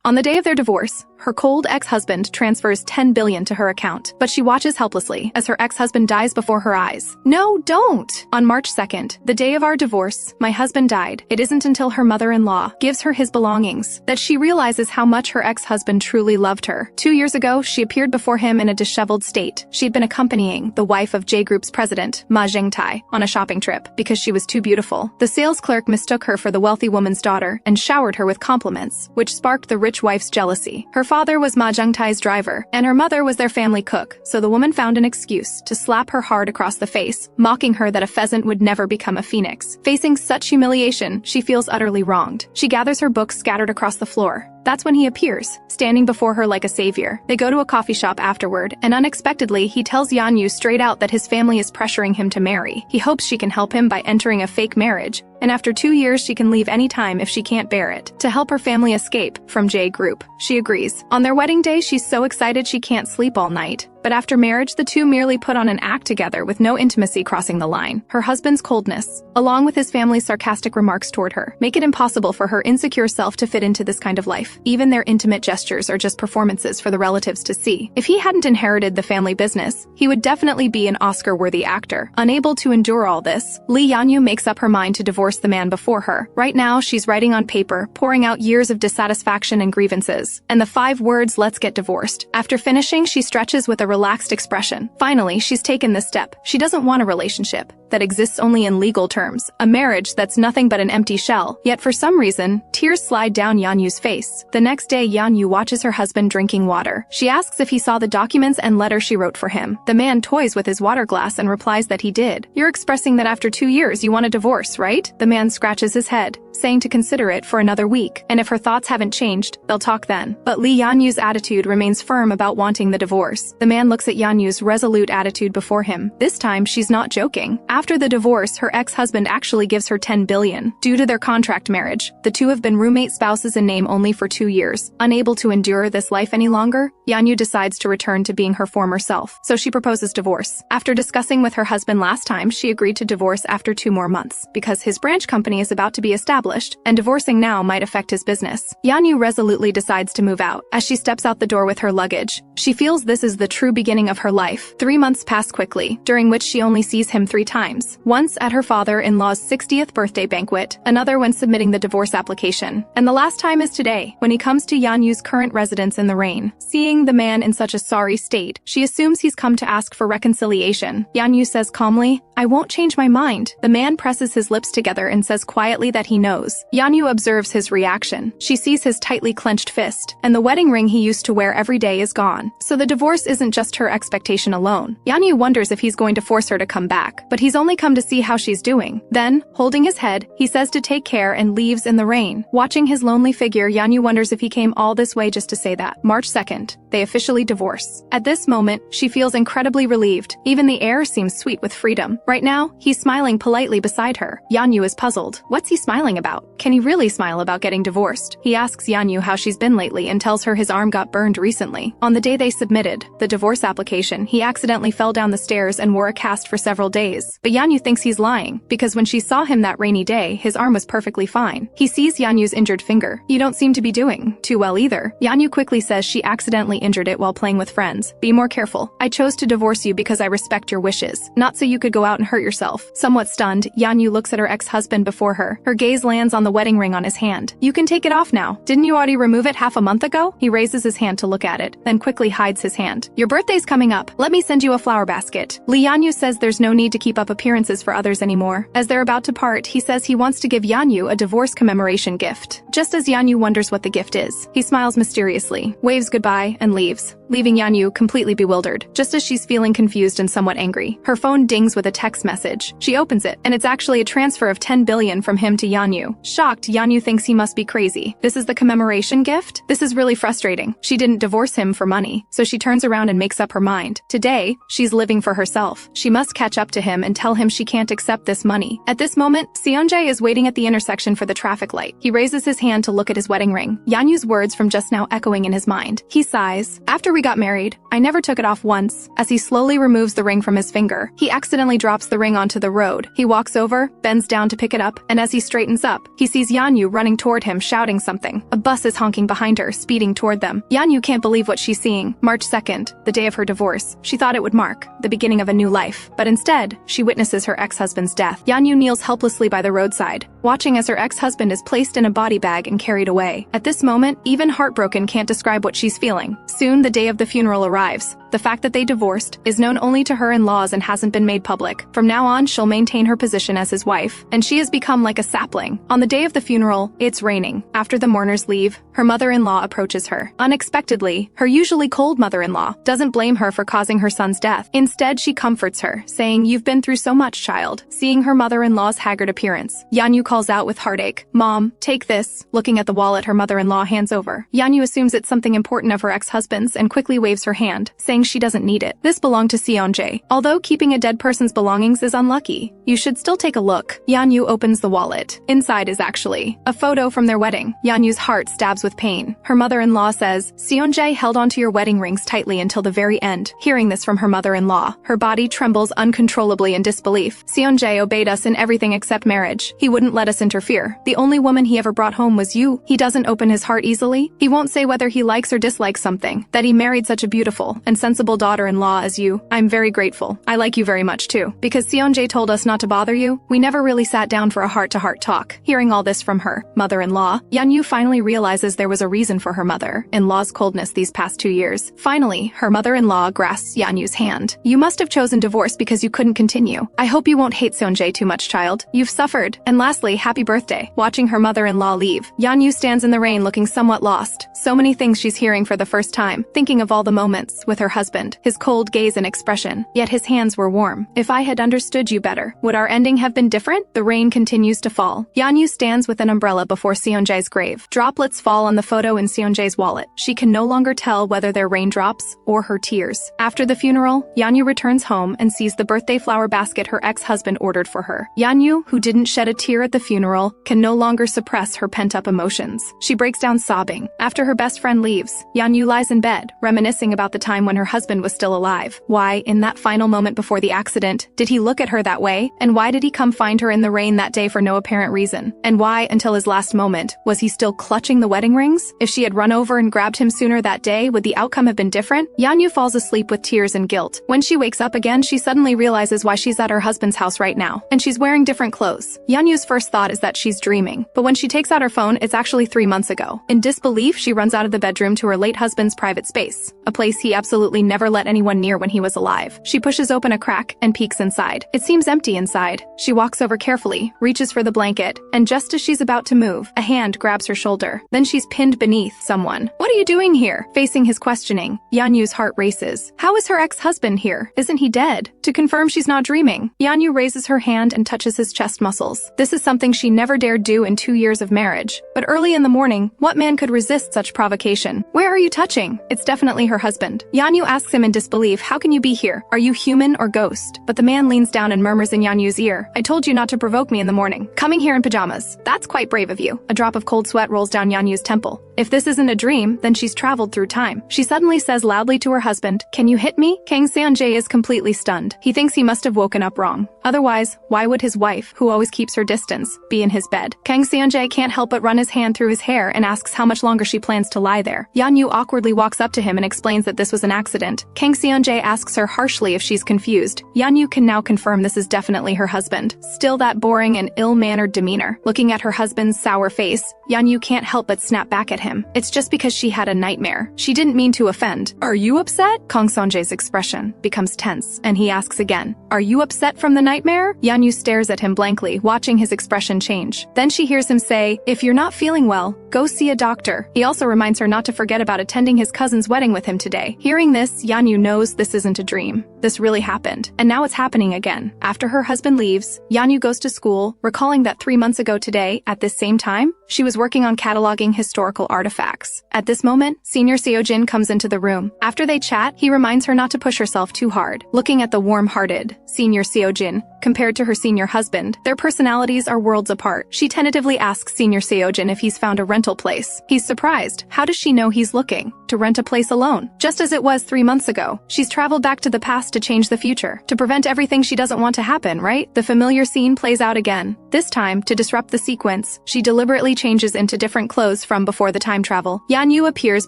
On the day of their divorce, her cold ex-husband transfers 10 billion to her account, but she watches helplessly as her ex-husband dies before her eyes. No, don't! On March 2nd, the day of our divorce, my husband died. It isn't until her mother-in-law gives her his belongings that she realizes how much her ex-husband truly loved her. 2 years ago, she appeared before him in a disheveled state. She'd been accompanying the wife of J Group's president, Ma Zhengtai, on a shopping trip because she was too beautiful. The sales clerk mistook her for the wealthy woman's daughter and showered her with compliments, which sparked the rich wife's jealousy. Her father was Ma Zhengtai's driver, and her mother was their family cook, so the woman found an excuse to slap her hard across the face, mocking her that a pheasant would never become a phoenix. Facing such humiliation, she feels utterly wronged. She gathers her books scattered across the floor. That's when he appears, standing before her like a savior. They go to a coffee shop afterward, and unexpectedly, he tells Yanyu straight out that his family is pressuring him to marry. He hopes she can help him by entering a fake marriage, and after 2 years she can leave anytime if she can't bear it, to help her family escape from J Group. She agrees. On their wedding day, she's so excited she can't sleep all night. But after marriage, the two merely put on an act together with no intimacy crossing the line. Her husband's coldness, along with his family's sarcastic remarks toward her, make it impossible for her insecure self to fit into this kind of life. Even their intimate gestures are just performances for the relatives to see. If he hadn't inherited the family business, he would definitely be an Oscar-worthy actor. Unable to endure all this, Yanyu makes up her mind to divorce the man before her. Right now, she's writing on paper, pouring out years of dissatisfaction and grievances, and the 5 words, "Let's get divorced." After finishing, she stretches with a relaxed expression. Finally, she's taken this step. She doesn't want a relationship that exists only in legal terms, a marriage that's nothing but an empty shell. Yet for some reason, tears slide down Yanyu's face. The next day, Yanyu watches her husband drinking water. She asks if he saw the documents and letter she wrote for him. The man toys with his water glass and replies that he did. "You're expressing that after 2 years you want a divorce, right?" The man scratches his head, saying to consider it for another week, and if her thoughts haven't changed, they'll talk then. But Yanyu's attitude remains firm about wanting the divorce. The man looks at Yanyu's resolute attitude before him. This time, she's not joking. After the divorce, her ex-husband actually gives her 10 billion. Due to their contract marriage, the two have been roommate spouses in name only for 2 years. Unable to endure this life any longer, Yanyu decides to return to being her former self, so she proposes divorce. After discussing with her husband last time, she agreed to divorce after 2 more months, because his branch company is about to be established, and divorcing now might affect his business. Yanyu resolutely decides to move out. As she steps out the door with her luggage, she feels this is the true beginning of her life. 3 months pass quickly, during which she only sees him 3 times. Once at her father-in-law's 60th birthday banquet, another when submitting the divorce application, and the last time is today, when he comes to Yanyu's current residence in the rain. Seeing the man in such a sorry state, she assumes he's come to ask for reconciliation. Yanyu says calmly, "I won't change my mind." The man presses his lips together and says quietly that he knows. Yanyu observes his reaction. She sees his tightly clenched fist, and the wedding ring he used to wear every day is gone. So the divorce isn't just her expectation alone. Yanyu wonders if he's going to force her to come back, but he's only come to see how she's doing. Then, holding his head, he says to take care and leaves in the rain. Watching his lonely figure, Yanyu wonders if he came all this way just to say that. March 2nd, they officially divorce. At this moment, she feels incredibly relieved. Even the air seems sweet with freedom. Right now, he's smiling politely beside her. Yanyu is puzzled. What's he smiling about? Can he really smile about getting divorced? He asks Yanyu how she's been lately and tells her his arm got burned recently. On the day they submitted the divorce application, he accidentally fell down the stairs and wore a cast for several days. But Yanyu thinks he's lying, because when she saw him that rainy day, his arm was perfectly fine. He sees Yanyu's injured finger. "You don't seem to be doing too well either." Yanyu quickly says she accidentally injured it while playing with friends. "Be more careful. I chose to divorce you because I respect your wishes, not so you could go out and hurt yourself." Somewhat stunned, Yanyu looks at her ex-husband before her. Her gaze lands on the wedding ring on his hand. "You can take it off now. Didn't you already remove it half a month ago?" He raises his hand to look at it, then quickly hides his hand. "Your birthday's coming up. Let me send you a flower basket." Yanyu says there's no need to keep up appearances for others anymore. As they're about to part, he says he wants to give Yanyu a divorce commemoration gift. Just as Yanyu wonders what the gift is, he smiles mysteriously, waves goodbye, and leaves, leaving Yanyu completely bewildered. Just as she's feeling confused and somewhat angry, her phone dings with a text message. She opens it, and it's actually a transfer of 10 billion from him to Yanyu. Shocked, Yanyu thinks he must be crazy. This is the commemoration gift? This is really frustrating. She didn't divorce him for money, so she turns around and makes up her mind. Today, she's living for herself. She must catch up to him and tell him she can't accept this money. At this moment, Seonjae is waiting at the intersection for the traffic light. He raises his hand to look at his wedding ring, Yanyu's words from just now echoing in his mind. He sighs. After we got married, I never took it off once. As he slowly removes the ring from his finger, he accidentally drops the ring onto the road. He walks over, bends down to pick it up, and as he straightens up, he sees Yanyu running toward him, shouting something. A bus is honking behind her, speeding toward them. Yanyu can't believe what she's seeing. March 2nd, the day of her divorce. She thought it would mark the beginning of a new life, but instead, she witnesses her ex-husband's death. Yanyu kneels helplessly by the roadside, watching as her ex-husband is placed in a body bag and carried away. At this moment, even heartbroken can't describe what she's feeling. Soon, the day of the funeral arrives. The fact that they divorced is known only to her in-laws and hasn't been made public. From now on, she'll maintain her position as his wife, and she has become like a sapling. On the day of the funeral, it's raining. After the mourners leave, her mother-in-law approaches her. Unexpectedly, her usually cold mother-in-law doesn't blame her for causing her son's death. Instead, she comforts her, saying, "You've been through so much, child." Seeing her mother-in-law's haggard appearance, Yanyu calls out with heartache, "Mom, take this." Looking at the wallet her mother-in-law hands over, Yanyu assumes it's something important of her ex-husband's and quickly waves her hand, saying she doesn't need it. This belonged to Seonjae. Although keeping a dead person's belongings is unlucky, you should still take a look. Yanyu opens the wallet. Inside is actually a photo from their wedding. Yanyu's heart stabs with pain. Her mother-in-law says, "Seonjae held onto your wedding rings tightly until the very end." Hearing this from her mother-in-law, her body trembles uncontrollably in disbelief. "Seonjae obeyed us in everything except marriage. He wouldn't let us interfere. The only woman he ever brought home was you. He doesn't open his heart easily. He won't say whether he likes or dislikes something. That he married such a beautiful and sensible daughter-in-law as you. I'm very grateful. I like you very much too. Because Seonjae told us not to bother you, we never really sat down for a heart-to-heart talk." Hearing all this from her mother-in-law, Yanyu finally realizes there was a reason for her mother-in-law's coldness these past 2 years. Finally, her mother-in-law grasps Yanyu's hand. "You must have chosen divorce because you couldn't continue. I hope you won't hate Seonjae too much, child. You've suffered. And lastly, happy birthday." Watching her mother-in-law leave, Yanyu stands in the rain looking somewhat lost. So many things she's hearing for the first time, thinking of all the moments with her husband, his cold gaze and expression, yet his hands were warm. "If I had understood you better, would our ending have been different?" The rain continues to fall. Yanyu stands with an umbrella before Seonjae's grave. Droplets fall on the photo in Seonjae's wallet. She can no longer tell whether they're raindrops or her tears. After the funeral, Yanyu returns home and sees the birthday flower basket her ex-husband ordered for her. Yanyu, who didn't shed a tear at the funeral, can no longer suppress her pent-up emotions. She breaks down sobbing. After her best friend leaves, Yanyu lies in bed, reminiscing about the time when her husband was still alive. Why, in that final moment before the accident, did he look at her that way? And why did he come find her in the rain that day for no apparent reason? And why, until his last moment, was he still clutching the wedding rings? If she had run over and grabbed him sooner that day, would the outcome have been different? Yanyu falls asleep with tears and guilt. When she wakes up again, she suddenly realizes why she's at her husband's house right now, and she's wearing different clothes. Yanyu's first thought is that she's dreaming, but when she takes out her phone, it's actually 3 months ago. In disbelief, she runs out of the bedroom to her late husband's private space, a place he absolutely never let anyone near when he was alive. She pushes open a crack and peeks inside. It seems empty inside. She walks over carefully, reaches for the blanket, and just as she's about to move, a hand grabs her shoulder. Then she's pinned beneath someone. "What are you doing here?" Facing his questioning, Yanyu's heart races. How is her ex-husband here? Isn't he dead? To confirm she's not dreaming, Yanyu raises her hand and touches his chest muscles. This is something she never dared do in 2 years of marriage. But early in the morning, what man could resist such provocation? "Where are you touching?" It's definitely her husband. Yanyu asks him in disbelief, "How can you be here? Are you human or ghost?" But the man leans down and murmurs in Yanyu's ear, "I told you not to provoke me in the morning. Coming here in pajamas. That's quite brave of you." A drop of cold sweat rolls down Yanyu's temple. If this isn't a dream, then she's traveled through time. She suddenly says loudly to her husband, "Can you hit me?" Kang Seonjae is completely stunned. He thinks he must have woken up wrong. Otherwise, why would his wife, who always keeps her distance, be in his bed? Kang Seonjae can't help but run his hand through his hair and asks how much longer she plans to lie there. Yanyu awkwardly walks up to him and explains that this was an accident. Kang Seonjae asks her harshly if she's confused. Yanyu can now confirm this is definitely her husband. Still that boring and ill-mannered demeanor. Looking at her husband's sour face, Yanyu can't help but snap back at him. It's just because she had a nightmare. She didn't mean to offend. "Are you upset?" Kang Seonjae's expression becomes tense, and he asks again, "Are you upset from the nightmare?" Yanyu stares at him blankly, watching his expression change. Then she hears him say, "If you're not feeling well, go see a doctor." He also reminds her not to forget about attending his cousin's wedding with him today. Hearing this, Yanyu knows this isn't a dream. This really happened, and now it's happening again. After her husband leaves, Yanyu goes to school, recalling that 3 months ago today, at this same time, she was working on cataloging historical artifacts. At this moment, Senior Seojin comes into the room. After they chat, he reminds her not to push herself too hard. Looking at the warm-hearted Senior Seojin, compared to her senior husband, their personalities are worlds apart. She tentatively asks Senior Seojin if he's found a rental rental place. He's surprised. How does she know he's looking to rent a place alone? Just as it was 3 months ago, she's traveled back to the past to change the future, to prevent everything she doesn't want to happen, right? The familiar scene plays out again. This time, to disrupt the sequence, she deliberately changes into different clothes from before the time travel. Yanyu appears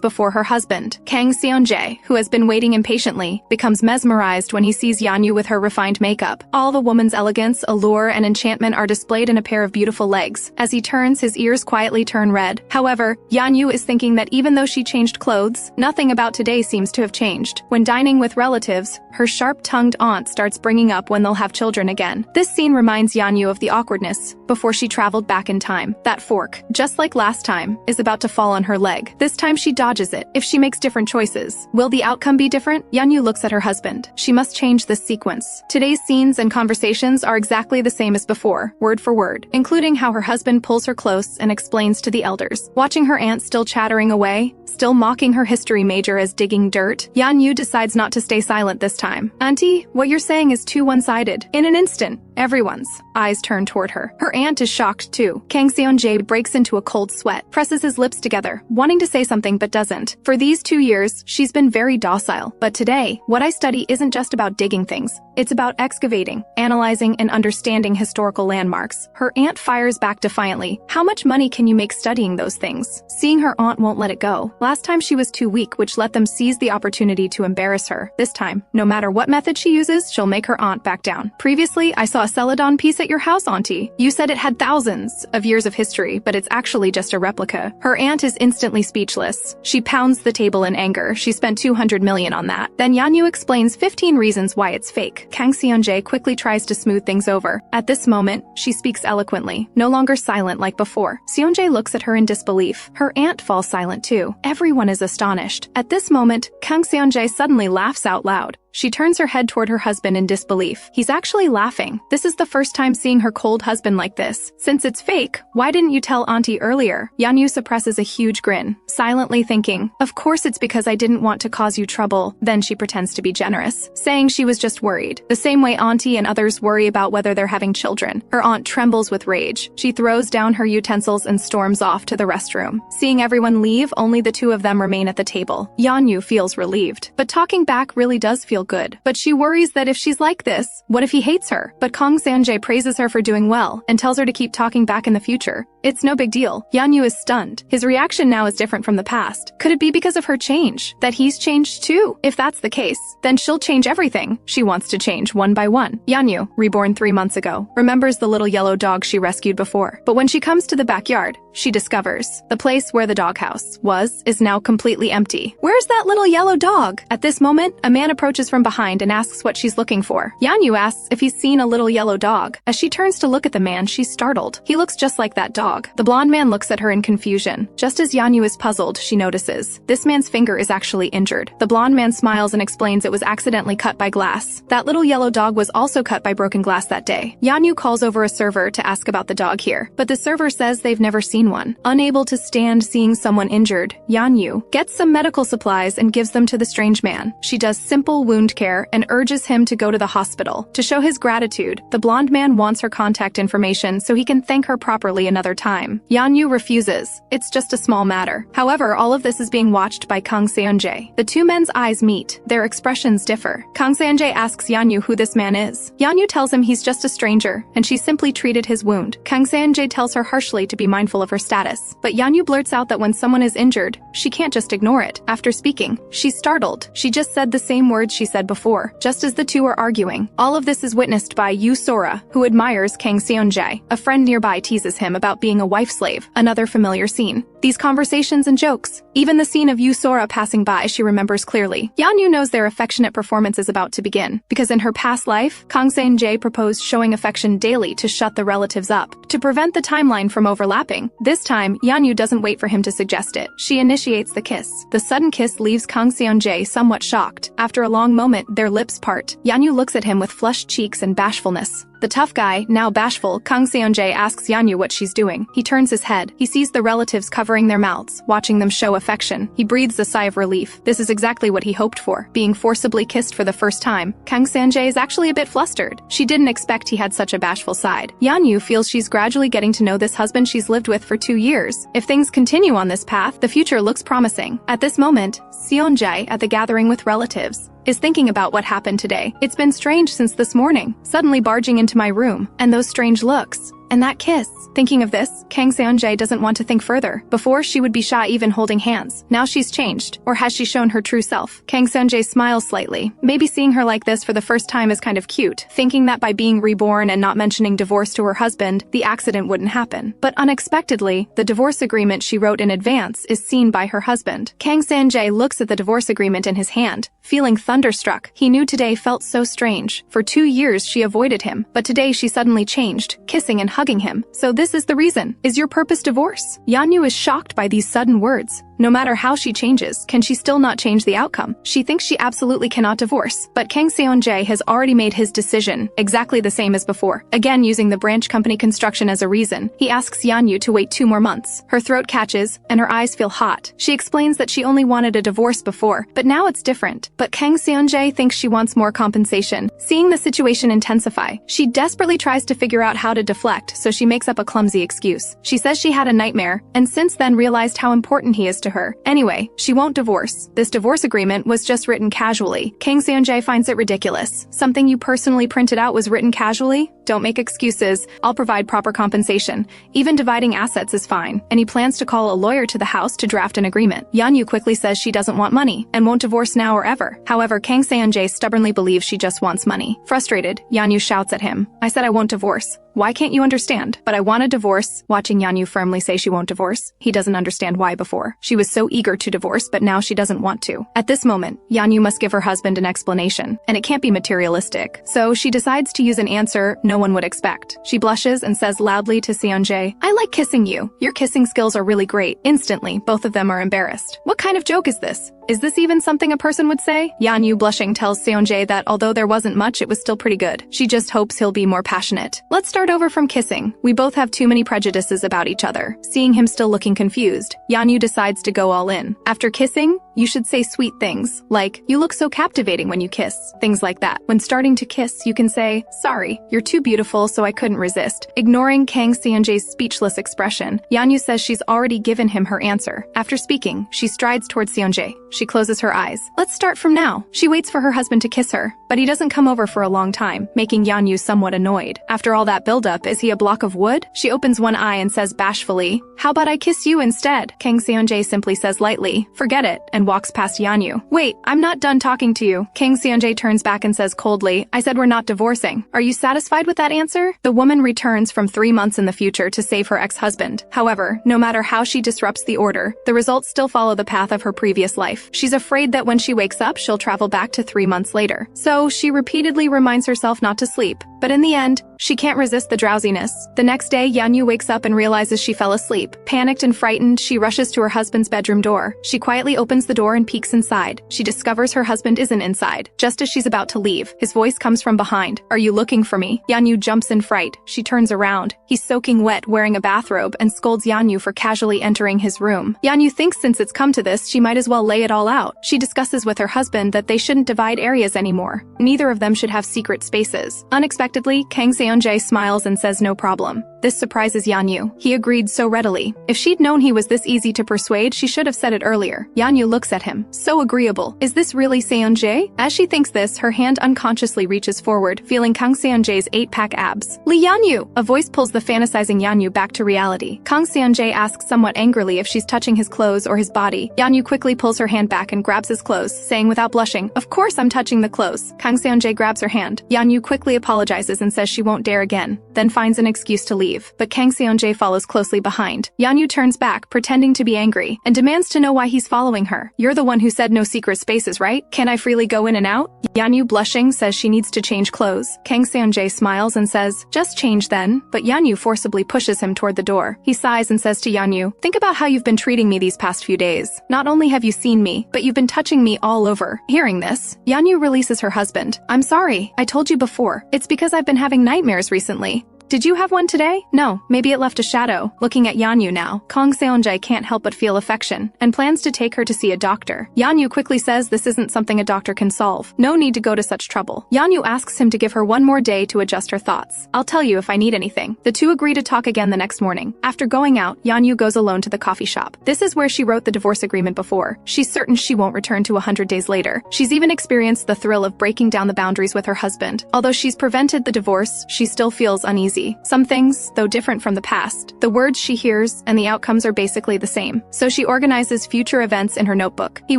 before her husband. Kang Seonjae, who has been waiting impatiently, becomes mesmerized when he sees Yanyu with her refined makeup. All the woman's elegance, allure, and enchantment are displayed in a pair of beautiful legs. As he turns, his ears quietly turn red. However, Yanyu is thinking that even though she changed clothes, nothing about today seems to have changed. When dining with relatives, her sharp-tongued aunt starts bringing up when they'll have children again. This scene reminds Yanyu of the awkwardness before she traveled back in time. That fork, just like last time, is about to fall on her leg. This time she dodges it. If she makes different choices, will the outcome be different? Yanyu looks at her husband. She must change this sequence. Today's scenes and conversations are exactly the same as before, word for word, including how her husband pulls her close and explains to the elders. Watching her aunt still chattering away, still mocking her history major as digging dirt, Yanyu decides not to stay silent this time. Auntie, what you're saying is too one-sided. In an instant, everyone's eyes turn toward her. Her aunt is shocked too. Kang Seonjae breaks into a cold sweat, presses his lips together, wanting to say something but doesn't. For these 2 years, she's been very docile. But today, what I study isn't just about digging things. It's about excavating, analyzing, and understanding historical landmarks. Her aunt fires back defiantly. How much money can you make studying those things? Seeing her aunt won't let it go. Last time she was too weak, which let them seize the opportunity to embarrass her. This time, no matter what method she uses, she'll make her aunt back down. Previously, I saw a Celadon piece at your house, Auntie. You said it had thousands of years of history, but it's actually just a replica. Her aunt is instantly speechless. She pounds the table in anger. She spent 200 million on that. Then Yanyu explains 15 reasons why it's fake. Kang Seonjae quickly tries to smooth things over. At this moment, she speaks eloquently, no longer silent like before. Seonjae looks at her in disbelief. Her aunt falls silent too. Everyone is astonished. At this moment, Kang Seonjae suddenly laughs out loud. She turns her head toward her husband in disbelief. He's actually laughing. This is the first time seeing her cold husband like this. Since it's fake, why didn't you tell Auntie earlier? Yanyu suppresses a huge grin, silently thinking, of course it's because I didn't want to cause you trouble. Then she pretends to be generous, saying she was just worried. The same way Auntie and others worry about whether they're having children. Her aunt trembles with rage. She throws down her utensils and storms off to the restroom. Seeing everyone leave, only the two of them remain at the table. Yanyu feels relieved. But talking back really does feel good. But she worries that if she's like this, what if he hates her? But Kang Seonjae praises her for doing well and tells her to keep talking back in the future. It's no big deal. Yanyu is stunned. His reaction now is different from the past. Could it be because of her change? That he's changed too? If that's the case, then she'll change everything. She wants to change one by one. Yanyu, reborn 3 months ago, remembers the little yellow dog she rescued before. But when she comes to the backyard, she discovers the place where the doghouse is now completely empty. Where's that little yellow dog? At this moment, a man approaches from behind and asks what she's looking for. Yanyu asks if he's seen a little yellow dog. As she turns to look at the man, she's startled. He looks just like that dog. The blonde man looks at her in confusion. Just as Yanyu is puzzled, she notices this man's finger is actually injured. The blonde man smiles and explains it was accidentally cut by glass. That little yellow dog was also cut by broken glass that day. Yanyu calls over a server to ask about the dog here, but the server says they've never seen one. Unable to stand seeing someone injured, Yanyu gets some medical supplies and gives them to the strange man. She does simple wound care and urges him to go to the hospital. To show his gratitude, the blonde man wants her contact information so he can thank her properly another time. Yanyu refuses. It's just a small matter. However, all of this is being watched by Kang Seonjae. The two men's eyes meet. Their expressions differ. Kang Seonjae asks Yanyu who this man is. Yanyu tells him he's just a stranger, and she simply treated his wound. Kang Seonjae tells her harshly to be mindful of her status. But Yanyu blurts out that when someone is injured, she can't just ignore it. After speaking, she's startled. She just said the same words she said before, just as the two are arguing. All of this is witnessed by Yu Sora, who admires Kang Seonjae. A friend nearby teases him about being a wife slave, another familiar scene. These conversations and jokes, even the scene of Yu Sora passing by, she remembers clearly. Yanyu knows their affectionate performance is about to begin, because in her past life, Kang Seonjae proposed showing affection daily to shut the relatives up, to prevent the timeline from overlapping. This time, Yanyu doesn't wait for him to suggest it. She initiates the kiss. The sudden kiss leaves Kang Seonjae somewhat shocked. After a long moment, their lips part. Yanyu looks at him with flushed cheeks and bashfulness. The tough guy, now bashful, Kang Seon-jae asks Yanyu what she's doing. He turns his head. He sees the relatives covering their mouths, watching them show affection. He breathes a sigh of relief. This is exactly what he hoped for. Being forcibly kissed for the first time. Kang Seon-jae is actually a bit flustered. She didn't expect he had such a bashful side. Yanyu feels she's gradually getting to know this husband she's lived with for 2 years. If things continue on this path, the future looks promising. At this moment, Seon-jae, at the gathering with relatives, is thinking about what happened today. It's been strange since this morning, suddenly barging into my room, and those strange looks, and that kiss. Thinking of this, Kang Seon-jae doesn't want to think further. Before, she would be shy even holding hands. Now she's changed. Or has she shown her true self? Kang Seon-jae smiles slightly. Maybe seeing her like this for the first time is kind of cute, thinking that by being reborn and not mentioning divorce to her husband, the accident wouldn't happen. But unexpectedly, the divorce agreement she wrote in advance is seen by her husband. Kang Seon-jae looks at the divorce agreement in his hand, feeling thunderstruck. He knew today felt so strange. For 2 years she avoided him, but today she suddenly changed, kissing and hugging him. So this is the reason. Is your purpose divorce? Yanyu is shocked by these sudden words. No matter how she changes, can she still not change the outcome? She thinks she absolutely cannot divorce, but Kang Seon-jae has already made his decision, exactly the same as before. Again, using the branch company construction as a reason, he asks Yanyu to wait 2 more months. Her throat catches, and her eyes feel hot. She explains that she only wanted a divorce before, but now it's different. But Kang Seon-jae thinks she wants more compensation. Seeing the situation intensify, she desperately tries to figure out how to deflect, so she makes up a clumsy excuse. She says she had a nightmare, and since then realized how important he is to her. Anyway, she won't divorce. This divorce agreement was just written casually. Kang Seon-jae finds it ridiculous. Something you personally printed out was written casually? Don't make excuses. I'll provide proper compensation. Even dividing assets is fine. And he plans to call a lawyer to the house to draft an agreement. Yanyu quickly says she doesn't want money and won't divorce now or ever. However, Kang Seon-jae stubbornly believes she just wants money. Frustrated, Yanyu shouts at him, "I said I won't divorce. Why can't you understand? But I want a divorce." Watching Yanyu firmly say she won't divorce, he doesn't understand why before. She was so eager to divorce, but now she doesn't want to. At this moment, Yanyu must give her husband an explanation, and it can't be materialistic. So she decides to use an answer no one would expect. She blushes and says loudly to Seon-jae, "I like kissing you. Your kissing skills are really great." Instantly, both of them are embarrassed. What kind of joke is this? Is this even something a person would say? Yanyu, blushing, tells Seon-jae that although there wasn't much, it was still pretty good. She just hopes he'll be more passionate. Let's start over from kissing. We both have too many prejudices about each other. Seeing him still looking confused, Yanyu decides to go all in. After kissing, you should say sweet things, like, "You look so captivating when you kiss." Things like that. When starting to kiss, you can say, "Sorry, you're too beautiful, so I couldn't resist." Ignoring Kang Seon-jae's speechless expression, Yanyu says she's already given him her answer. After speaking, she strides towards Seon-jae. She closes her eyes. Let's start from now. She waits for her husband to kiss her, but he doesn't come over for a long time, making Yanyu somewhat annoyed. After all that buildup, is he a block of wood? She opens one eye and says bashfully, "How about I kiss you instead?" Kang Seon-jae simply says lightly, "Forget it," and walks past Yanyu. "Wait, I'm not done talking to you." Kang Seon-jae turns back and says coldly, "I said we're not divorcing. Are you satisfied with that answer?" The woman returns from 3 months in the future to save her ex-husband. However, no matter how she disrupts the order, the results still follow the path of her previous life. She's afraid that when she wakes up, she'll travel back to 3 months later. So she repeatedly reminds herself not to sleep. But in the end, she can't resist the drowsiness. The next day, Yanyu wakes up and realizes she fell asleep. Panicked and frightened, she rushes to her husband's bedroom door. She quietly opens the door and peeks inside. She discovers her husband isn't inside. Just as she's about to leave, his voice comes from behind. "Are you looking for me?" Yanyu jumps in fright. She turns around. He's soaking wet, wearing a bathrobe, and scolds Yanyu for casually entering his room. Yanyu thinks since it's come to this, she might as well lay it all out. She discusses with her husband that they shouldn't divide areas anymore. Neither of them should have secret spaces. Unexpectedly, Kang Seon-jae smiles and says no problem. This surprises Yanyu. He agreed so readily. If she'd known he was this easy to persuade, she should have said it earlier. Yanyu looks at him. So agreeable. Is this really Seon-jae? As she thinks this, her hand unconsciously reaches forward, feeling Kang Seon-jae's 8-pack abs. "Lee Yanyu!" A voice pulls the fantasizing Yanyu back to reality. Kang Seon-jae asks somewhat angrily if she's touching his clothes or his body. Yanyu quickly pulls her hand back and grabs his clothes, saying without blushing, "Of course I'm touching the clothes." Kang Seon-jae grabs her hand. Yanyu quickly apologizes and says she won't dare again, then finds an excuse to leave. leave, but Kang Seonjae follows closely behind. Yanyu turns back, pretending to be angry, and demands to know why he's following her. You're the one who said no secret spaces, right? Can I freely go in and out? Yanyu, blushing, says she needs to change clothes. Kang Seonjae smiles and says, just change then, but Yanyu forcibly pushes him toward the door. He sighs and says to Yanyu, think about how you've been treating me these past few days. Not only have you seen me, but you've been touching me all over. Hearing this, Yanyu releases her husband. I'm sorry, I told you before. It's because I've been having nightmares recently. Did you have one today? No, maybe it left a shadow. Looking at Yanyu now, Kang Seonjae can't help but feel affection, and plans to take her to see a doctor. Yanyu quickly says this isn't something a doctor can solve. No need to go to such trouble. Yanyu asks him to give her one more day to adjust her thoughts. I'll tell you if I need anything. The two agree to talk again the next morning. After going out, Yanyu goes alone to the coffee shop. This is where she wrote the divorce agreement before. She's certain she won't return to 100 days later. She's even experienced the thrill of breaking down the boundaries with her husband. Although she's prevented the divorce, she still feels uneasy. Some things, though different from the past, the words she hears and the outcomes are basically the same. So she organizes future events in her notebook. He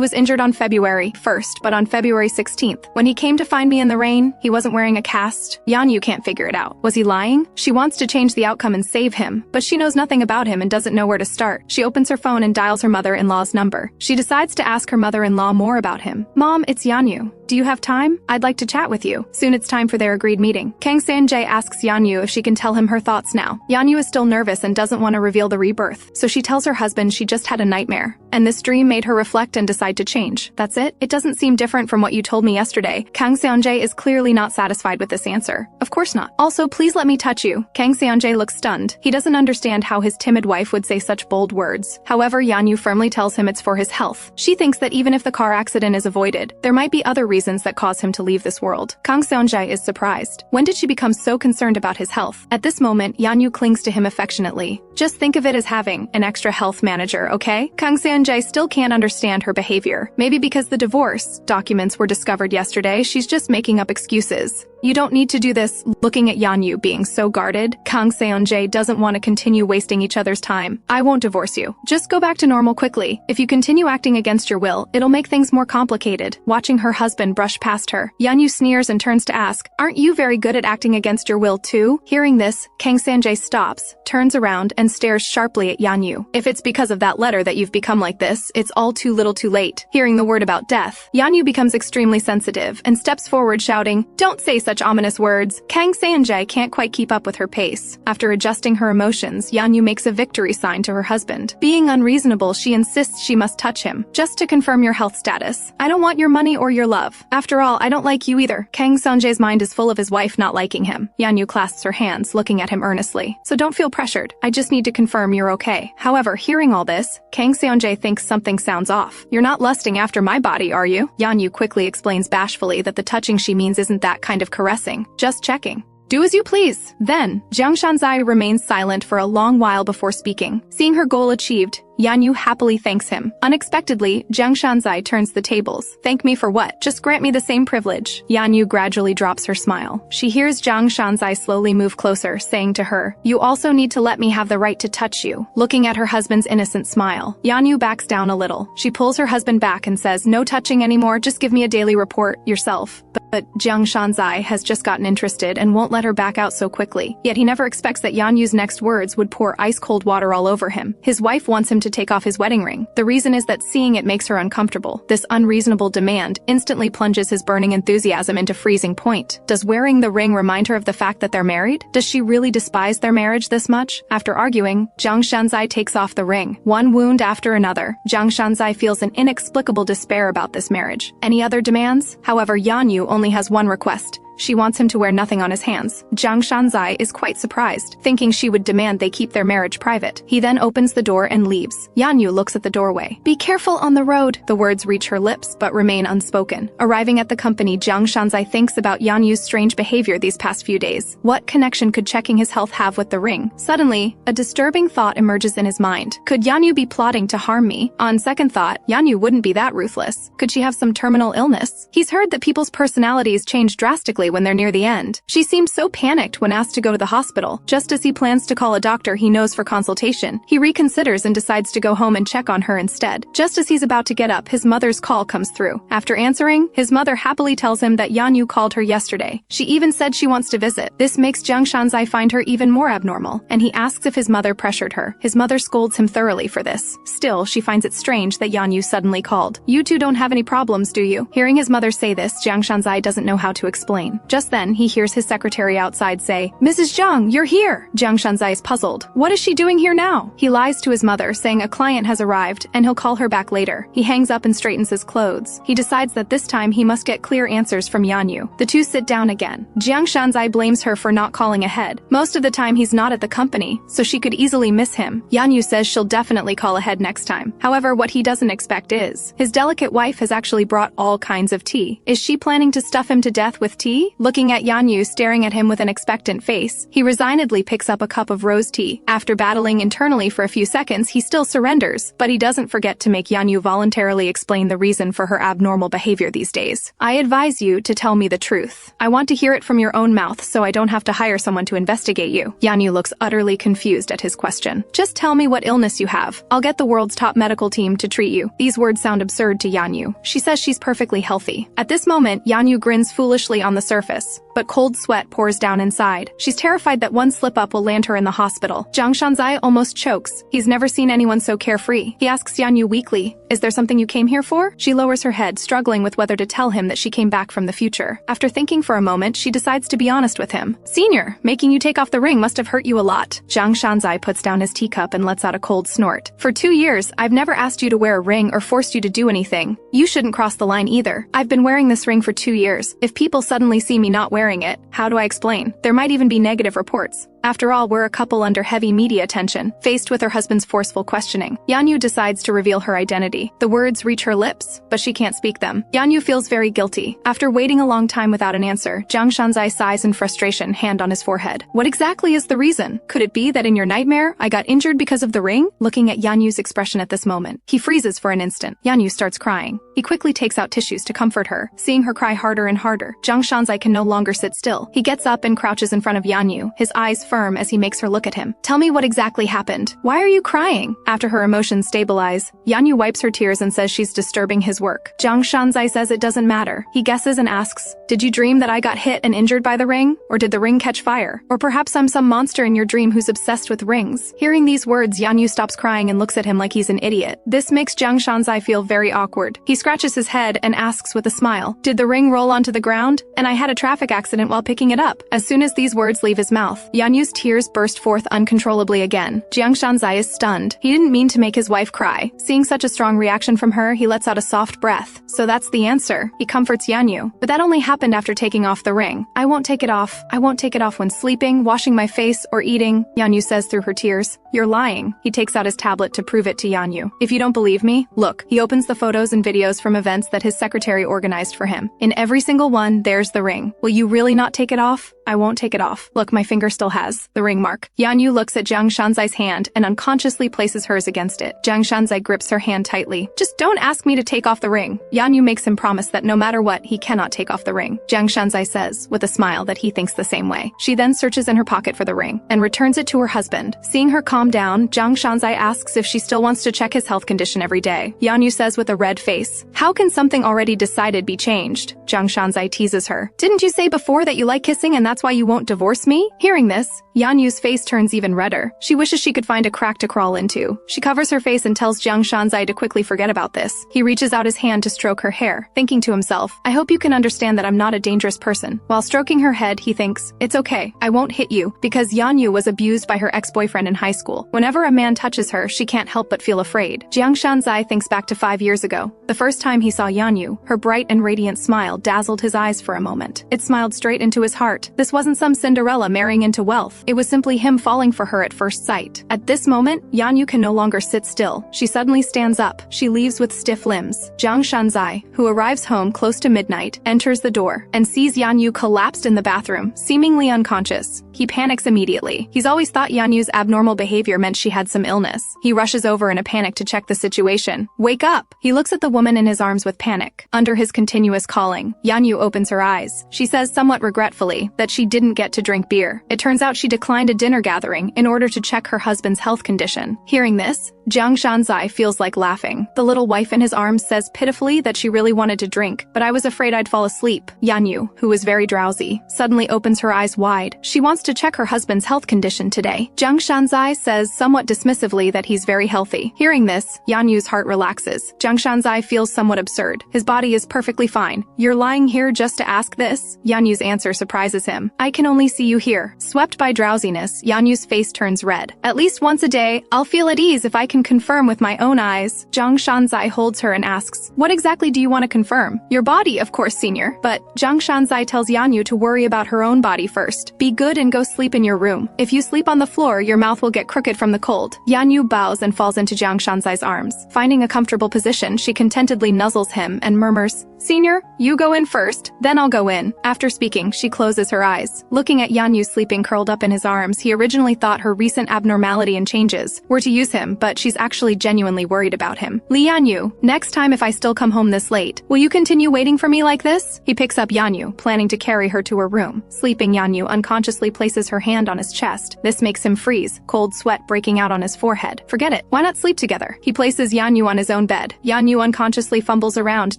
was injured on February 1st, but on February 16th, when he came to find me in the rain, he wasn't wearing a cast. Yanyu can't figure it out. Was he lying? She wants to change the outcome and save him, but she knows nothing about him and doesn't know where to start. She opens her phone and dials her mother-in-law's number. She decides to ask her mother-in-law more about him. Mom, it's Yanyu. Do you have time? I'd like to chat with you. Soon it's time for their agreed meeting. Kang Seonjae asks Yanyu if she can tell him her thoughts now. Yanyu is still nervous and doesn't want to reveal the rebirth, so she tells her husband she just had a nightmare, and this dream made her reflect and decide to change. That's it? It doesn't seem different from what you told me yesterday. Kang Seonjae is clearly not satisfied with this answer. Of course not. Also, please let me touch you. Kang Seonjae looks stunned. He doesn't understand how his timid wife would say such bold words. However, Yanyu firmly tells him it's for his health. She thinks that even if the car accident is avoided, there might be other reasons that cause him to leave this world. Kang Seonjae is surprised. When did she become so concerned about his health? At this moment, Yanyu clings to him affectionately. Just think of it as having an extra health manager, okay? Kang Seonjae still can't understand her behavior. Maybe because the divorce documents were discovered yesterday, she's just making up excuses. You don't need to do this. Looking at Yanyu being so guarded, Kang Seonjae doesn't want to continue wasting each other's time. I won't divorce you. Just go back to normal quickly. If you continue acting against your will, it'll make things more complicated. Watching her husband brush past her, Yanyu sneers and turns to ask, aren't you very good at acting against your will too? Hearing this, Kang Seonjae stops, turns around, and stares sharply at Yanyu. If it's because of that letter that you've become like this, it's all too little too late. Hearing the word about death, Yanyu becomes extremely sensitive and steps forward shouting, don't say such ominous words. Kang Seonjae can't quite keep up with her pace. After adjusting her emotions, Yanyu makes a victory sign to her husband. Being unreasonable, she insists she must touch him, just to confirm your health status. I don't want your money or your love. After all, I don't like you either. Kang Seonjae's mind is full of his wife not liking him. Yanyu clasps her hands, looking at him earnestly. So don't feel pressured. I just need to confirm you're okay. However, hearing all this, Kang Seonjae thinks something sounds off. You're not lusting after my body, are you? Yanyu quickly explains bashfully that the touching she means isn't that kind of caressing. Just checking. Do as you please. Then, Jiang Shanzai remains silent for a long while before speaking. Seeing her goal achieved, Yanyu happily thanks him. Unexpectedly, Jiang Shanzai turns the tables. Thank me for what? Just grant me the same privilege. Yanyu gradually drops her smile. She hears Jiang Shanzai slowly move closer, saying to her, you also need to let me have the right to touch you. Looking at her husband's innocent smile, Yanyu backs down a little. She pulls her husband back and says, no touching anymore, just give me a daily report, yourself. But Jiang Shanzai has just gotten interested and won't let her back out so quickly. Yet he never expects that Yanyu's next words would pour ice-cold water all over him. His wife wants him to take off his wedding ring. The reason is that seeing it makes her uncomfortable. This unreasonable demand instantly plunges his burning enthusiasm into freezing point. Does wearing the ring remind her of the fact that they're married? Does she really despise their marriage this much? After arguing, Jiang Shanzai takes off the ring. One wound after another, Jiang Shanzai feels an inexplicable despair about this marriage. Any other demands? However, Yanyu only has one request. She wants him to wear nothing on his hands. Jiang Shanzai is quite surprised, thinking she would demand they keep their marriage private. He then opens the door and leaves. Yanyu looks at the doorway. Be careful on the road. The words reach her lips but remain unspoken. Arriving at the company, Jiang Shanzai thinks about Yanyu's strange behavior these past few days. What connection could checking his health have with the ring? Suddenly, a disturbing thought emerges in his mind. Could Yanyu be plotting to harm me? On second thought, Yanyu wouldn't be that ruthless. Could she have some terminal illness? He's heard that people's personalities change drastically especially when they're near the end. She seemed so panicked when asked to go to the hospital. Just as he plans to call a doctor he knows for consultation, he reconsiders and decides to go home and check on her instead. Just as he's about to get up, his mother's call comes through. After answering, his mother happily tells him that Yanyu called her yesterday. She even said she wants to visit. This makes Jiang Shanzai find her even more abnormal, and he asks if his mother pressured her. His mother scolds him thoroughly for this. Still, she finds it strange that Yanyu suddenly called. "You two don't have any problems, do you?" Hearing his mother say this, Jiang Shanzai doesn't know how to explain. Just then, he hears his secretary outside say, "Mrs. Jiang, you're here!" Jiang Shanzai is puzzled. What is she doing here now? He lies to his mother, saying a client has arrived, and he'll call her back later. He hangs up and straightens his clothes. He decides that this time he must get clear answers from Yanyu. The two sit down again. Jiang Shanzai blames her for not calling ahead. Most of the time he's not at the company, so she could easily miss him. Yanyu says she'll definitely call ahead next time. However, what he doesn't expect is, his delicate wife has actually brought all kinds of tea. Is she planning to stuff him to death with tea? Looking at Yanyu staring at him with an expectant face, he resignedly picks up a cup of rose tea. After battling internally for a few seconds, he still surrenders, but he doesn't forget to make Yanyu voluntarily explain the reason for her abnormal behavior these days. "I advise you to tell me the truth. I want to hear it from your own mouth so I don't have to hire someone to investigate you." Yanyu looks utterly confused at his question. "Just tell me what illness you have. I'll get the world's top medical team to treat you." These words sound absurd to Yanyu. She says she's perfectly healthy. At this moment, Yanyu grins foolishly on the surface, but cold sweat pours down inside. She's terrified that one slip-up will land her in the hospital. Jiang Shanzai almost chokes. He's never seen anyone so carefree. He asks Yanyu weakly, "Is there something you came here for?" She lowers her head, struggling with whether to tell him that she came back from the future. After thinking for a moment, she decides to be honest with him. "Senior, making you take off the ring must have hurt you a lot." Jiang Shanzai puts down his teacup and lets out a cold snort. "For 2 years, I've never asked you to wear a ring or forced you to do anything. You shouldn't cross the line either. I've been wearing this ring for 2 years. If people suddenly see me not wearing it, how do I explain? There might even be negative reports. After all, we're a couple under heavy media attention." Faced with her husband's forceful questioning, Yanyu decides to reveal her identity. The words reach her lips, but she can't speak them. Yanyu feels very guilty. After waiting a long time without an answer, Jiang Shanzai sighs in frustration, hand on his forehead. "What exactly is the reason? Could it be that in your nightmare, I got injured because of the ring?" Looking at Yanyu's expression at this moment, he freezes for an instant. Yanyu starts crying. He quickly takes out tissues to comfort her. Seeing her cry harder and harder, Jiang Shanzai can no longer sit still. He gets up and crouches in front of Yanyu, his eyes firm as he makes her look at him. "Tell me what exactly happened. Why are you crying?" After her emotions stabilize, Yanyu wipes her tears and says she's disturbing his work. Jiang Shanzai says it doesn't matter. He guesses and asks, "Did you dream that I got hit and injured by the ring? Or did the ring catch fire? Or perhaps I'm some monster in your dream who's obsessed with rings?" Hearing these words, Yanyu stops crying and looks at him like he's an idiot. This makes Jiang Shanzai feel very awkward. He scratches his head and asks with a smile, "Did the ring roll onto the ground? And I had a traffic accident while picking it up." As soon as these words leave his mouth, Yanyu's tears burst forth uncontrollably again. Jiang Shanzai is stunned. He didn't mean to make his wife cry. Seeing such a strong reaction from her, he lets out a soft breath. So that's the answer. He comforts Yanyu. "But that only happened after taking off the ring. I won't take it off. I won't take it off when sleeping, washing my face, or eating," Yanyu says through her tears. "You're lying." He takes out his tablet to prove it to Yanyu. "If you don't believe me, look." He opens the photos and videos from events that his secretary organized for him. In every single one, there's the ring. "Will you really not take it off?" "I won't take it off. Look, my finger still has the ring mark." Yanyu looks at Jiang Shanzai's hand and unconsciously places hers against it. Jiang Shanzai grips her hand tightly. "Just don't ask me to take off the ring." Yanyu makes him promise that no matter what, he cannot take off the ring. Jiang Shanzai says, with a smile, that he thinks the same way. She then searches in her pocket for the ring and returns it to her husband. Seeing her calm down, Jiang Shanzai asks if she still wants to check his health condition every day. Yanyu says with a red face, "How can something already decided be changed?" Jiang Shanzai teases her. "Didn't you say before that you like kissing and that's why you won't divorce me?" Hearing this, Yanyu's face turns even redder. She wishes she could find a crack to crawl into. She covers her face and tells Jiang Shanzai to quickly forget about this. He reaches out his hand to stroke her hair, thinking to himself, "I hope you can understand that I'm not a dangerous person." While stroking her head, he thinks, "It's okay, I won't hit you," because Yanyu was abused by her ex-boyfriend in high school. Whenever a man touches her, she can't help but feel afraid. Jiang Shanzai thinks back to 5 years ago. The first time he saw Yanyu, her bright and radiant smile dazzled his eyes for a moment. It smiled straight into his heart. This wasn't some Cinderella marrying into wealth. health. It was simply him falling for her at first sight. At this moment, Yanyu can no longer sit still. She suddenly stands up. She leaves with stiff limbs. Jiang Shanzai, who arrives home close to midnight, enters the door and sees Yanyu collapsed in the bathroom, seemingly unconscious. He panics immediately. He's always thought Yanyu's abnormal behavior meant she had some illness. He rushes over in a panic to check the situation. Wake up! He looks at the woman in his arms with panic. Under his continuous calling, Yanyu opens her eyes. She says somewhat regretfully that she didn't get to drink beer. It turns out she declined a dinner gathering in order to check her husband's health condition. Hearing this, Jiang Shanzai feels like laughing. The little wife in his arms says pitifully that she really wanted to drink, but I was afraid I'd fall asleep. Yanyu, who was very drowsy, suddenly opens her eyes wide. She wants to check her husband's health condition today. Jiang Shanzai says somewhat dismissively that he's very healthy. Hearing this, Yanyu's heart relaxes. Jiang Shanzai feels somewhat absurd. His body is perfectly fine. You're lying here just to ask this? Yanyu's answer surprises him. I can only see you here. Swept by drowsiness, Yanyu's face turns red. At least once a day, I'll feel at ease if I can confirm with my own eyes. Jiang Shanzai holds her and asks, what exactly do you want to confirm? Your body, of course, senior. But Jiang Shanzai tells Yanyu to worry about her own body first. Be good and go sleep in your room. If you sleep on the floor, your mouth will get crooked from the cold. Yanyu bows and falls into Jiang Shanzai's arms. Finding a comfortable position, she contentedly nuzzles him and murmurs, Senior, you go in first, then I'll go in. After speaking, she closes her eyes. Looking at Yanyu sleeping curled up in his arms, he originally thought her recent abnormality and changes were to use him, but she's actually genuinely worried about him. Yanyu, next time if I still come home this late, will you continue waiting for me like this? He picks up Yanyu, planning to carry her to her room. Sleeping Yanyu unconsciously places her hand on his chest. This makes him freeze, cold sweat breaking out on his forehead. Forget it. Why not sleep together? He places Yanyu on his own bed. Yanyu unconsciously fumbles around,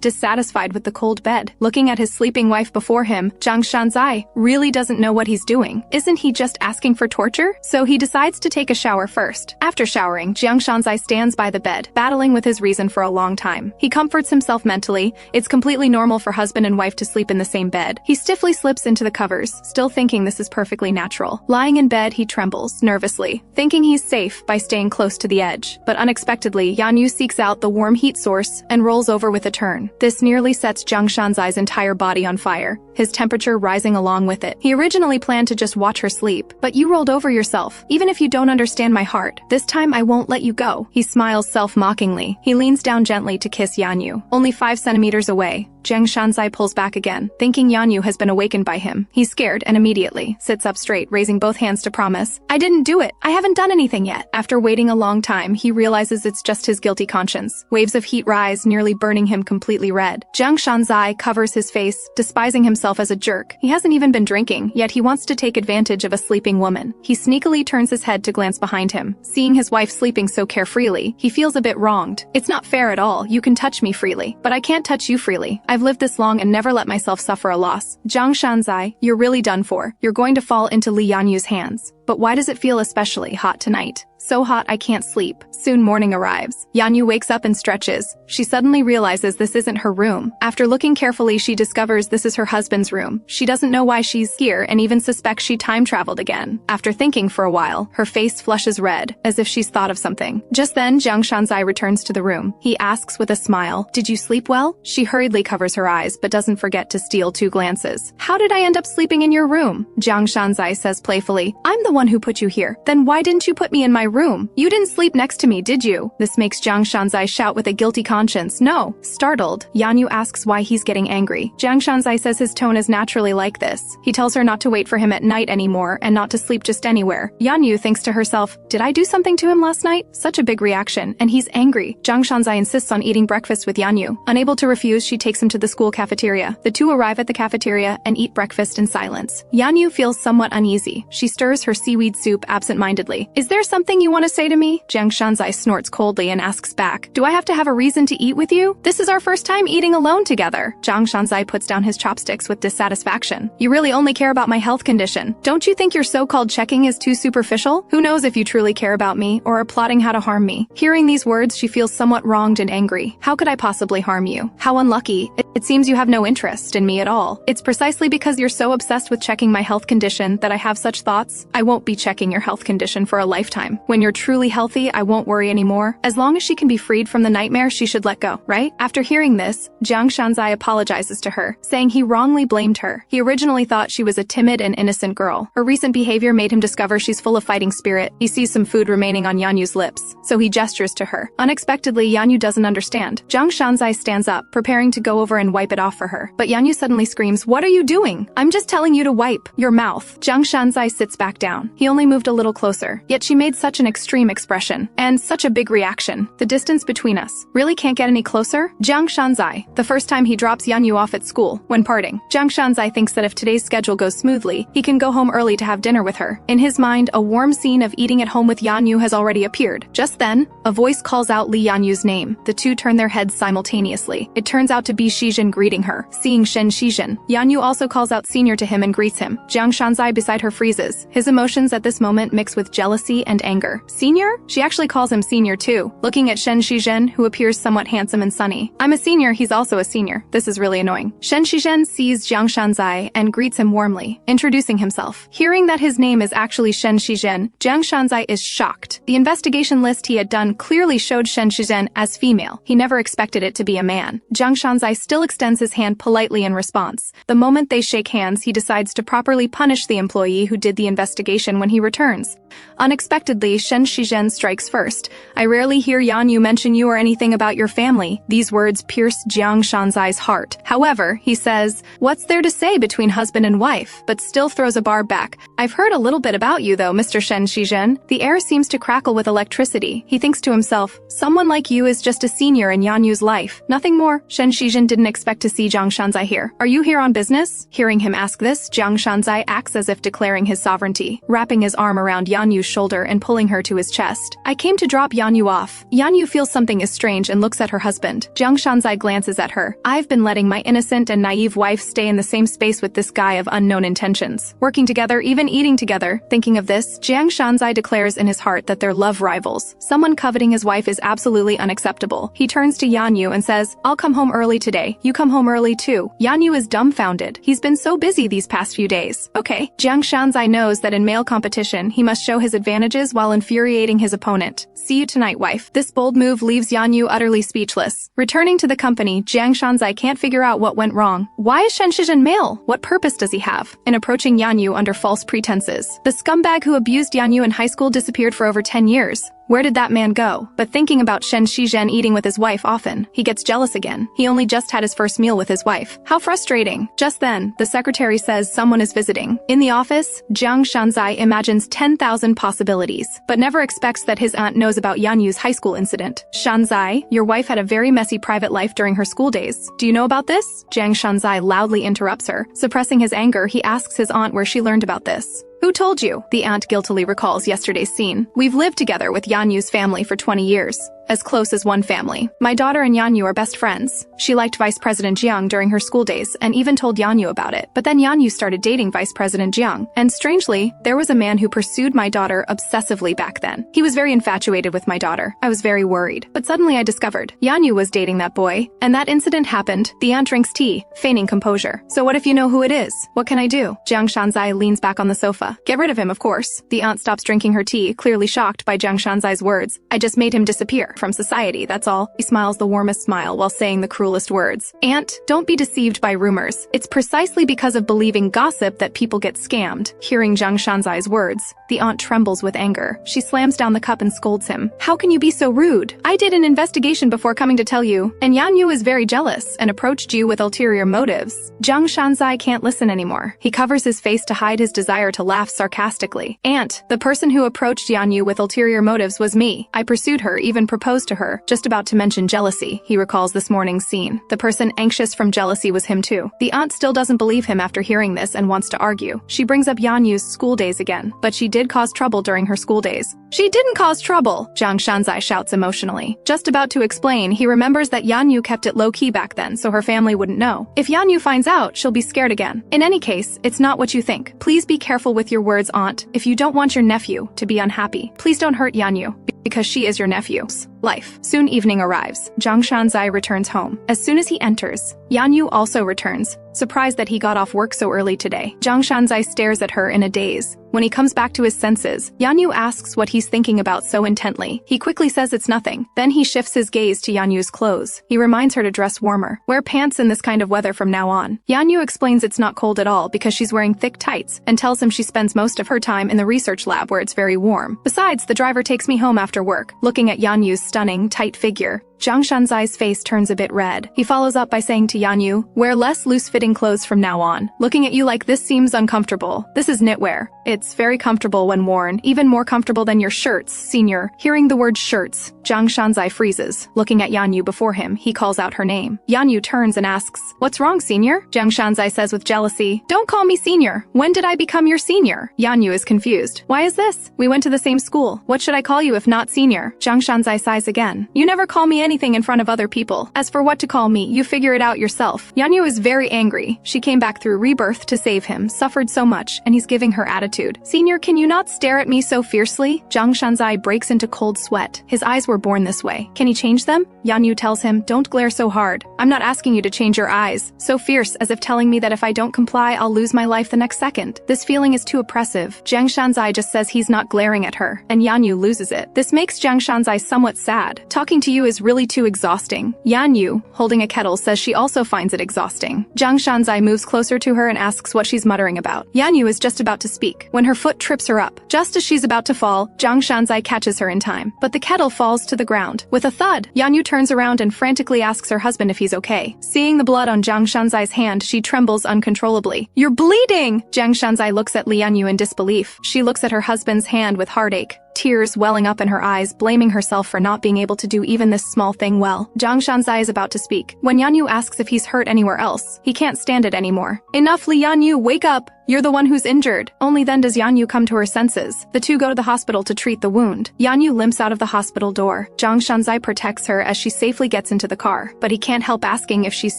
dissatisfied with the cold bed. Looking at his sleeping wife before him, Jiang Shanzai really doesn't know what he's doing. Isn't he just asking for torture? So he decides to take a shower first. After showering, Jiang Shanzai stands by the bed, battling with his reason for a long time. He comforts himself mentally. It's completely normal for husband and wife to sleep in the same bed. He stiffly slips into the covers, still thinking this is perfectly natural. Lying in bed, he trembles, nervously, thinking he's safe by staying close to the edge. But unexpectedly, Yanyu seeks out the warm heat source and rolls over with a turn. This nearly sets Jiang Shanzai's entire body on fire, his temperature rising along with it. He originally planned to just watch her sleep, but you rolled over yourself. Even if you don't understand my heart, this time I won't let you go. He smiles self-mockingly. He leans down gently to kiss Yanyu. Only 5 centimeters away, Jiang Shanzai pulls back again, thinking Yanyu has been awakened by him. He's scared and immediately sits up straight, raising both hands to promise, I didn't do it. I haven't done anything yet. After waiting a long time, he realizes it's just his guilty conscience. Waves of heat rise, nearly burning him completely red. Jiang Shanzai covers his face, despising himself as a jerk. He hasn't even been drinking, yet he wants to take advantage of a sleeping woman. He sneakily turns his head to glance behind him. Seeing his wife sleeping so carefreely, he feels a bit wronged. It's not fair at all. You can touch me freely, but I can't touch you freely. I've lived this long and never let myself suffer a loss. Jiang Shanzai, you're really done for. You're going to fall into Yanyu's hands. But why does it feel especially hot tonight? So hot I can't sleep. Soon morning arrives. Yanyu wakes up and stretches. She suddenly realizes this isn't her room. After looking carefully, she discovers this is her husband's room. She doesn't know why she's here and even suspects she time-traveled again. After thinking for a while, her face flushes red, as if she's thought of something. Just then, Jiang Shanzai returns to the room. He asks with a smile, did you sleep well? She hurriedly covers her eyes, but doesn't forget to steal 2 glances. How did I end up sleeping in your room? Jiang Shanzai says playfully, I'm the one who put you here. Then why didn't you put me in my room? You didn't sleep next to me, did you? This makes Jiang Shanzai shout with a guilty conscience. No. Startled, Yanyu asks why he's getting angry. Jiang Shanzai says his tone is naturally like this. He tells her not to wait for him at night anymore and not to sleep just anywhere. Yanyu thinks to herself, did I do something to him last night? Such a big reaction, and he's angry. Jiang Shanzai insists on eating breakfast with Yanyu. Unable to refuse, she takes him to the school cafeteria. The two arrive at the cafeteria and eat breakfast in silence. Yanyu feels somewhat uneasy. She stirs her seaweed soup absent-mindedly. Is there something you want to say to me? Jiang Shanzai snorts coldly and asks back, do I have to have a reason to eat with you? This is our first time eating alone together. Jiang Shanzai puts down his chopsticks with dissatisfaction. You really only care about my health condition. Don't you think your so-called checking is too superficial? Who knows if you truly care about me or are plotting how to harm me? Hearing these words, she feels somewhat wronged and angry. How could I possibly harm you? How unlucky. It seems you have no interest in me at all. It's precisely because you're so obsessed with checking my health condition that I have such thoughts. I won't be checking your health condition for a lifetime. When you're truly healthy, I won't worry anymore. As long as she can be freed from the nightmare, she should let go, right? After hearing this, Jiang Shanzai apologizes to her, saying he wrongly blamed her. He originally thought she was a timid and innocent girl. Her recent behavior made him discover she's full of fighting spirit. He sees some food remaining on Yanyu's lips, so he gestures to her. Unexpectedly, Yanyu doesn't understand. Jiang Shanzai stands up, preparing to go over and wipe it off for her. But Yanyu suddenly screams, "What are you doing? I'm just telling you to wipe your mouth." Jiang Shanzai sits back down. He only moved a little closer, yet she made such an extreme expression, and such a big reaction. The distance between us really can't get any closer? Jiang Shanzai, the first time he drops Yanyu off at school, when parting. Jiang Shanzai thinks that if today's schedule goes smoothly, he can go home early to have dinner with her. In his mind, a warm scene of eating at home with Yanyu has already appeared. Just then, a voice calls out Li Yanyu's name. The two turn their heads simultaneously. It turns out to be Shizhen greeting her. Seeing Shen Shizhen, Yanyu also calls out senior to him and greets him. Jiang Shanzai beside her freezes. His emotions at this moment mix with jealousy and anger. Senior? She actually calls him senior too, looking at Shen Shizhen, who appears somewhat handsome and sunny. I'm a senior, he's also a senior. This is really annoying. Shen Shizhen sees Jiang Shanzai and greets him warmly, introducing himself. Hearing that his name is actually Shen Shizhen, Jiang Shanzai is shocked. The investigation list he had done clearly showed Shen Shizhen as female. He never expected it to be a man. Jiang Shanzai still extends his hand politely in response. The moment they shake hands, he decides to properly punish the employee who did the investigation when he returns. Unexpectedly, Shen Shizhen strikes first. "I rarely hear Yanyu mention you or anything about your family." These words pierce Jiang Shanzai's heart. However, he says, "What's there to say between husband and wife?" but still throws a barb back. "I've heard a little bit about you though, Mr. Shen Shizhen." The air seems to crackle with electricity. He thinks to himself, someone like you is just a senior in Yanyu's life. Nothing more. Shen Shizhen didn't expect to see Jiang Shanzai here. "Are you here on business?" Hearing him ask this, Jiang Shanzai acts as if declaring his sovereignty, wrapping his arm around Yanyu's shoulder and pulling her to his chest. "I came to drop Yanyu off." Yanyu feels something is strange and looks at her husband. Jiang Shanzai glances at her. "I've been letting my innocent and naive wife stay in the same space with this guy of unknown intentions. Working together, even eating together." Thinking of this, Jiang Shanzai declares in his heart that they're love rivals. Someone coveting his wife is absolutely unacceptable. He turns to Yanyu and says, "I'll come home early today. You come home early too." Yanyu is dumbfounded. He's been so busy these past few days. Okay. Jiang Shanzai knows that in male competition, he must show his advantages while infuriating his opponent. "See you tonight, wife." This bold move leaves Yanyu utterly speechless. Returning to the company, Jiang Shanzai can't figure out what went wrong. Why is Shen Shizhen male? What purpose does he have in approaching Yanyu under false pretenses? The scumbag who abused Yanyu in high school disappeared for over 10 years. Where did that man go? But thinking about Shen Shizhen eating with his wife often, he gets jealous again. He only just had his first meal with his wife. How frustrating. Just then, the secretary says someone is visiting. In the office, Jiang Shanzai imagines 10,000 possibilities, but never expects that his aunt knows about Yanyu's high school incident. "Shanzai, your wife had a very messy private life during her school days. Do you know about this?" Jiang Shanzai loudly interrupts her. Suppressing his anger, he asks his aunt where she learned about this. "Who told you?" The aunt guiltily recalls yesterday's scene. "We've lived together with Yanyu's family for 20 years. As close as one family. My daughter and Yanyu are best friends. She liked Vice President Jiang during her school days and even told Yanyu about it. But then Yanyu started dating Vice President Jiang. And strangely, there was a man who pursued my daughter obsessively back then. He was very infatuated with my daughter. I was very worried. But suddenly I discovered Yanyu was dating that boy. And that incident happened." The aunt drinks tea, feigning composure. "So what if you know who it is? What can I do?" Jiang Shanzai leans back on the sofa. "Get rid of him, of course." The aunt stops drinking her tea, clearly shocked by Jiang Shanzai's words. "I just made him disappear from society, that's all." He smiles the warmest smile while saying the cruelest words. "Aunt, don't be deceived by rumors. It's precisely because of believing gossip that people get scammed." Hearing Jiang Shanzai's words, the aunt trembles with anger. She slams down the cup and scolds him. "How can you be so rude? I did an investigation before coming to tell you, and Yanyu is very jealous and approached you with ulterior motives." Jiang Shanzai can't listen anymore. He covers his face to hide his desire to laugh sarcastically. "Aunt, the person who approached Yanyu with ulterior motives was me. I pursued her, even proposed to her." Just about to mention jealousy, he recalls this morning's scene. The person anxious from jealousy was him too. The aunt still doesn't believe him after hearing this and wants to argue. She brings up Yanyu's school days again, but she did cause trouble during her school days. "She didn't cause trouble," Jiang Shanzai shouts emotionally. Just about to explain, he remembers that Yanyu kept it low-key back then so her family wouldn't know. If Yanyu finds out, she'll be scared again. "In any case, it's not what you think. Please be careful with your words, aunt. If you don't want your nephew to be unhappy, please don't hurt Yanyu, because she is your nephew." Life. Soon evening arrives. Jiang Shanzai returns home. As soon as he enters, Yanyu also returns, surprised that he got off work so early today. Jiang Shanzai stares at her in a daze. When he comes back to his senses, Yanyu asks what he's thinking about so intently. He quickly says it's nothing. Then he shifts his gaze to Yanyu's clothes. He reminds her to dress warmer. Wear pants in this kind of weather from now on. Yanyu explains it's not cold at all because she's wearing thick tights and tells him she spends most of her time in the research lab where it's very warm. Besides, the driver takes me home after work. Looking at Yanyu's stunning, tight figure, Jiang Shanzai's face turns a bit red. He follows up by saying to Yanyu, wear less loose-fitting clothes from now on. Looking at you like this seems uncomfortable. This is knitwear. It's very comfortable when worn, even more comfortable than your shirts, senior. Hearing the word shirts, Jiang Shanzai freezes. Looking at Yanyu before him, he calls out her name. Yanyu turns and asks, what's wrong, senior? Jiang Shanzai says with jealousy, don't call me senior. When did I become your senior? Yanyu is confused. Why is this? We went to the same school. What should I call you if not senior? Jiang Shanzai sighs again. You never call me anything in front of other people. As for what to call me, you figure it out yourself. Yanyu is very angry. She came back through rebirth to save him, suffered so much, and he's giving her attitude. Senior, can you not stare at me so fiercely? Jiang Shanzai breaks into cold sweat. His eyes were born this way. Can he change them? Yanyu tells him, don't glare so hard. I'm not asking you to change your eyes. So fierce, as if telling me that if I don't comply, I'll lose my life the next second. This feeling is too oppressive. Jiang Shanzai just says he's not glaring at her, and Yanyu loses it. This makes Jiang Shanzai somewhat sad. Talking to you is really too exhausting. Yanyu, holding a kettle, says she also finds it exhausting. Jiang Shanzai moves closer to her and asks what she's muttering about. Yanyu is just about to speak when her foot trips her up. Just as she's about to fall, Jiang Shanzai catches her in time. But the kettle falls to the ground. With a thud, Yanyu turns around and frantically asks her husband if he's okay. Seeing the blood on Jiang Shanzai's hand, she trembles uncontrollably. You're bleeding! Jiang Shanzai looks at Yanyu in disbelief. She looks at her husband's hand with heartache, tears welling up in her eyes, blaming herself for not being able to do even this small thing well. Jiang Shanzai is about to speak when Yanyu asks if he's hurt anywhere else. He can't stand it anymore. Enough, Yanyu, wake up! You're the one who's injured. Only then does Yanyu come to her senses. The two go to the hospital to treat the wound. Yanyu limps out of the hospital door. Jiang Shanzai protects her as she safely gets into the car, but he can't help asking if she's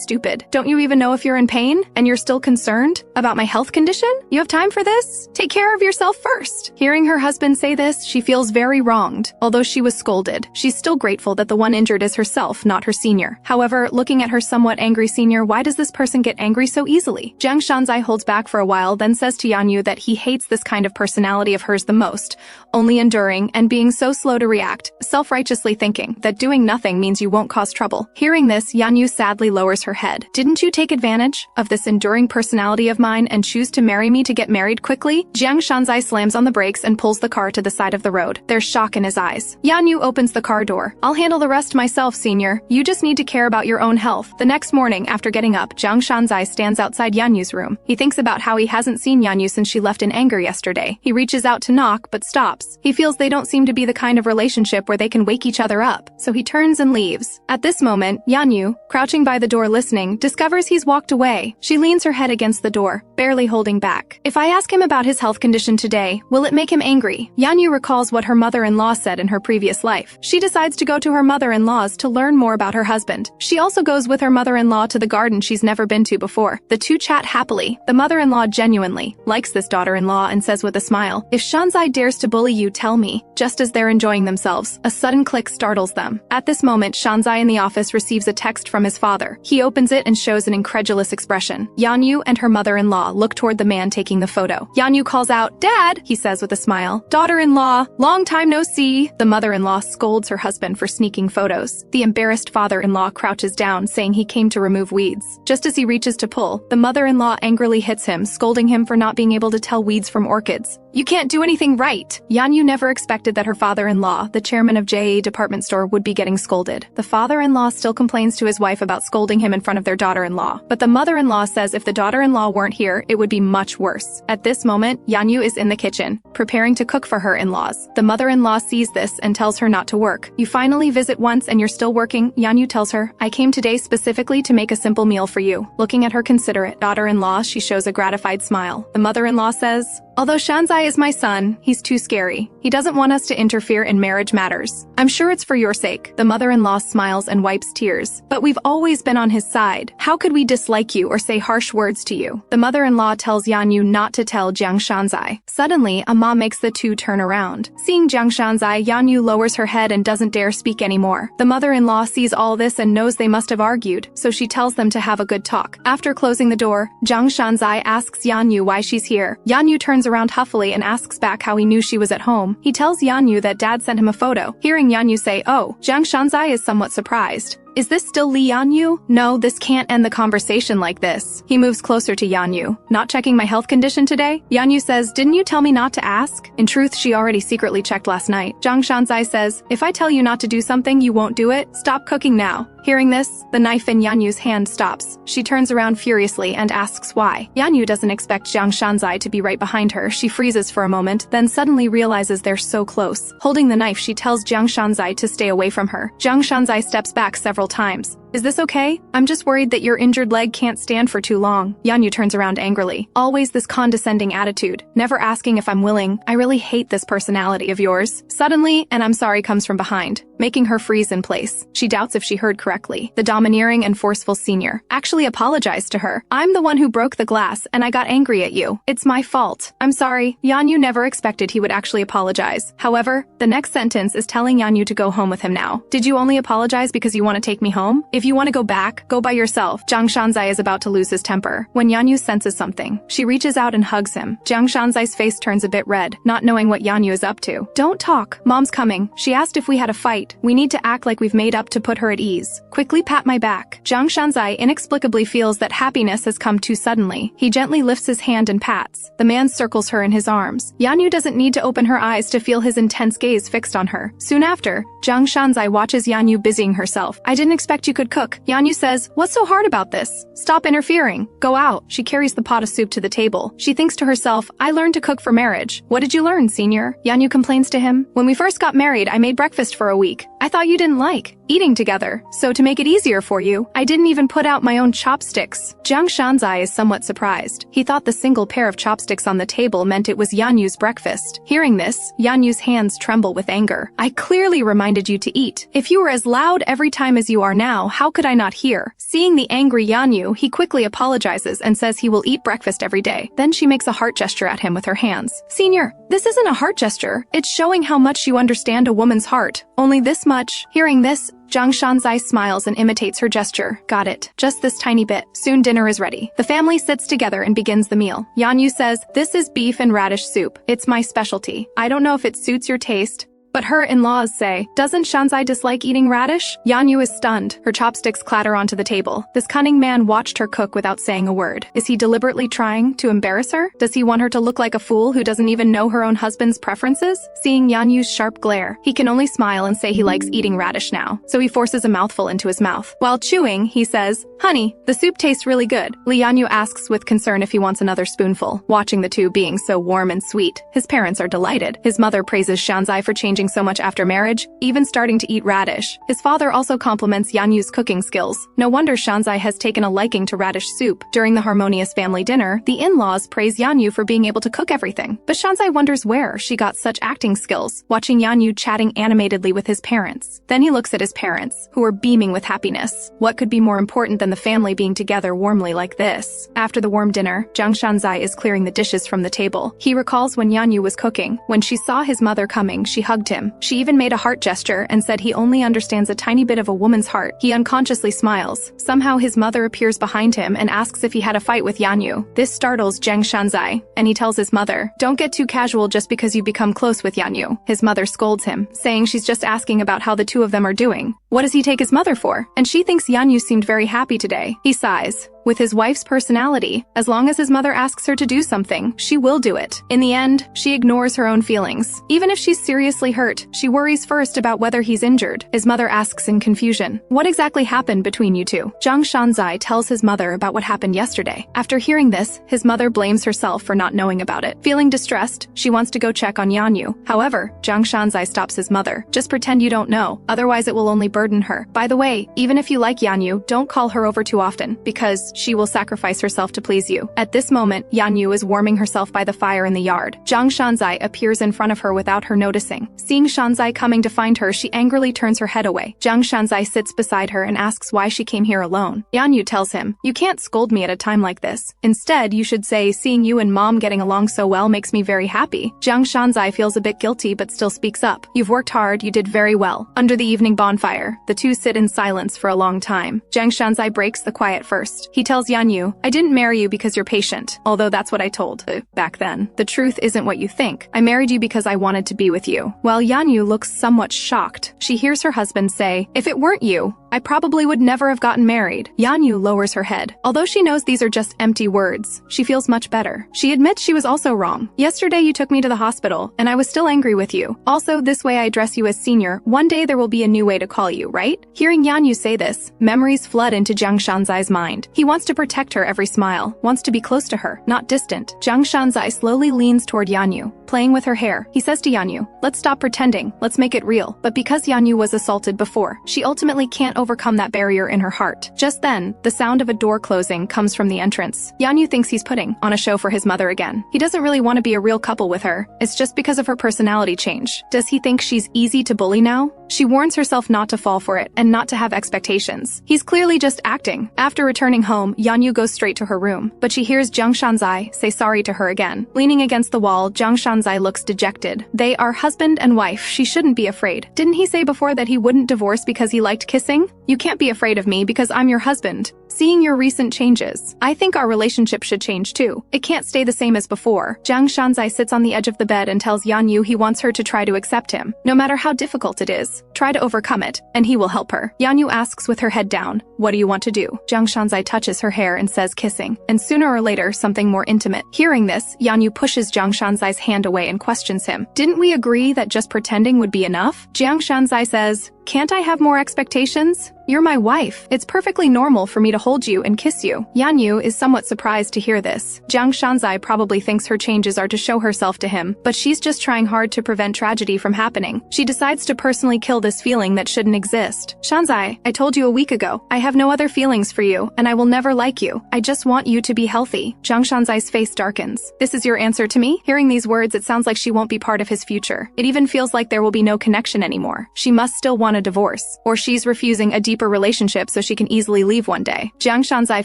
stupid. Don't you even know if you're in pain? And you're still concerned about my health condition? You have time for this? Take care of yourself first. Hearing her husband say this, she feels very wronged. Although she was scolded, she's still grateful that the one injured is herself, not her senior. However, looking at her somewhat angry senior, why does this person get angry so easily? Jiang Shanzai holds back for a while, then says to Yanyu that he hates this kind of personality of hers the most, only enduring and being so slow to react, self-righteously thinking that doing nothing means you won't cause trouble. Hearing this, Yanyu sadly lowers her head. Didn't you take advantage of this enduring personality of mine and choose to marry me to get married quickly? Jiang Shanzai slams on the brakes and pulls the car to the side of the road. There's shock in his eyes. Yanyu opens the car door. I'll handle the rest myself, senior. You just need to care about your own health. The next morning, after getting up, Jiang Shanzai stands outside Yanyu's room. He thinks about how he hasn't seen Yanyu since she left in anger yesterday. He reaches out to knock, but stops. He feels they don't seem to be the kind of relationship where they can wake each other up, so he turns and leaves. At this moment, Yanyu, crouching by the door listening, discovers he's walked away. She leans her head against the door, barely holding back. If I ask him about his health condition today, will it make him angry? Yanyu recalls what her mother-in-law said in her previous life. She decides to go to her mother-in-law's to learn more about her husband. She also goes with her mother-in-law to the garden she's never been to before. The two chat happily. The mother-in-law genuinely likes this daughter-in-law and says with a smile, if Shanzai dares to bully you, tell me. Just as they're enjoying themselves, a sudden click startles them. At this moment, Shanzai in the office receives a text from his father. He opens it and shows an incredulous expression. Yanyu and her mother-in-law look toward the man taking the photo. Yanyu calls out, Dad, he says with a smile. Daughter-in-law, long time no see. The mother-in-law scolds her husband for sneaking photos. The embarrassed father-in-law crouches down, saying he came to remove weeds. Just as he reaches to pull, the mother-in-law angrily hits him, scolding him for not being able to tell weeds from orchids. You can't do anything right. Yanyu never expected that her father-in-law, the chairman of JA department store, would be getting scolded. The father-in-law still complains to his wife about scolding him in front of their daughter-in-law, but the mother-in-law says if the daughter-in-law weren't here, it would be much worse. At this moment, Yanyu is in the kitchen, preparing to cook for her in-laws. The mother-in-law sees this and tells her not to work. You finally visit once and you're still working, Yanyu tells her. I came today specifically to make a simple meal for you. Looking at her considerate daughter-in-law, she shows a gratified smile. The mother-in-law says, Although Shanzai is my son, he's too scary. He doesn't want us to interfere in marriage matters. I'm sure it's for your sake. The mother-in-law smiles and wipes tears. But we've always been on his side. How could we dislike you or say harsh words to you? The mother-in-law tells Yanyu not to tell Jiang Shanzai. Suddenly, a mom makes the two turn around. Seeing Jiang Shanzai, Yanyu lowers her head and doesn't dare speak anymore. The mother-in-law sees all this and knows they must have argued, so she tells them to have a good talk. After closing the door, Jiang Shanzai asks Yanyu why she's here. Yanyu turns around huffily and asks back how he knew she was at home. He tells Yanyu that dad sent him a photo. Hearing Yanyu say, "Oh," Jiang Shanzai is somewhat surprised. Is this still Li Yanyu? No, this can't end the conversation like this. He moves closer to Yanyu. Not checking my health condition today? Yanyu says, didn't you tell me not to ask? In truth, she already secretly checked last night. Jiang Shanzai says, if I tell you not to do something, you won't do it? Stop cooking now. Hearing this, the knife in Yanyu's hand stops. She turns around furiously and asks why. Yanyu doesn't expect Jiang Shanzai to be right behind her. She freezes for a moment, then suddenly realizes they're so close. Holding the knife, she tells Jiang Shanzai to stay away from her. Jiang Shanzai steps back several times. Is this okay? I'm just worried that your injured leg can't stand for too long. Yanyu turns around angrily. Always this condescending attitude. Never asking if I'm willing. I really hate this personality of yours. Suddenly, an I'm sorry comes from behind, making her freeze in place. She doubts if she heard correctly. The domineering and forceful senior actually apologized to her. I'm the one who broke the glass and I got angry at you. It's my fault. I'm sorry. Yanyu never expected he would actually apologize. However, the next sentence is telling Yanyu to go home with him now. Did you only apologize because you want to take me home? If you want to go back, go by yourself. Jiang Shanzai is about to lose his temper when Yanyu senses something. She reaches out and hugs him. Jiang Shanzai's face turns a bit red, not knowing what Yanyu is up to. Don't talk. Mom's coming. She asked if we had a fight. We need to act like we've made up to put her at ease. Quickly pat my back. Jiang Shanzai inexplicably feels that happiness has come too suddenly. He gently lifts his hand and pats. The man circles her in his arms. Yanyu doesn't need to open her eyes to feel his intense gaze fixed on her. Soon after, Jiang Shanzai watches Yanyu busying herself. I didn't expect you could cook. Yanyu says, what's so hard about this? Stop interfering. Go out. She carries the pot of soup to the table. She thinks to herself, I learned to cook for marriage. What did you learn, senior? Yanyu complains to him. When we first got married, I made breakfast for a week. I thought you didn't like eating together, so to make it easier for you, I didn't even put out my own chopsticks. Jiang Shanzai is somewhat surprised. He thought the single pair of chopsticks on the table meant it was Yanyu's breakfast. Hearing this, Yanyu's hands tremble with anger. I clearly reminded you to eat. If you were as loud every time as you are now, how could I not hear? Seeing the angry Yanyu, he quickly apologizes and says he will eat breakfast every day. Then she makes a heart gesture at him with her hands. Senior, this isn't a heart gesture. It's showing how much you understand a woman's heart. Only this much. Hearing this, Jiang Shanzai smiles and imitates her gesture. Got it. Just this tiny bit. Soon dinner is ready. The family sits together and begins the meal. Yanyu says, this is beef and radish soup. It's my specialty. I don't know if it suits your taste, but her in-laws say, doesn't Shanzai dislike eating radish? Yanyu is stunned. Her chopsticks clatter onto the table. This cunning man watched her cook without saying a word. Is he deliberately trying to embarrass her? Does he want her to look like a fool who doesn't even know her own husband's preferences? Seeing Yanyu's sharp glare, he can only smile and say he likes eating radish now, so he forces a mouthful into his mouth. While chewing, he says, honey, the soup tastes really good. Yanyu asks with concern if he wants another spoonful. Watching the two being so warm and sweet, his parents are delighted. His mother praises Shanzai for changing so much after marriage, even starting to eat radish. His father also compliments Yanyu's cooking skills. No wonder Shanzai has taken a liking to radish soup. During the harmonious family dinner, the in-laws praise Yanyu for being able to cook everything. But Shanzai wonders where she got such acting skills, watching Yanyu chatting animatedly with his parents. Then he looks at his parents, who are beaming with happiness. What could be more important than the family being together warmly like this? After the warm dinner, Jiang Shanzai is clearing the dishes from the table. He recalls when Yanyu was cooking. When she saw his mother coming, she hugged him. She even made a heart gesture and said he only understands a tiny bit of a woman's heart. He unconsciously smiles. Somehow his mother appears behind him and asks if he had a fight with Yanyu. This startles Jiang Shanzai, and he tells his mother, don't get too casual just because you become close with Yanyu. His mother scolds him, saying she's just asking about how the two of them are doing. What does he take his mother for? And she thinks Yanyu seemed very happy today. He sighs. With his wife's personality, as long as his mother asks her to do something, she will do it. In the end, she ignores her own feelings. Even if she's seriously hurt, she worries first about whether he's injured. His mother asks in confusion, what exactly happened between you two? Jiang Shanzai tells his mother about what happened yesterday. After hearing this, his mother blames herself for not knowing about it. Feeling distressed, she wants to go check on Yanyu. However, Jiang Shanzai stops his mother. Just pretend you don't know, otherwise it will only burden burden her. By the way, even if you like Yanyu, don't call her over too often, because she will sacrifice herself to please you. At this moment, Yanyu is warming herself by the fire in the yard. Jiang Shanzai appears in front of her without her noticing. Seeing Shanzai coming to find her, she angrily turns her head away. Jiang Shanzai sits beside her and asks why she came here alone. Yanyu tells him, "You can't scold me at a time like this. Instead, you should say, seeing you and Mom getting along so well makes me very happy." Jiang Shanzai feels a bit guilty but still speaks up. "You've worked hard, you did very well." Under the evening bonfire, the two sit in silence for a long time. Jiang Shanzai breaks the quiet first. He tells Yanyu, "I didn't marry you because you're patient, although that's what I told back then. The truth isn't what you think. I married you because I wanted to be with you." While Yanyu looks somewhat shocked, she hears her husband say, "If it weren't you, I probably would never have gotten married." Yanyu lowers her head. Although she knows these are just empty words, she feels much better. She admits she was also wrong. "Yesterday you took me to the hospital, and I was still angry with you. Also, this way I address you as senior. One day there will be a new way to call you, right?" Hearing Yanyu say this, memories flood into Jiang Shanzai's mind. He wants to protect her every smile, wants to be close to her, not distant. Jiang Shanzai slowly leans toward Yanyu, playing with her hair. He says to Yanyu, "Let's stop pretending, let's make it real." But because Yanyu was assaulted before, she ultimately can't overcome that barrier in her heart. Just then, the sound of a door closing comes from the entrance. Yanyu thinks he's putting on a show for his mother again. He doesn't really want to be a real couple with her. It's just because of her personality change. Does he think she's easy to bully now? She warns herself not to fall for it and not to have expectations. He's clearly just acting. After returning home, Yanyu goes straight to her room, but she hears Jiang Shanzai say sorry to her again. Leaning against the wall, Jiang Shanzai looks dejected. They are husband and wife. She shouldn't be afraid. Didn't he say before that he wouldn't divorce because he liked kissing? "You can't be afraid of me because I'm your husband. Seeing your recent changes, I think our relationship should change too. It can't stay the same as before." Jiang Shanzai sits on the edge of the bed and tells Yanyu he wants her to try to accept him. No matter how difficult it is, try to overcome it, and he will help her. Yanyu asks with her head down, "What do you want to do?" Jiang Shanzai touches her hair and says kissing, and sooner or later something more intimate. Hearing this, Yanyu pushes Jiang Shanzai's hand away and questions him. "Didn't we agree that just pretending would be enough?" Jiang Shanzai says, "Can't I have more expectations? You're my wife. It's perfectly normal for me to hold you and kiss you." Yanyu is somewhat surprised to hear this. Jiang Shanzai probably thinks her changes are to show herself to him, but she's just trying hard to prevent tragedy from happening. She decides to personally kill this feeling that shouldn't exist. "Shanzai, I told you a week ago, I have no other feelings for you, and I will never like you. I just want you to be healthy." Jiang Shanzai's face darkens. "This is your answer to me?" Hearing these words, it sounds like she won't be part of his future. It even feels like there will be no connection anymore. She must still want a divorce, or she's refusing a deeper relationship so she can easily leave one day. Jiang Shanzai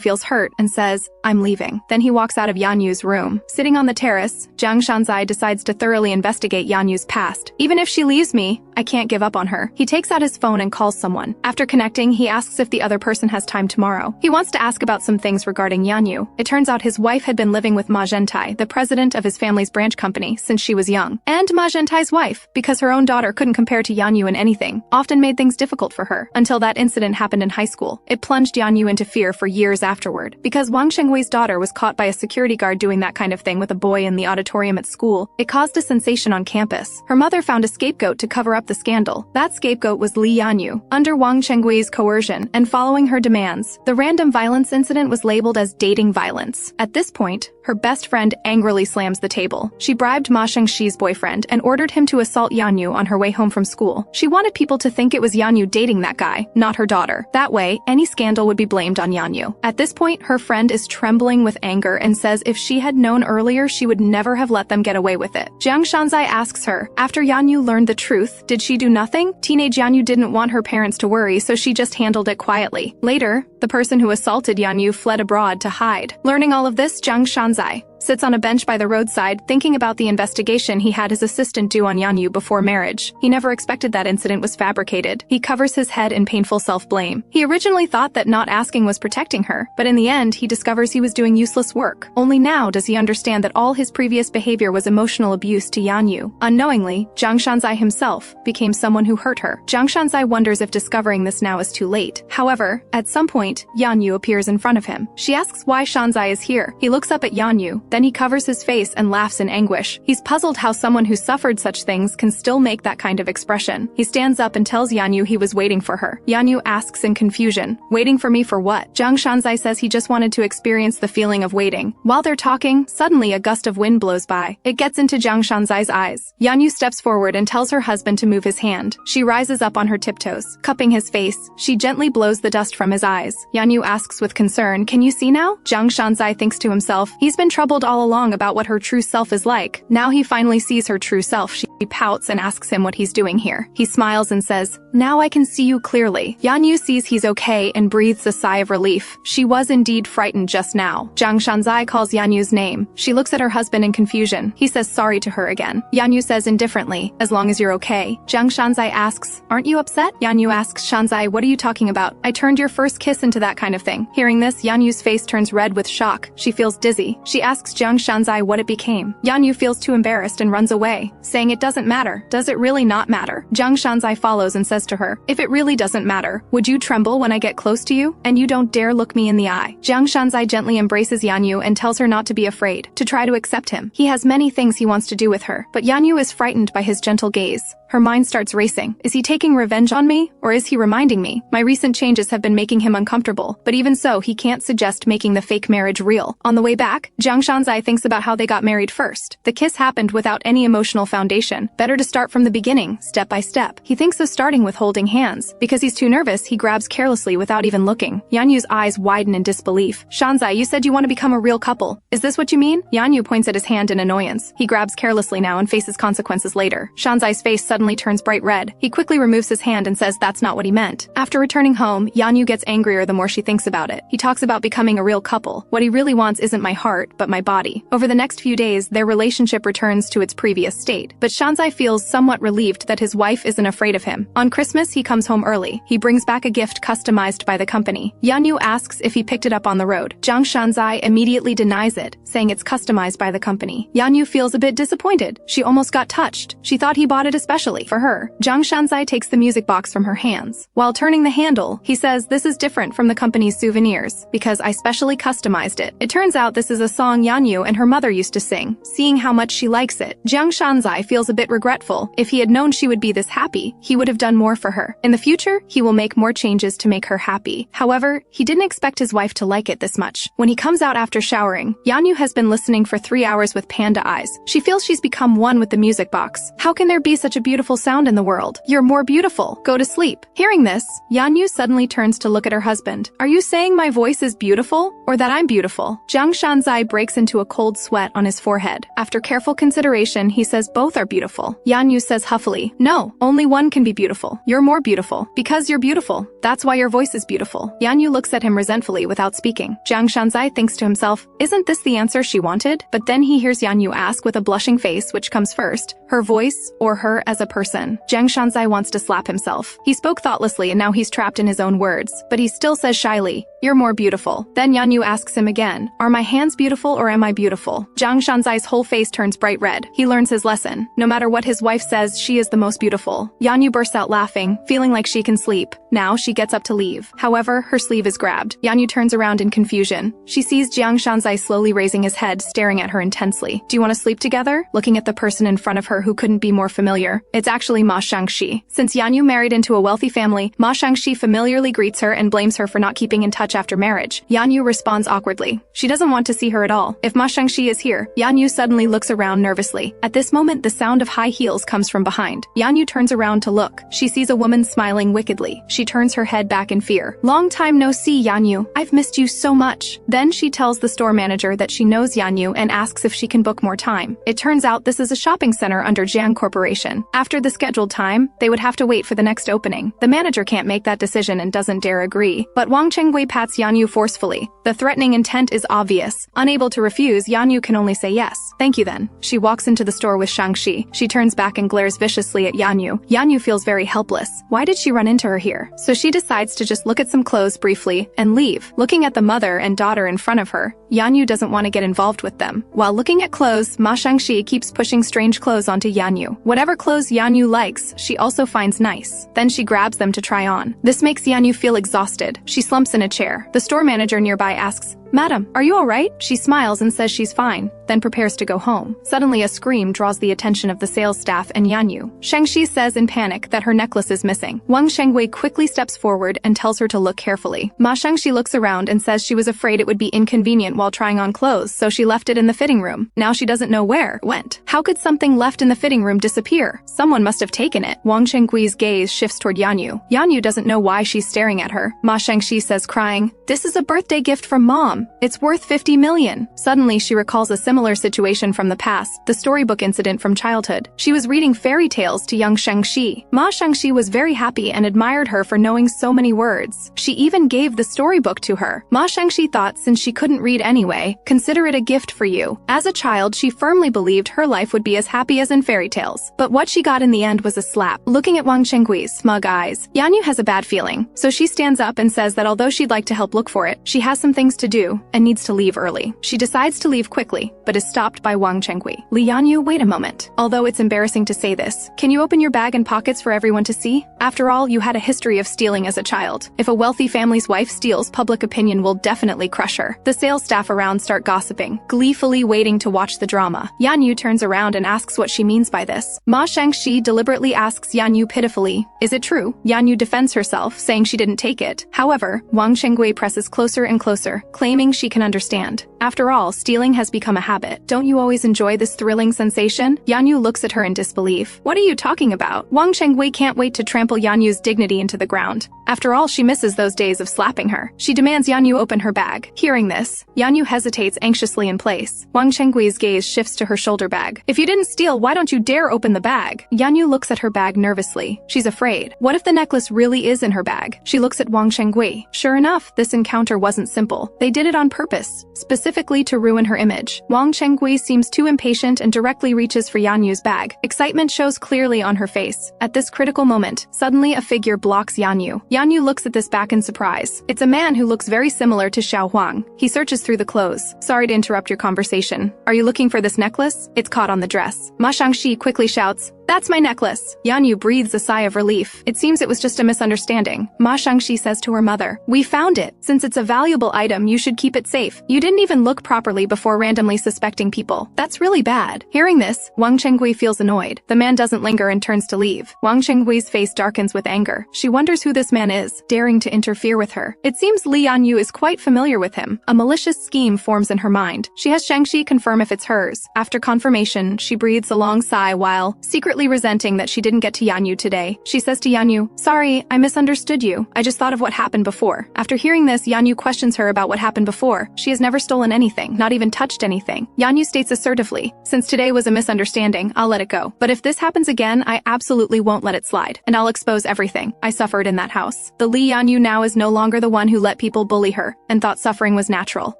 feels hurt and says, "I'm leaving." Then he walks out of Yanyu's room. Sitting on the terrace, Jiang Shanzai decides to thoroughly investigate Yanyu's past. "Even if she leaves me, I can't give up on her." He takes out his phone and calls someone. After connecting, he asks if the other person has time tomorrow. He wants to ask about some things regarding Yanyu. It turns out his wife had been living with Ma Zhentai, the president of his family's branch company, since she was young. And Ma Zhentai's wife, because her own daughter couldn't compare to Yanyu in anything, often made things difficult for her, until that incident happened in high school. It plunged Yanyu into fear for years afterward. Because Wang Shengwei's daughter was caught by a security guard doing that kind of thing with a boy in the auditorium at school, it caused a sensation on campus. Her mother found a scapegoat to cover up the scandal. That scapegoat was Li Yanyu. Under Wang Shengwei's coercion and following her demands, the random violence incident was labeled as dating violence. At this point, her best friend angrily slams the table. She bribed Ma Shengxi's boyfriend and ordered him to assault Yanyu on her way home from school. She wanted people to think it was Yanyu dating that guy, not her daughter. That way, any scandal would be blamed on Yanyu. At this point, her friend is trembling with anger and says if she had known earlier, she would never have let them get away with it. Jiang Shanzai asks her, after Yanyu learned the truth, did she do nothing? Teenage Yanyu didn't want her parents to worry, so she just handled it quietly. Later, the person who assaulted Yanyu fled abroad to hide. Learning all of this, Jiang Shanzai sits on a bench by the roadside thinking about the investigation he had his assistant do on Yanyu before marriage. He never expected that incident was fabricated. He covers his head in painful self-blame. He originally thought that not asking was protecting her, but in the end, he discovers he was doing useless work. Only now does he understand that all his previous behavior was emotional abuse to Yanyu. Unknowingly, Jiang Shanzai himself became someone who hurt her. Jiang Shanzai wonders if discovering this now is too late. However, at some point, Yanyu appears in front of him. She asks why Shanzai is here. He looks up at Yanyu, Then he covers his face and laughs in anguish. He's puzzled how someone who suffered such things can still make that kind of expression. He stands up and tells Yanyu he was waiting for her. Yanyu asks in confusion, "Waiting for me for what?" Jiang Shanzai says he just wanted to experience the feeling of waiting. While they're talking, suddenly a gust of wind blows by. It gets into Jiang Shanzai's eyes. Yanyu steps forward and tells her husband to move his hand. She rises up on her tiptoes. Cupping his face, she gently blows the dust from his eyes. Yanyu asks with concern, "Can you see now?" Jiang Shanzai thinks to himself, he's been troubled all along about what her true self is like. Now he finally sees her true self. She pouts and asks him what he's doing here. He smiles and says, "Now I can see you clearly." Yanyu sees he's okay and breathes a sigh of relief. She was indeed frightened just now. Jiang Shanzai calls Yanyu's name. She looks at her husband in confusion. He says sorry to her again. Yanyu says indifferently, "As long as you're okay." Jiang Shanzai asks, "Aren't you upset?" Yanyu asks, "Shanzai, what are you talking about? I turned your first kiss into that kind of thing." Hearing this, Yanyu's face turns red with shock. She feels dizzy. She asks Jiang Shanzai what it became. Yanyu feels too embarrassed and runs away, saying it doesn't matter. Does it really not matter? Jiang Shanzai follows and says to her, "If it really doesn't matter, would you tremble when I get close to you? And you don't dare look me in the eye." Jiang Shanzai gently embraces Yanyu and tells her not to be afraid, to try to accept him. He has many things he wants to do with her, but Yanyu is frightened by his gentle gaze. Her mind starts racing. Is he taking revenge on me? Or is he reminding me? My recent changes have been making him uncomfortable, but even so, he can't suggest making the fake marriage real. On the way back, Jiang Shanzai thinks about how they got married first. The kiss happened without any emotional foundation. Better to start from the beginning, step by step. He thinks of starting with holding hands. Because he's too nervous, he grabs carelessly without even looking. Yanyu's eyes widen in disbelief. "Shanzai, you said you want to become a real couple. Is this what you mean?" Yanyu points at his hand in annoyance. He grabs carelessly now and faces consequences later. Shanzai's face suddenly turns bright red. He quickly removes his hand and says that's not what he meant. After returning home, Yanyu gets angrier the more she thinks about it. He talks about becoming a real couple. What he really wants isn't my heart, but my body. Over the next few days, their relationship returns to its previous state. But Shanzai feels somewhat relieved that his wife isn't afraid of him. On Christmas, he comes home early. He brings back a gift customized by the company. Yanyu asks if he picked it up on the road. Jiang Shanzai immediately denies it, saying it's customized by the company. Yanyu feels a bit disappointed. She almost got touched. She thought he bought it especially for her. Jiang Shanzai takes the music box from her hands. While turning the handle, he says this is different from the company's souvenirs, because I specially customized it. It turns out this is a song Yanyu and her mother used to sing. Seeing how much she likes it, Jiang Shanzai feels a bit regretful. If he had known she would be this happy, he would have done more for her. In the future, he will make more changes to make her happy. However, he didn't expect his wife to like it this much. When he comes out after showering, Yanyu has been listening for 3 hours with panda eyes. She feels she's become one with the music box. How can there be such a beautiful sound in the world? You're more beautiful. Go to sleep. Hearing this, Yanyu suddenly turns to look at her husband. Are you saying my voice is beautiful, or that I'm beautiful? Jiang Shanzai breaks into a cold sweat on his forehead. After careful consideration, he says both are beautiful. Yanyu says huffily, no, only one can be beautiful. You're more beautiful. Because you're beautiful. That's why your voice is beautiful. Yanyu looks at him resentfully without speaking. Jiang Shanzai thinks to himself, isn't this the answer she wanted? But then he hears Yanyu ask with a blushing face which comes first, her voice or her as a person. Jiang Shanzai wants to slap himself. He spoke thoughtlessly and now he's trapped in his own words, but he still says shyly, you're more beautiful. Then Yanyu asks him again, are my hands beautiful or am I beautiful? Jiang Shanzai's whole face turns bright red. He learns his lesson. No matter what his wife says, she is the most beautiful. Yanyu bursts out laughing, feeling like she can sleep. Now she gets up to leave. However, her sleeve is grabbed. Yanyu turns around in confusion. She sees Jiang Shanzai slowly raising his head, staring at her intensely. Do you want to sleep together? Looking at the person in front of her who couldn't be more familiar. It's actually Ma Shangxi. Since Yanyu married into a wealthy family, Ma Shangxi familiarly greets her and blames her for not keeping in touch after marriage. Yanyu responds awkwardly. She doesn't want to see her at all. If Ma Shangxi is here, Yanyu suddenly looks around nervously. At this moment, the sound of high heels comes from behind. Yanyu turns around to look. She sees a woman smiling wickedly. She turns her head back in fear. Long time no see, Yanyu. I've missed you so much. Then she tells the store manager that she knows Yanyu and asks if she can book more time. It turns out this is a shopping center under Jiang Corporation. After the scheduled time, they would have to wait for the next opening. The manager can't make that decision and doesn't dare agree. But Wang Chengwei pats Yanyu forcefully. The threatening intent is obvious. Unable to refuse, Yanyu can only say yes. Thank you then. She walks into the store with Shangxi. She turns back and glares viciously at Yanyu. Yanyu feels very helpless. Why did she run into her here? So she decides to just look at some clothes briefly and leave. Looking at the mother and daughter in front of her, Yanyu doesn't want to get involved with them. While looking at clothes, Ma Shangxi keeps pushing strange clothes onto Yanyu. Whatever clothes Yanyu likes, she also finds nice. Then she grabs them to try on. This makes Yanyu feel exhausted. She slumps in a chair. The store manager nearby asks, "Madam, are you alright?" She smiles and says she's fine, then prepares to go home. Suddenly a scream draws the attention of the sales staff and Yanyu. Shangxi says in panic that her necklace is missing. Wang Shengwei quickly steps forward and tells her to look carefully. Ma Shangxi looks around and says she was afraid it would be inconvenient while trying on clothes, so she left it in the fitting room. Now she doesn't know where it went. How could something left in the fitting room disappear? Someone must have taken it. Wang Shenggui's gaze shifts toward Yanyu. Yanyu doesn't know why she's staring at her. Ma Shangxi says, crying, "This is a birthday gift from Mom. It's worth 50 million. Suddenly she recalls a similar situation from the past, the storybook incident from childhood. She was reading fairy tales to young Shangxi. Ma Shangxi was very happy and admired her for knowing so many words. She even gave the storybook to her. Ma Shangxi thought since she couldn't read anyway, consider it a gift for you. As a child, she firmly believed her life would be as happy as in fairy tales. But what she got in the end was a slap." Looking at Wang Shenggui's smug eyes, Yanyu has a bad feeling, so she stands up and says that although she'd like to help look for it, she has some things to do and needs to leave early. She decides to leave quickly, but is stopped by Wang Shengui. "Li Yanyu, wait a moment. Although it's embarrassing to say this, can you open your bag and pockets for everyone to see? After all, you had a history of stealing as a child. If a wealthy family's wife steals, public opinion will definitely crush her." The sales staff around start gossiping, gleefully waiting to watch the drama. Yanyu turns around and asks what she means by this. Ma Shangxi deliberately asks Yanyu pitifully, "Is it true?" Yanyu defends herself, saying she didn't take it. However, Wang Shengui presses closer and closer, claiming she can understand. After all, stealing has become a habit. "Don't you always enjoy this thrilling sensation?" Yanyu looks at her in disbelief. "What are you talking about?" Wang Shengui can't wait to trample Yanyu's dignity into the ground. After all, she misses those days of slapping her. She demands Yanyu open her bag. Hearing this, Yanyu hesitates anxiously in place. Wang Shenggui's gaze shifts to her shoulder bag. "If you didn't steal, why don't you dare open the bag?" Yanyu looks at her bag nervously. She's afraid. What if the necklace really is in her bag? She looks at Wang Shengui. Sure enough, this encounter wasn't simple. They did it on purpose, specifically to ruin her image. Wang Shengui seems too impatient and directly reaches for Yanyu's bag. Excitement shows clearly on her face. At this critical moment, suddenly a figure blocks Yanyu. Yanyu looks at this back in surprise. It's a man who looks very similar to Xiao Huang. He searches through the clothes. "Sorry to interrupt your conversation. Are you looking for this necklace? It's caught on the dress." Ma Shangxi quickly shouts, "That's my necklace." Yanyu breathes a sigh of relief. It seems it was just a misunderstanding. Ma Shangxi says to her mother, "We found it. Since it's a valuable item, you should keep it safe. You didn't even look properly before randomly suspecting people. That's really bad." Hearing this, Wang Shengui feels annoyed. The man doesn't linger and turns to leave. Wang Shenggui's face darkens with anger. She wonders who this man is, daring to interfere with her. It seems Li Yanyu is quite familiar with him. A malicious scheme forms in her mind. She has Shangxi confirm if it's hers. After confirmation, she breathes a long sigh while secretly resenting that she didn't get to Yanyu today. She says to Yanyu, "Sorry, I misunderstood you. I just thought of what happened before." After hearing this, Yanyu questions her about what happened before. She has never stolen anything, not even touched anything. Yanyu states assertively, "Since today was a misunderstanding, I'll let it go. But if this happens again, I absolutely won't let it slide. And I'll expose everything I suffered in that house." The Li Yanyu now is no longer the one who let people bully her and thought suffering was natural.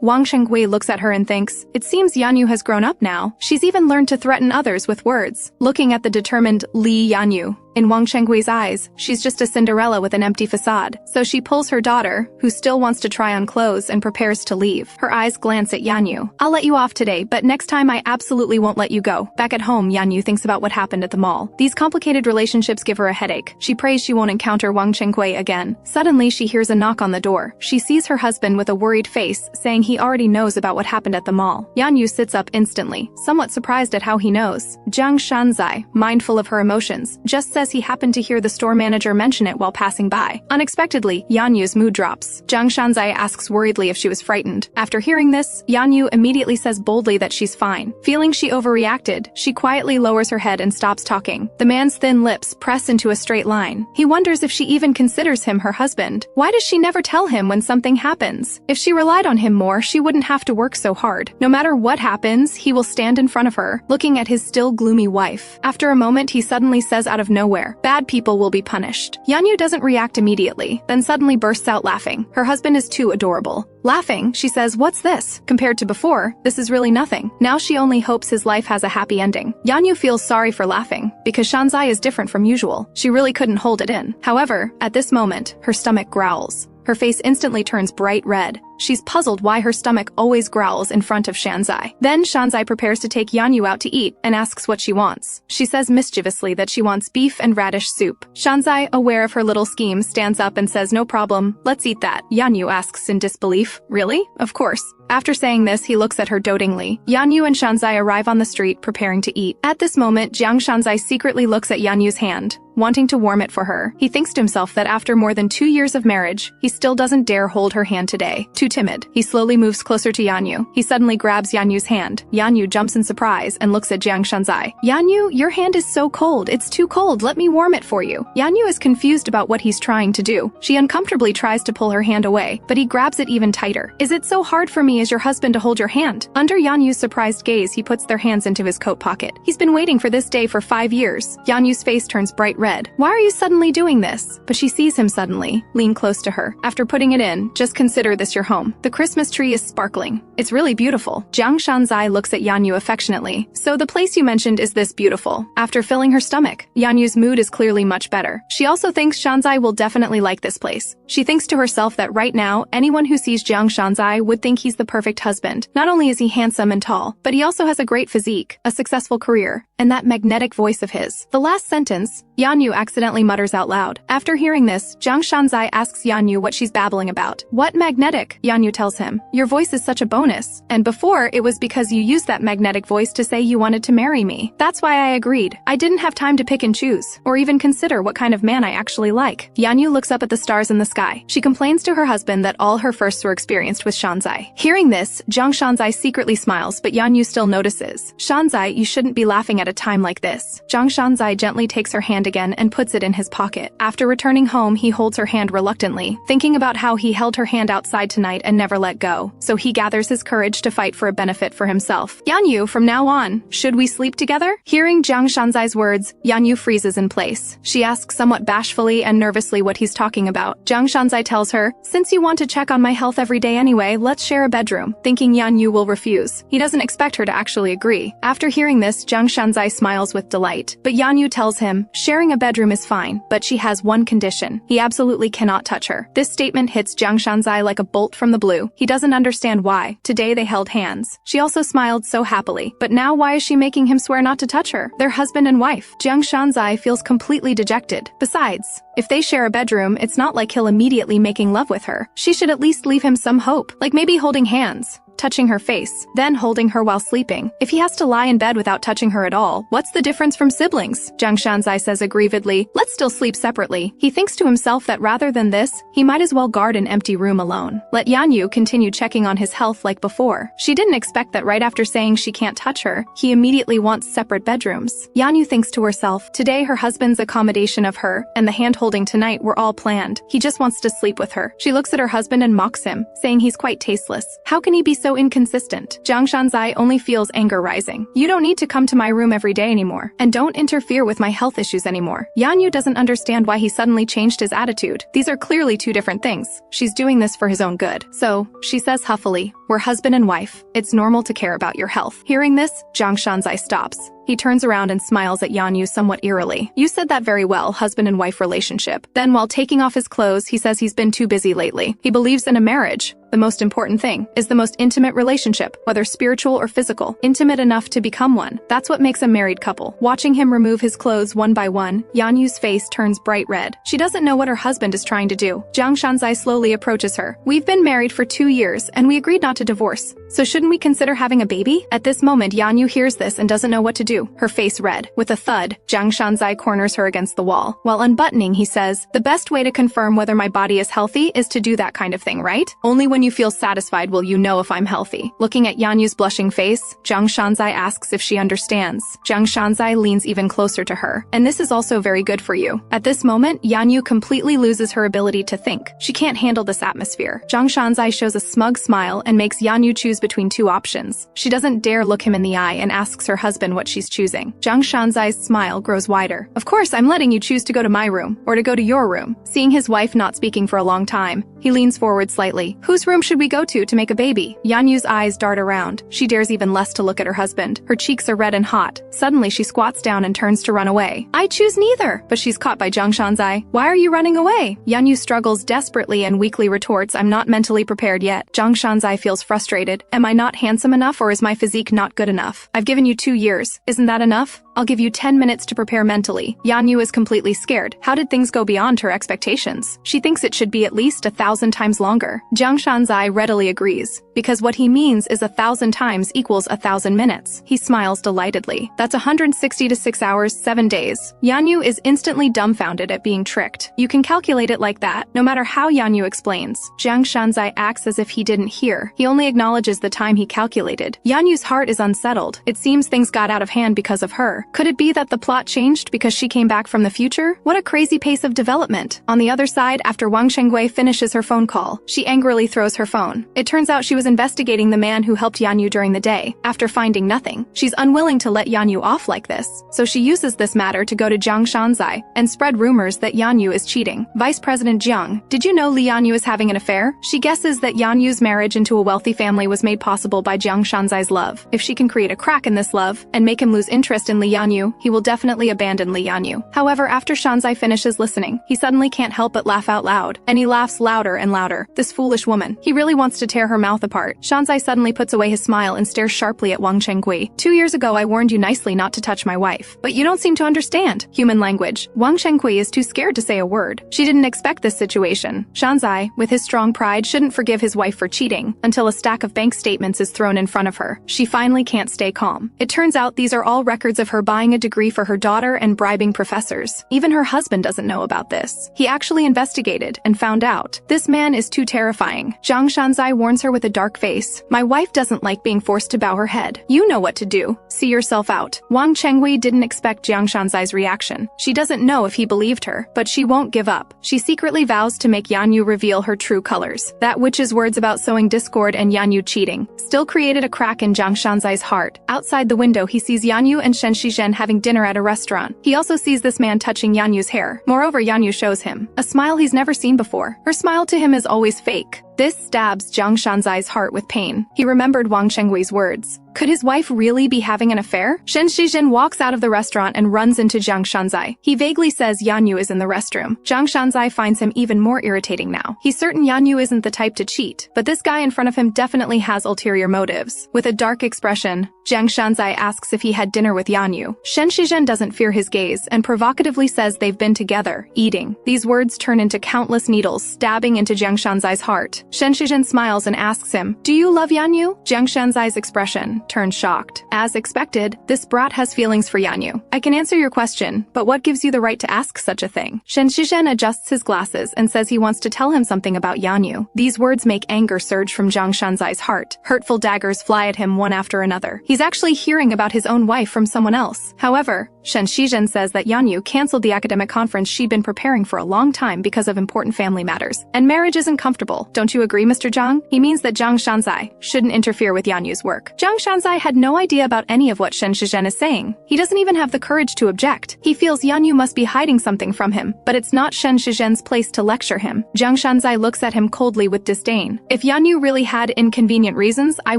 Wang Shengui looks at her and thinks, it seems Yanyu has grown up now. She's even learned to threaten others with words. Looking at the determined Li Yanyu, in Wang Shenggui's eyes, she's just a Cinderella with an empty facade. So she pulls her daughter, who still wants to try on clothes, and prepares to leave. Her eyes glance at Yanyu. "I'll let you off today, but next time I absolutely won't let you go." Back at home, Yanyu thinks about what happened at the mall. These complicated relationships give her a headache. She prays she won't encounter Wang Shengui again. Suddenly, she hears a knock on the door. She sees her husband with a worried face, saying he already knows about what happened at the mall. Yanyu sits up instantly, somewhat surprised at how he knows. Jiang Shanzai, mindful of her emotions, just says he happened to hear the store manager mention it while passing by. Unexpectedly, Yanyu's mood drops. Jiang Shanzai asks worriedly if she was frightened. After hearing this, Yanyu immediately says boldly that she's fine. Feeling she overreacted, she quietly lowers her head and stops talking. The man's thin lips press into a straight line. He wonders if she even considers him her husband. Why does she never tell him when something happens? If she relied on him more, she wouldn't have to work so hard. No matter what happens, he will stand in front of her, looking at his still gloomy wife. After a moment, he suddenly says out of nowhere, "Bad people will be punished." Yanyu doesn't react immediately, then suddenly bursts out laughing. Her husband is too adorable. Laughing, she says, "What's this? Compared to before, this is really nothing." Now she only hopes his life has a happy ending. Yanyu feels sorry for laughing, because Shanzai is different from usual. She really couldn't hold it in. However, at this moment, her stomach growls. Her face instantly turns bright red. She's puzzled why her stomach always growls in front of Shanzai. Then Shanzai prepares to take Yanyu out to eat and asks what she wants. She says mischievously that she wants beef and radish soup. Shanzai, aware of her little scheme, stands up and says no problem, let's eat that. Yanyu asks in disbelief, really? Of course. After saying this, he looks at her dotingly. Yanyu and Shanzai arrive on the street, preparing to eat. At this moment, Jiang Shanzai secretly looks at Yanyu's hand, wanting to warm it for her. He thinks to himself that after more than 2 years of marriage, he still doesn't dare hold her hand today. Too timid. He slowly moves closer to Yanyu. He suddenly grabs Yanyu's hand. Yanyu jumps in surprise and looks at Jiang Shanzai. Yanyu, your hand is so cold. It's too cold. Let me warm it for you. Yanyu is confused about what he's trying to do. She uncomfortably tries to pull her hand away, but he grabs it even tighter. Is it so hard for me as your husband to hold your hand? Under Yanyu's surprised gaze, he puts their hands into his coat pocket. He's been waiting for this day for 5 years. Yanyu's face turns bright red. Why are you suddenly doing this? But she sees him suddenly, lean close to her. After putting it in, just consider this your home. The Christmas tree is sparkling. It's really beautiful. Jiang Shanzai looks at Yanyu affectionately. So the place you mentioned is this beautiful. After filling her stomach, Yanyu's mood is clearly much better. She also thinks Shanzai will definitely like this place. She thinks to herself that right now, anyone who sees Jiang Shanzai would think he's the perfect husband. Not only is he handsome and tall, but he also has a great physique, a successful career, and that magnetic voice of his. The last sentence, Yanyu accidentally mutters out loud. After hearing this, Jiang Shanzai asks Yanyu what she's babbling about. What magnetic? Yanyu tells him. Your voice is such a bonus. And before, it was because you used that magnetic voice to say you wanted to marry me. That's why I agreed. I didn't have time to pick and choose, or even consider what kind of man I actually like. Yanyu looks up at the stars in the sky. She complains to her husband that all her firsts were experienced with Shanzai. Hearing this, Jiang Shanzai secretly smiles, but Yanyu still notices. Shanzai, you shouldn't be laughing at a time like this. Jiang Shanzai gently takes her hand again and puts it in his pocket. After returning home, he holds her hand reluctantly, thinking about how he held her hand outside tonight and never let go. So he gathers his courage to fight for a benefit for himself. Yanyu, from now on, should we sleep together? Hearing Jiang Shanzai's words, Yanyu freezes in place. She asks somewhat bashfully and nervously what he's talking about. Jiang Shanzai tells her, since you want to check on my health every day anyway, let's share a bedroom, thinking Yanyu will refuse. He doesn't expect her to actually agree. After hearing this, Jiang Shanzai smiles with delight. But Yanyu tells him, sharing a bedroom is fine, but she has one condition. He absolutely cannot touch her. This statement hits Jiang Shanzai like a bolt from the blue. He doesn't understand why. Today they held hands. She also smiled so happily. But now why is she making him swear not to touch her? They're husband and wife. Jiang Shanzai feels completely dejected. Besides, if they share a bedroom, it's not like he'll immediately making love with her. She should at least leave him some hope, like maybe holding hands, touching her face, then holding her while sleeping. If he has to lie in bed without touching her at all, what's the difference from siblings? Jiang Shanzai says aggrievedly, let's still sleep separately. He thinks to himself that rather than this, he might as well guard an empty room alone. Let Yanyu continue checking on his health like before. She didn't expect that right after saying she can't touch her, he immediately wants separate bedrooms. Yanyu thinks to herself, today her husband's accommodation of her and the hand-holding tonight were all planned. He just wants to sleep with her. She looks at her husband and mocks him, saying he's quite tasteless. How can he be so inconsistent? Jiang Shanzai only feels anger rising. You don't need to come to my room every day anymore, and don't interfere with my health issues anymore. Yanyu doesn't understand why he suddenly changed his attitude. These are clearly two different things. She's doing this for his own good. So, she says huffily, we're husband and wife. It's normal to care about your health. Hearing this, Jiang Shanzai stops. He turns around and smiles at Yanyu somewhat eerily. You said that very well, husband and wife relationship. Then while taking off his clothes, he says he's been too busy lately. He believes in a marriage. The most important thing is the most intimate relationship, whether spiritual or physical, intimate enough to become one. That's what makes a married couple. Watching him remove his clothes one by one, Yanyu's face turns bright red. She doesn't know what her husband is trying to do. Jiang Shanzai slowly approaches her. We've been married for 2 years, and we agreed not to divorce. So shouldn't we consider having a baby? At this moment, Yanyu hears this and doesn't know what to do, her face red. With a thud, Jiang Shanzai corners her against the wall. While unbuttoning, he says, the best way to confirm whether my body is healthy is to do that kind of thing, right? Only when you feel satisfied will you know if I'm healthy. Looking at Yanyu's blushing face, Jiang Shanzai asks if she understands. Jiang Shanzai leans even closer to her. And this is also very good for you. At this moment, Yanyu completely loses her ability to think. She can't handle this atmosphere. Jiang Shanzai shows a smug smile and makes Yanyu choose between two options. She doesn't dare look him in the eye and asks her husband what she's choosing. Jiang Shanzai's smile grows wider. Of course, I'm letting you choose to go to my room, or to go to your room. Seeing his wife not speaking for a long time, he leans forward slightly. Whose room room should we go to make a baby? Yanyu's eyes dart around. She dares even less to look at her husband. Her cheeks are red and hot. Suddenly she squats down and turns to run away. I choose neither. But she's caught by Jiang Shanzai. Why are you running away? Yanyu struggles desperately and weakly retorts, I'm not mentally prepared yet. Jiang Shanzai feels frustrated. Am I not handsome enough, or is my physique not good enough? I've given you 2 years. Isn't that enough? I'll give you 10 minutes to prepare mentally. Yanyu is completely scared. How did things go beyond her expectations? She thinks it should be at least 1,000 times longer. Jiang Shanzai readily agrees, because what he means is 1,000 times equals 1,000 minutes. He smiles delightedly. That's 160 to 6 hours, 7 days. Yanyu is instantly dumbfounded at being tricked. You can calculate it like that, no matter how Yanyu explains. Jiang Shanzai acts as if he didn't hear. He only acknowledges the time he calculated. Yanyu's heart is unsettled. It seems things got out of hand because of her. Could it be that the plot changed because she came back from the future? What a crazy pace of development. On the other side, after Wang Shengwei finishes her phone call, she angrily throws her phone. It turns out she was investigating the man who helped Yanyu during the day. After finding nothing, she's unwilling to let Yanyu off like this. So she uses this matter to go to Jiang Shanzai and spread rumors that Yanyu is cheating. Vice President Jiang, did you know Li Yanyu is having an affair? She guesses that Yanyu's marriage into a wealthy family was made possible by Jiang Shanzai's love. If she can create a crack in this love and make him lose interest in Li Yanyu, he will definitely abandon Li Yanyu. However, after Shanzai finishes listening, he suddenly can't help but laugh out loud, and he laughs louder and louder. This foolish woman. He really wants to tear her mouth apart. Shanzai suddenly puts away his smile and stares sharply at Wang Shengui. 2 years ago I warned you nicely not to touch my wife, but you don't seem to understand human language. Wang Shengui is too scared to say a word. She didn't expect this situation. Shanzai, with his strong pride, shouldn't forgive his wife for cheating until a stack of bank statements is thrown in front of her. She finally can't stay calm. It turns out these are all records of her buying a degree for her daughter and bribing professors. Even her husband doesn't know about this. He actually investigated and found out. This man is too terrifying. Jiang Shanzai warns her with a dark face. My wife doesn't like being forced to bow her head. You know what to do. See yourself out. Wang Chengwei didn't expect Jiang Shanzai's reaction. She doesn't know if he believed her, but she won't give up. She secretly vows to make Yanyu reveal her true colors. That witch's words about sowing discord and Yanyu cheating still created a crack in Jiang Shanzai's heart. Outside the window, he sees Yanyu and Shen Shizhen having dinner at a restaurant. He also sees this man touching Yanyu's hair. Moreover, Yanyu shows him a smile he's never seen before. Her smile to him is always fake. This stabs Jiang Shanzai's heart with pain. He remembered Wang Shengwei's words. Could his wife really be having an affair? Shen Shizhen walks out of the restaurant and runs into Jiang Shanzai. He vaguely says Yanyu is in the restroom. Jiang Shanzai finds him even more irritating now. He's certain Yanyu isn't the type to cheat, but this guy in front of him definitely has ulterior motives. With a dark expression, Jiang Shanzai asks if he had dinner with Yanyu. Shen Shizhen doesn't fear his gaze and provocatively says they've been together, eating. These words turn into countless needles stabbing into Jiang Shanzai's heart. Shen Shizhen smiles and asks him, "Do you love Yanyu?" Jiang Shanzai's expression turns shocked. As expected, this brat has feelings for Yanyu. I can answer your question, but what gives you the right to ask such a thing? Shen Shizhen adjusts his glasses and says he wants to tell him something about Yanyu. These words make anger surge from Jiang Shanzai's heart. Hurtful daggers fly at him one after another. He's actually hearing about his own wife from someone else. However, Shen Shizhen says that Yanyu canceled the academic conference she'd been preparing for a long time because of important family matters, and marriage isn't comfortable. Don't you agree, Mr. Jiang? He means that Jiang Shanzai shouldn't interfere with Yanyu's work. Jiang Shanzai had no idea about any of what Shen Shizhen is saying. He doesn't even have the courage to object. He feels Yanyu must be hiding something from him, but it's not Shen Shizhen's place to lecture him. Jiang Shanzai looks at him coldly with disdain. If Yanyu really had inconvenient reasons, I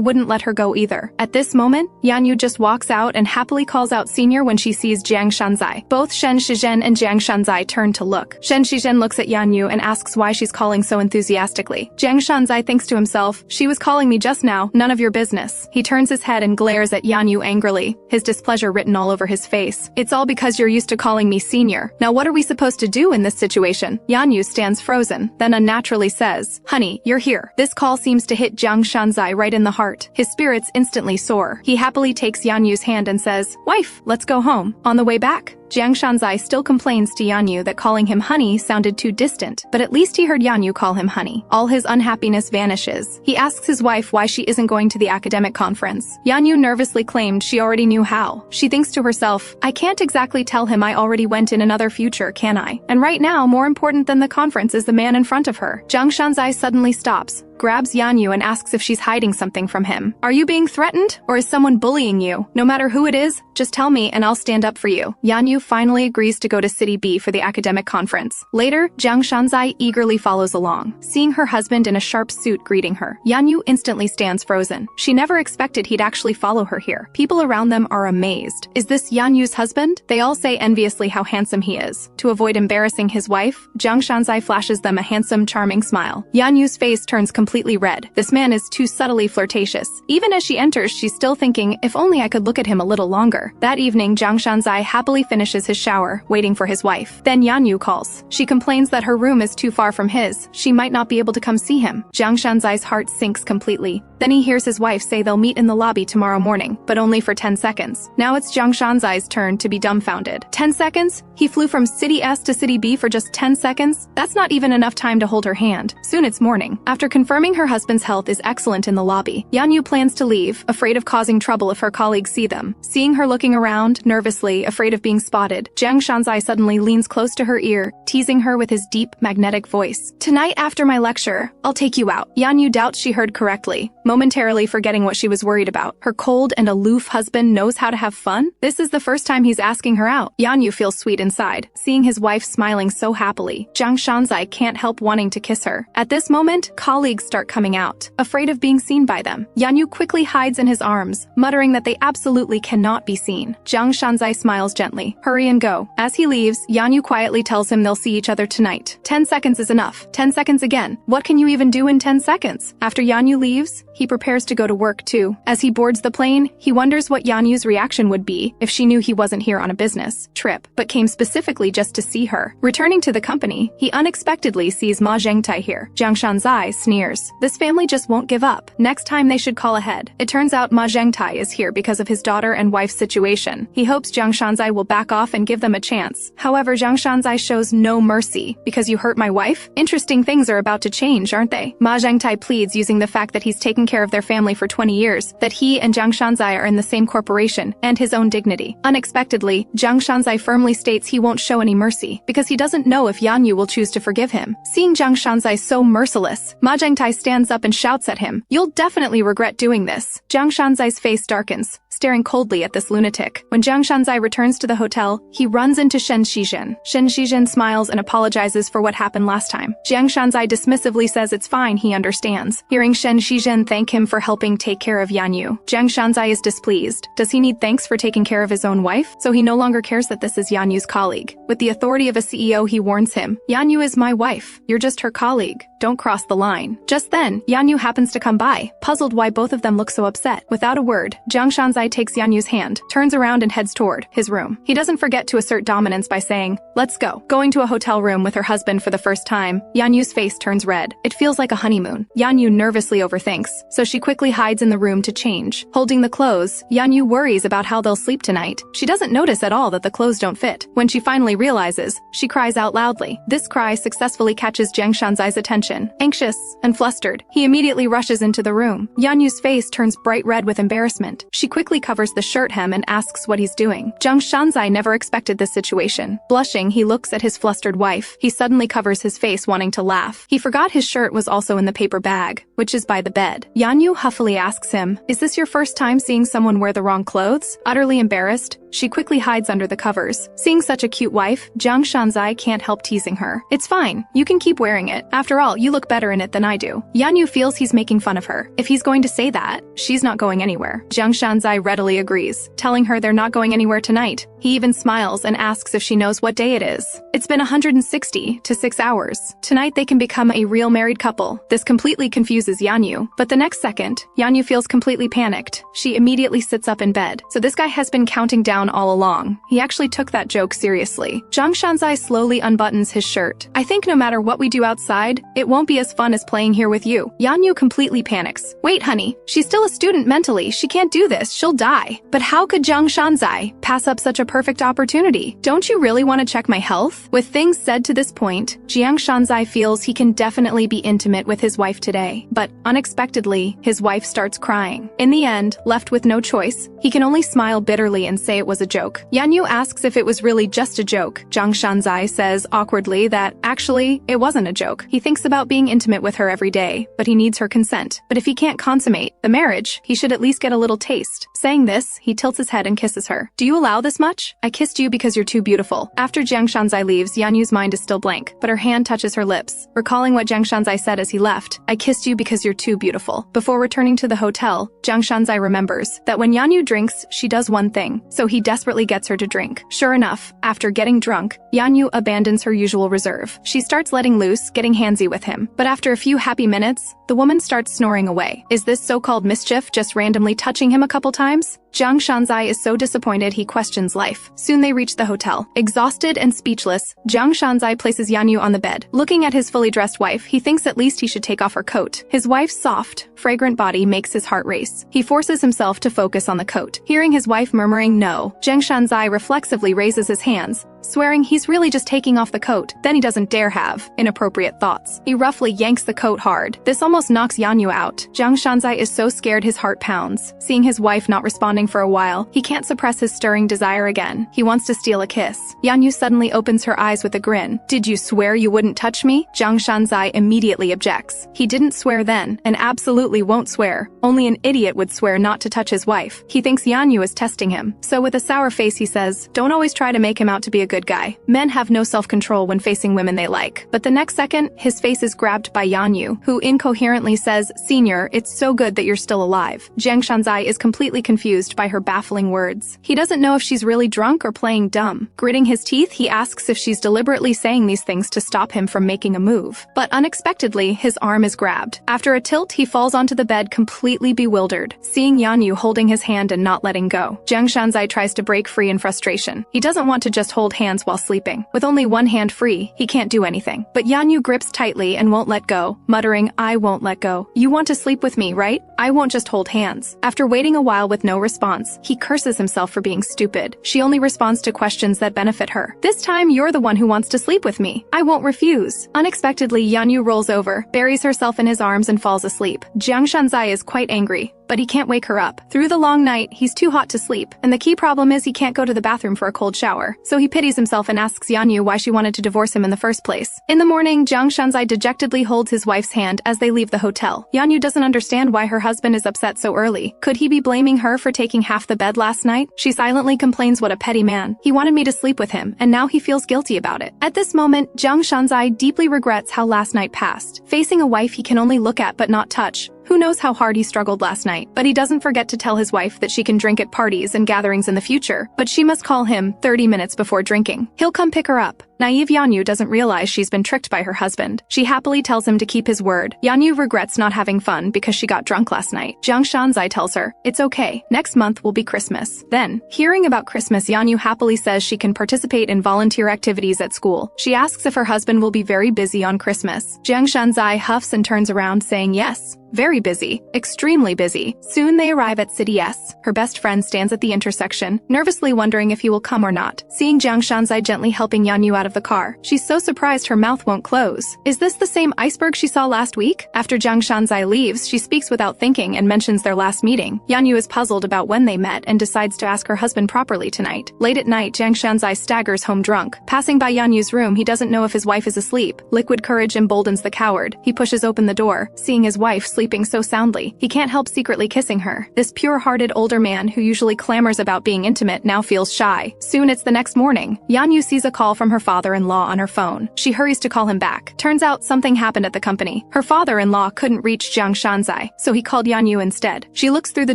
wouldn't let her go either. At this moment, Yanyu just walks out and happily calls out senior when she sees Jiang Shanzai. Both Shen Shizhen and Jiang Shanzai turn to look. Shen Shizhen looks at Yanyu and asks why she's calling so enthusiastically. Jiang Shanzai thinks to himself, she was calling me just now, none of your business. He turns his head and glares at Yanyu angrily, his displeasure written all over his face. It's all because you're used to calling me senior. Now what are we supposed to do in this situation? Yanyu stands frozen, then unnaturally says, honey, you're here. This call seems to hit Jiang Shanzai right in the heart. His spirits instantly soar. He happily takes Yanyu's hand and says, wife, let's go home. On the way back, Jiang Shanzai still complains to Yanyu that calling him honey sounded too distant, but at least he heard Yanyu call him honey. All his unhappiness vanishes. He asks his wife why she isn't going to the academic conference. Yanyu nervously claimed she already knew how. She thinks to herself, I can't exactly tell him I already went in another future, can I? And right now, more important than the conference is the man in front of her. Jiang Shanzai suddenly stops, grabs Yanyu and asks if she's hiding something from him. Are you being threatened? Or is someone bullying you? No matter who it is, just tell me and I'll stand up for you. Yanyu Yanyu finally agrees to go to City B for the academic conference. Later, Jiang Shanzai eagerly follows along, seeing her husband in a sharp suit greeting her. Yanyu instantly stands frozen. She never expected he'd actually follow her here. People around them are amazed. Is this Yanyu's husband? They all say enviously how handsome he is. To avoid embarrassing his wife, Jiang Shanzai flashes them a handsome, charming smile. Yanyu's face turns completely red. This man is too subtly flirtatious. Even as she enters, she's still thinking, if only I could look at him a little longer. That evening, Jiang Shanzai happily finishes his shower, waiting for his wife. Then Yanyu calls. She complains that her room is too far from his. She might not be able to come see him. Jiang Shanzai's heart sinks completely. Then he hears his wife say they'll meet in the lobby tomorrow morning, but only for 10 seconds. Now it's Jiang Shanzai's turn to be dumbfounded. 10 seconds? He flew from City S to City B for just 10 seconds? That's not even enough time to hold her hand. Soon it's morning. After confirming her husband's health is excellent in the lobby, Yanyu plans to leave, afraid of causing trouble if her colleagues see them. Seeing her looking around, nervously, afraid of being spotted, Jiang Shanzai suddenly leans close to her ear, teasing her with his deep, magnetic voice. Tonight after my lecture, I'll take you out. Yanyu doubts she heard correctly, momentarily forgetting what she was worried about. Her cold and aloof husband knows how to have fun? This is the first time he's asking her out. Yanyu feels sweet inside, seeing his wife smiling so happily. Jiang Shanzai can't help wanting to kiss her. At this moment, colleagues start coming out, afraid of being seen by them. Yanyu quickly hides in his arms, muttering that they absolutely cannot be seen. Jiang Shanzai smiles gently. Hurry and go. As he leaves, Yanyu quietly tells him they'll see each other tonight. 10 seconds is enough. 10 seconds again. What can you even do in 10 seconds? After Yanyu leaves, he prepares to go to work too. As he boards the plane, he wonders what Yanyu's reaction would be if she knew he wasn't here on a business trip, but came specifically just to see her. Returning to the company, he unexpectedly sees Ma Zhengtai here. Jiang Shanzai sneers. This family just won't give up. Next time they should call ahead. It turns out Ma Zhengtai is here because of his daughter and wife's situation. He hopes Jiang Shanzai will back off and give them a chance. However, Jiang Shanzai shows no mercy. Because you hurt my wife? Interesting things are about to change, aren't they? Ma Zhengtai pleads, using the fact that he's taken care of their family for 20 years, that he and Jiang Shanzai are in the same corporation, and his own dignity. Unexpectedly, Jiang Shanzai firmly states he won't show any mercy, because he doesn't know if Yanyu will choose to forgive him. Seeing Jiang Shanzai so merciless, Ma Zhengtai stands up and shouts at him, "You'll definitely regret doing this." Jiang Shanzai's face darkens, staring coldly at this lunatic. When Jiang Shanzai returns to the hotel, he runs into Shen Shizhen. Shen Shizhen smiles and apologizes for what happened last time. Jiang Shanzai dismissively says it's fine, he understands. Hearing Shen Shizhen thank him for helping take care of Yanyu, Jiang Shanzai is displeased. Does he need thanks for taking care of his own wife? So he no longer cares that this is Yanyu's colleague. With the authority of a CEO, he warns him, "Yanyu is my wife. You're just her colleague. Don't cross the line." Just then, Yanyu happens to come by, puzzled why both of them look so upset. Without a word, Jiang Shanzai takes Yanyu's hand, turns around and heads toward his room. He doesn't forget to assert dominance by saying, "Let's go." Going to a hotel room with her husband for the first time, Yanyu's face turns red. It feels like a honeymoon. Yanyu nervously overthinks, so she quickly hides in the room to change. Holding the clothes, Yanyu worries about how they'll sleep tonight. She doesn't notice at all that the clothes don't fit. When she finally realizes, she cries out loudly. This cry successfully catches Jiang Shanzai's attention. Anxious and flustered, he immediately rushes into the room. Yanyu's face turns bright red with embarrassment. She quickly covers the shirt hem and asks what he's doing. Jiang Shanzai never expected this situation. Blushing, he looks at his flustered wife. He suddenly covers his face, wanting to laugh. He forgot his shirt was also in the paper bag, which is by the bed. Yanyu huffily asks him, "Is this your first time seeing someone wear the wrong clothes?" Utterly embarrassed, she quickly hides under the covers. Seeing such a cute wife, Jiang Shanzai can't help teasing her. "It's fine. You can keep wearing it. After all, you look better in it than I do." Yanyu feels he's making fun of her. If he's going to say that, she's not going anywhere. Jiang Shanzai readily agrees, telling her they're not going anywhere tonight. He even smiles and asks if she knows what day it is. It's been 160 to 6 hours. Tonight they can become a real married couple. This completely confuses Yanyu, but the next second, Yanyu feels completely panicked. She immediately sits up in bed. So this guy has been counting down all along. He actually took that joke seriously. Jiang Shanzai slowly unbuttons his shirt. "I think no matter what we do outside, it won't be as fun as playing here with you." Yanyu completely panics. "Wait, honey, she's still a student mentally. She can't do this. She'll die." But how could Jiang Shanzai pass up such a perfect opportunity? "Don't you really want to check my health?" With things said to this point, Jiang Shanzai feels he can definitely be intimate with his wife today. But unexpectedly, his wife starts crying. In the end, left with no choice, he can only smile bitterly and say it was a joke. Yanyu asks if it was really just a joke. Jiang Shanzai says awkwardly that actually, it wasn't a joke. He thinks about being intimate with her every day, but he needs her consent. But if he can't consummate the marriage, he should at least get a little taste. Saying this, he tilts his head and kisses her. "Do you allow this much?" touch? I kissed you because you're too beautiful. After Jiang Shanzai leaves, Yanyu's mind is still blank, but her hand touches her lips, recalling what Jiang Shanzai said as he left. I kissed you because you're too beautiful. Before returning to the hotel, Jiang Shanzai remembers that when Yanyu drinks, she does one thing, so he desperately gets her to drink. Sure enough, after getting drunk, Yanyu abandons her usual reserve. She starts letting loose, getting handsy with him, but after a few happy minutes, the woman starts snoring away. Is this so-called mischief just randomly touching him a couple times? Jiang Shanzai is so disappointed he questions life. Soon they reach the hotel. Exhausted and speechless, Jiang Shanzai places Yanyu on the bed. Looking at his fully dressed wife, he thinks at least he should take off her coat. His wife's soft, fragrant body makes his heart race. He forces himself to focus on the coat. Hearing his wife murmuring no, Jiang Shanzai reflexively raises his hands, swearing he's really just taking off the coat. Then he doesn't dare have inappropriate thoughts. He roughly yanks the coat hard. This almost knocks Yanyu out. Jiang Shanzai is so scared his heart pounds. Seeing his wife not responding for a while, he can't suppress his stirring desire again. He wants to steal a kiss. Yanyu suddenly opens her eyes with a grin. Did you swear you wouldn't touch me? Jiang Shanzai immediately objects. He didn't swear then, and absolutely won't swear. Only an idiot would swear not to touch his wife. He thinks Yanyu is testing him. So with a sour face he says, don't always try to make him out to be a good guy. Men have no self-control when facing women they like. But the next second, his face is grabbed by Yanyu, who incoherently says, Senior, it's so good that you're still alive. Jiang Shanzai is completely confused by her baffling words. He doesn't know if she's really drunk or playing dumb. Gritting his teeth, he asks if she's deliberately saying these things to stop him from making a move. But unexpectedly, his arm is grabbed. After a tilt, he falls onto the bed completely bewildered. Seeing Yanyu holding his hand and not letting go, Jiang Shanzai tries to break free in frustration. He doesn't want to just hold hands while sleeping. With only one hand free, he can't do anything. But Yanyu grips tightly and won't let go, muttering, I won't let go. You want to sleep with me, right? I won't just hold hands. After waiting a while with no response, he curses himself for being stupid. She only responds to questions that benefit her. This time, you're the one who wants to sleep with me. I won't refuse. Unexpectedly, Yanyu rolls over, buries herself in his arms and falls asleep. Jiang Shanzai is quite angry, but he can't wake her up. Through the long night, he's too hot to sleep, and the key problem is he can't go to the bathroom for a cold shower. So he pities himself and asks Yanyu why she wanted to divorce him in the first place. In the morning, Jiang Shanzai dejectedly holds his wife's hand as they leave the hotel. Yanyu doesn't understand why her husband is upset so early. Could he be blaming her for taking half the bed last night? She silently complains what a petty man. He wanted me to sleep with him, and now he feels guilty about it. At this moment, Jiang Shanzai deeply regrets how last night passed. Facing a wife he can only look at but not touch. Who knows how hard he struggled last night, but he doesn't forget to tell his wife that she can drink at parties and gatherings in the future, but she must call him 30 minutes before drinking. He'll come pick her up. Naive Yanyu doesn't realize she's been tricked by her husband. She happily tells him to keep his word. Yanyu regrets not having fun because she got drunk last night. Jiang Shanzai tells her, it's okay, next month will be Christmas. Then, hearing about Christmas, Yanyu happily says she can participate in volunteer activities at school. She asks if her husband will be very busy on Christmas. Jiang Shanzai huffs and turns around saying yes. Very busy. Extremely busy. Soon they arrive at City S. Her best friend stands at the intersection, nervously wondering if he will come or not. Seeing Jiang Shanzai gently helping Yanyu out of the car, she's so surprised her mouth won't close. Is this the same iceberg she saw last week? After Jiang Shanzai leaves, she speaks without thinking and mentions their last meeting. Yanyu is puzzled about when they met and decides to ask her husband properly tonight. Late at night, Jiang Shanzai staggers home drunk. Passing by Yanyu's room, he doesn't know if his wife is asleep. Liquid courage emboldens the coward. He pushes open the door, seeing his wife sleeping so soundly. He can't help secretly kissing her. This pure-hearted older man who usually clamors about being intimate now feels shy. Soon it's the next morning. Yanyu sees a call from her father-in-law on her phone. She hurries to call him back. Turns out something happened at the company. Her father-in-law couldn't reach Jiang Shanzai, so he called Yanyu instead. She looks through the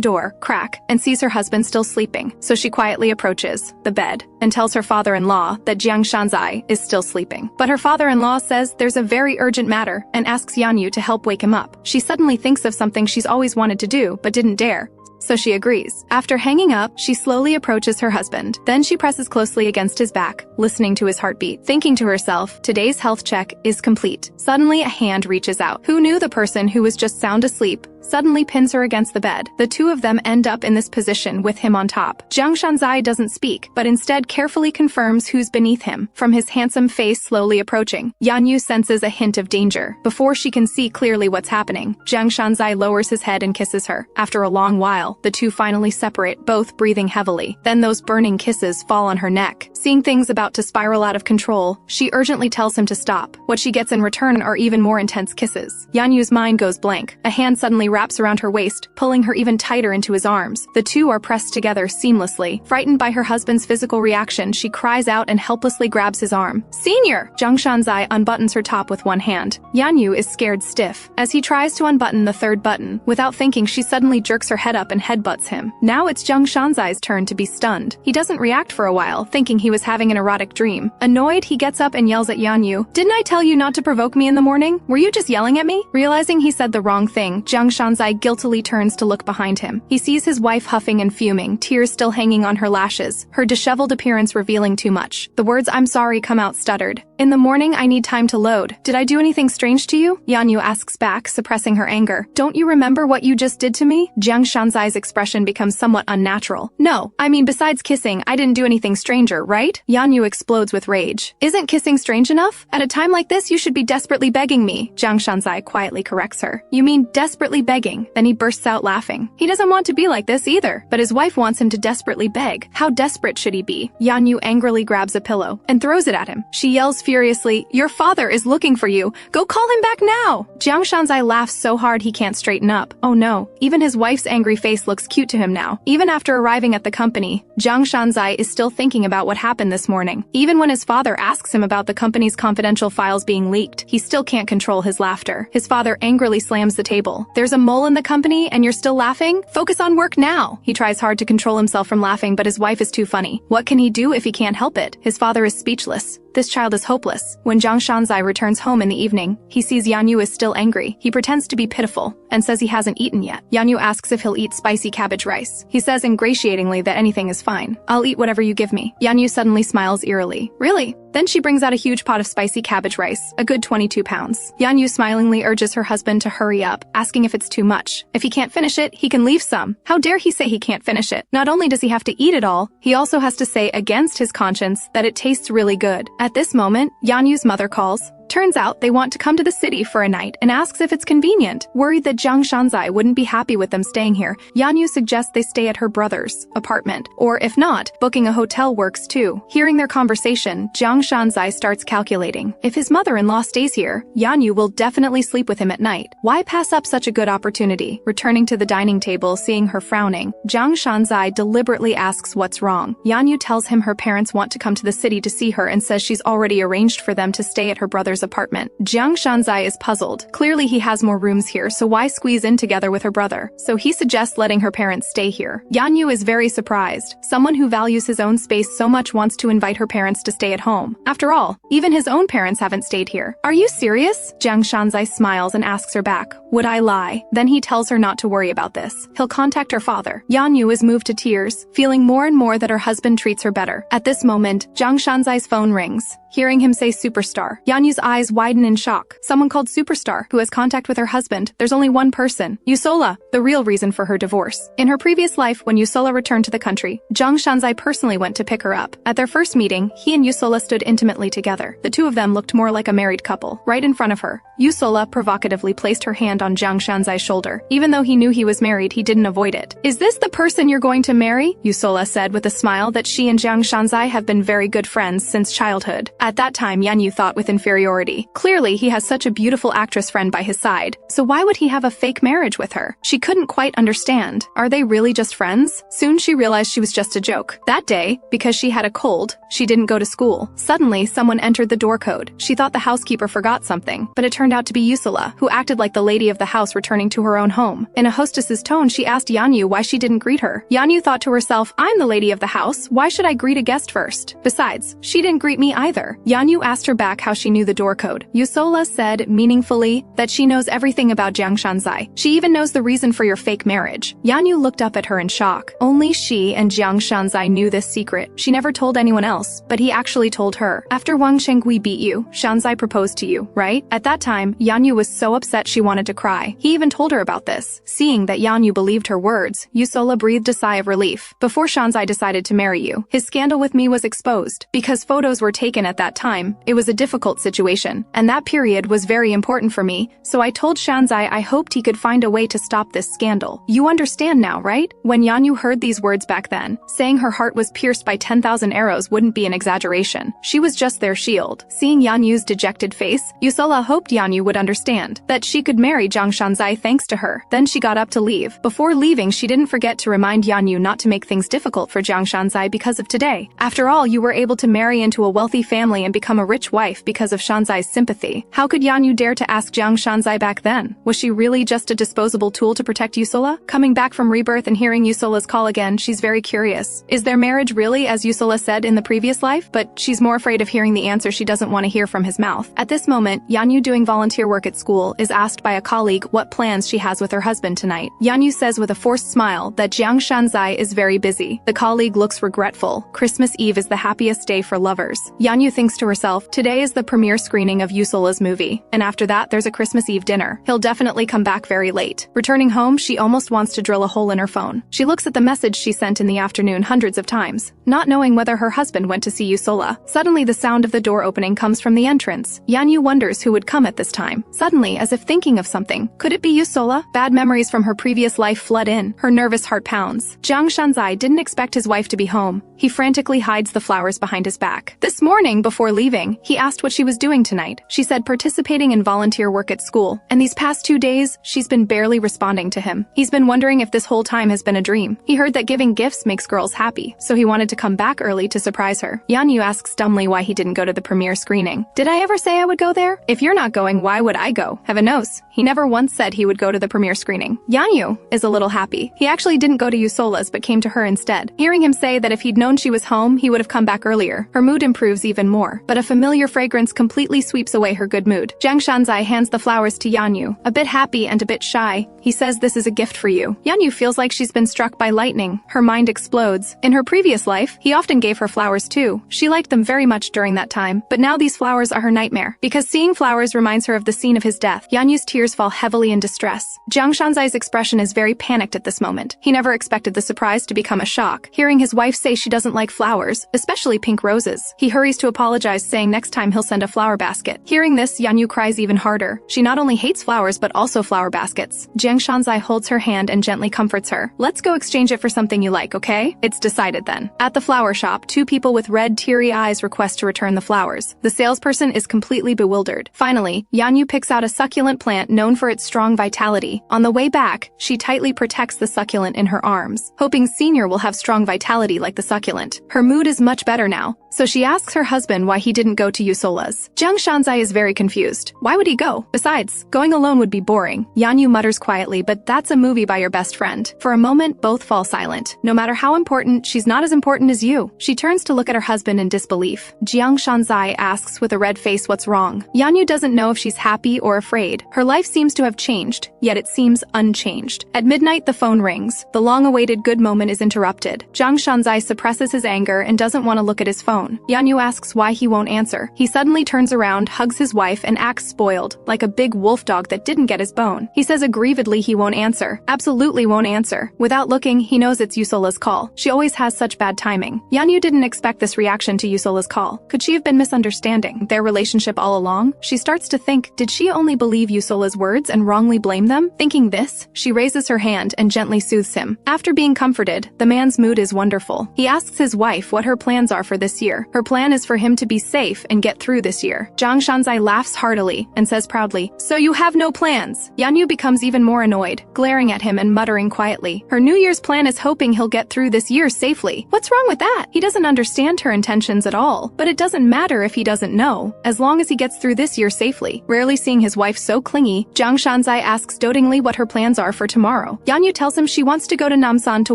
door, crack, and sees her husband still sleeping, so she quietly approaches the bed and tells her father-in-law that Jiang Shanzai is still sleeping. But her father-in-law says there's a very urgent matter and asks Yanyu to help wake him up. She suddenly thinks of something she's always wanted to do but didn't dare. So she agrees. After hanging up, she slowly approaches her husband. Then she presses closely against his back, listening to his heartbeat, thinking to herself, today's health check is complete. Suddenly, a hand reaches out. Who knew the person who was just sound asleep suddenly pins her against the bed. The two of them end up in this position with him on top. Jiang Shanzai doesn't speak, but instead carefully confirms who's beneath him, from his handsome face slowly approaching. Yanyu senses a hint of danger. Before she can see clearly what's happening, Jiang Shanzai lowers his head and kisses her. After a long while, the two finally separate, both breathing heavily. Then those burning kisses fall on her neck. Seeing things about to spiral out of control, she urgently tells him to stop. What she gets in return are even more intense kisses. Yanyu's mind goes blank. A hand suddenly wraps around her waist, pulling her even tighter into his arms. The two are pressed together seamlessly. Frightened by her husband's physical reaction, she cries out and helplessly grabs his arm. "Senior!" Jiang Shanzai unbuttons her top with one hand. Yanyu is scared stiff. As he tries to unbutton the third button, without thinking, she suddenly jerks her head up and headbutts him. Now it's Jiang Shanzai's turn to be stunned. He doesn't react for a while, thinking he was having an erotic dream. Annoyed, he gets up and yells at Yanyu, "Didn't I tell you not to provoke me in the morning? Were you just yelling at me?" Realizing he said the wrong thing, Jiang Shanzai guiltily turns to look behind him. He sees his wife huffing and fuming, tears still hanging on her lashes, her disheveled appearance revealing too much. The words "I'm sorry" come out stuttered. "In the morning, I need time to load. Did I do anything strange to you?" Yanyu asks back, suppressing her anger. "Don't you remember what you just did to me?" Jiang Shanzai's expression becomes somewhat unnatural. "No, I mean besides kissing, I didn't do anything stranger, right?" Yanyu explodes with rage. "Isn't kissing strange enough? At a time like this, you should be desperately begging me." Jiang Shanzai quietly corrects her. "You mean desperately begging?" Then he bursts out laughing. He doesn't want to be like this either, but his wife wants him to desperately beg. How desperate should he be? Yanyu angrily grabs a pillow and throws it at him. She yells furiously, "Your father is looking for you. Go call him back now!" Jiang Shanzai laughs so hard he can't straighten up. Oh no, even his wife's angry face looks cute to him now. Even after arriving at the company, Jiang Shanzai is still thinking about what happened this morning. Even when his father asks him about the company's confidential files being leaked, he still can't control his laughter. His father angrily slams the table. "There's a mole in the company and you're still laughing? Focus on work now!" He tries hard to control himself from laughing, but his wife is too funny. What can he do if he can't help it? His father is speechless. This child is hopeless. When Jiang Shanzai returns home in the evening, he sees Yanyu is still angry. He pretends to be pitiful and says he hasn't eaten yet. Yanyu asks if he'll eat spicy cabbage rice. He says ingratiatingly that anything is fine. "I'll eat whatever you give me." Yanyu suddenly smiles eerily. "Really?" Then she brings out a huge pot of spicy cabbage rice, a good 22 pounds. Yanyu smilingly urges her husband to hurry up, asking if it's too much. If he can't finish it, he can leave some. How dare he say he can't finish it? Not only does he have to eat it all, he also has to say against his conscience that it tastes really good. At this moment, Yanyu's mother calls. Turns out they want to come to the city for a night and asks if it's convenient. Worried that Jiang Shanzai wouldn't be happy with them staying here, Yanyu suggests they stay at her brother's apartment. Or if not, booking a hotel works too. Hearing their conversation, Jiang Shanzai starts calculating. If his mother-in-law stays here, Yanyu will definitely sleep with him at night. Why pass up such a good opportunity? Returning to the dining table, seeing her frowning, Jiang Shanzai deliberately asks what's wrong. Yanyu tells him her parents want to come to the city to see her and says she's already arranged for them to stay at her brother's apartment. Jiang Shanzai is puzzled. Clearly he has more rooms here, so why squeeze in together with her brother? So he suggests letting her parents stay here. Yanyu is very surprised. Someone who values his own space so much wants to invite her parents to stay at home. After all, even his own parents haven't stayed here. "Are you serious?" Jiang Shanzai smiles and asks her back. "Would I lie?" Then he tells her not to worry about this. He'll contact her father. Yanyu is moved to tears, feeling more and more that her husband treats her better. At this moment, Jiang Shanzai's phone rings. Hearing him say superstar, Yanyu's eyes widen in shock. Someone called Superstar, who has contact with her husband. There's only one person, Yusola, the real reason for her divorce. In her previous life, when Yusola returned to the country, Jiang Shanzai personally went to pick her up. At their first meeting, he and Yusola stood intimately together. The two of them looked more like a married couple. Right in front of her, Yusola provocatively placed her hand on Jiang Shanzai's shoulder. Even though he knew he was married, he didn't avoid it. "Is this the person you're going to marry?" Yusola said with a smile that she and Jiang Shanzai have been very good friends since childhood. At that time, Yanyu thought with inferiority. Clearly, he has such a beautiful actress friend by his side, so why would he have a fake marriage with her? She couldn't quite understand. Are they really just friends? Soon she realized she was just a joke. That day, because she had a cold, she didn't go to school. Suddenly, someone entered the door code. She thought the housekeeper forgot something, but it turned out to be Yusola, who acted like the lady of the house returning to her own home. In a hostess's tone, she asked Yanyu why she didn't greet her. Yanyu thought to herself, "I'm the lady of the house. Why should I greet a guest first? Besides, she didn't greet me either." Yanyu asked her back how she knew the door code. Yusola said, meaningfully, that she knows everything about Jiang Shanzai. She even knows the reason for your fake marriage. Yanyu looked up at her in shock. Only she and Jiang Shanzai knew this secret. She never told anyone else, but he actually told her. After Wang Shengui beat you, Shanzai proposed to you, right? At that time, Yanyu was so upset she wanted to cry. He even told her about this. Seeing that Yanyu believed her words, Yusola breathed a sigh of relief. Before Shanzai decided to marry you, his scandal with me was exposed. Because photos were taken at that time, it was a difficult situation, and that period was very important for me, so I told Shanzai I hoped he could find a way to stop this scandal. You understand now, right? When Yanyu heard these words back then, saying her heart was pierced by 10,000 arrows wouldn't be an exaggeration. She was just their shield. Seeing Yanyu's dejected face, Yusola hoped Yanyu would understand that she could marry Jiang Shanzai thanks to her. Then she got up to leave. Before leaving, she didn't forget to remind Yanyu not to make things difficult for Jiang Shanzai because of today. After all, you were able to marry into a wealthy family and become a rich wife because of Shanzai's sympathy. How could Yanyu dare to ask Jiang Shanzai back then? Was she really just a disposable tool to protect Yusola? Coming back from rebirth and hearing Yusola's call again, she's very curious. Is their marriage really as Yusola said in the previous life? But she's more afraid of hearing the answer she doesn't want to hear from his mouth. At this moment, Yanyu, doing volunteer work at school, is asked by a colleague what plans she has with her husband tonight. Yanyu says with a forced smile that Jiang Shanzai is very busy. The colleague looks regretful. Christmas Eve is the happiest day for lovers. Yanyu thinks to herself, today is the premiere screening of Yusola's movie, and after that there's a Christmas Eve dinner. He'll definitely come back very late. Returning home, she almost wants to drill a hole in her phone. She looks at the message she sent in the afternoon hundreds of times, not knowing whether her husband went to see Yusola. Suddenly the sound of the door opening comes from the entrance. Yanyu wonders who would come at this time. Suddenly, as if thinking of something, could it be Yusola? Bad memories from her previous life flood in. Her nervous heart pounds. Jiang Shanzai didn't expect his wife to be home. He frantically hides the flowers behind his back. This morning, before leaving, he asked what she was doing tonight. She said participating in volunteer work at school, and these past 2 days, she's been barely responding to him. He's been wondering if this whole time has been a dream. He heard that giving gifts makes girls happy, so he wanted to come back early to surprise her. Yanyu asks dumbly why he didn't go to the premiere screening. Did I ever say I would go there? If you're not going, why would I go? Heaven knows, he never once said he would go to the premiere screening. Yanyu is a little happy. He actually didn't go to Yusola's but came to her instead. Hearing him say that if he'd known she was home, he would have come back earlier, her mood improves even more. But a familiar fragrance completely sweeps away her good mood. Jiang Shanzai hands the flowers to Yanyu. A bit happy and a bit shy, he says this is a gift for you. Yanyu feels like she's been struck by lightning. Her mind explodes. In her previous life, he often gave her flowers too. She liked them very much during that time, but now these flowers are her nightmare. Because seeing flowers reminds her of the scene of his death, Yanyu's tears fall heavily in distress. Jiang Shanzai's expression is very panicked at this moment. He never expected the surprise to become a shock. Hearing his wife say she doesn't like flowers, especially pink roses, he hurries to apologize, saying next time he'll send a flower basket. Hearing this, Yanyu cries even harder. She not only hates flowers but also flower baskets. Jiang Shanzai holds her hand and gently comforts her. Let's go exchange it for something you like, okay? It's decided then. At the flower shop, 2 people with red, teary eyes request to return the flowers. The salesperson is completely bewildered. Finally, Yanyu picks out a succulent plant known for its strong vitality. On the way back, she tightly protects the succulent in her arms, hoping Senior will have strong vitality like the succulent. Her mood is much better now, so she asks her husband why he didn't go to Yusola's. Jiang Shanzai is very confused. Why would he go? Besides, going alone would be boring. Yanyu mutters quietly, but that's a movie by your best friend. For a moment, both fall silent. No matter how important, she's not as important as you. She turns to look at her husband in disbelief. Jiang Shanzai asks with a red face what's wrong. Yanyu doesn't know if she's happy or afraid. Her life seems to have changed, yet it seems unchanged. At midnight, the phone rings. The long-awaited good moment is interrupted. Jiang Shanzai suppresses his anger and doesn't want to look at his phone. Yanyu asks why he won't answer. He suddenly turns around, hugs his wife, and acts spoiled, like a big wolf dog that didn't get his bone. He says aggrievedly he won't answer. Absolutely won't answer. Without looking, he knows it's Yusola's call. She always has such bad timing. Yanyu didn't expect this reaction to Yusola's call. Could she have been misunderstanding their relationship all along? She starts to think, did she only believe Yusola's words and wrongly blame them? Thinking this, she raises her hand and gently soothes him. After being comforted, the man's mood is wonderful. He asks his wife what her plans are for this year. Her plan is for him to be safe and get through this year. Jiang Shanzai laughs heartily and says proudly, "So you have no plans?" Yanyu becomes even more annoyed, glaring at him and muttering quietly. Her New Year's plan is hoping he'll get through this year safely. What's wrong with that? He doesn't understand her intentions at all. But it doesn't matter if he doesn't know, as long as he gets through this year safely. Rarely seeing his wife so clingy, Jiang Shanzai asks dotingly what her plans are for tomorrow. Yanyu tells him she wants to go to Namsan to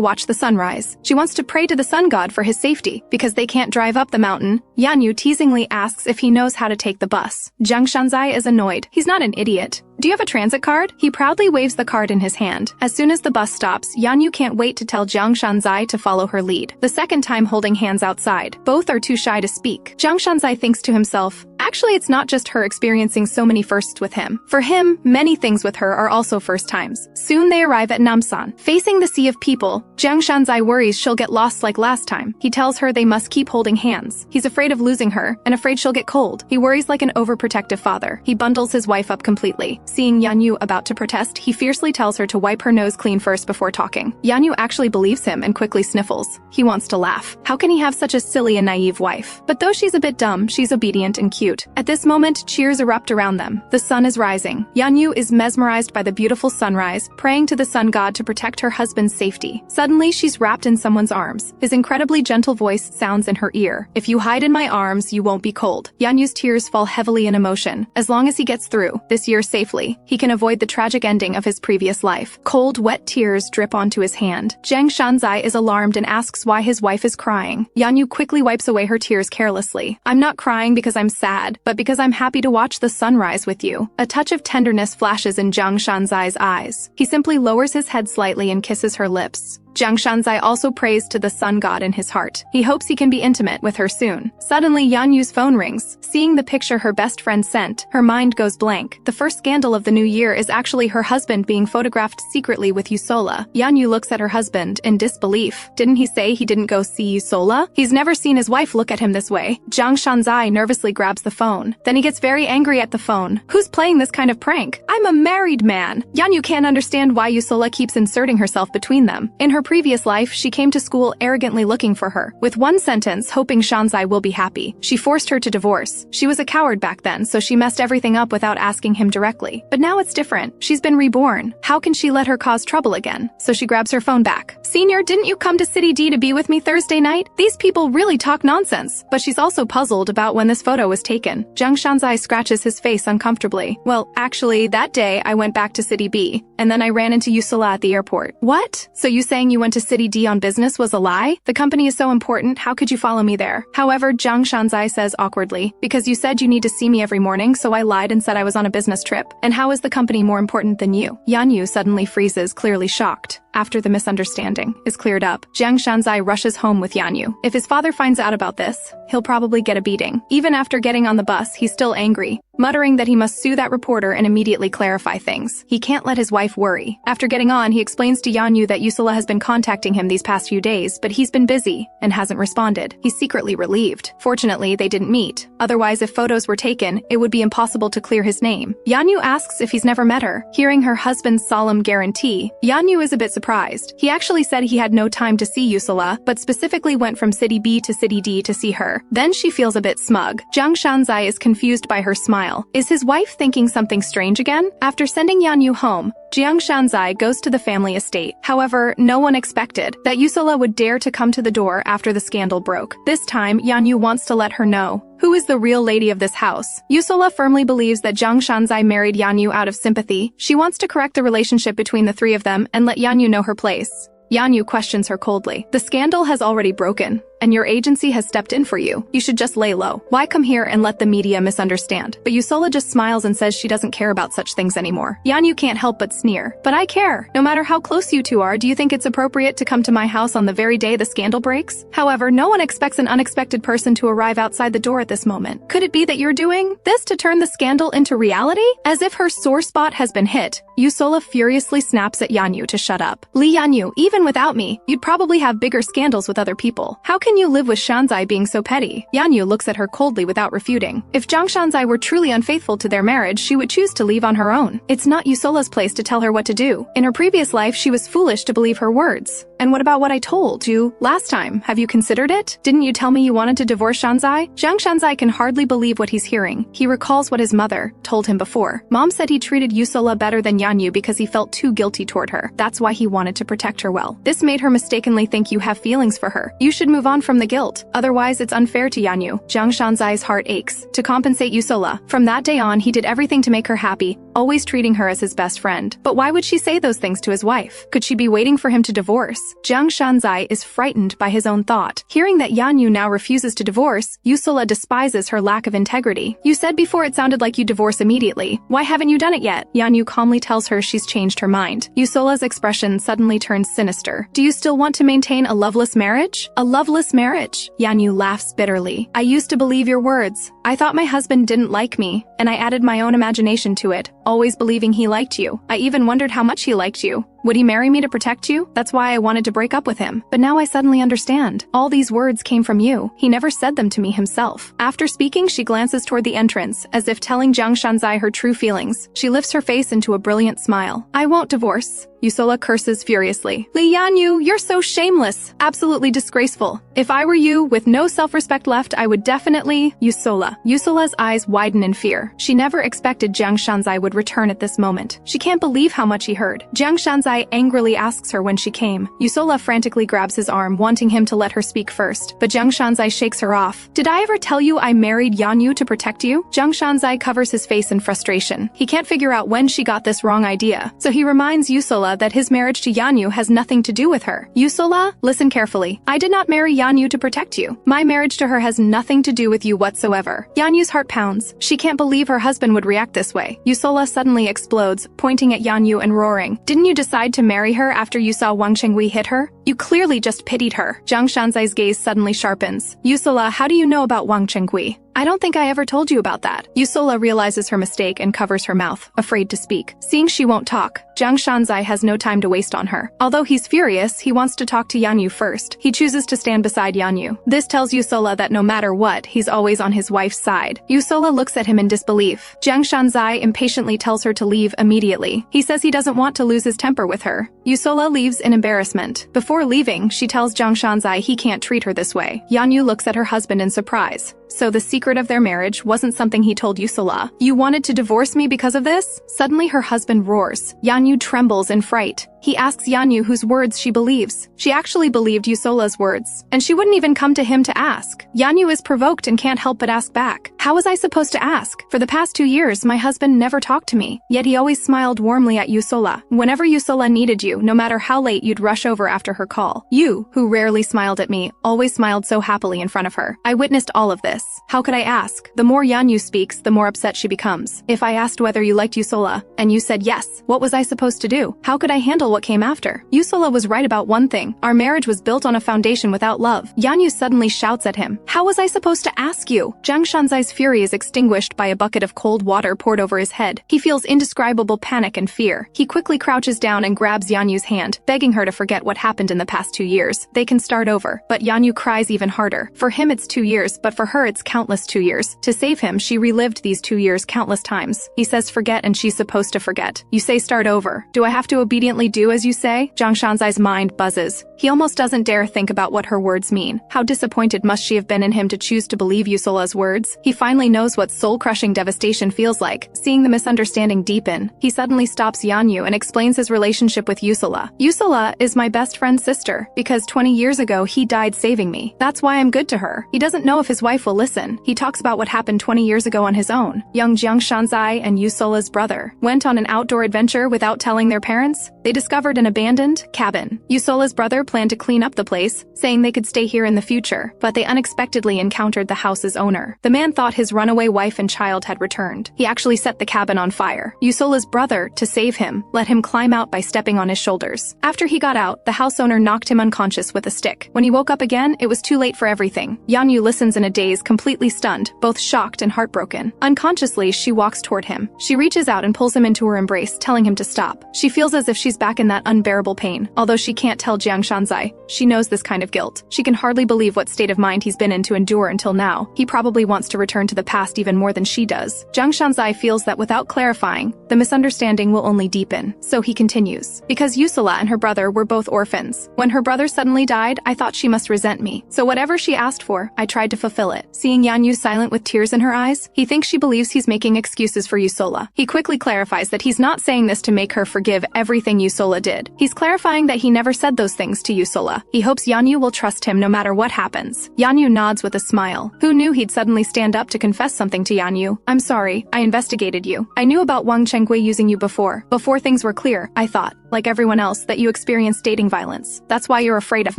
watch the sunrise. She wants to pray to the sun god for his safety, because they can't drive up the mountain. Yanyu teasingly asks if he knows how to take the bus. Jiang Shanzai is annoyed. He's not an idiot. Do you have a transit card? He proudly waves the card in his hand. As soon as the bus stops, Yanyu can't wait to tell Jiang Shanzai to follow her lead. The second time holding hands outside. Both are too shy to speak. Jiang Shanzai thinks to himself, actually, it's not just her experiencing so many firsts with him. For him, many things with her are also first times. Soon they arrive at Namsan. Facing the sea of people, Jiang Shanzai worries she'll get lost like last time. He tells her they must keep holding hands. He's afraid of losing her, and afraid she'll get cold. He worries like an overprotective father. He bundles his wife up completely. Seeing Yanyu about to protest, he fiercely tells her to wipe her nose clean first before talking. Yanyu actually believes him and quickly sniffles. He wants to laugh. How can he have such a silly and naive wife? But though she's a bit dumb, she's obedient and cute. At this moment, cheers erupt around them. The sun is rising. Yanyu is mesmerized by the beautiful sunrise, praying to the sun god to protect her husband's safety. Suddenly, she's wrapped in someone's arms. His incredibly gentle voice sounds in her ear. If you hide in my arms, you won't be cold. Yanyu's tears fall heavily in emotion. As long as he gets through this year safely, he can avoid the tragic ending of his previous life. Cold, wet tears drip onto his hand. Jiang Shanzai is alarmed and asks why his wife is crying. Yanyu quickly wipes away her tears carelessly. I'm not crying because I'm sad, but because I'm happy to watch the sunrise with you. A touch of tenderness flashes in Jiang Shanzai's eyes. He simply lowers his head slightly and kisses her lips. Jiang Shanzai also prays to the sun god in his heart. He hopes he can be intimate with her soon. Suddenly, Yanyu's phone rings. Seeing the picture her best friend sent, her mind goes blank. The first scandal of the new year is actually her husband being photographed secretly with Yusola. Yanyu looks at her husband in disbelief. Didn't he say he didn't go see Yusola? He's never seen his wife look at him this way. Jiang Shanzai nervously grabs the phone. Then he gets very angry at the phone. Who's playing this kind of prank? I'm a married man. Yanyu can't understand why Yusola keeps inserting herself between them. In her previous life, she came to school arrogantly looking for her. With one sentence, hoping Shanzai will be happy. She forced her to divorce. She was a coward back then, so she messed everything up without asking him directly. But now it's different. She's been reborn. How can she let her cause trouble again? So she grabs her phone back. Senior, didn't you come to City D to be with me Thursday night? These people really talk nonsense. But she's also puzzled about when this photo was taken. Jiang Shanzai scratches his face uncomfortably. Well, actually, that day I went back to City B, and then I ran into Yusola at the airport. What? So you saying you went to City D on business was a lie? The company is so important, how could you follow me there? However, Jiang Shanzai says awkwardly, because you said you need to see me every morning, so I lied and said I was on a business trip. And how is the company more important than you? Yanyu suddenly freezes, clearly shocked. After the misunderstanding is cleared up, Jiang Shanzai rushes home with Yanyu. If his father finds out about this, he'll probably get a beating. Even after getting on the bus, he's still angry, muttering that he must sue that reporter and immediately clarify things. He can't let his wife worry. After getting on, he explains to Yanyu that Yusola has been contacting him these past few days, but he's been busy and hasn't responded. He's secretly relieved. Fortunately, they didn't meet. Otherwise, if photos were taken, it would be impossible to clear his name. Yanyu asks if he's never met her. Hearing her husband's solemn guarantee, Yanyu is a bit surprised. He actually said he had no time to see Yusola, but specifically went from City B to City D to see her. Then she feels a bit smug. Jiang Shanzai is confused by her smile. Is his wife thinking something strange again? After sending Yanyu home, Jiang Shanzai goes to the family estate. However, no one expected that Yusola would dare to come to the door after the scandal broke. This time, Yanyu wants to let her know who is the real lady of this house. Yusola firmly believes that Jiang Shanzai married Yanyu out of sympathy. She wants to correct the relationship between the three of them and let Yanyu know her place. Yanyu questions her coldly. The scandal has already broken, and your agency has stepped in for you. You should just lay low. Why come here and let the media misunderstand? But Yusola just smiles and says she doesn't care about such things anymore. Yanyu can't help but sneer. But I care. No matter how close you two are, do you think it's appropriate to come to my house on the very day the scandal breaks? However, no one expects an unexpected person to arrive outside the door at this moment. Could it be that you're doing this to turn the scandal into reality? As if her sore spot has been hit, Yusola furiously snaps at Yanyu to shut up. Li Yanyu, even without me, you'd probably have bigger scandals with other people. How can you live with Shanzai being so petty? Yanyu looks at her coldly without refuting. If Jiang Shanzai were truly unfaithful to their marriage, she would choose to leave on her own. It's not Yusola's place to tell her what to do. In her previous life, she was foolish to believe her words. And what about what I told you last time? Have you considered it? Didn't you tell me you wanted to divorce Shanzai? Jiang Shanzai can hardly believe what he's hearing. He recalls what his mother told him before. Mom said he treated Yusola better than Yanyu because he felt too guilty toward her. That's why he wanted to protect her well. This made her mistakenly think you have feelings for her. You should move on on from the guilt. Otherwise, it's unfair to Yanyu. Jiang Shanzai's heart aches. To compensate Yusola, from that day on, he did everything to make her happy, always treating her as his best friend. But why would she say those things to his wife? Could she be waiting for him to divorce? Jiang Shanzai is frightened by his own thought. Hearing that Yanyu now refuses to divorce, Yusola despises her lack of integrity. You said before it sounded like you divorce immediately. Why haven't you done it yet? Yanyu calmly tells her she's changed her mind. Yusola's expression suddenly turns sinister. Do you still want to maintain a loveless marriage? A loveless marriage? Yanyu laughs bitterly. I used to believe your words. I thought my husband didn't like me, and I added my own imagination to it, always believing he liked you. I even wondered how much he liked you. Would he marry me to protect you? That's why I wanted to break up with him. But now I suddenly understand. All these words came from you. He never said them to me himself. After speaking, she glances toward the entrance, as if telling Jiang Shanzai her true feelings. She lifts her face into a brilliant smile. I won't divorce. Yusola curses furiously. Li Yanyu, you're so shameless. Absolutely disgraceful. If I were you, with no self-respect left, I would definitely… Yusola's eyes widen in fear. She never expected Jiang Shanzai would return at this moment. She can't believe how much he heard. Jiang Shanzai angrily asks her when she came. Yusola frantically grabs his arm, wanting him to let her speak first. But Jiang Shanzai shakes her off. Did I ever tell you I married Yanyu to protect you? Jiang Shanzai covers his face in frustration. He can't figure out when she got this wrong idea. So he reminds Yusola that his marriage to Yanyu has nothing to do with her. Yusola, listen carefully. I did not marry Yanyu to protect you. My marriage to her has nothing to do with you whatsoever. Yanyu's heart pounds. She can't believe her husband would react this way. Yusola suddenly explodes, pointing at Yanyu and roaring. Didn't you decide to marry her after you saw Wang Chenghui hit her? You clearly just pitied her. Jiang Shanzai's gaze suddenly sharpens. Yusola, how do you know about Wang Chenghui? I don't think I ever told you about that. Yusola realizes her mistake and covers her mouth, afraid to speak. Seeing she won't talk, Jiang Shanzai has no time to waste on her. Although he's furious, he wants to talk to Yanyu first. He chooses to stand beside Yanyu. This tells Yusola that no matter what, he's always on his wife's side. Yusola looks at him in disbelief. Jiang Shanzai impatiently tells her to leave immediately. He says he doesn't want to lose his temper with her. Yusola leaves in embarrassment. Before leaving, she tells Jiang Shanzai he can't treat her this way. Yanyu looks at her husband in surprise. So the secret of their marriage wasn't something he told Yusola. You wanted to divorce me because of this? Suddenly her husband roars. Yanyu trembles in fright. He asks Yanyu whose words she believes. She actually believed Yusola's words, and she wouldn't even come to him to ask. Yanyu is provoked and can't help but ask back. How was I supposed to ask? For the past 2 years, my husband never talked to me, yet he always smiled warmly at Yusola. Whenever Yusola needed you, no matter how late, you'd rush over after her call. You, who rarely smiled at me, always smiled so happily in front of her. I witnessed all of this. How could I ask? The more Yanyu speaks, the more upset she becomes. If I asked whether you liked Yusola, and you said yes, what was I supposed to do? How could I handle what came after? Yusola was right about one thing. Our marriage was built on a foundation without love. Yanyu suddenly shouts at him. How was I supposed to ask you? Jiang Shanzai's fury is extinguished by a bucket of cold water poured over his head. He feels indescribable panic and fear. He quickly crouches down and grabs Yanyu's hand, begging her to forget what happened in the past 2 years. They can start over. But Yanyu cries even harder. For him it's 2 years, but for her it's countless 2 years. To save him, she relived these 2 years countless times. He says forget and she's supposed to forget. You say start over. Do I have to obediently do as you say? Jiang Shanzai's mind buzzes. He almost doesn't dare think about what her words mean. How disappointed must she have been in him to choose to believe Yusola's words? He finally knows what soul-crushing devastation feels like. Seeing the misunderstanding deepen, he suddenly stops Yanyu and explains his relationship with Yusola. Yusola is my best friend's sister, because 20 years ago he died saving me. That's why I'm good to her. He doesn't know if his wife will listen. He talks about what happened 20 years ago on his own. Young Jiang Shanzai and Yusola's brother went on an outdoor adventure without telling their parents. They discovered an abandoned cabin. Yusola's brother planned to clean up the place, saying they could stay here in the future, but they unexpectedly encountered the house's owner. The man thought his runaway wife and child had returned. He actually set the cabin on fire. Yusola's brother, to save him, let him climb out by stepping on his shoulders. After he got out, the house owner knocked him unconscious with a stick. When he woke up again, it was too late for everything. Yanyu listens in a daze, completely stunned, both shocked and heartbroken. Unconsciously, she walks toward him. She reaches out and pulls him into her embrace, telling him to stop. She feels as if she's back in that unbearable pain. Although she can't tell Jiang Shanzai, she knows this kind of guilt. She can hardly believe what state of mind he's been in to endure until now. He probably wants to return to the past even more than she does. Jiang Shanzai feels that without clarifying, the misunderstanding will only deepen. So he continues. Because Yusola and her brother were both orphans. When her brother suddenly died, I thought she must resent me. So whatever she asked for, I tried to fulfill it. Seeing Yanyu silent with tears in her eyes, he thinks she believes he's making excuses for Yusola. He quickly clarifies that he's not saying this to make make her forgive everything Yusola did. He's clarifying that he never said those things to Yusola. He hopes Yanyu will trust him no matter what happens. Yanyu nods with a smile. Who knew he'd suddenly stand up to confess something to Yanyu? I'm sorry, I investigated you. I knew about Wang Chengui using you before. Before things were clear, I thought, like everyone else, that you experienced dating violence. That's why you're afraid of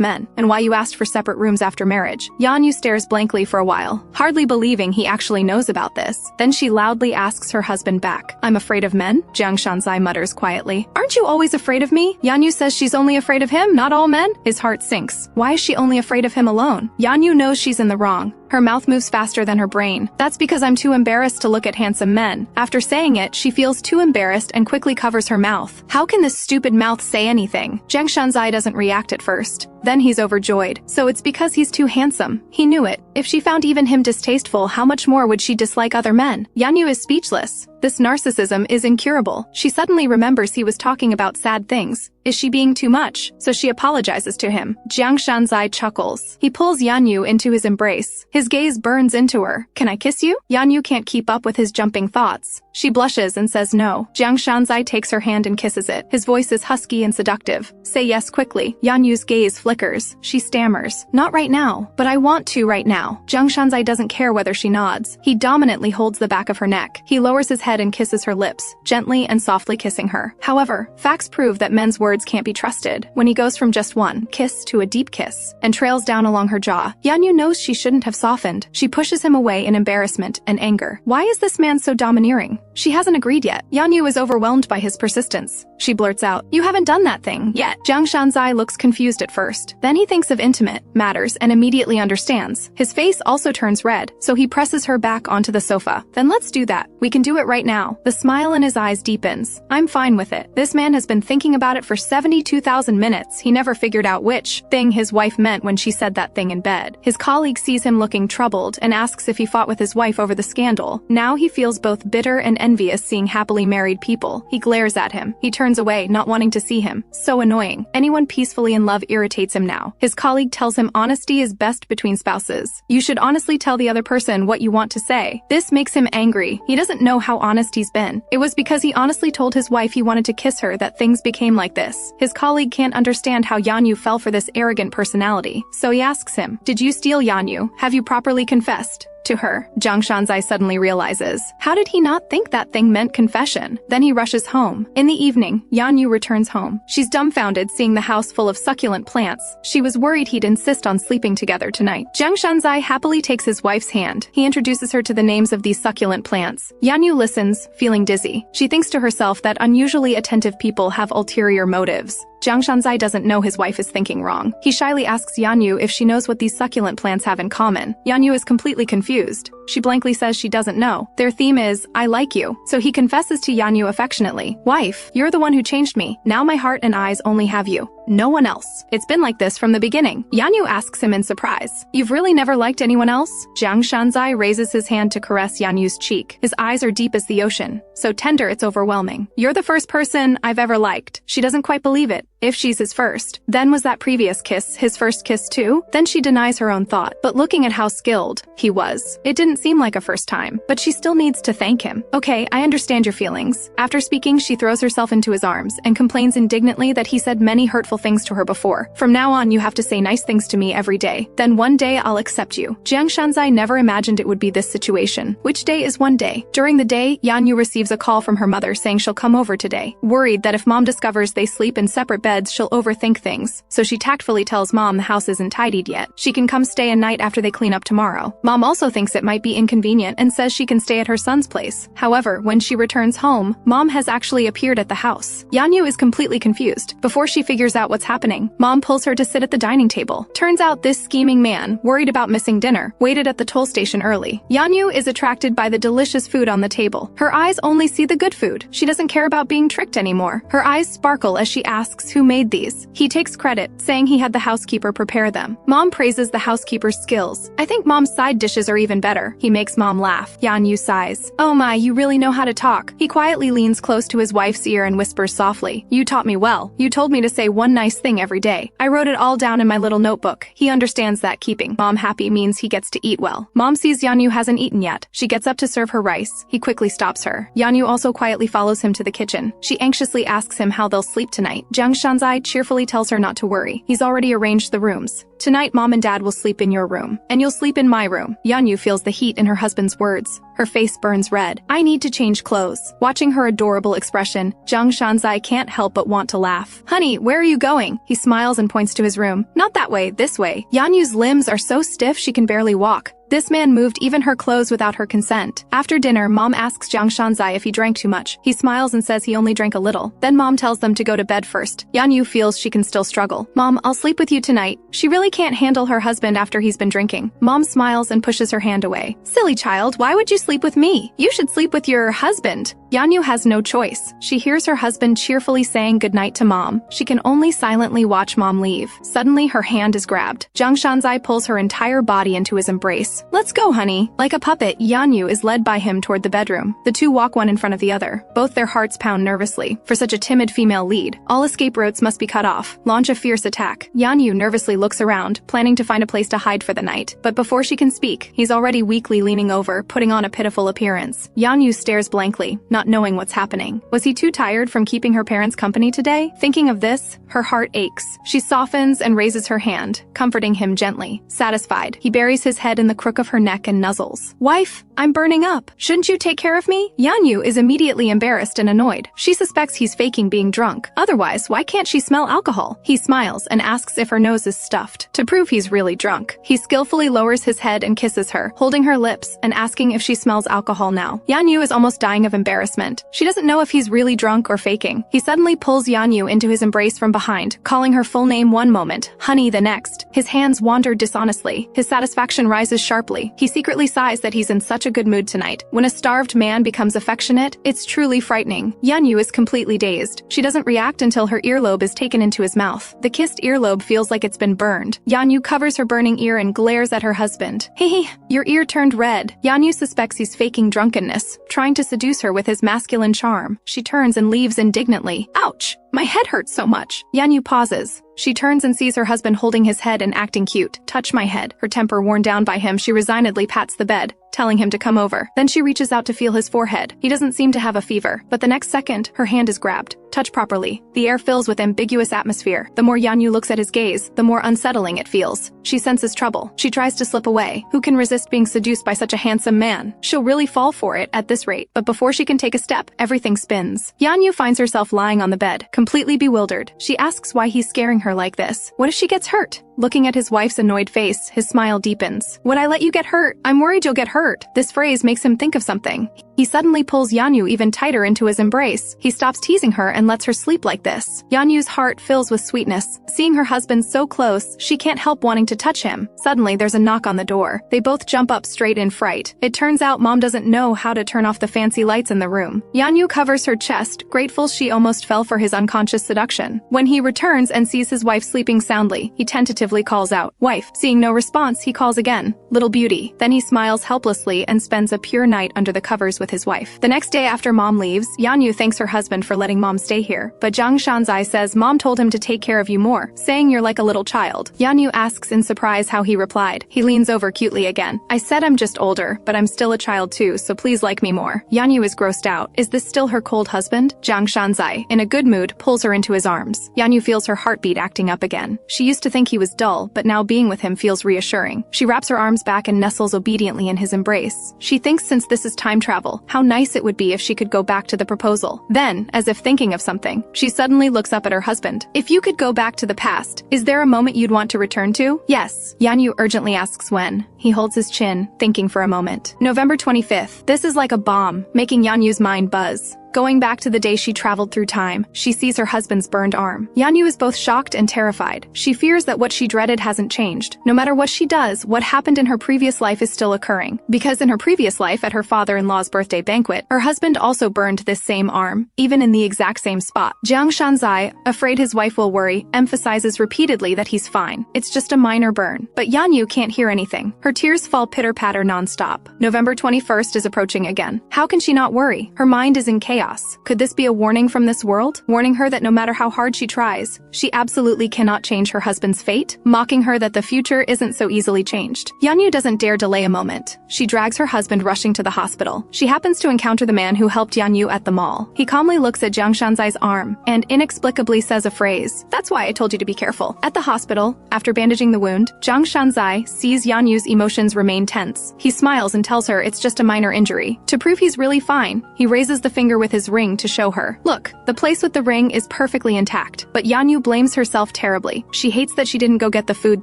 men, and why you asked for separate rooms after marriage. Yanyu stares blankly for a while, hardly believing he actually knows about this. Then she loudly asks her husband back. I'm afraid of men? Jiang Shanzai mutters quietly. Aren't you always afraid of me? Yanyu says she's only afraid of him, not all men. His heart sinks. Why is she only afraid of him alone? Yanyu knows she's in the wrong. Her mouth moves faster than her brain. That's because I'm too embarrassed to look at handsome men. After saying it, she feels too embarrassed and quickly covers her mouth. How can this stupid mouth say anything? Jiang Shanzai doesn't react at first. Then he's overjoyed. So it's because he's too handsome. He knew it. If she found even him distasteful, how much more would she dislike other men? Yanyu is speechless. This narcissism is incurable. She suddenly remembers he was talking about sad things. Is she being too much? So she apologizes to him. Jiang Shanzai chuckles. He pulls Yanyu into his embrace. His gaze burns into her. Can I kiss you? Yanyu can't keep up with his jumping thoughts. She blushes and says no. Jiang Shanzai takes her hand and kisses it. His voice is husky and seductive. Say yes quickly. Yanyu's gaze flickers. She stammers. Not right now, but I want to right now. Jiang Shanzai doesn't care whether she nods. He dominantly holds the back of her neck. He lowers his head and kisses her lips, gently and softly kissing her. However, facts prove that men's words can't be trusted. When he goes from just one kiss to a deep kiss and trails down along her jaw, Yanyu knows she shouldn't have softened. She pushes him away in embarrassment and anger. Why is this man so domineering? She hasn't agreed yet. Yanyu is overwhelmed by his persistence. She blurts out, "You haven't done that thing yet." Jiang Shanzai looks confused at first. Then he thinks of intimate matters and immediately understands. His face also turns red, so he presses her back onto the sofa. Then let's do that. We can do it right now. The smile in his eyes deepens. I'm fine with it. This man has been thinking about it for 72,000 minutes. He never figured out which thing his wife meant when she said that thing in bed. His colleague sees him looking troubled and asks if he fought with his wife over the scandal. Now he feels both bitter and envious seeing happily married people. He glares at him. He turns away, not wanting to see him. So annoying. Anyone peacefully in love irritates him now. His colleague tells him honesty is best between spouses. You should honestly tell the other person what you want to say. This makes him angry. He doesn't know how honest he's been. It was because he honestly told his wife he wanted to kiss her that things became like this. His colleague can't understand how Yanyu fell for this arrogant personality. So he asks him, "Did you steal Yanyu? Have you properly confessed to her?" Jiang Shanzai suddenly realizes. How did he not think that thing meant confession? Then he rushes home. In the evening, Yanyu returns home. She's dumbfounded seeing the house full of succulent plants. She was worried he'd insist on sleeping together tonight. Jiang Shanzai happily takes his wife's hand. He introduces her to the names of these succulent plants. Yanyu listens, feeling dizzy. She thinks to herself that unusually attentive people have ulterior motives. Jiang Shanzai doesn't know his wife is thinking wrong. He shyly asks Yanyu if she knows what these succulent plants have in common. Yanyu is completely confused. She blankly says she doesn't know. Their theme is, I like you. So he confesses to Yanyu affectionately. Wife, you're the one who changed me. Now my heart and eyes only have you. No one else. It's been like this from the beginning. Yanyu asks him in surprise. You've really never liked anyone else? Jiang Shanzai raises his hand to caress Yanyu's cheek. His eyes are deep as the ocean. So tender it's overwhelming. You're the first person I've ever liked. She doesn't quite believe it. If she's his first. Then was that previous kiss his first kiss too? Then she denies her own thought. But looking at how skilled he was, it didn't seem like a first time. But she still needs to thank him. Okay, I understand your feelings. After speaking, she throws herself into his arms and complains indignantly that he said many hurtful things to her before. From now on, you have to say nice things to me every day. Then one day I'll accept you. Jiang Shanzai never imagined it would be this situation. Which day is one day? During the day, Yanyu receives a call from her mother saying she'll come over today. Worried that if mom discovers they sleep in separate beds, she'll overthink things. So she tactfully tells mom the house isn't tidied yet. She can come stay a night after they clean up tomorrow. Mom also thinks it might be inconvenient and says she can stay at her son's place. However, when she returns home, mom has actually appeared at the house. Yanyu is completely confused. Before she figures out what's happening, mom pulls her to sit at the dining table. Turns out this scheming man, worried about missing dinner, waited at the toll station early. Yanyu is attracted by the delicious food on the table. Her eyes only see the good food. She doesn't care about being tricked anymore. Her eyes sparkle as she asks who made these. He takes credit, saying he had the housekeeper prepare them. Mom praises the housekeeper's skills. I think mom's side dishes are even better. her. He makes mom laugh. Yanyu sighs. Oh my, you really know how to talk. He quietly leans close to his wife's ear and whispers softly. You taught me well. You told me to say one nice thing every day. I wrote it all down in my little notebook. He understands that keeping mom happy means he gets to eat well. Mom sees Yanyu hasn't eaten yet. She gets up to serve her rice. He quickly stops her. Yanyu also quietly follows him to the kitchen. She anxiously asks him how they'll sleep tonight. Jiang Shanzai cheerfully tells her not to worry. He's already arranged the rooms. Tonight, mom and dad will sleep in your room, and you'll sleep in my room. Yanyu feels the heat in her husband's words. Her face burns red. I need to change clothes. Watching her adorable expression, Jiang Shanzai can't help but want to laugh. Honey, where are you going? He smiles and points to his room. Not that way, this way. Yanyu's limbs are so stiff she can barely walk. This man moved even her clothes without her consent. After dinner, mom asks Jiang Shanzai if he drank too much. He smiles and says he only drank a little. Then mom tells them to go to bed first. Yanyu feels she can still struggle. Mom, I'll sleep with you tonight. She really can't handle her husband after he's been drinking. Mom smiles and pushes her hand away. Silly child, why would you sleep with me? You should sleep with your husband. Yanyu has no choice. She hears her husband cheerfully saying goodnight to mom. She can only silently watch mom leave. Suddenly, her hand is grabbed. Jiang Shanzai pulls her entire body into his embrace. Let's go, honey. Like a puppet, Yanyu is led by him toward the bedroom. The two walk one in front of the other. Both their hearts pound nervously. For such a timid female lead, all escape routes must be cut off. Launch a fierce attack. Yanyu nervously looks around, planning to find a place to hide for the night. But before she can speak, he's already weakly leaning over, putting on a pitiful appearance. Yanyu stares blankly, not knowing what's happening. Was he too tired from keeping her parents company today? Thinking of this, her heart aches. She softens and raises her hand, comforting him gently. Satisfied, he buries his head in the crook of her neck and nuzzles. Wife, I'm burning up. Shouldn't you take care of me? Yanyu is immediately embarrassed and annoyed. She suspects he's faking being drunk. Otherwise, why can't she smell alcohol? He smiles and asks if her nose is stuffed. To prove he's really drunk, he skillfully lowers his head and kisses her, holding her lips and asking if she smells alcohol now. Yanyu is almost dying of embarrassment. She doesn't know if he's really drunk or faking. He suddenly pulls Yanyu into his embrace from behind, calling her full name one moment, honey the next. His hands wander dishonestly. His satisfaction rises sharply. He secretly sighs that he's in such a good mood tonight. When a starved man becomes affectionate, it's truly frightening. Yanyu is completely dazed. She doesn't react until her earlobe is taken into his mouth. The kissed earlobe feels like it's been burned. Yanyu covers her burning ear and glares at her husband. Hey, your ear turned red. Yanyu suspects he's faking drunkenness, trying to seduce her with his masculine charm. She turns and leaves indignantly. Ouch! My head hurts so much. Yanyu pauses. She turns and sees her husband holding his head and acting cute. Touch my head. Her temper worn down by him, she resignedly pats the bed, telling him to come over. Then she reaches out to feel his forehead. He doesn't seem to have a fever, but the next second, her hand is grabbed. Touch properly. The air fills with ambiguous atmosphere. The more Yanyu looks at his gaze, the more unsettling it feels. She senses trouble. She tries to slip away. Who can resist being seduced by such a handsome man? She'll really fall for it at this rate. But before she can take a step, everything spins. Yanyu finds herself lying on the bed, completely bewildered. She asks why he's scaring her like this. What if she gets hurt? Looking at his wife's annoyed face, his smile deepens. Would I let you get hurt? I'm worried you'll get hurt. This phrase makes him think of something. He suddenly pulls Yanyu even tighter into his embrace. He stops teasing her and lets her sleep like this. Yanyu's heart fills with sweetness. Seeing her husband so close, she can't help wanting to touch him. Suddenly, there's a knock on the door. They both jump up straight in fright. It turns out mom doesn't know how to turn off the fancy lights in the room. Yanyu covers her chest, grateful she almost fell for his unconscious seduction. When he returns and sees his wife sleeping soundly, he tentatively calls out, "Wife." Seeing no response, he calls again, "Little beauty." Then he smiles helplessly and spends a pure night under the covers with his wife. The next day after mom leaves, Yanyu thanks her husband for letting mom stay here, but Jiang Shanzai says mom told him to take care of you more, saying you're like a little child. Yanyu asks in surprise how he replied. He leans over cutely again. I said I'm just older, but I'm still a child too, so please like me more. Yanyu is grossed out. Is this still her cold husband? Jiang Shanzai, in a good mood, pulls her into his arms. Yanyu feels her heartbeat acting up again. She used to think he was dull, but now being with him feels reassuring. She wraps her arms back and nestles obediently in his embrace. She thinks since this is time travel, how nice it would be if she could go back to the proposal. Then, as if thinking of something, she suddenly looks up at her husband. If you could go back to the past, is there a moment you'd want to return to? Yes. Yanyu urgently asks when. He holds his chin, thinking for a moment. November 25th. This is like a bomb, making Yanyu's mind buzz. Going back to the day she traveled through time, she sees her husband's burned arm. Yanyu is both shocked and terrified. She fears that what she dreaded hasn't changed. No matter what she does, what happened in her previous life is still occurring. Because in her previous life at her father-in-law's birthday banquet, her husband also burned this same arm, even in the exact same spot. Jiang Shanzai, afraid his wife will worry, emphasizes repeatedly that he's fine. It's just a minor burn. But Yanyu can't hear anything. Her tears fall pitter-patter non-stop. November 21st is approaching again. How can she not worry? Her mind is in chaos. Could this be a warning from this world? Warning her that no matter how hard she tries, she absolutely cannot change her husband's fate? Mocking her that the future isn't so easily changed. Yanyu doesn't dare delay a moment. She drags her husband rushing to the hospital. She happens to encounter the man who helped Yanyu at the mall. He calmly looks at Jiang Shanzai's arm and inexplicably says a phrase. That's why I told you to be careful. At the hospital, after bandaging the wound, Jiang Shanzai sees Yanyu's emotions remain tense. He smiles and tells her it's just a minor injury. To prove he's really fine, he raises the finger with his ring to show her. Look, the place with the ring is perfectly intact. But Yanyu blames herself terribly. She hates that she didn't go get the food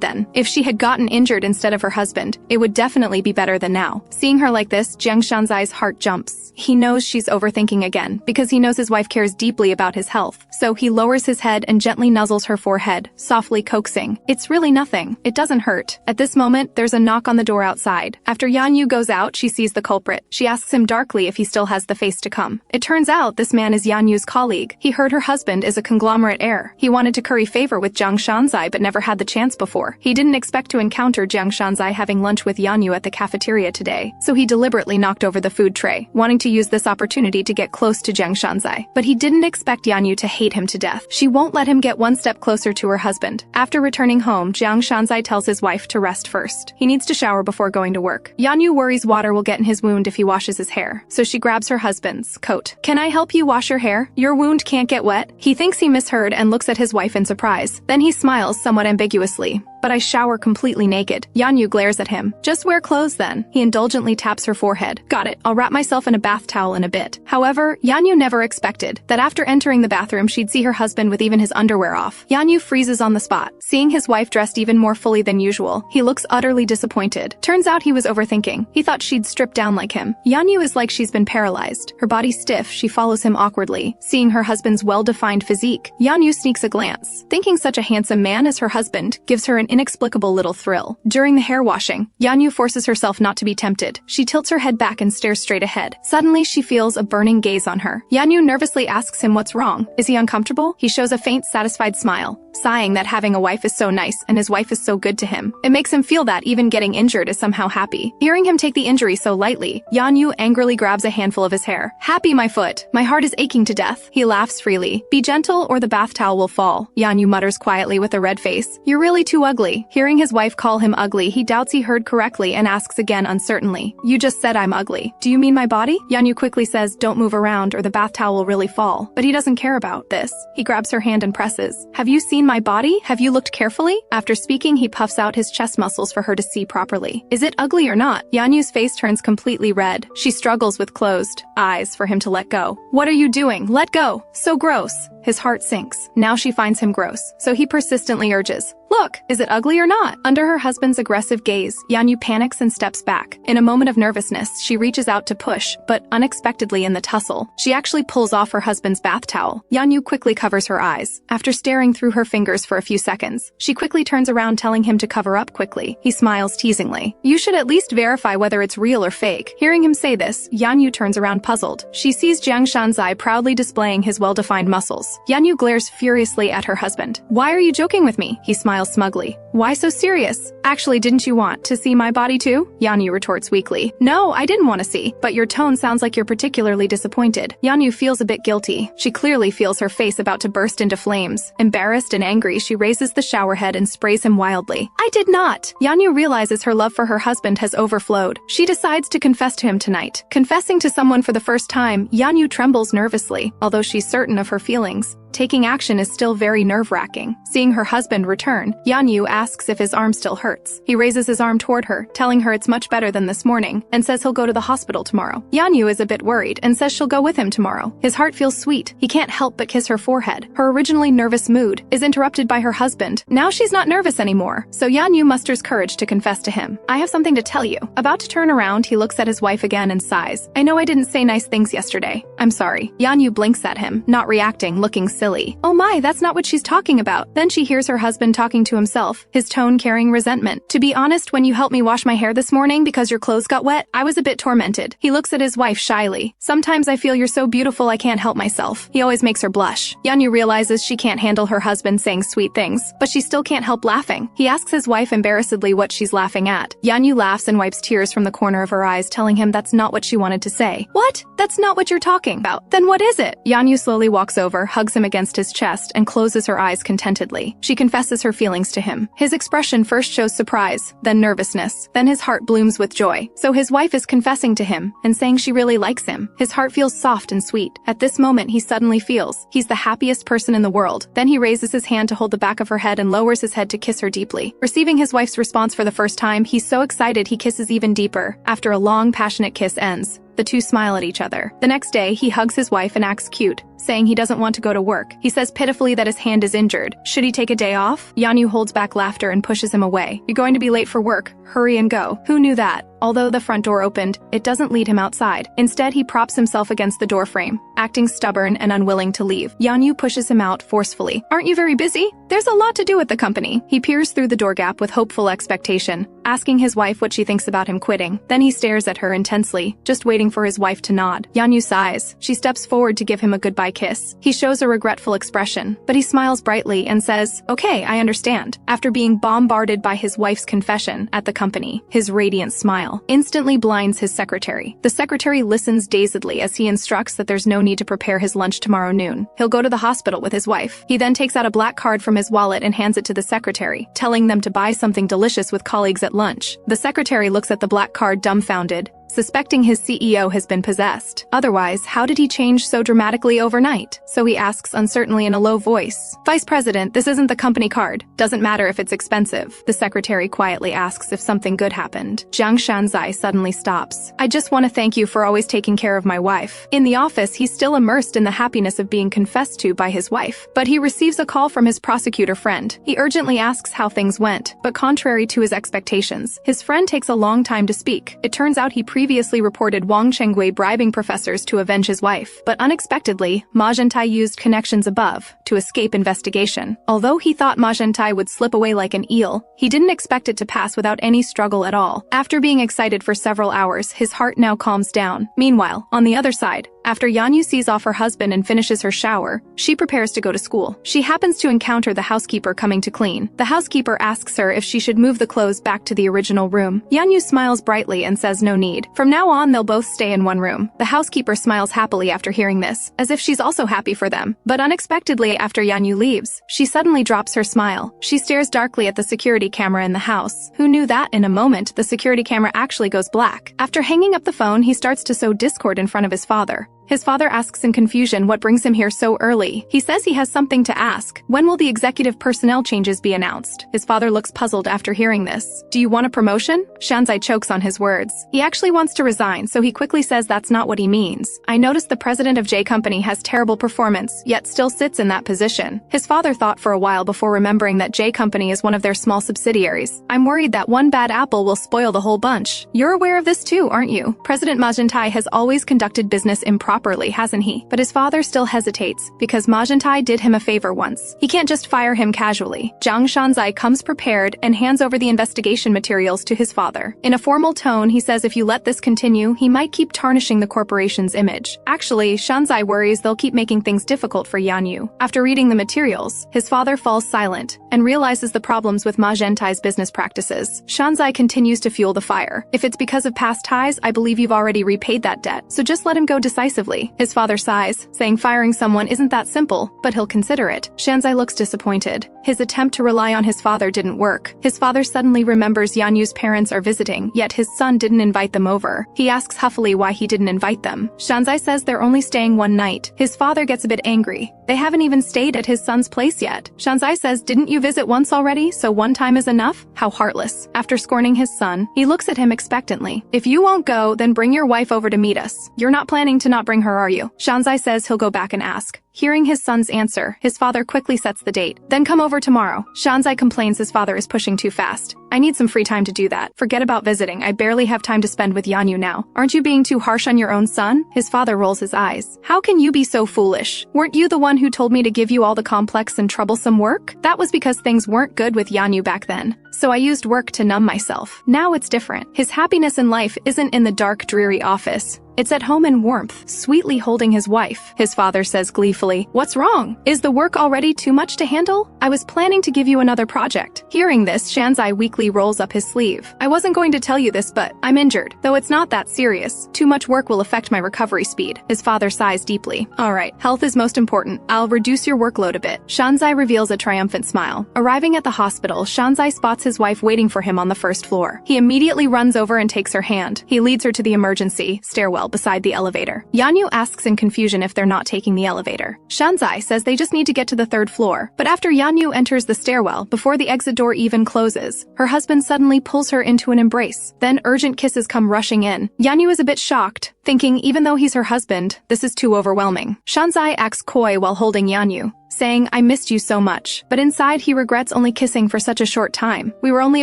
then. If she had gotten injured instead of her husband, it would definitely be better than now. Seeing her like this, Jiang Shanzai's heart jumps. He knows she's overthinking again, because he knows his wife cares deeply about his health. So he lowers his head and gently nuzzles her forehead, softly coaxing. It's really nothing. It doesn't hurt. At this moment, there's a knock on the door outside. After Yanyu goes out, she sees the culprit. She asks him darkly if he still has the face to come. It turns out this man is Yanyu's colleague. He heard her husband is a conglomerate heir. He wanted to curry favor with Jiang Shanzai but never had the chance before. He didn't expect to encounter Jiang Shanzai having lunch with Yanyu at the cafeteria today, so he deliberately knocked over the food tray, wanting to use this opportunity to get close to Jiang Shanzai. But he didn't expect Yanyu to hate him to death. She won't let him get one step closer to her husband. After returning home, Jiang Shanzai tells his wife to rest first. He needs to shower before going to work. Yanyu worries water will get in his wound if he washes his hair, so she grabs her husband's coat. Can I help you wash your hair? Your wound can't get wet. He thinks he misheard and looks at his wife in surprise. Then he smiles somewhat ambiguously. But I shower completely naked. Yanyu glares at him. Just wear clothes then. He indulgently taps her forehead. Got it. I'll wrap myself in a bath towel in a bit. However, Yanyu never expected that after entering the bathroom she'd see her husband with even his underwear off. Yanyu freezes on the spot. Seeing his wife dressed even more fully than usual, he looks utterly disappointed. Turns out he was overthinking. He thought she'd strip down like him. Yanyu is like she's been paralyzed. Her body stiff, she follows him awkwardly. Seeing her husband's well-defined physique, Yanyu sneaks a glance. Thinking such a handsome man as her husband gives her an inexplicable little thrill. During the hair washing, Yanyu forces herself not to be tempted. She tilts her head back and stares straight ahead. Suddenly, she feels a burning gaze on her. Yanyu nervously asks him what's wrong. Is he uncomfortable? He shows a faint, satisfied smile, sighing that having a wife is so nice and his wife is so good to him. It makes him feel that even getting injured is somehow happy. Hearing him take the injury so lightly, Yanyu angrily grabs a handful of his hair. Happy, my foot. My heart is aching to death. He laughs freely. Be gentle or the bath towel will fall. Yanyu mutters quietly with a red face. You're really too ugly. Hearing his wife call him ugly, he doubts he heard correctly and asks again uncertainly. You just said I'm ugly. Do you mean my body? Yanyu quickly says, don't move around or the bath towel will really fall. But he doesn't care about this. He grabs her hand and presses. Have you seen my body? Have you looked carefully? After speaking, he puffs out his chest muscles for her to see properly. Is it ugly or not? Yanyu's face turns completely red. She struggles with closed eyes for him to let go. What are you doing? Let go. So gross. His heart sinks. Now she finds him gross, so he persistently urges, look, is it ugly or not? Under her husband's aggressive gaze, Yanyu panics and steps back. In a moment of nervousness, she reaches out to push, but unexpectedly in the tussle, she actually pulls off her husband's bath towel. Yanyu quickly covers her eyes. After staring through her fingers for a few seconds, she quickly turns around telling him to cover up quickly. He smiles teasingly. You should at least verify whether it's real or fake. Hearing him say this, Yanyu turns around puzzled. She sees Jiang Shanzai proudly displaying his well-defined muscles. Yanyu glares furiously at her husband. Why are you joking with me? He smiles smugly. Why so serious? Actually, didn't you want to see my body too? Yanyu retorts weakly. No, I didn't want to see, but your tone sounds like you're particularly disappointed. Yanyu feels a bit guilty. She clearly feels her face about to burst into flames. Embarrassed and angry, she raises the shower head and sprays him wildly. I did not! Yanyu realizes her love for her husband has overflowed. She decides to confess to him tonight. Confessing to someone for the first time, Yanyu trembles nervously, although she's certain of her feelings. taking action is still very nerve-wracking. Seeing her husband return, Yanyu asks if his arm still hurts. He raises his arm toward her, telling her it's much better than this morning, and says he'll go to the hospital tomorrow. Yanyu is a bit worried and says she'll go with him tomorrow. His heart feels sweet. He can't help but kiss her forehead. Her originally nervous mood is interrupted by her husband. Now she's not nervous anymore, so Yanyu musters courage to confess to him. I have something to tell you. About to turn around, he looks at his wife again and sighs. I know I didn't say nice things yesterday. I'm sorry. Yanyu blinks at him, not reacting, looking silly. Oh my, that's not what she's talking about. Then she hears her husband talking to himself, his tone carrying resentment. To be honest, when you helped me wash my hair this morning because your clothes got wet, I was a bit tormented. He looks at his wife shyly. Sometimes I feel you're so beautiful I can't help myself. He always makes her blush. Yanyu realizes she can't handle her husband saying sweet things, but she still can't help laughing. He asks his wife embarrassedly what she's laughing at. Yanyu laughs and wipes tears from the corner of her eyes, telling him that's not what she wanted to say. What? That's not what you're talking about. Then what is it? Yanyu slowly walks over, hugs him against his chest, and closes her eyes contentedly. She confesses her feelings to him. His expression first shows surprise, then nervousness, then his heart blooms with joy. So his wife is confessing to him and saying she really likes him. His heart feels soft and sweet. At this moment, he suddenly feels he's the happiest person in the world. Then he raises his hand to hold the back of her head and lowers his head to kiss her deeply. Receiving his wife's response for the first time, he's so excited he kisses even deeper. After a long, passionate kiss ends, the two smile at each other. The next day, he hugs his wife and acts cute, saying he doesn't want to go to work. He says pitifully that his hand is injured. Should he take a day off? Yanyu holds back laughter and pushes him away. You're going to be late for work. Hurry and go. Who knew that? Although the front door opened, it doesn't lead him outside. Instead, he props himself against the doorframe, acting stubborn and unwilling to leave. Yanyu pushes him out forcefully. Aren't you very busy? There's a lot to do at the company. He peers through the door gap with hopeful expectation, asking his wife what she thinks about him quitting. Then he stares at her intensely, just waiting for his wife to nod. Yanyu sighs. She steps forward to give him a goodbye kiss. He shows a regretful expression, but he smiles brightly and says, "Okay, I understand." After being bombarded by his wife's confession at the company, his radiant smile instantly blinds his secretary. The secretary listens dazedly as he instructs that there's no need to prepare his lunch tomorrow noon. He'll go to the hospital with his wife. He then takes out a black card from his wallet and hands it to the secretary, telling them to buy something delicious with colleagues at lunch. The secretary looks at the black card dumbfounded, suspecting his CEO has been possessed. Otherwise, how did he change so dramatically overnight? So he asks uncertainly in a low voice, "Vice President, this isn't the company card. Doesn't matter if it's expensive." The secretary quietly asks if something good happened. Jiang Shanzai suddenly stops. "I just want to thank you for always taking care of my wife." In the office, he's still immersed in the happiness of being confessed to by his wife. But he receives a call from his prosecutor friend. He urgently asks how things went, but contrary to his expectations, his friend takes a long time to speak. It turns out he previously reported Wang Chengwei bribing professors to avenge his wife, but unexpectedly, Ma Zhentai used connections above to escape investigation. Although he thought Ma Zhentai would slip away like an eel, he didn't expect it to pass without any struggle at all. After being excited for several hours, his heart now calms down. Meanwhile, on the other side, after Yanyu sees off her husband and finishes her shower, she prepares to go to school. She happens to encounter the housekeeper coming to clean. The housekeeper asks her if she should move the clothes back to the original room. Yanyu smiles brightly and says no need. From now on, they'll both stay in one room. The housekeeper smiles happily after hearing this, as if she's also happy for them. But unexpectedly, after Yanyu leaves, she suddenly drops her smile. She stares darkly at the security camera in the house. Who knew that in a moment, the security camera actually goes black? After hanging up the phone, he starts to sow discord in front of his father. His father asks in confusion what brings him here so early. He says he has something to ask. When will the executive personnel changes be announced? His father looks puzzled after hearing this. Do you want a promotion? Shanzai chokes on his words. He actually wants to resign, so he quickly says that's not what he means. I noticed the president of J Company has terrible performance, yet still sits in that position. His father thought for a while before remembering that J Company is one of their small subsidiaries. I'm worried that one bad apple will spoil the whole bunch. You're aware of this too, aren't you? President Ma Zhentai has always conducted business improperly, hasn't he? But his father still hesitates, because Ma Zhentai did him a favor once. He can't just fire him casually. Jiang Shanzai comes prepared and hands over the investigation materials to his father. In a formal tone, he says if you let this continue, he might keep tarnishing the corporation's image. Actually, Shanzai worries they'll keep making things difficult for Yanyu. After reading the materials, his father falls silent and realizes the problems with Ma Zhentai's business practices. Shanzai continues to fuel the fire. If it's because of past ties, I believe you've already repaid that debt, so just let him go decisively. aggressively. His father sighs, saying firing someone isn't that simple, but he'll consider it. Shanzai looks disappointed. His attempt to rely on his father didn't work. His father suddenly remembers Yanyu's parents are visiting, yet his son didn't invite them over. He asks huffily why he didn't invite them. Shanzai says they're only staying one night. His father gets a bit angry. They haven't even stayed at his son's place yet. Shanzai says, didn't you visit once already, so one time is enough? How heartless. After scorning his son, he looks at him expectantly. If you won't go, then bring your wife over to meet us. You're not planning to not bring her, are you? Shanzai says he'll go back and ask. Hearing his son's answer, his father quickly sets the date. Then come over tomorrow. Shanzai complains his father is pushing too fast. I need some free time to do that. Forget about visiting. I barely have time to spend with Yanyu now. Aren't you being too harsh on your own son? His father rolls his eyes. How can you be so foolish? Weren't you the one who told me to give you all the complex and troublesome work? That was because things weren't good with Yanyu back then. So I used work to numb myself. Now it's different. His happiness in life isn't in the dark, dreary office. It's at home in warmth, sweetly holding his wife. His father says gleefully, "What's wrong? Is the work already too much to handle? I was planning to give you another project." Hearing this, Shanzai weakly rolls up his sleeve. "I wasn't going to tell you this, but I'm injured. Though it's not that serious. Too much work will affect my recovery speed." His father sighs deeply. "All right, health is most important. I'll reduce your workload a bit." Shanzai reveals a triumphant smile. Arriving at the hospital, Shanzai spots his wife waiting for him on the first floor. He immediately runs over and takes her hand. He leads her to the emergency stairwell beside the elevator. Yanyu asks in confusion if they're not taking the elevator. Shanzai says they just need to get to the third floor. But after Yanyu enters the stairwell, before the exit door even closes, her husband suddenly pulls her into an embrace. Then urgent kisses come rushing in. Yanyu is a bit shocked, thinking even though he's her husband, this is too overwhelming. Shanzai acts coy while holding Yanyu, saying, "I missed you so much." But inside he regrets only kissing for such a short time. "We were only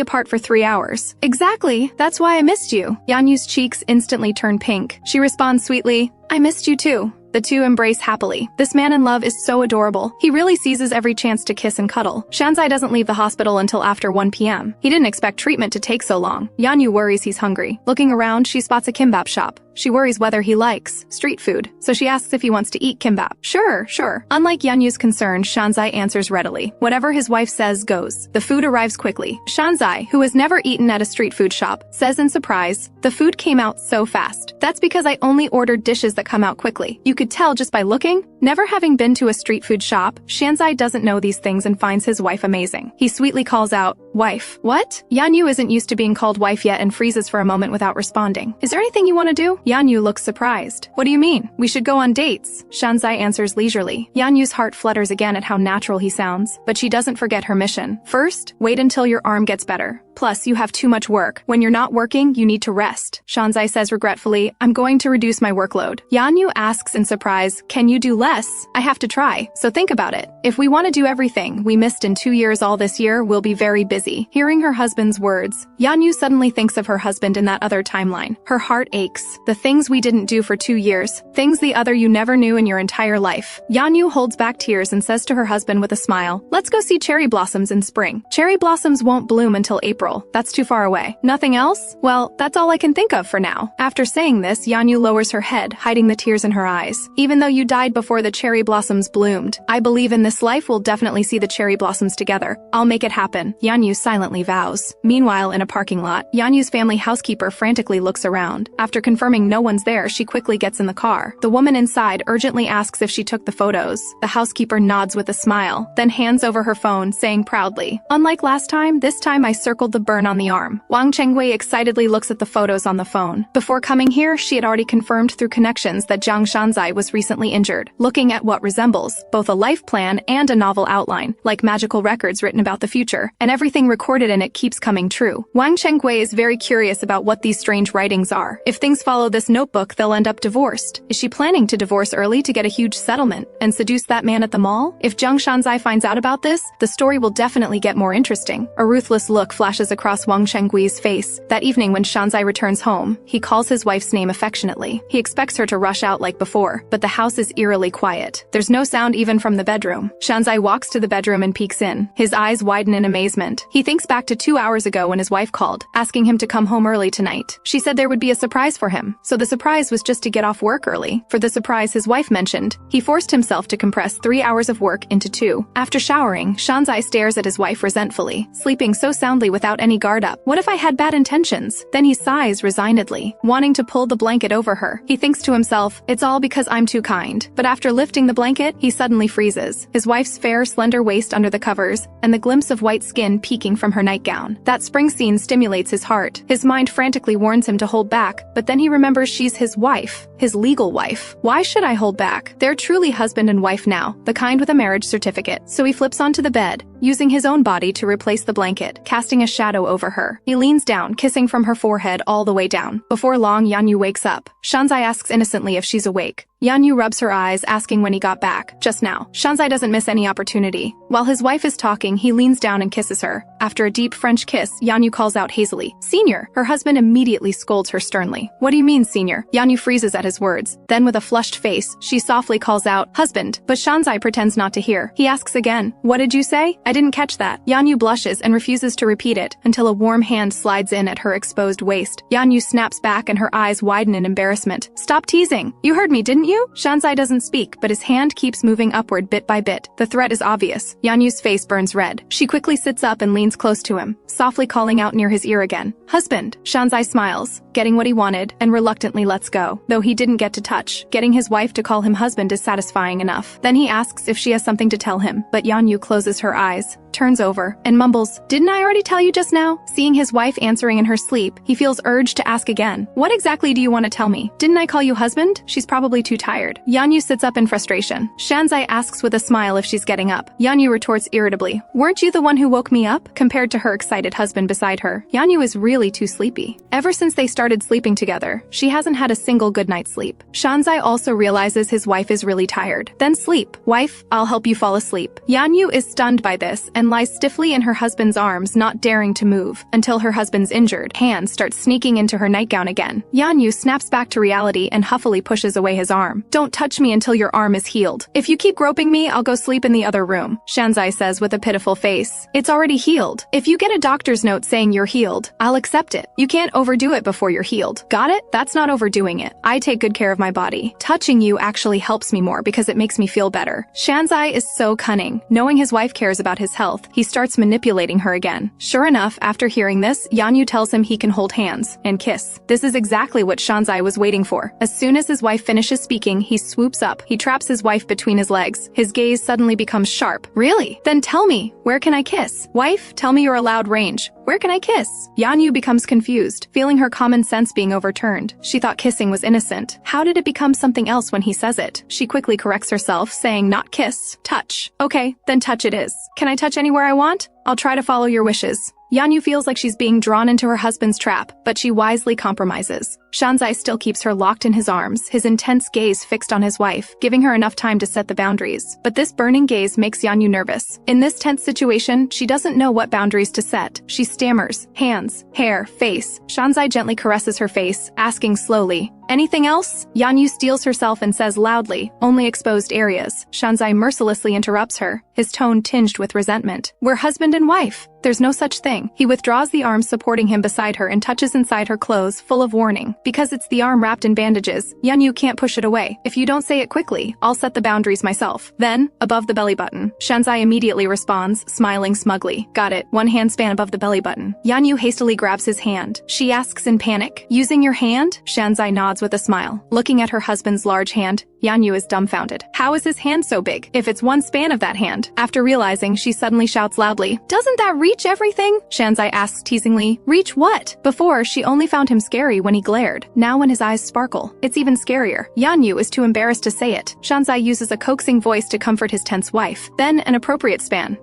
apart for 3 hours." "Exactly, that's why I missed you." Yanyu's cheeks instantly turn pink. She responds sweetly, "I missed you too." The two embrace happily. This man in love is so adorable. He really seizes every chance to kiss and cuddle. Shanzai doesn't leave the hospital until after 1 p.m. He didn't expect treatment to take so long. Yanyu worries he's hungry. Looking around, she spots a kimbap shop. She worries whether he likes street food, so she asks if he wants to eat kimbap. Sure. Unlike Yanyu's concern, Shanzai answers readily. Whatever his wife says goes. The food arrives quickly. Shanzai, who has never eaten at a street food shop, says in surprise, "The food came out so fast." "That's because I only ordered dishes that come out quickly. You could tell just by looking." Never having been to a street food shop, Shanzai doesn't know these things and finds his wife amazing. He sweetly calls out, "Wife." "What?" Yanyu isn't used to being called wife yet and freezes for a moment without responding. "Is there anything you want to do?" Yanyu looks surprised. "What do you mean? We should go on dates." Shanzai answers leisurely. Yanyu's heart flutters again at how natural he sounds, but she doesn't forget her mission. "First, wait until your arm gets better. Plus, you have too much work. When you're not working, you need to rest." Shanzai says regretfully, "I'm going to reduce my workload." Yanyu asks in surprise, "Can you do less?" "I have to try, so think about it. If we want to do everything we missed in 2 years all this year, we'll be very busy." Hearing her husband's words, Yanyu suddenly thinks of her husband in that other timeline. Her heart aches. The things we didn't do for 2 years. Things the other you never knew in your entire life. Yanyu holds back tears and says to her husband with a smile, "Let's go see cherry blossoms in spring." "Cherry blossoms won't bloom until April. That's too far away." "Nothing else?" "Well, that's all I can think of for now." After saying this, Yanyu lowers her head, hiding the tears in her eyes. "Even though you died before the cherry blossoms bloomed, I believe in this life we'll definitely see the cherry blossoms together. I'll make it happen." Yanyu silently vows. Meanwhile, in a parking lot, Yanyu's family housekeeper frantically looks around. After confirming no one's there, she quickly gets in the car. The woman inside urgently asks if she took the photos. The housekeeper nods with a smile, then hands over her phone, saying proudly, "Unlike last time, this time I circled the burn on the arm." Wang Chengwei excitedly looks at the photos on the phone. Before coming here, she had already confirmed through connections that Jiang Shanzai was recently injured. Looking at what resembles both a life plan and a novel outline, like magical records written about the future, and everything recorded in it keeps coming true. Wang Chengwei is very curious about what these strange writings are. If things follow this notebook, they'll end up divorced. Is she planning to divorce early to get a huge settlement and seduce that man at the mall? If Jiang Shanzai finds out about this, the story will definitely get more interesting. A ruthless look flashes across Wang Chenggui's face. That evening when Shanzai returns home, he calls his wife's name affectionately. He expects her to rush out like before, but the house is eerily quiet. There's no sound even from the bedroom. Shanzai walks to the bedroom and peeks in. His eyes widen in amazement. He thinks back to 2 hours ago when his wife called, asking him to come home early tonight. She said there would be a surprise for him, so the surprise was just to get off work early. For the surprise his wife mentioned, he forced himself to compress 3 hours of work into 2. After showering, Shanzai stares at his wife resentfully, sleeping so soundly without any guard up. What if I had bad intentions? Then he sighs resignedly, wanting to pull the blanket over her. He thinks to himself, it's all because I'm too kind. But after lifting the blanket, he suddenly freezes. His wife's fair, slender waist under the covers, and the glimpse of white skin peeking from her nightgown. That spring scene stimulates his heart. His mind frantically warns him to hold back, but then he remembers she's his wife, his legal wife. Why should I hold back? They're truly husband and wife now, the kind with a marriage certificate. So he flips onto the bed, using his own body to replace the blanket, casting a shadow over her. He leans down, kissing from her forehead all the way down. Before long, Yanyu wakes up. Shanzai asks innocently if she's awake. Yanyu rubs her eyes, asking when he got back. Just now. Shanzai doesn't miss any opportunity. While his wife is talking, he leans down and kisses her. After a deep French kiss, Yanyu calls out hazily, "Senior!" Her husband immediately scolds her sternly. "What do you mean, Senior?" Yanyu freezes at his words. Then with a flushed face, she softly calls out, "Husband," but Shanzai pretends not to hear. He asks again, "What did you say? I didn't catch that." Yanyu blushes and refuses to repeat it until a warm hand slides in at her exposed waist. Yanyu snaps back and her eyes widen in embarrassment. "Stop teasing! You heard me, didn't you?" Shanzai doesn't speak, but his hand keeps moving upward bit by bit. The threat is obvious. Yanyu's face burns red. She quickly sits up and leans close to him, softly calling out near his ear again, "Husband." Shanzai smiles, getting what he wanted, and reluctantly lets go. Though he didn't get to touch, getting his wife to call him husband is satisfying enough. Then he asks if she has something to tell him, but Yanyu closes her eyes, turns over, and mumbles, "Didn't I already tell you just now?" Seeing his wife answering in her sleep, he feels urged to ask again, "What exactly do you want to tell me? Didn't I call you husband?" She's probably too tired. Yanyu sits up in frustration. Shanzai asks with a smile if she's getting up. Yanyu retorts irritably, "Weren't you the one who woke me up?" Compared to her excited husband beside her, Yanyu is really too sleepy. Ever since they started sleeping together, she hasn't had a single good night's sleep. Shanzai also realizes his wife is really tired. "Then sleep. Wife, I'll help you fall asleep." Yanyu is stunned by this and lies stiffly in her husband's arms, not daring to move, until her husband's injured hands start sneaking into her nightgown again. Yanyu snaps back to reality and huffily pushes away his arm. "Don't touch me until your arm is healed. If you keep groping me, I'll go sleep in the other room," Shanzai says with a pitiful face. "It's already healed. If you get a doctor's note saying you're healed, I'll accept it. You can't overdo it before you're healed. Got it? That's not overdoing it. I take good care of my body. Touching you actually helps me more because it makes me feel better." Shanzai is so cunning. Knowing his wife cares about his health, he starts manipulating her again. Sure enough, after hearing this, Yanyu tells him he can hold hands and kiss. This is exactly what Shanzai was waiting for. As soon as his wife finishes speaking, he swoops up. He traps his wife between his legs. His gaze suddenly becomes sharp. "Really? Then tell me, where can I kiss?" "Wife, tell me you're allowed range. Where can I kiss?" Yanyu becomes confused, feeling her common sense being overturned. She thought kissing was innocent. How did it become something else when he says it? She quickly corrects herself, saying not kiss, touch. "Okay, then touch it is. Can I touch anywhere I want? I'll try to follow your wishes." Yanyu feels like she's being drawn into her husband's trap, but she wisely compromises. Shanzai still keeps her locked in his arms, his intense gaze fixed on his wife, giving her enough time to set the boundaries. But this burning gaze makes Yanyu nervous. In this tense situation, she doesn't know what boundaries to set. She stammers, hands, hair, face. Shanzai gently caresses her face, asking slowly, "Anything else?" Yanyu steels herself and says loudly, "Only exposed areas." Shanzai mercilessly interrupts her, his tone tinged with resentment. "We're husband and wife. There's no such thing." He withdraws the arm supporting him beside her and touches inside her clothes, full of warning. Because it's the arm wrapped in bandages, Yanyu can't push it away. "If you don't say it quickly, I'll set the boundaries myself." Then, above the belly button, Shanzai immediately responds, smiling smugly. "Got it. One hand span above the belly button." Yanyu hastily grabs his hand. She asks in panic, "Using your hand?" Shanzai nods with a smile. Looking at her husband's large hand, Yanyu is dumbfounded. How is his hand so big, if it's one span of that hand? After realizing, she suddenly shouts loudly, "Doesn't that reach everything?" Shanzai asks teasingly, "Reach what?" Before, she only found him scary when he glared. Now when his eyes sparkle, it's even scarier. Yanyu is too embarrassed to say it. Shanzai uses a coaxing voice to comfort his tense wife. Then, an appropriate span.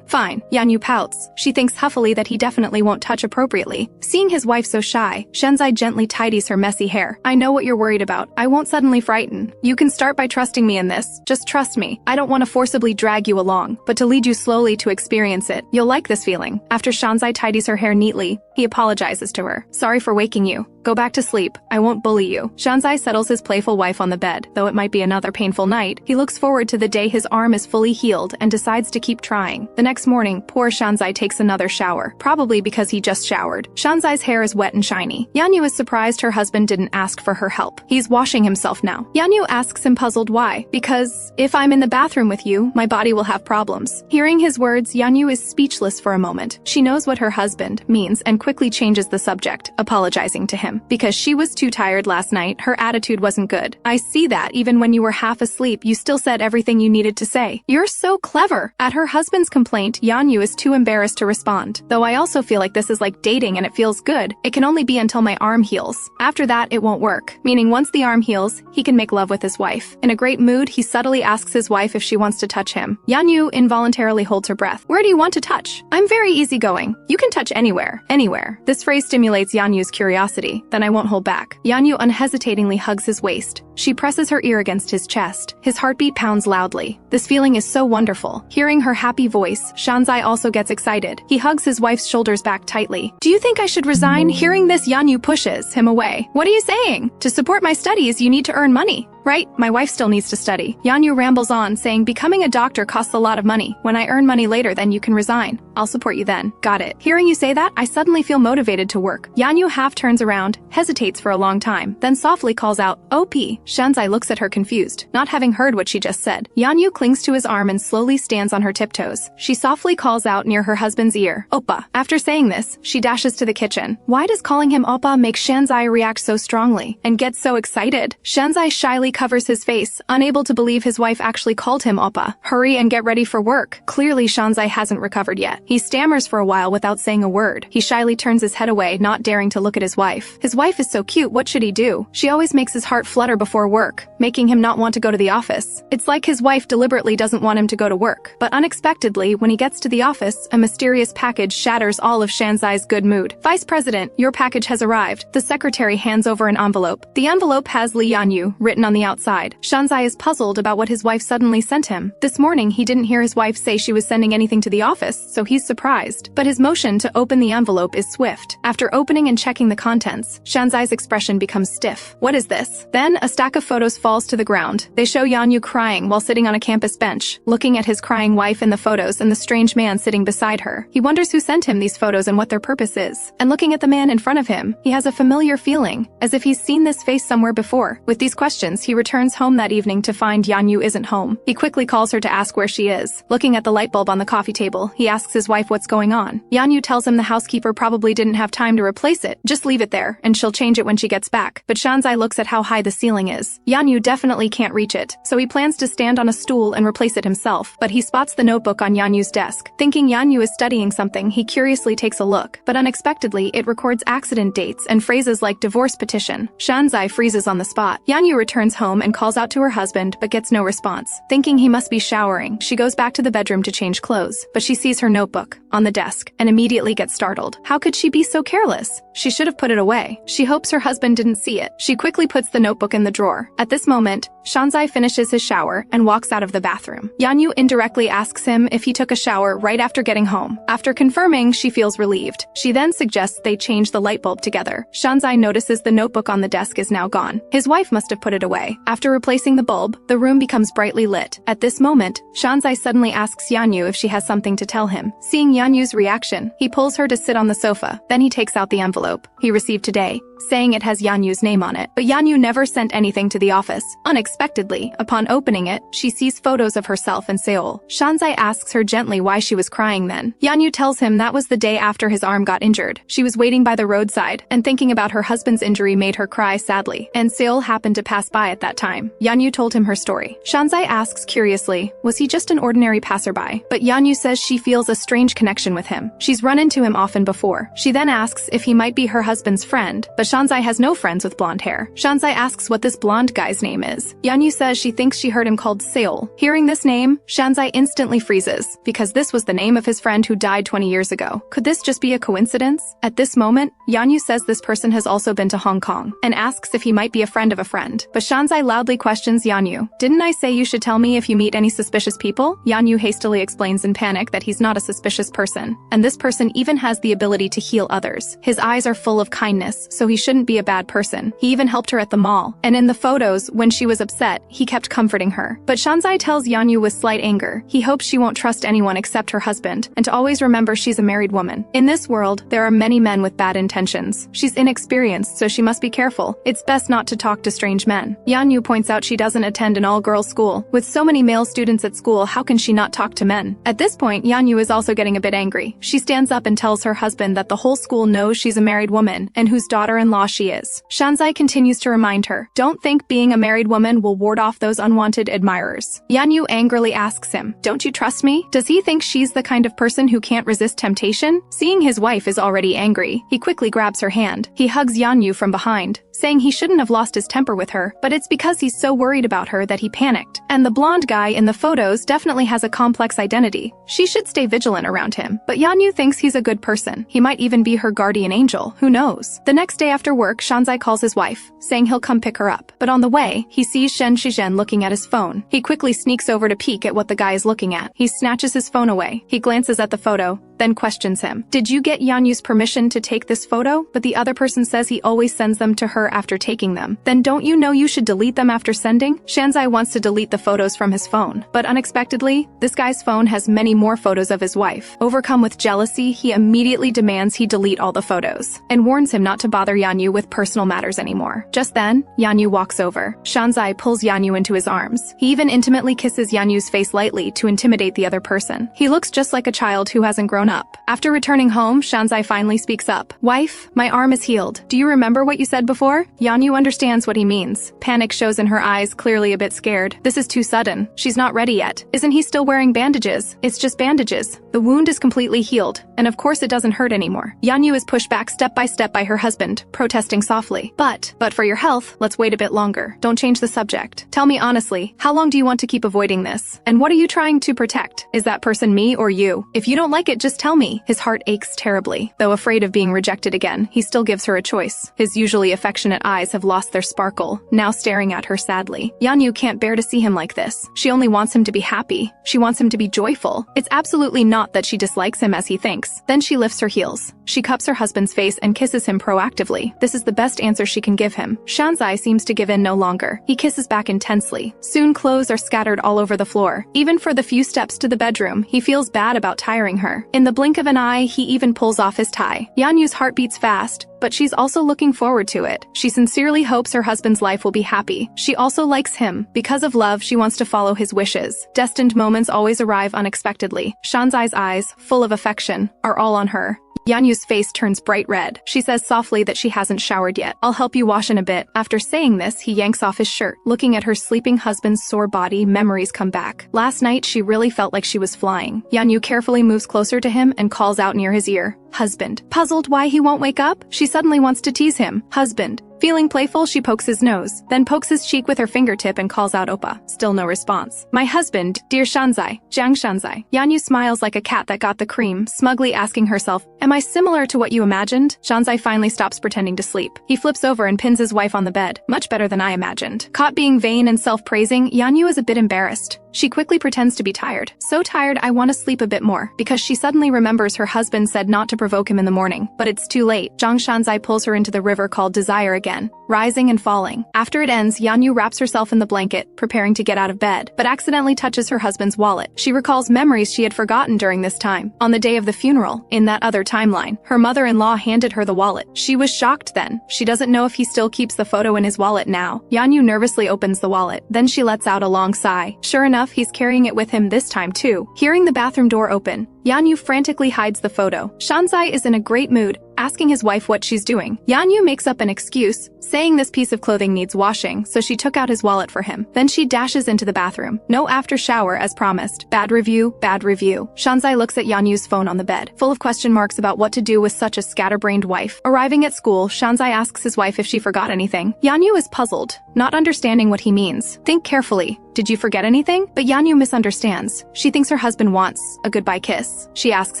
Fine. Yanyu pouts. She thinks huffily that he definitely won't touch appropriately. Seeing his wife so shy, Shanzai gently tidies her messy hair hair. I know what you're worried about. I won't suddenly frighten. You can start by trusting me in this. Just trust me. I don't want to forcibly drag you along, but to lead you slowly to experience it. You'll like this feeling. After Shanzai tidies her hair neatly, he apologizes to her. Sorry for waking you. Go back to sleep. I won't bully you. Shanzai settles his playful wife on the bed. Though it might be another painful night, he looks forward to the day his arm is fully healed and decides to keep trying. The next morning, poor Shanzai takes another shower, probably because he just showered. Shanzai's hair is wet and shiny. Yanyu is surprised her husband didn't ask for her help. He's washing himself now. Yanyu asks him puzzled why. Because if I'm in the bathroom with you, my body will have problems. Hearing his words, Yanyu is speechless for a moment. She knows what her husband means and quickly changes the subject, apologizing to him. Because she was too tired last night, her attitude wasn't good. I see that even when you were half asleep, you still said everything you needed to say. You're so clever. At her husband's complaint, Yanyu is too embarrassed to respond. Though I also feel like this is like dating and it feels good. It can only be until my arm heals. After that, it won't work. Meaning once the arm heals, he can make love with his wife. In a great mood, he subtly asks his wife if she wants to touch him. Yanyu involuntarily holds her breath. Where do you want to touch? I'm very easygoing. You can touch anywhere. Anywhere. This phrase stimulates Yanyu's curiosity. Then I won't hold back. Yanyu unhesitatingly hugs his waist. She presses her ear against his chest. His heartbeat pounds loudly. This feeling is so wonderful. Hearing her happy voice, Shanzai also gets excited. He hugs his wife's shoulders back tightly. Do you think I should resign? Hearing this, Yanyu pushes him away. What are you saying? To support my studies, you need to earn money. Right, my wife still needs to study. Yanyu rambles on, saying becoming a doctor costs a lot of money. When I earn money later, then you can resign. I'll support you then. Got it. Hearing you say that, I suddenly feel motivated to work. Yanyu half turns around, hesitates for a long time, then softly calls out, OP. Shanzai looks at her confused, not having heard what she just said. Yanyu clings to his arm and slowly stands on her tiptoes. She softly calls out near her husband's ear, Oppa. After saying this, she dashes to the kitchen. Why does calling him Oppa make Shanzai react so strongly and get so excited? Shanzai shyly covers his face, unable to believe his wife actually called him Oppa. Hurry and get ready for work. Clearly, Shanzai hasn't recovered yet. He stammers for a while without saying a word. He shyly turns his head away, not daring to look at his wife. His wife is so cute, what should he do? She always makes his heart flutter before work, making him not want to go to the office. It's like his wife deliberately doesn't want him to go to work. But unexpectedly, when he gets to the office, a mysterious package shatters all of Shanzai's good mood. Vice President, your package has arrived. The secretary hands over an envelope. The envelope has Li Yanyu written on the outside. Shanzai is puzzled about what his wife suddenly sent him. This morning, he didn't hear his wife say she was sending anything to the office, so he's surprised. But his motion to open the envelope is swift. After opening and checking the contents, Shanzai's expression becomes stiff. What is this? Then, a stack of photos falls to the ground. They show Yanyu crying while sitting on a campus bench, looking at his crying wife in the photos and the strange man sitting beside her. He wonders who sent him these photos and what their purpose is. And looking at the man in front of him, he has a familiar feeling, as if he's seen this face somewhere before. With these questions, he returns home that evening to find Yanyu isn't home. He quickly calls her to ask where she is. Looking at the light bulb on the coffee table, he asks his wife what's going on. Yanyu tells him the housekeeper probably didn't have time to replace it. Just leave it there, and she'll change it when she gets back. But Shanzai looks at how high the ceiling is. Yanyu definitely can't reach it, so he plans to stand on a stool and replace it himself. But he spots the notebook on Yanyu's desk. Thinking Yanyu is studying something, he curiously takes a look. But unexpectedly, it records accident dates and phrases like divorce petition. Shanzai freezes on the spot. Yanyu returns home and calls out to her husband, but gets no response. Thinking he must be showering, she goes back to the bedroom to change clothes. But she sees her notebook on the desk and immediately gets startled. How could she be so careless? She should have put it away. She hopes her husband didn't see it. She quickly puts the notebook in the drawer. At this moment, Shanzai finishes his shower and walks out of the bathroom. Yanyu indirectly asks him if he took a shower right after getting home. After confirming, she feels relieved. She then suggests they change the light bulb together. Shanzai notices the notebook on the desk is now gone. His wife must have put it away. After replacing the bulb, the room becomes brightly lit. At this moment, Shanzai suddenly asks Yanyu if she has something to tell him. Seeing Yanyu's reaction, he pulls her to sit on the sofa. Then he takes out the envelope he received today, saying it has Yanyu's name on it. But Yanyu never sent anything to the office. Unexpectedly, upon opening it, she sees photos of herself in Seoul. Shanzai asks her gently why she was crying then. Yanyu tells him that was the day after his arm got injured. She was waiting by the roadside, and thinking about her husband's injury made her cry sadly. And Seoul happened to pass by at that time. Yanyu told him her story. Shanzai asks curiously, was he just an ordinary passerby? But Yanyu says she feels a strange connection with him. She's run into him often before. She then asks if he might be her husband's friend, but Shanzai has no friends with blonde hair. Shanzai asks what this blonde guy's name is. Yanyu says she thinks she heard him called Seol. Hearing this name, Shanzai instantly freezes, because this was the name of his friend who died 20 years ago. Could this just be a coincidence? At this moment, Yanyu says this person has also been to Hong Kong, and asks if he might be a friend of a friend. But Shanzai loudly questions Yanyu. Didn't I say you should tell me if you meet any suspicious people? Yanyu hastily explains in panic that he's not a suspicious person, and this person even has the ability to heal others. His eyes are full of kindness, so he shouldn't be a bad person. He even helped her at the mall, and in the photos, when she was upset, he kept comforting her. But Shanzai tells Yanyu with slight anger he hopes she won't trust anyone except her husband, and to always remember she's a married woman. In this world, there are many men with bad intentions. She's inexperienced, so she must be careful. It's best not to talk to strange men. Yanyu points out she doesn't attend an all-girls school. With so many male students at school, how can she not talk to men? At this point, Yanyu is also getting a bit angry. She stands up and tells her husband that the whole school knows she's a married woman and whose daughter-in-law she is. Shanzai continues to remind her, don't think being a married woman will ward off those unwanted admirers. Yanyu angrily asks him, don't you trust me? Does he think she's the kind of person who can't resist temptation? Seeing his wife is already angry, he quickly grabs her hand. He hugs Yanyu from behind, saying he shouldn't have lost his temper with her, but it's because he's so worried about her that he panicked. And the blonde guy in the photos definitely has a complex identity. She should stay vigilant around him, but Yanyu thinks he's a good person. He might even be her guardian angel, who knows? The next day after work, Shanzai calls his wife, saying he'll come pick her up. But on the way, he sees Shen Shizhen looking at his phone. He quickly sneaks over to peek at what the guy is looking at. He snatches his phone away. He glances at the photo, then questions him. Did you get Yanyu's permission to take this photo? But the other person says he always sends them to her after taking them. Then don't you know you should delete them after sending? Shanzai wants to delete the photos from his phone. But unexpectedly, this guy's phone has many more photos of his wife. Overcome with jealousy, he immediately demands he delete all the photos, and warns him not to bother Yanyu with personal matters anymore. Just then, Yanyu walks over. Shanzai pulls Yanyu into his arms. He even intimately kisses Yanyu's face lightly to intimidate the other person. He looks just like a child who hasn't grown up. After returning home, Shanzai finally speaks up. Wife, my arm is healed. Do you remember what you said before? Yanyu understands what he means. Panic shows in her eyes, clearly a bit scared. This is too sudden. She's not ready yet. Isn't he still wearing bandages? It's just bandages. The wound is completely healed, and of course it doesn't hurt anymore. Yanyu is pushed back step by step by her husband, protesting softly. But for your health, let's wait a bit longer. Don't change the subject. Tell me honestly, how long do you want to keep avoiding this? And what are you trying to protect? Is that person me or you? If you don't like it, just tell me. His heart aches terribly. Though afraid of being rejected again, he still gives her a choice. His usually affectionate eyes have lost their sparkle, now staring at her sadly. Yanyu can't bear to see him like this. She only wants him to be happy. She wants him to be joyful. It's absolutely not that she dislikes him as he thinks. Then she lifts her heels. She cups her husband's face and kisses him proactively. This is the best answer she can give him. Shanzai seems to give in no longer. He kisses back intensely. Soon clothes are scattered all over the floor. Even for the few steps to the bedroom, he feels bad about tiring her. In the blink of an eye, he even pulls off his tie. Yanyu's heart beats fast, but she's also looking forward to it. She sincerely hopes her husband's life will be happy. She also likes him. Because of love, she wants to follow his wishes. Destined moments always arrive unexpectedly. Shanzai's eyes, full of affection, are all on her. Yanyu's face turns bright red. She says softly that she hasn't showered yet. I'll help you wash in a bit. After saying this, he yanks off his shirt. Looking at her sleeping husband's sore body, memories come back. Last night, she really felt like she was flying. Yanyu carefully moves closer to him and calls out near his ear, "Husband." Puzzled why he won't wake up, she suddenly wants to tease him. "Husband." Feeling playful, she pokes his nose, then pokes his cheek with her fingertip and calls out Oppa. Still no response. "My husband, dear Shanzai, Jiang Shanzai." Yanyu smiles like a cat that got the cream, smugly asking herself, "Am I similar to what you imagined?" Shanzai finally stops pretending to sleep. He flips over and pins his wife on the bed. Much better than I imagined. Caught being vain and self-praising, Yanyu is a bit embarrassed. She quickly pretends to be tired. So tired, I want to sleep a bit more, because she suddenly remembers her husband said not to provoke him in the morning. But it's too late. Jiang Shanzai pulls her into the river called Desire again, rising and falling. After it ends, Yanyu wraps herself in the blanket, preparing to get out of bed, but accidentally touches her husband's wallet. She recalls memories she had forgotten during this time. On the day of the funeral, in that other timeline, her mother-in-law handed her the wallet. She was shocked then. She doesn't know if he still keeps the photo in his wallet now. Yanyu nervously opens the wallet. Then she lets out a long sigh. Sure enough, he's carrying it with him this time too. Hearing the bathroom door open, Yanyu frantically hides the photo. Shanzai is in a great mood, asking his wife what she's doing. Yanyu makes up an excuse, saying this piece of clothing needs washing, so she took out his wallet for him. Then she dashes into the bathroom. No after shower as promised. Bad review, bad review. Shanzai looks at Yanyu's phone on the bed, full of question marks about what to do with such a scatterbrained wife. Arriving at school, Shanzai asks his wife if she forgot anything. Yanyu is puzzled, not understanding what he means. Think carefully. Did you forget anything? But Yanyu misunderstands. She thinks her husband wants a goodbye kiss. She asks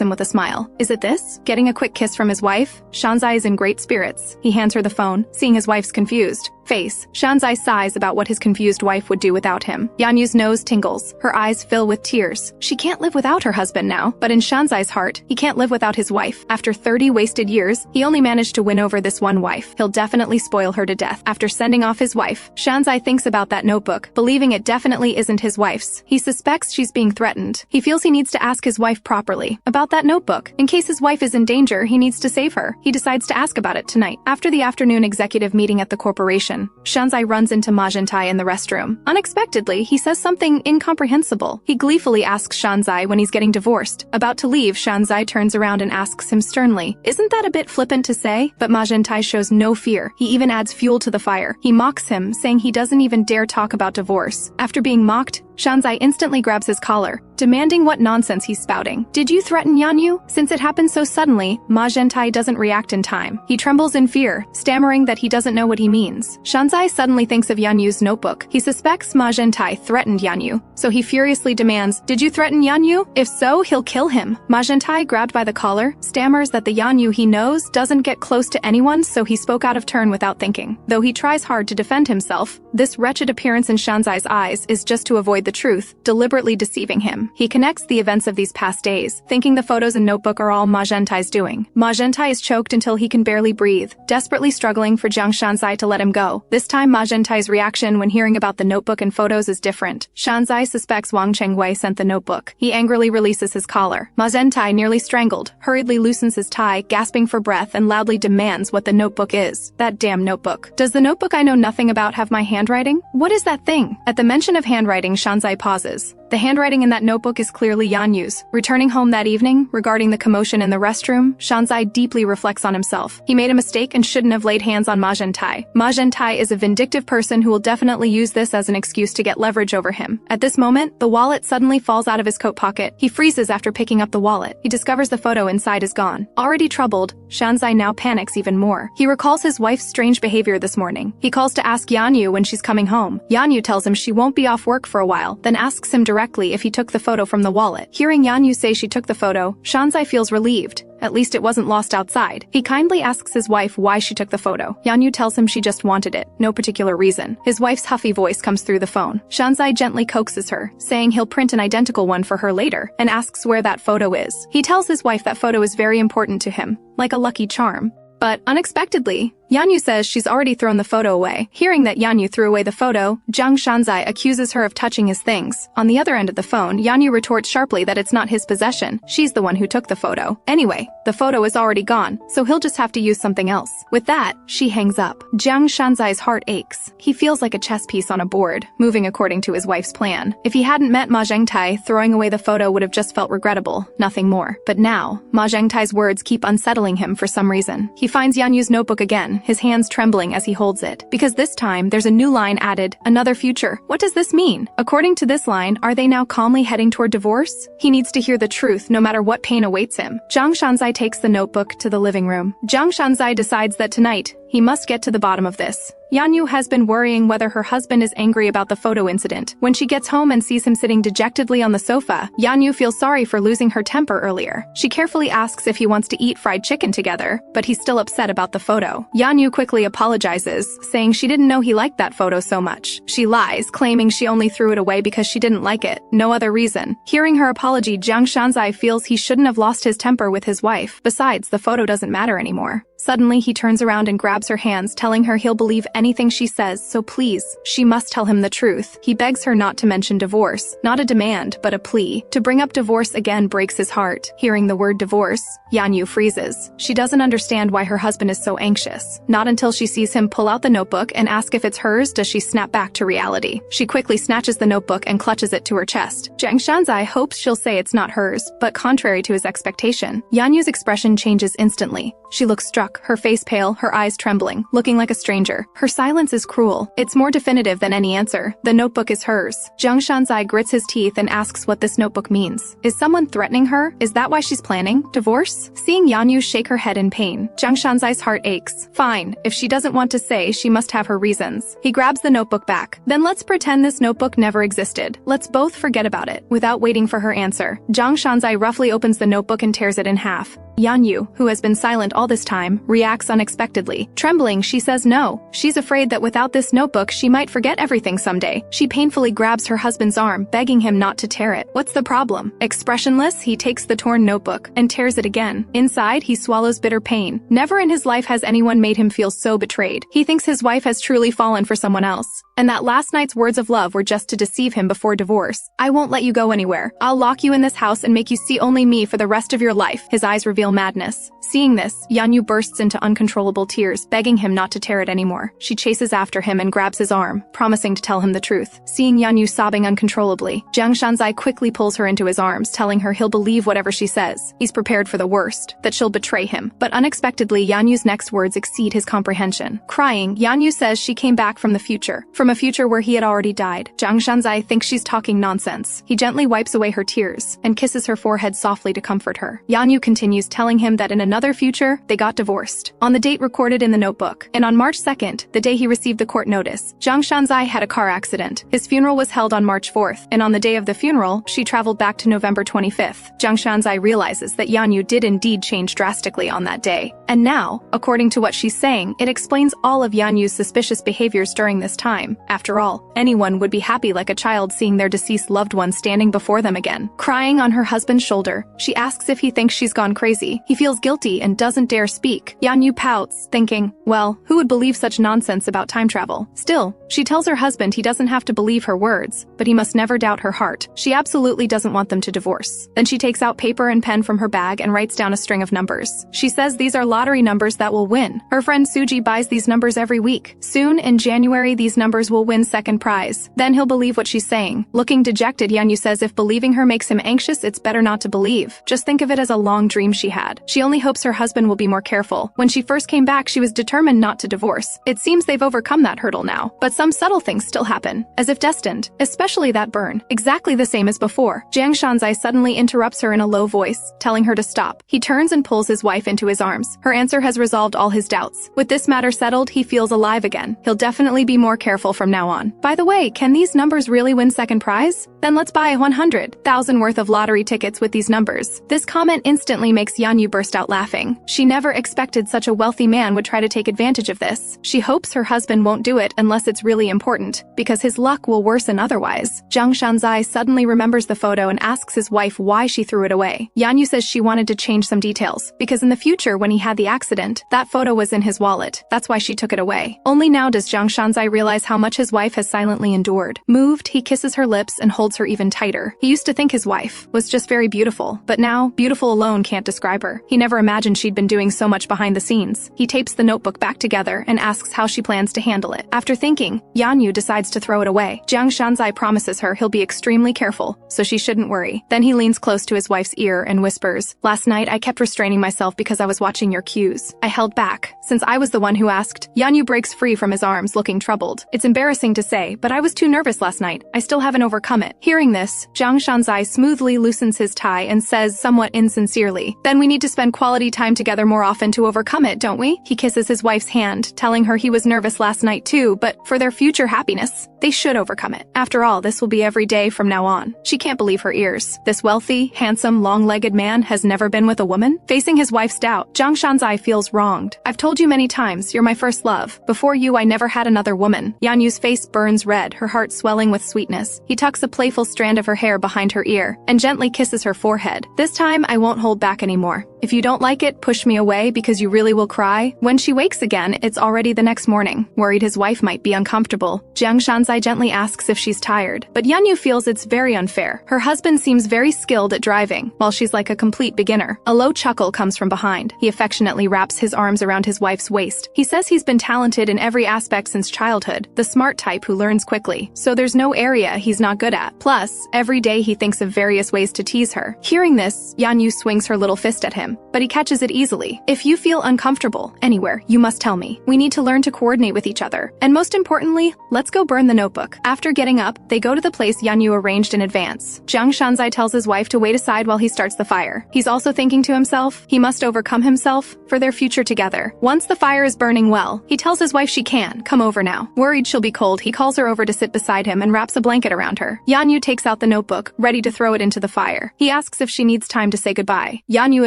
him with a smile. Is it this? Getting a quick kiss from his wife? Shanzai is in great spirits. He hands her the phone, seeing his wife's confused face. Shanzai sighs about what his confused wife would do without him. Yanyu's nose tingles. Her eyes fill with tears. She can't live without her husband now, but in Shanzai's heart, he can't live without his wife. After 30 wasted years, he only managed to win over this one wife. He'll definitely spoil her to death. After sending off his wife, Shanzai thinks about that notebook, believing it definitely isn't his wife's. He suspects she's being threatened. He feels he needs to ask his wife properly about that notebook. In case his wife is in danger, he needs to save her. He decides to ask about it tonight. After the afternoon executive meeting at the corporation, Shanzai runs into Ma Zhentai in the restroom. Unexpectedly, he says something incomprehensible. He gleefully asks Shanzai when he's getting divorced. About to leave, Shanzai turns around and asks him sternly, "Isn't that a bit flippant to say?" But Ma Zhentai shows no fear. He even adds fuel to the fire. He mocks him, saying he doesn't even dare talk about divorce. After being mocked, Shanzai instantly grabs his collar, demanding what nonsense he's spouting. Did you threaten Yanyu? Since it happened so suddenly, Ma Zhentai doesn't react in time. He trembles in fear, stammering that he doesn't know what he means. Shanzai suddenly thinks of Yanyu's notebook. He suspects Ma Zhentai threatened Yanyu, so he furiously demands, "Did you threaten Yanyu? If so, he'll kill him." Ma Zhentai, grabbed by the collar, stammers that the Yanyu he knows doesn't get close to anyone, so he spoke out of turn without thinking. Though he tries hard to defend himself, this wretched appearance in Shanzai's eyes is just to avoid the truth, deliberately deceiving him. He connects the events of these past days, thinking the photos and notebook are all Ma Zhentai's doing. Ma Zhentai is choked until he can barely breathe, desperately struggling for Jiang Shanzai to let him go. This time Ma Zhentai's reaction when hearing about the notebook and photos is different. Shanzai suspects Wang Chengwei sent the notebook. He angrily releases his collar. Ma Zhentai, nearly strangled, hurriedly loosens his tie, gasping for breath, and loudly demands what the notebook is. That damn notebook. Does the notebook I know nothing about have my handwriting? What is that thing? At the mention of handwriting, Shanzai pauses. The handwriting in that notebook is clearly Yanyu's. Returning home that evening, regarding the commotion in the restroom, Shanzai deeply reflects on himself. He made a mistake and shouldn't have laid hands on Ma Zhentai. Ma Zhentai is a vindictive person who will definitely use this as an excuse to get leverage over him. At this moment, the wallet suddenly falls out of his coat pocket. He freezes after picking up the wallet. He discovers the photo inside is gone. Already troubled, Shanzai now panics even more. He recalls his wife's strange behavior this morning. He calls to ask Yanyu when she's coming home. Yanyu tells him she won't be off work for a while, then asks him directly if he took the photo from the wallet. Hearing Yanyu say she took the photo, Shanzai feels relieved. At least it wasn't lost outside. He kindly asks his wife why she took the photo. Yanyu tells him she just wanted it, no particular reason. His wife's huffy voice comes through the phone. Shanzai gently coaxes her, saying he'll print an identical one for her later, and asks where that photo is. He tells his wife that photo is very important to him, like a lucky charm. But unexpectedly, Yanyu says she's already thrown the photo away. Hearing that Yanyu threw away the photo, Jiang Shanzai accuses her of touching his things. On the other end of the phone, Yanyu retorts sharply that it's not his possession. She's the one who took the photo. Anyway, the photo is already gone, so he'll just have to use something else. With that, she hangs up. Jiang Shanzai's heart aches. He feels like a chess piece on a board, moving according to his wife's plan. If he hadn't met Ma Zhentai, throwing away the photo would have just felt regrettable, nothing more. But now, Ma Zhentai's words keep unsettling him for some reason. He finds Yanyu's notebook again, his hands trembling as he holds it. Because this time, there's a new line added, another future. What does this mean? According to this line, are they now calmly heading toward divorce? He needs to hear the truth, no matter what pain awaits him. Jiang Shanzai takes the notebook to the living room. Jiang Shanzai decides that tonight, he must get to the bottom of this. Yanyu has been worrying whether her husband is angry about the photo incident. When she gets home and sees him sitting dejectedly on the sofa, Yanyu feels sorry for losing her temper earlier. She carefully asks if he wants to eat fried chicken together, but he's still upset about the photo. Yanyu quickly apologizes, saying she didn't know he liked that photo so much. She lies, claiming she only threw it away because she didn't like it, no other reason. Hearing her apology, Jiang Shanzai feels he shouldn't have lost his temper with his wife. Besides, the photo doesn't matter anymore. Suddenly, he turns around and grabs her hands, telling her he'll believe anything she says, so please, she must tell him the truth. He begs her not to mention divorce, not a demand, but a plea. To bring up divorce again breaks his heart. Hearing the word divorce, Yanyu freezes. She doesn't understand why her husband is so anxious. Not until she sees him pull out the notebook and ask if it's hers does she snap back to reality. She quickly snatches the notebook and clutches it to her chest. Jiang Shanzai hopes she'll say it's not hers, but contrary to his expectation, Yanyu's expression changes instantly. She looks struck, her face pale, her eyes trembling, looking like a stranger. Her silence is cruel. It's more definitive than any answer. The notebook is hers. Jiang Shanzai grits his teeth and asks what this notebook means. Is someone threatening her? Is that why she's planning divorce? Seeing Yanyu shake her head in pain, Jiang Shanzai's heart aches. Fine, if she doesn't want to say, she must have her reasons. He grabs the notebook back. Then let's pretend this notebook never existed. Let's both forget about it. Without waiting for her answer, Jiang Shanzai roughly opens the notebook and tears it in half. Yanyu, who has been silent all this time, reacts unexpectedly. Trembling, she says no. She's afraid that without this notebook, she might forget everything someday. She painfully grabs her husband's arm, begging him not to tear it. What's the problem? Expressionless, he takes the torn notebook and tears it again. Inside, he swallows bitter pain. Never in his life has anyone made him feel so betrayed. He thinks his wife has truly fallen for someone else, and that last night's words of love were just to deceive him before divorce. I won't let you go anywhere. I'll lock you in this house and make you see only me for the rest of your life. His eyes reveal madness. Seeing this, Yanyu bursts into uncontrollable tears, begging him not to tear it anymore. She chases after him and grabs his arm, promising to tell him the truth. Seeing Yanyu sobbing uncontrollably, Jiang Shanzai quickly pulls her into his arms, telling her he'll believe whatever she says. He's prepared for the worst, that she'll betray him. But unexpectedly, Yanyu's next words exceed his comprehension. Crying, Yanyu says she came back from the future, from a future where he had already died. Jiang Shanzai thinks she's talking nonsense. He gently wipes away her tears and kisses her forehead softly to comfort her. Yanyu continues, telling him that in another future, they got divorced. On the date recorded in the notebook, and on March 2nd, the day he received the court notice, Jiang Shanzai had a car accident. His funeral was held on March 4th, and on the day of the funeral, she traveled back to November 25th. Jiang Shanzai realizes that Yanyu did indeed change drastically on that day. And now, according to what she's saying, it explains all of Yanyu's suspicious behaviors during this time. After all, anyone would be happy like a child seeing their deceased loved one standing before them again. Crying on her husband's shoulder, she asks if he thinks she's gone crazy. He feels guilty and doesn't dare speak. Yanyu pouts, thinking, well, who would believe such nonsense about time travel? Still, she tells her husband he doesn't have to believe her words, but he must never doubt her heart. She absolutely doesn't want them to divorce. Then she takes out paper and pen from her bag and writes down a string of numbers. She says these are lottery numbers that will win. Her friend Suji buys these numbers every week. Soon, in January, these numbers will win second prize. Then he'll believe what she's saying. Looking dejected, Yanyu says if believing her makes him anxious, it's better not to believe. Just think of it as a long dream she had. She only hopes her husband will be more careful. When she first came back, she was determined not to divorce. It seems they've overcome that hurdle now. But some subtle things still happen, as if destined. Especially that burn. Exactly the same as before. Jiang Shanzai suddenly interrupts her in a low voice, telling her to stop. He turns and pulls his wife into his arms. Her answer has resolved all his doubts. With this matter settled, he feels alive again. He'll definitely be more careful from now on. By the way, can these numbers really win second prize? Then let's buy 100,000 worth of lottery tickets with these numbers. This comment instantly makes Yanyu burst out laughing. She never expected such a wealthy man would try to take advantage of this. She hopes her husband won't do it unless it's really important, because his luck will worsen otherwise. Jiang Shanzai suddenly remembers the photo and asks his wife why she threw it away. Yanyu says she wanted to change some details, because in the future when he had the accident, that photo was in his wallet. That's why she took it away. Only now does Jiang Shanzai realize how much his wife has silently endured. Moved, he kisses her lips and holds her even tighter. He used to think his wife was just very beautiful, but now, beautiful alone can't describe her. He never imagined she'd been doing so much behind the scenes. He tapes the notebook back together and asks how she plans to handle it. After thinking, Yanyu decides to throw it away. Jiang Shanzai promises her he'll be extremely careful, so she shouldn't worry. Then he leans close to his wife's ear and whispers, "Last night I kept restraining myself because I was watching your cues. I held back, since I was the one who asked." Yanyu breaks free from his arms, looking troubled. "It's embarrassing to say, but I was too nervous last night. I still haven't overcome it." Hearing this, Jiang Shanzai smoothly loosens his tie and says somewhat insincerely, "Then we need to spend quality time together more often to overcome it, don't we?" He kisses his wife's hand, telling her he was nervous last night too, but for their future happiness, they should overcome it. After all, this will be every day from now on. She can't believe her ears. This wealthy, handsome, long-legged man has never been with a woman? Facing his wife's doubt, Jiang Shanzai feels wronged. "I've told you many times, you're my first love. Before you, I never had another woman." Yanyu's face burns red, her heart swelling with sweetness. He tucks a playful strand of her hair behind her ear and gently kisses her forehead. "This time, I won't hold back anymore. anymore. If you don't like it, push me away because you really will cry. When she wakes again, it's already the next morning. Worried his wife might be uncomfortable, Jiang Shanzai gently asks if she's tired. But Yanyu feels it's very unfair. Her husband seems very skilled at driving, while she's like a complete beginner. A low chuckle comes from behind. He affectionately wraps his arms around his wife's waist. He says he's been talented in every aspect since childhood, the smart type who learns quickly, so there's no area he's not good at. Plus, every day he thinks of various ways to tease her. Hearing this, Yanyu swings her little fist at him, but he catches it easily. If you feel uncomfortable anywhere, you must tell me. We need to learn to coordinate with each other. And most importantly, let's go burn the notebook. After getting up, they go to the place Yanyu arranged in advance. Jiang Shanzai tells his wife to wait aside while he starts the fire. He's also thinking to himself, he must overcome himself for their future together. Once the fire is burning well, he tells his wife she can come over now. Worried she'll be cold, he calls her over to sit beside him and wraps a blanket around her. Yanyu takes out the notebook, ready to throw it into the fire. He asks if she needs time to say goodbye. Yanyu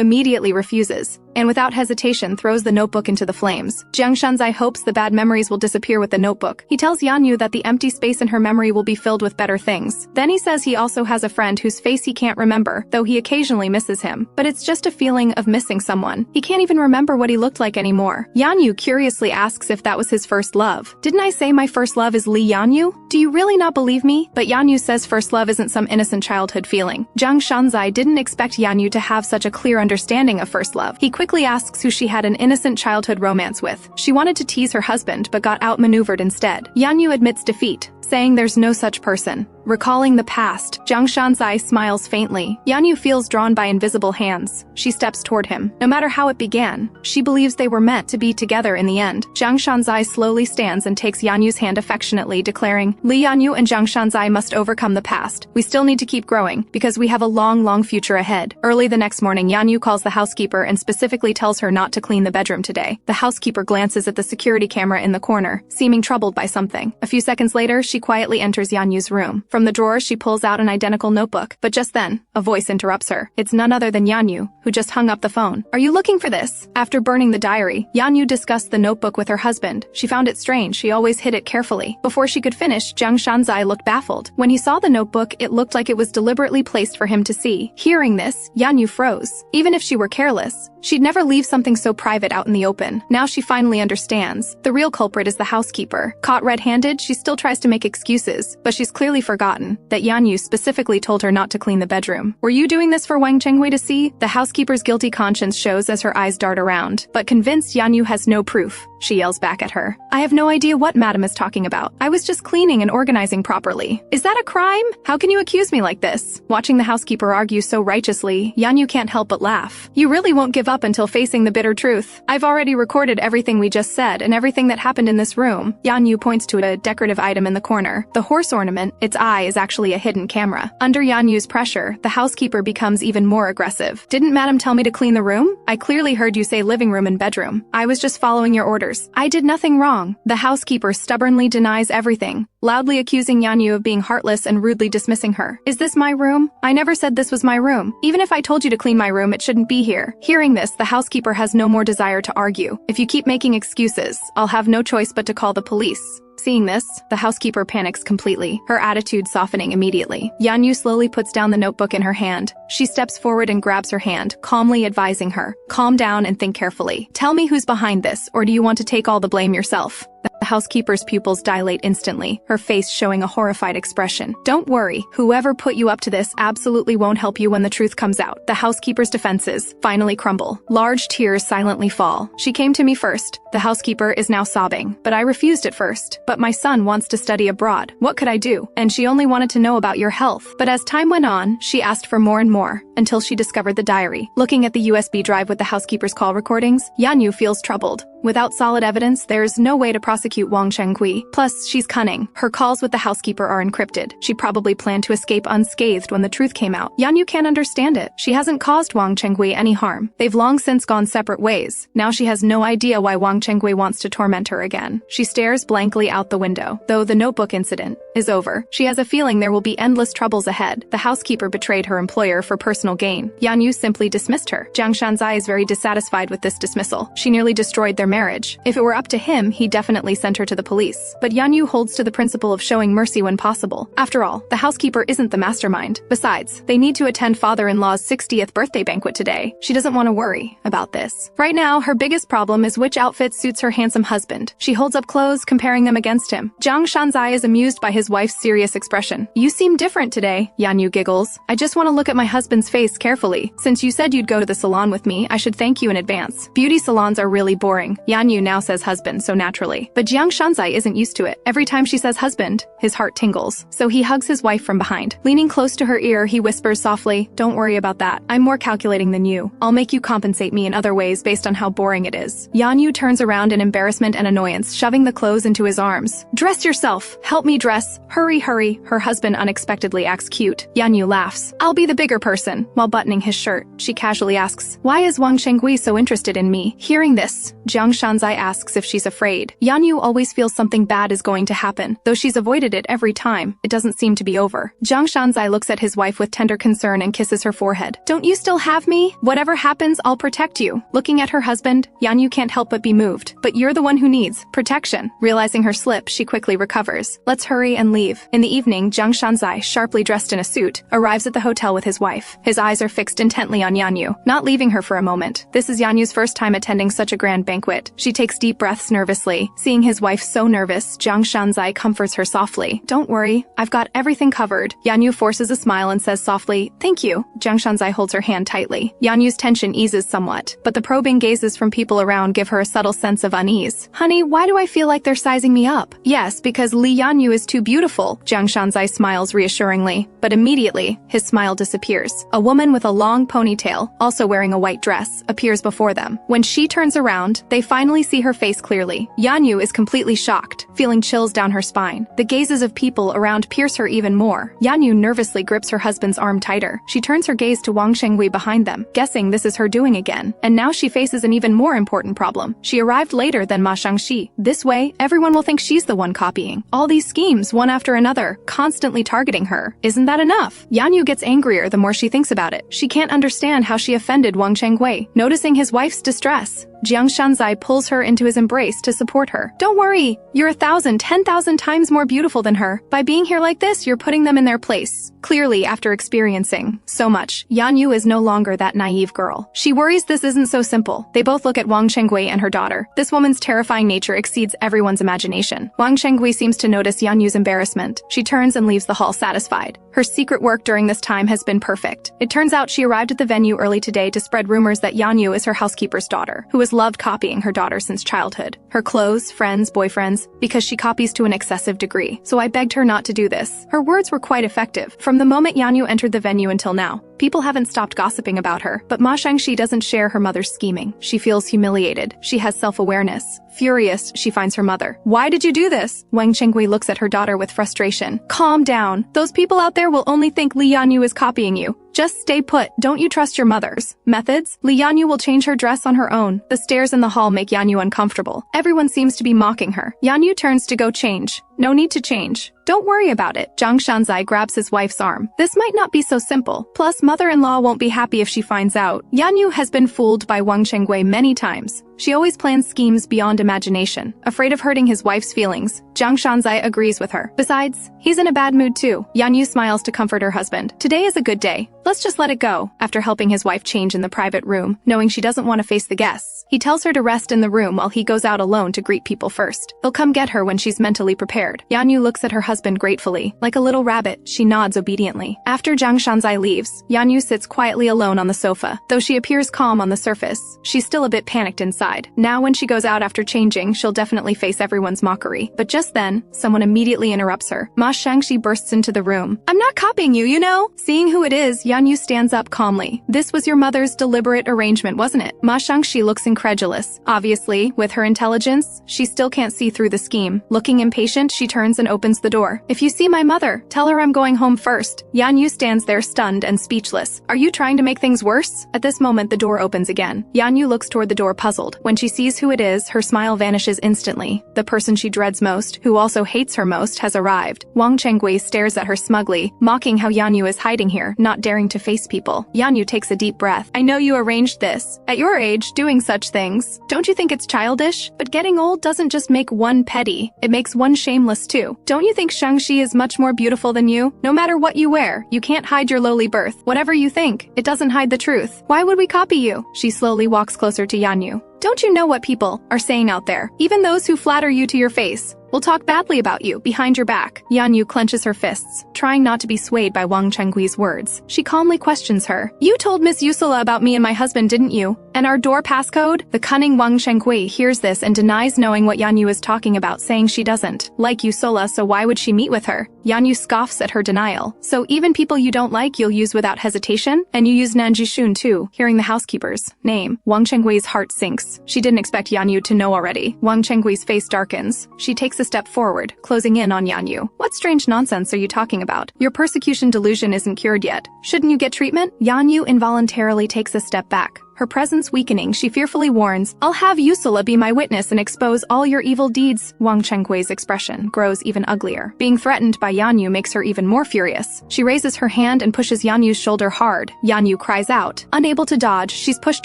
immediately refuses, and without hesitation throws the notebook into the flames. Jiang Shanzai hopes the bad memories will disappear with the notebook. He tells Yanyu that the empty space in her memory will be filled with better things. Then he says he also has a friend whose face he can't remember, though he occasionally misses him. But it's just a feeling of missing someone. He can't even remember what he looked like anymore. Yanyu curiously asks if that was his first love. Didn't I say my first love is Li Yanyu? Do you really not believe me? But Yanyu says first love isn't some innocent childhood feeling. Jiang Shanzai didn't expect Yanyu to have such a clear understanding of first love. He quickly asks who she had an innocent childhood romance with. She wanted to tease her husband but got outmaneuvered instead. Yanyu admits defeat, saying there's no such person. Recalling the past, Jiang Shanzai smiles faintly. Yanyu feels drawn by invisible hands. She steps toward him. No matter how it began, she believes they were meant to be together in the end. Jiang Shanzai slowly stands and takes Yanyu's hand affectionately, declaring, Li Yanyu and Jiang Shanzai must overcome the past. We still need to keep growing, because we have a long, long future ahead. Early the next morning, Yanyu calls the housekeeper and specifically tells her not to clean the bedroom today. The housekeeper glances at the security camera in the corner, seeming troubled by something. A few seconds later, she quietly enters Yanyu's room. From the drawer, she pulls out an identical notebook. But just then, a voice interrupts her. It's none other than Yanyu, who just hung up the phone. Are you looking for this? After burning the diary, Yanyu discussed the notebook with her husband. She found it strange. She always hid it carefully. Before she could finish, Jiang Shanzai looked baffled. When he saw the notebook, it looked like it was deliberately placed for him to see. Hearing this, Yanyu froze. Even if she were careless, she'd never leave something so private out in the open. Now she finally understands. The real culprit is the housekeeper. Caught red-handed, she still tries to make excuses, but she's clearly forgotten that Yanyu specifically told her not to clean the bedroom. Were you doing this for Wang Chenghui to see? The housekeeper's guilty conscience shows as her eyes dart around. But convinced Yanyu has no proof, she yells back at her. I have no idea what madam is talking about. I was just cleaning and organizing properly. Is that a crime? How can you accuse me like this? Watching the housekeeper argue so righteously, Yanyu can't help but laugh. You really won't give up until facing the bitter truth. I've already recorded everything we just said and everything that happened in this room. Yanyu points to a decorative item in the corner. The horse ornament, its eye is actually a hidden camera. Under Yanyu's pressure, the housekeeper becomes even more aggressive. Didn't madam tell me to clean the room? I clearly heard you say living room and bedroom. I was just following your orders. I did nothing wrong. The housekeeper stubbornly denies everything, loudly accusing Yanyu of being heartless and rudely dismissing her. Is this my room? I never said this was my room. Even if I told you to clean my room, it shouldn't be here. Hearing this, the housekeeper has no more desire to argue. If you keep making excuses, I'll have no choice but to call the police. Seeing this, the housekeeper panics completely, her attitude softening immediately. Yanyu slowly puts down the notebook in her hand. She steps forward and grabs her hand, calmly advising her, calm down and think carefully. Tell me who's behind this, or do you want to take all the blame yourself? The housekeeper's pupils dilate instantly, her face showing a horrified expression. Don't worry, whoever put you up to this absolutely won't help you when the truth comes out. The housekeeper's defenses finally crumble. Large tears silently fall. She came to me first. The housekeeper is now sobbing, but I refused at first. But my son wants to study abroad. What could I do? And she only wanted to know about your health. But as time went on, she asked for more and more, until she discovered the diary. Looking at the USB drive with the housekeeper's call recordings, Yanyu feels troubled. Without solid evidence, there's no way to prosecute Wang Chenghui. Plus, she's cunning. Her calls with the housekeeper are encrypted. She probably planned to escape unscathed when the truth came out. Yanyu can't understand it. She hasn't caused Wang Chenghui any harm. They've long since gone separate ways. Now she has no idea why Wang Chenghui wants to torment her again. She stares blankly out the window. Though the notebook incident is over, she has a feeling there will be endless troubles ahead. The housekeeper betrayed her employer for personal gain. Yanyu simply dismissed her. Jiang Shanzai is very dissatisfied with this dismissal. She nearly destroyed their marriage. If it were up to him, he'd definitely sent her to the police, but Yanyu holds to the principle of showing mercy when possible. After all, the housekeeper isn't the mastermind. Besides, they need to attend father-in-law's 60th birthday banquet today. She doesn't want to worry about this. Right now, her biggest problem is which outfit suits her handsome husband. She holds up clothes, comparing them against him. Jiang Shanzai is amused by his wife's serious expression. You seem different today, Yanyu giggles. I just want to look at my husband's face carefully. Since you said you'd go to the salon with me, I should thank you in advance. Beauty salons are really boring. Yanyu now says husband so naturally. But Jiang Shanzai isn't used to it. Every time she says husband, his heart tingles. So he hugs his wife from behind. Leaning close to her ear, he whispers softly, don't worry about that. I'm more calculating than you. I'll make you compensate me in other ways based on how boring it is. Yanyu turns around in embarrassment and annoyance, shoving the clothes into his arms. Dress yourself. Help me dress. Hurry, hurry. Her husband unexpectedly acts cute. Yanyu laughs. I'll be the bigger person. While buttoning his shirt, she casually asks, why is Wang Shengui so interested in me? Hearing this, Jiang Shanzai asks if she's afraid. Yanyu always feels something bad is going to happen. Though she's avoided it every time, it doesn't seem to be over. Jiang Shanzai looks at his wife with tender concern and kisses her forehead. Don't you still have me? Whatever happens, I'll protect you. Looking at her husband, Yanyu can't help but be moved. But you're the one who needs protection. Realizing her slip, she quickly recovers. Let's hurry and leave. In the evening, Jiang Shanzai, sharply dressed in a suit, arrives at the hotel with his wife. His eyes are fixed intently on Yanyu, not leaving her for a moment. This is Yanyu's first time attending such a grand banquet. She takes deep breaths nervously. Seeing his wife so nervous, Jiang Shanzai comforts her softly. Don't worry, I've got everything covered. Yanyu forces a smile and says softly, thank you. Jiang Shanzai holds her hand tightly. Yanyu's tension eases somewhat, but the probing gazes from people around give her a subtle sense of unease. Honey, why do I feel like they're sizing me up? Yes, because Li Yanyu is too beautiful. Jiang Shanzai smiles reassuringly, but immediately, his smile disappears. A woman with a long ponytail, also wearing a white dress, appears before them. When she turns around, they finally see her face clearly. Yanyu is completely shocked, feeling chills down her spine. The gazes of people around pierce her even more. Yanyu nervously grips her husband's arm tighter. She turns her gaze to Wang Shengui behind them, guessing this is her doing again. And now she faces an even more important problem. She arrived later than Ma Shangxi. This way, everyone will think she's the one copying. All these schemes, one after another, constantly targeting her. Isn't that enough? Yanyu gets angrier the more she thinks about it. She can't understand how she offended Wang Shengui. Noticing his wife's distress, Jiang Shanzai pulls her into his embrace to support her. Don't worry, you're 1,000, 10,000 times more beautiful than her. By being here like this, you're putting them in their place. Clearly, after experiencing so much, Yanyu is no longer that naive girl. She worries this isn't so simple. They both look at Wang Shengui and her daughter. This woman's terrifying nature exceeds everyone's imagination. Wang Shengui seems to notice Yanyu's embarrassment. She turns and leaves the hall satisfied. Her secret work during this time has been perfect. It turns out she arrived at the venue early today to spread rumors that Yanyu is her housekeeper's daughter, who has loved copying her daughter since childhood. Her clothes, friends, boyfriends, because she copies to an excessive degree. So I begged her not to do this. Her words were quite effective. From the moment Yanyu entered the venue until now, people haven't stopped gossiping about her. But Ma Shangxi doesn't share her mother's scheming. She feels humiliated. She has self-awareness. Furious, she finds her mother. Why did you do this? Wang Shengui looks at her daughter with frustration. Calm down. Those people out there will only think Li Yanyu is copying you. Just stay put. Don't you trust your mother's methods? Li Yanyu will change her dress on her own. The stairs in the hall make Yanyu uncomfortable. Everyone seems to be mocking her. Yanyu turns to go change. No need to change. Don't worry about it. Jiang Shanzai grabs his wife's arm. This might not be so simple. Plus, mother-in-law won't be happy if she finds out. Yanyu has been fooled by Wang Shengui many times. She always plans schemes beyond imagination. Afraid of hurting his wife's feelings, Jiang Shanzai agrees with her. Besides, he's in a bad mood too. Yanyu smiles to comfort her husband. Today is a good day. Let's just let it go. After helping his wife change in the private room, knowing she doesn't want to face the guests, he tells her to rest in the room while he goes out alone to greet people first. He'll come get her when she's mentally prepared. Yanyu looks at her husband gratefully. Like a little rabbit, she nods obediently. After Jiang Shanzai leaves, Yanyu sits quietly alone on the sofa. Though she appears calm on the surface, she's still a bit panicked inside. Now when she goes out after changing, she'll definitely face everyone's mockery. But just then, someone immediately interrupts her. Ma Shangxi bursts into the room. I'm not copying you, you know? Seeing who it is, Yanyu stands up calmly. This was your mother's deliberate arrangement, wasn't it? Ma Shangxi looks incredulous. Obviously, with her intelligence, she still can't see through the scheme. Looking impatient, she turns and opens the door. If you see my mother, tell her I'm going home first. Yanyu stands there stunned and speechless. Are you trying to make things worse? At this moment, the door opens again. Yanyu looks toward the door puzzled. When she sees who it is, her smile vanishes instantly. The person she dreads most, who also hates her most, has arrived. Wang Shengui stares at her smugly, mocking how Yanyu is hiding here, not daring daring to face people. Yanyu takes a deep breath. I know you arranged this. At your age, doing such things. Don't you think it's childish? But getting old doesn't just make one petty. It makes one shameless too. Don't you think Shang-Chi is much more beautiful than you? No matter what you wear, you can't hide your lowly birth. Whatever you think, it doesn't hide the truth. Why would we copy you? She slowly walks closer to Yanyu. Don't you know what people are saying out there? Even those who flatter you to your face will talk badly about you behind your back. Yanyu clenches her fists, trying not to be swayed by Wang Chenggui's words. She calmly questions her. You told Miss Yusula about me and my husband, didn't you? And our door passcode? The cunning Wang Chengui hears this and denies knowing what Yanyu is talking about, saying she doesn't like Yusula, so why would she meet with her? Yanyu scoffs at her denial. So even people you don't like you'll use without hesitation? And you use Nanjishun too? Hearing the housekeeper's name, Wang Chenggui's heart sinks. She didn't expect Yanyu to know already. Wang Chenggui's face darkens. She takes a step forward, closing in on Yanyu. What strange nonsense are you talking about? Your persecution delusion isn't cured yet. Shouldn't you get treatment? Yanyu involuntarily takes a step back. Her presence weakening, she fearfully warns, I'll have Yusula be my witness and expose all your evil deeds. Wang Chenggui's expression grows even uglier. Being threatened by Yanyu makes her even more furious. She raises her hand and pushes Yanyu's shoulder hard. Yanyu cries out. Unable to dodge, she's pushed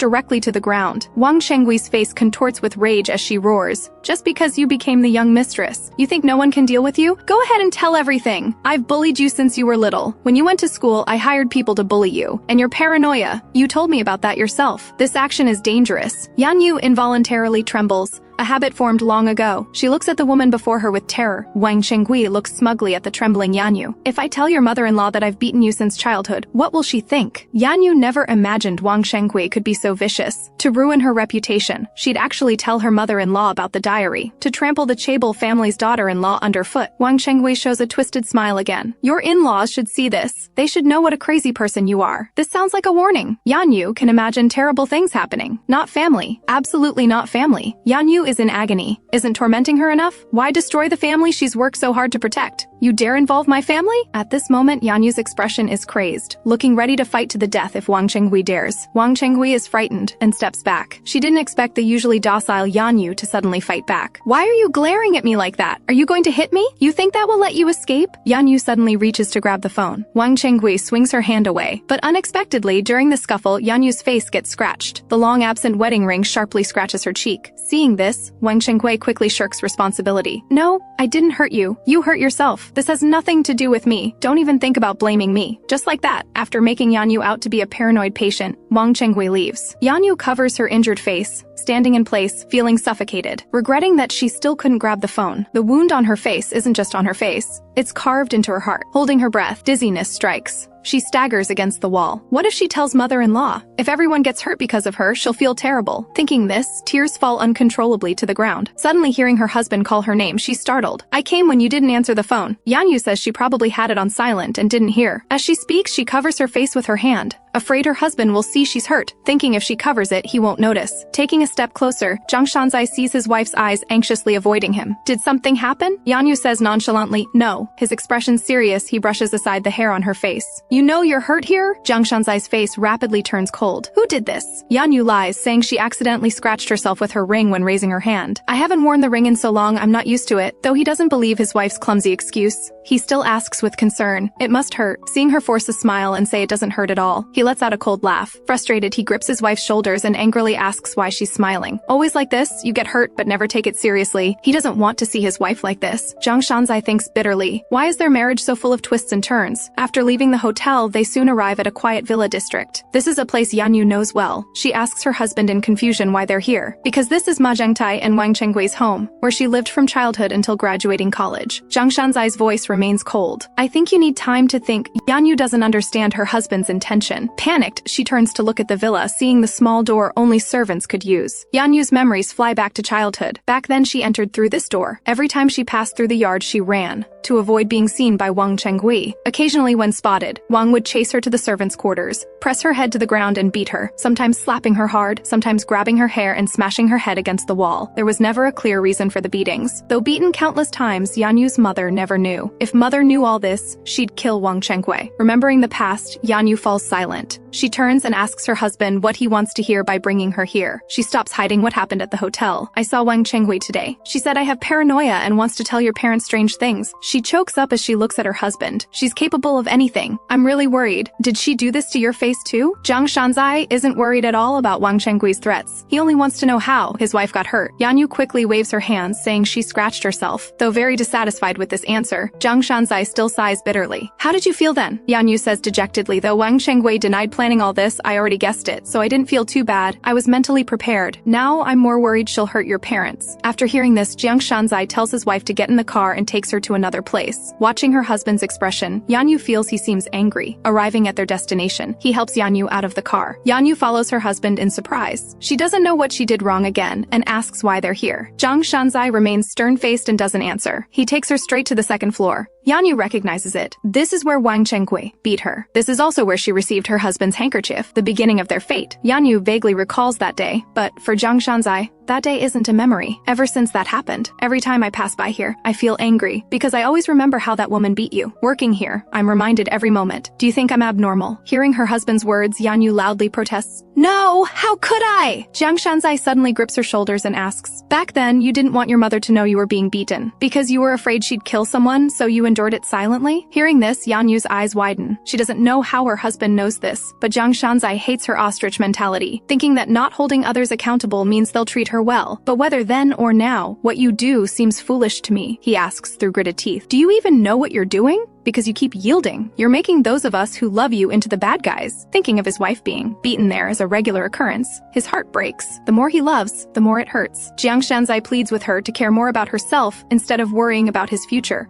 directly to the ground. Wang Chenggui's face contorts with rage as she roars. Just because you became the young mistress, you think no one can deal with you? Go ahead and tell everything. I've bullied you since you were little. When you went to school, I hired people to bully you. And your paranoia, you told me about that yourself. This action is dangerous. Yanyu involuntarily trembles. A habit formed long ago. She looks at the woman before her with terror. Wang Chengui looks smugly at the trembling Yanyu. If I tell your mother-in-law that I've beaten you since childhood, what will she think? Yanyu never imagined Wang Chengui could be so vicious. To ruin her reputation, she'd actually tell her mother-in-law about the diary. To trample the Chable family's daughter-in-law underfoot. Wang Chengui shows a twisted smile again. Your in-laws should see this. They should know what a crazy person you are. This sounds like a warning. Yanyu can imagine terrible things happening. Not family. Absolutely not family. Yanyu is in agony. Isn't tormenting her enough? Why destroy the family she's worked so hard to protect? You dare involve my family? At this moment, Yanyu's expression is crazed, looking ready to fight to the death if Wang Chengui dares. Wang Chengui is frightened and steps back. She didn't expect the usually docile Yanyu to suddenly fight back. Why are you glaring at me like that? Are you going to hit me? You think that will let you escape? Yanyu suddenly reaches to grab the phone. Wang Chengui swings her hand away, but unexpectedly, during the scuffle, Yanyu's face gets scratched. The long-absent wedding ring sharply scratches her cheek. Seeing this, Wang Chengui quickly shirks responsibility. No, I didn't hurt you. You hurt yourself. This has nothing to do with me. Don't even think about blaming me. Just like that, after making Yanyu out to be a paranoid patient, Wang Chengui leaves. Yanyu covers her injured face, standing in place, feeling suffocated, regretting that she still couldn't grab the phone. The wound on her face isn't just on her face. It's carved into her heart. Holding her breath, dizziness strikes. She staggers against the wall. What if she tells mother-in-law? If everyone gets hurt because of her, she'll feel terrible. Thinking this, tears fall uncontrollably to the ground. Suddenly hearing her husband call her name, she's startled. I came when you didn't answer the phone. Yanyu says she probably had it on silent and didn't hear. As she speaks, she covers her face with her hand, afraid her husband will see she's hurt, thinking if she covers it, he won't notice. Taking a step closer, Jiang Shanzai sees his wife's eyes anxiously avoiding him. Did something happen? Yanyu says nonchalantly, no. His expression serious, he brushes aside the hair on her face. You know you're hurt here? Jiang Shanzai's face rapidly turns cold. Who did this? Yanyu lies, saying she accidentally scratched herself with her ring when raising her hand. I haven't worn the ring in so long, I'm not used to it. Though he doesn't believe his wife's clumsy excuse, he still asks with concern. It must hurt. Seeing her force a smile and say it doesn't hurt at all, he lets out a cold laugh. Frustrated, he grips his wife's shoulders and angrily asks why she's smiling. Always like this? You get hurt but never take it seriously. He doesn't want to see his wife like this. Jiang Shanzai thinks bitterly. Why is their marriage so full of twists and turns? After leaving the hotel, they soon arrive at a quiet villa district. This is a place Yanyu knows well. She asks her husband in confusion why they're here. Because this is Ma Zhengtai and Wang Chenggui's home, where she lived from childhood until graduating college. Jiang Shanzai's voice remains cold. I think you need time to think. Yanyu doesn't understand her husband's intention. Panicked, she turns to look at the villa, seeing the small door only servants could use. Yanyu's memories fly back to childhood. Back then she entered through this door. Every time she passed through the yard she ran, to avoid being seen by Wang Chengui. Occasionally when spotted, Wang would chase her to the servants' quarters, press her head to the ground and beat her, sometimes slapping her hard, sometimes grabbing her hair and smashing her head against the wall. There was never a clear reason for the beatings. Though beaten countless times, Yanyu's mother never knew. If mother knew all this, she'd kill Wang Chengui. Remembering the past, Yanyu falls silent. She turns and asks her husband what he wants to hear by bringing her here. She stops hiding what happened at the hotel. I saw Wang Chengui today. She said I have paranoia and wants to tell your parents strange things. She chokes up as she looks at her husband. She's capable of anything. I'm really worried. Did she do this to your face too? Jiang Shanzai isn't worried at all about Wang Chenggui's threats. He only wants to know how his wife got hurt. Yanyu quickly waves her hands, saying she scratched herself. Though very dissatisfied with this answer, Jiang Shanzai still sighs bitterly. How did you feel then? Yanyu says dejectedly, though Wang Chenggui denied planning all this, I already guessed it, so I didn't feel too bad. I was mentally prepared. Now I'm more worried she'll hurt your parents. After hearing this, Jiang Shanzai tells his wife to get in the car and takes her to another place. Watching her husband's expression, Yanyu feels he seems angry. Arriving at their destination, he helps Yanyu out of the car. Yanyu follows her husband in surprise. She doesn't know what she did wrong again and asks why they're here. Jiang Shanzai remains stern-faced and doesn't answer. He takes her straight to the second floor. Yanyu recognizes it. This is where Wang Chenggui beat her. This is also where she received her husband's handkerchief, the beginning of their fate. Yanyu vaguely recalls that day, but for Jiang Shanzai, that day isn't a memory. Ever since that happened, every time I pass by here, I feel angry, because I always remember how that woman beat you. Working here, I'm reminded every moment. Do you think I'm abnormal? Hearing her husband's words, Yanyu loudly protests, No! How could I? Jiang Shanzai suddenly grips her shoulders and asks, Back then, you didn't want your mother to know you were being beaten, because you were afraid she'd kill someone, so you endured it silently? Hearing this, Yanyu's eyes widen. She doesn't know how her husband knows this, but Jiang Shanzai hates her ostrich mentality, thinking that not holding others accountable means they'll treat her well. But whether then or now, what you do seems foolish to me, he asks through gritted teeth. Do you even know what you're doing? Because you keep yielding. You're making those of us who love you into the bad guys. Thinking of his wife being beaten there as a regular occurrence, his heart breaks. The more he loves, the more it hurts. Jiang Shanzai pleads with her to care more about herself instead of worrying about his future.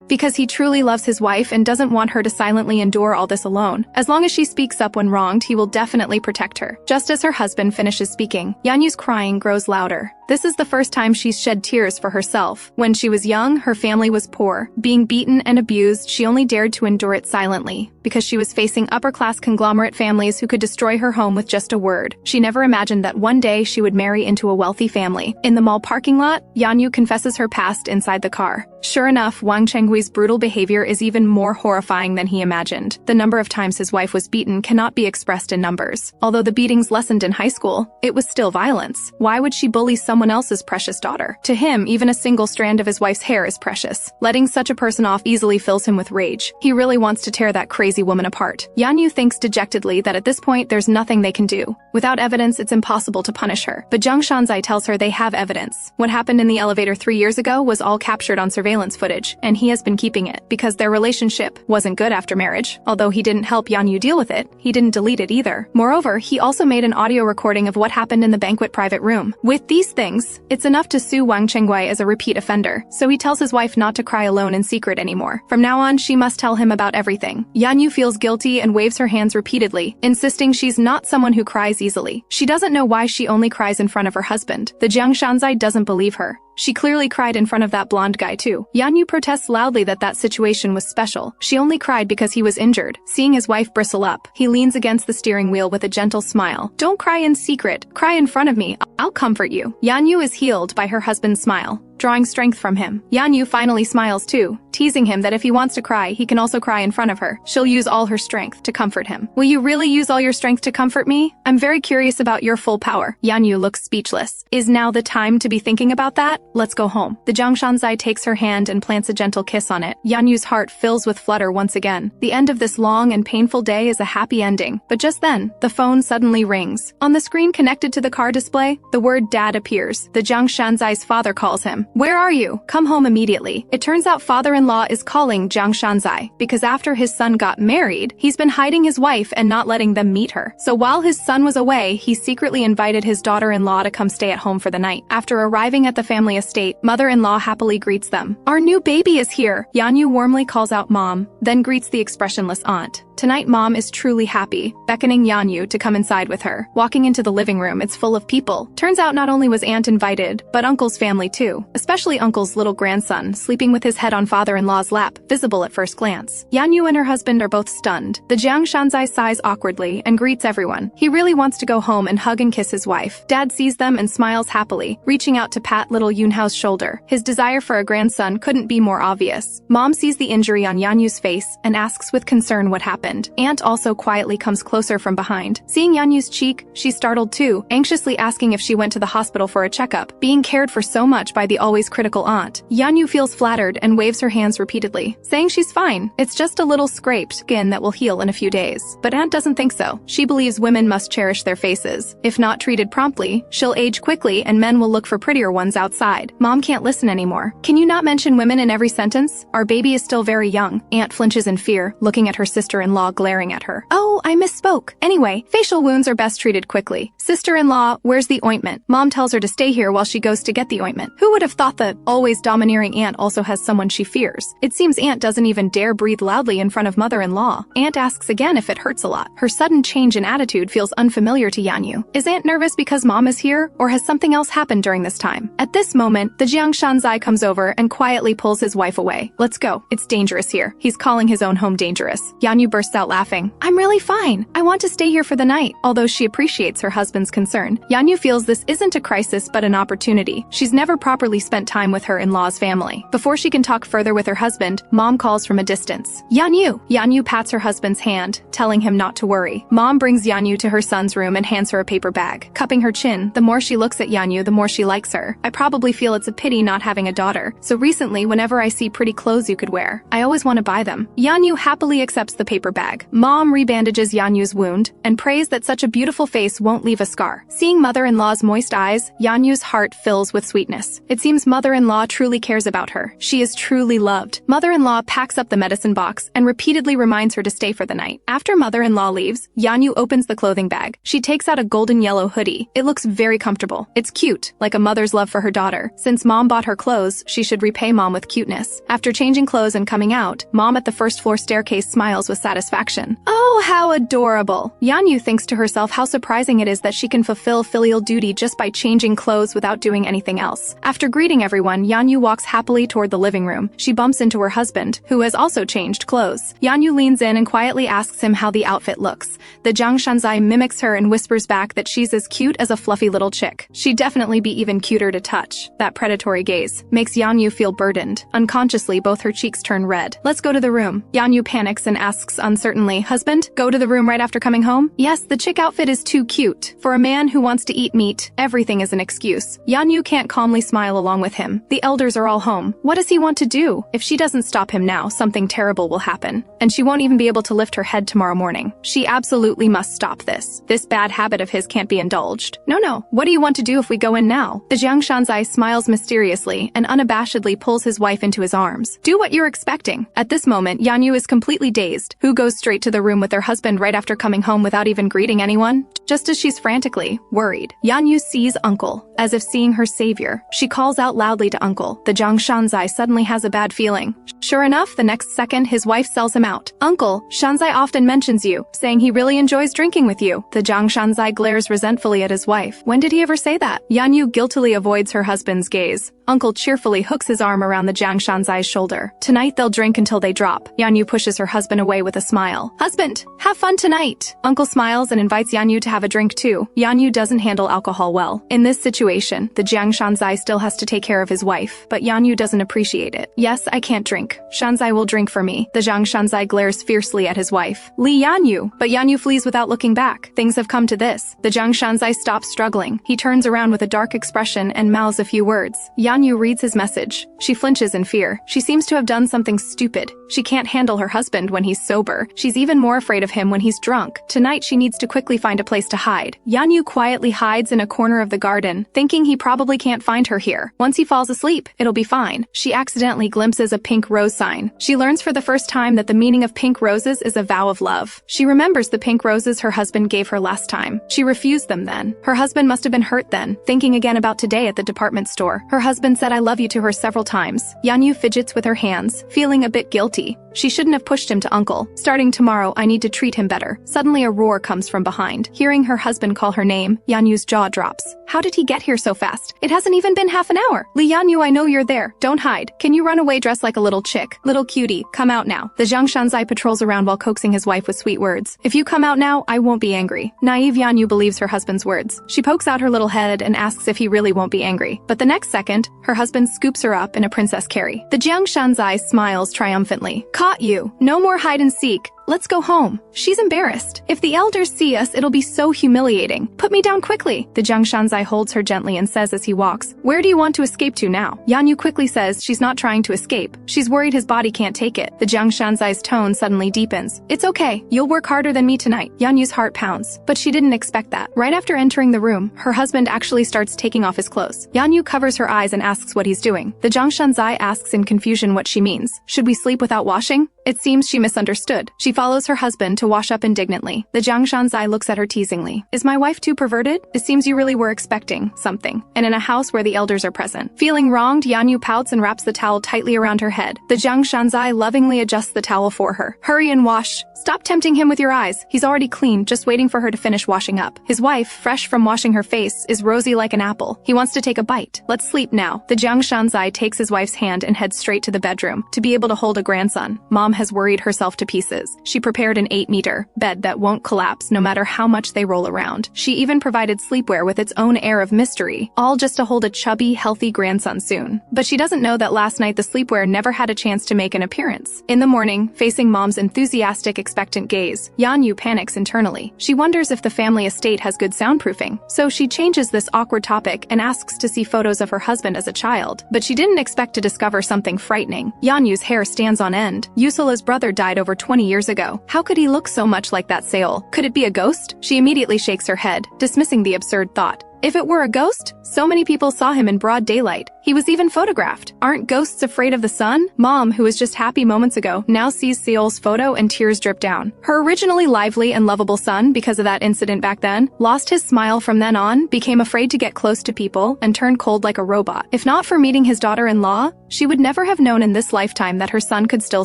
Because he truly loves his wife and doesn't want her to silently endure all this alone. As long as she speaks up when wronged, he will definitely protect her. Just as her husband finishes speaking, Yanyu's crying grows louder. This is the first time she's shed tears for herself. When she was young, her family was poor. Being beaten and abused, she only dared to endure it silently, because she was facing upper-class conglomerate families who could destroy her home with just a word. She never imagined that one day she would marry into a wealthy family. In the mall parking lot, Yanyu confesses her past inside the car. Sure enough, Wang Chenggui's brutal behavior is even more horrifying than he imagined. The number of times his wife was beaten cannot be expressed in numbers. Although the beatings lessened in high school, it was still violence. Why would she bully someone else's precious daughter? To him, even a single strand of his wife's hair is precious. Letting such a person off easily fills him with rage. He really wants to tear that crazy woman apart. Yanyu thinks dejectedly that at this point there's nothing they can do. Without evidence, it's impossible to punish her. But Jiang Shanzai tells her they have evidence. What happened in the elevator 3 years ago was all captured on surveillance footage, and he has been keeping it, because their relationship wasn't good after marriage. Although he didn't help Yanyu deal with it, he didn't delete it either. Moreover, he also made an audio recording of what happened in the banquet private room. With these things, it's enough to sue Wang Chenggui as a repeat offender, so he tells his wife not to cry alone in secret anymore. From now on, she must tell him about everything. Yanyu feels guilty and waves her hands repeatedly, insisting she's not someone who cries easily. She doesn't know why she only cries in front of her husband. The Jiang Shanzai doesn't believe her. She clearly cried in front of that blonde guy too. Yanyu protests loudly that situation was special. She only cried because he was injured. Seeing his wife bristle up, he leans against the steering wheel with a gentle smile. Don't cry in secret. Cry in front of me. I'll comfort you. Yanyu is healed by her husband's smile, drawing strength from him. Yanyu finally smiles too, teasing him that if he wants to cry, he can also cry in front of her. She'll use all her strength to comfort him. Will you really use all your strength to comfort me? I'm very curious about your full power. Yanyu looks speechless. Is now the time to be thinking about that? Let's go home. The Jiang Shanzai takes her hand and plants a gentle kiss on it. Yanyu's heart fills with flutter once again. The end of this long and painful day is a happy ending. But just then, the phone suddenly rings. On the screen connected to the car display, the word Dad appears. The Jiang Shanzai's father calls him. Where are you? Come home immediately. It turns out father-in-law is calling Jiang Shanzai, because after his son got married, he's been hiding his wife and not letting them meet her. So while his son was away, he secretly invited his daughter-in-law to come stay at home for the night. After arriving at the family estate, mother-in-law happily greets them. Our new baby is here! Yanyu warmly calls out Mom, then greets the expressionless aunt. Tonight Mom is truly happy, beckoning Yanyu to come inside with her. Walking into the living room, it's full of people. Turns out not only was Aunt invited, but Uncle's family too, especially Uncle's little grandson, sleeping with his head on father-in-law's lap, visible at first glance. Yanyu and her husband are both stunned. The Jiang Shanzai sighs awkwardly and greets everyone. He really wants to go home and hug and kiss his wife. Dad sees them and smiles happily, reaching out to pat little Yunhao's shoulder. His desire for a grandson couldn't be more obvious. Mom sees the injury on Yanyu's face and asks with concern what happened. happened. Aunt also quietly comes closer from behind. Seeing Yanyu's cheek, she's startled too, anxiously asking if she went to the hospital for a checkup, being cared for so much by the always critical aunt. Yanyu feels flattered and waves her hands repeatedly, saying she's fine. It's just a little scraped skin that will heal in a few days. But Aunt doesn't think so. She believes women must cherish their faces. If not treated promptly, she'll age quickly and men will look for prettier ones outside. Mom can't listen anymore. Can you not mention women in every sentence? Our baby is still very young. Aunt flinches in fear, looking at her sister-in-law glaring at her. Oh, I misspoke. Anyway, facial wounds are best treated quickly. Sister-in-law, where's the ointment? Mom tells her to stay here while she goes to get the ointment. Who would have thought that always domineering aunt also has someone she fears? It seems Aunt doesn't even dare breathe loudly in front of mother-in-law. Aunt asks again if it hurts a lot. Her sudden change in attitude feels unfamiliar to Yanyu. Is Aunt nervous because Mom is here, or has something else happened during this time? At this moment, the Jiang Shanzai comes over and quietly pulls his wife away. Let's go. It's dangerous here. He's calling his own home dangerous. Yanyu bursts out laughing. I'm really fine. I want to stay here for the night. Although she appreciates her husband's concern, Yanyu feels this isn't a crisis but an opportunity. She's never properly spent time with her in-law's family. Before she can talk further with her husband, Mom calls from a distance. Yanyu! Yanyu pats her husband's hand, telling him not to worry. Mom brings Yanyu to her son's room and hands her a paper bag. Cupping her chin, the more she looks at Yanyu, the more she likes her. I probably feel it's a pity not having a daughter, so recently whenever I see pretty clothes you could wear, I always want to buy them. Yanyu happily accepts the paper bag. Mom rebandages Yanyu's wound and prays that such a beautiful face won't leave a scar. Seeing mother-in-law's moist eyes, Yanyu's heart fills with sweetness. It seems mother-in-law truly cares about her. She is truly loved. Mother-in-law packs up the medicine box and repeatedly reminds her to stay for the night. After mother-in-law leaves, Yanyu opens the clothing bag. She takes out a golden yellow hoodie. It looks very comfortable. It's cute, like a mother's love for her daughter. Since Mom bought her clothes, she should repay Mom with cuteness. After changing clothes and coming out, Mom at the first floor staircase smiles with satisfaction. Oh, how adorable! Yanyu thinks to herself how surprising it is that she can fulfill filial duty just by changing clothes without doing anything else. After greeting everyone, Yanyu walks happily toward the living room. She bumps into her husband, who has also changed clothes. Yanyu leans in and quietly asks him how the outfit looks. The Jiang Shanzai mimics her and whispers back that she's as cute as a fluffy little chick. She'd definitely be even cuter to touch. That predatory gaze makes Yanyu feel burdened. Unconsciously, both her cheeks turn red. Let's go to the room. Yanyu panics and asks uncertainly, husband, go to the room right after coming home? Yes, the chick outfit is too cute. For a man who wants to eat meat, everything is an excuse. Yanyu can't calmly smile along with him. The elders are all home. What does he want to do? If she doesn't stop him now, something terrible will happen. And she won't even be able to lift her head tomorrow morning. She absolutely must stop this. This bad habit of his can't be indulged. No. What do you want to do if we go in now? The Jiang Shanzai smiles mysteriously and unabashedly pulls his wife into his arms. Do what you're expecting. At this moment, Yanyu is completely dazed. Who goes straight to the room with their husband right after coming home without even greeting anyone? Just as she's frantically worried, Yanyu sees Uncle, as if seeing her savior. She calls out loudly to Uncle. The Jiang Shanzai suddenly has a bad feeling. Sure enough, the next second, his wife sells him out. Uncle, Shanzai often mentions you, saying he really enjoys drinking with you. The Jiang Shanzai glares resentfully at his wife. When did he ever say that? Yanyu guiltily avoids her husband's gaze. Uncle cheerfully hooks his arm around the Jiang Shanzai's shoulder. Tonight they'll drink until they drop. Yanyu pushes her husband away with a smile. Husband, have fun tonight. Uncle smiles and invites Yanyu to have a drink too. Yanyu doesn't handle alcohol well. In this situation, the Jiang Shanzai still has to take care of his wife, but Yanyu doesn't appreciate it. Yes, I can't drink. Shanzai will drink for me. The Jiang Shanzai glares fiercely at his wife. Li Yanyu! But Yanyu flees without looking back. Things have come to this. The Jiang Shanzai stops struggling. He turns around with a dark expression and mouths a few words. Yanyu reads his message. She flinches in fear. She seems to have done something stupid. She can't handle her husband when he's sober. She's even more afraid of him when he's drunk. Tonight she needs to quickly find a place to hide. Yanyu quietly hides in a corner of the garden, thinking he probably can't find her here. Once he falls asleep, it'll be fine. She accidentally glimpses a pink rose sign. She learns for the first time that the meaning of pink roses is a vow of love. She remembers the pink roses her husband gave her last time. She refused them then. Her husband must have been hurt then. Thinking again about today at the department store. Her husband said I love you to her several times. Yanyu fidgets with her hands, feeling a bit guilty. She shouldn't have pushed him to Uncle. Starting tomorrow, I need to treat him better. Suddenly a roar comes from behind. Hearing her husband call her name, Yanyu's jaw drops. How did he get here so fast? It hasn't even been half an hour. Li Yanyu, I know you're there. Don't hide. Can you run away dressed like a little chick? Little cutie, come out now. The Jiang Shanzai patrols around while coaxing his wife with sweet words. If you come out now, I won't be angry. Naive Yanyu believes her husband's words. She pokes out her little head and asks if he really won't be angry. But the next second, her husband scoops her up in a princess carry. The Jiang Shanzai smiles triumphantly. Caught you. No more hide and seek. Let's go home. She's embarrassed. If the elders see us, it'll be so humiliating. Put me down quickly. The Jiang Shanzai holds her gently and says as he walks, where do you want to escape to now? Yanyu quickly says she's not trying to escape. She's worried his body can't take it. The Jiang Shanzai's tone suddenly deepens. It's okay. You'll work harder than me tonight. Yanyu's heart pounds. But she didn't expect that. Right after entering the room, her husband actually starts taking off his clothes. Yanyu covers her eyes and asks what he's doing. The Jiang Shanzai asks in confusion what she means. Should we sleep without washing? It seems she misunderstood. She follows her husband to wash up indignantly. The Jiang Shanzai looks at her teasingly. Is my wife too perverted? It seems you really were expecting something. And in a house where the elders are present. Feeling wronged, Yanyu pouts and wraps the towel tightly around her head. The Jiang Shanzai lovingly adjusts the towel for her. Hurry and wash. Stop tempting him with your eyes. He's already clean, just waiting for her to finish washing up. His wife, fresh from washing her face, is rosy like an apple. He wants to take a bite. Let's sleep now. The Jiang Shanzai takes his wife's hand and heads straight to the bedroom. To be able to hold a grandson, Mom has worried herself to pieces. She prepared an 8-meter bed that won't collapse no matter how much they roll around. She even provided sleepwear with its own air of mystery, all just to hold a chubby, healthy grandson soon. But she doesn't know that last night the sleepwear never had a chance to make an appearance. In the morning, facing Mom's enthusiastic, expectant gaze, Yanyu panics internally. She wonders if the family estate has good soundproofing. So she changes this awkward topic and asks to see photos of her husband as a child. But she didn't expect to discover something frightening. Yanyu's hair stands on end. Yusula's brother died over 20 years ago. How could he look so much like that Seol? Could it be a ghost? She immediately shakes her head, dismissing the absurd thought. If it were a ghost, so many people saw him in broad daylight. He was even photographed. Aren't ghosts afraid of the sun? Mom, who was just happy moments ago, now sees Seol's photo and tears drip down. Her originally lively and lovable son, because of that incident back then, lost his smile from then on, became afraid to get close to people, and turned cold like a robot. If not for meeting his daughter-in-law, she would never have known in this lifetime that her son could still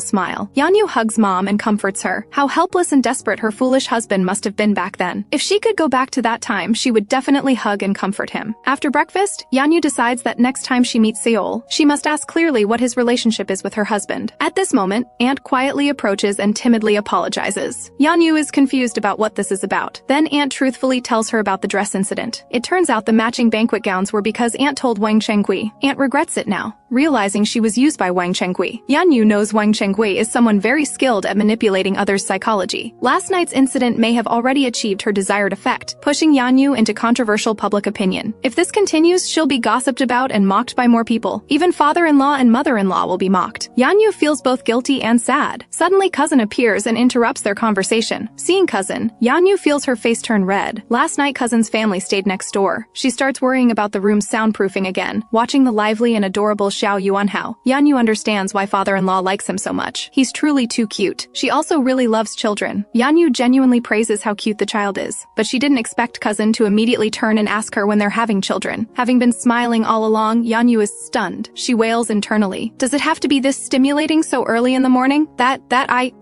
smile. Yanyu hugs Mom and comforts her. How helpless and desperate her foolish husband must have been back then. If she could go back to that time, she would definitely hug and comfort him. After breakfast, Yanyu decides that next time she meets Seol, she must ask clearly what his relationship is with her husband. At this moment, Aunt quietly approaches and timidly apologizes. Yanyu is confused about what this is about. Then Aunt truthfully tells her about the dress incident. It turns out the matching banquet gowns were because Aunt told Wang Chengui. Aunt regrets it now, realizing she was used by Wang Chengui. Yanyu knows Wang Chengui is someone very skilled at manipulating others' psychology. Last night's incident may have already achieved her desired effect, pushing Yanyu into controversial public opinion. If this continues, she'll be gossiped about and mocked by more people. Even father-in-law and mother-in-law will be mocked. Yanyu feels both guilty and sad. Suddenly, cousin appears and interrupts their conversation. Seeing cousin, Yanyu feels her face turn red. Last night, cousin's family stayed next door. She starts worrying about the room's soundproofing again, watching the lively and adorable Xiao Yuanhao. Yanyu understands why father-in-law likes him so much. He's truly too cute. She also really loves children. Yanyu genuinely praises how cute the child is, but she didn't expect cousin to immediately turn and ask her when they're having children. Having been smiling all along, Yanyu is stunned. She wails internally. Does it have to be this stimulating so early in the morning?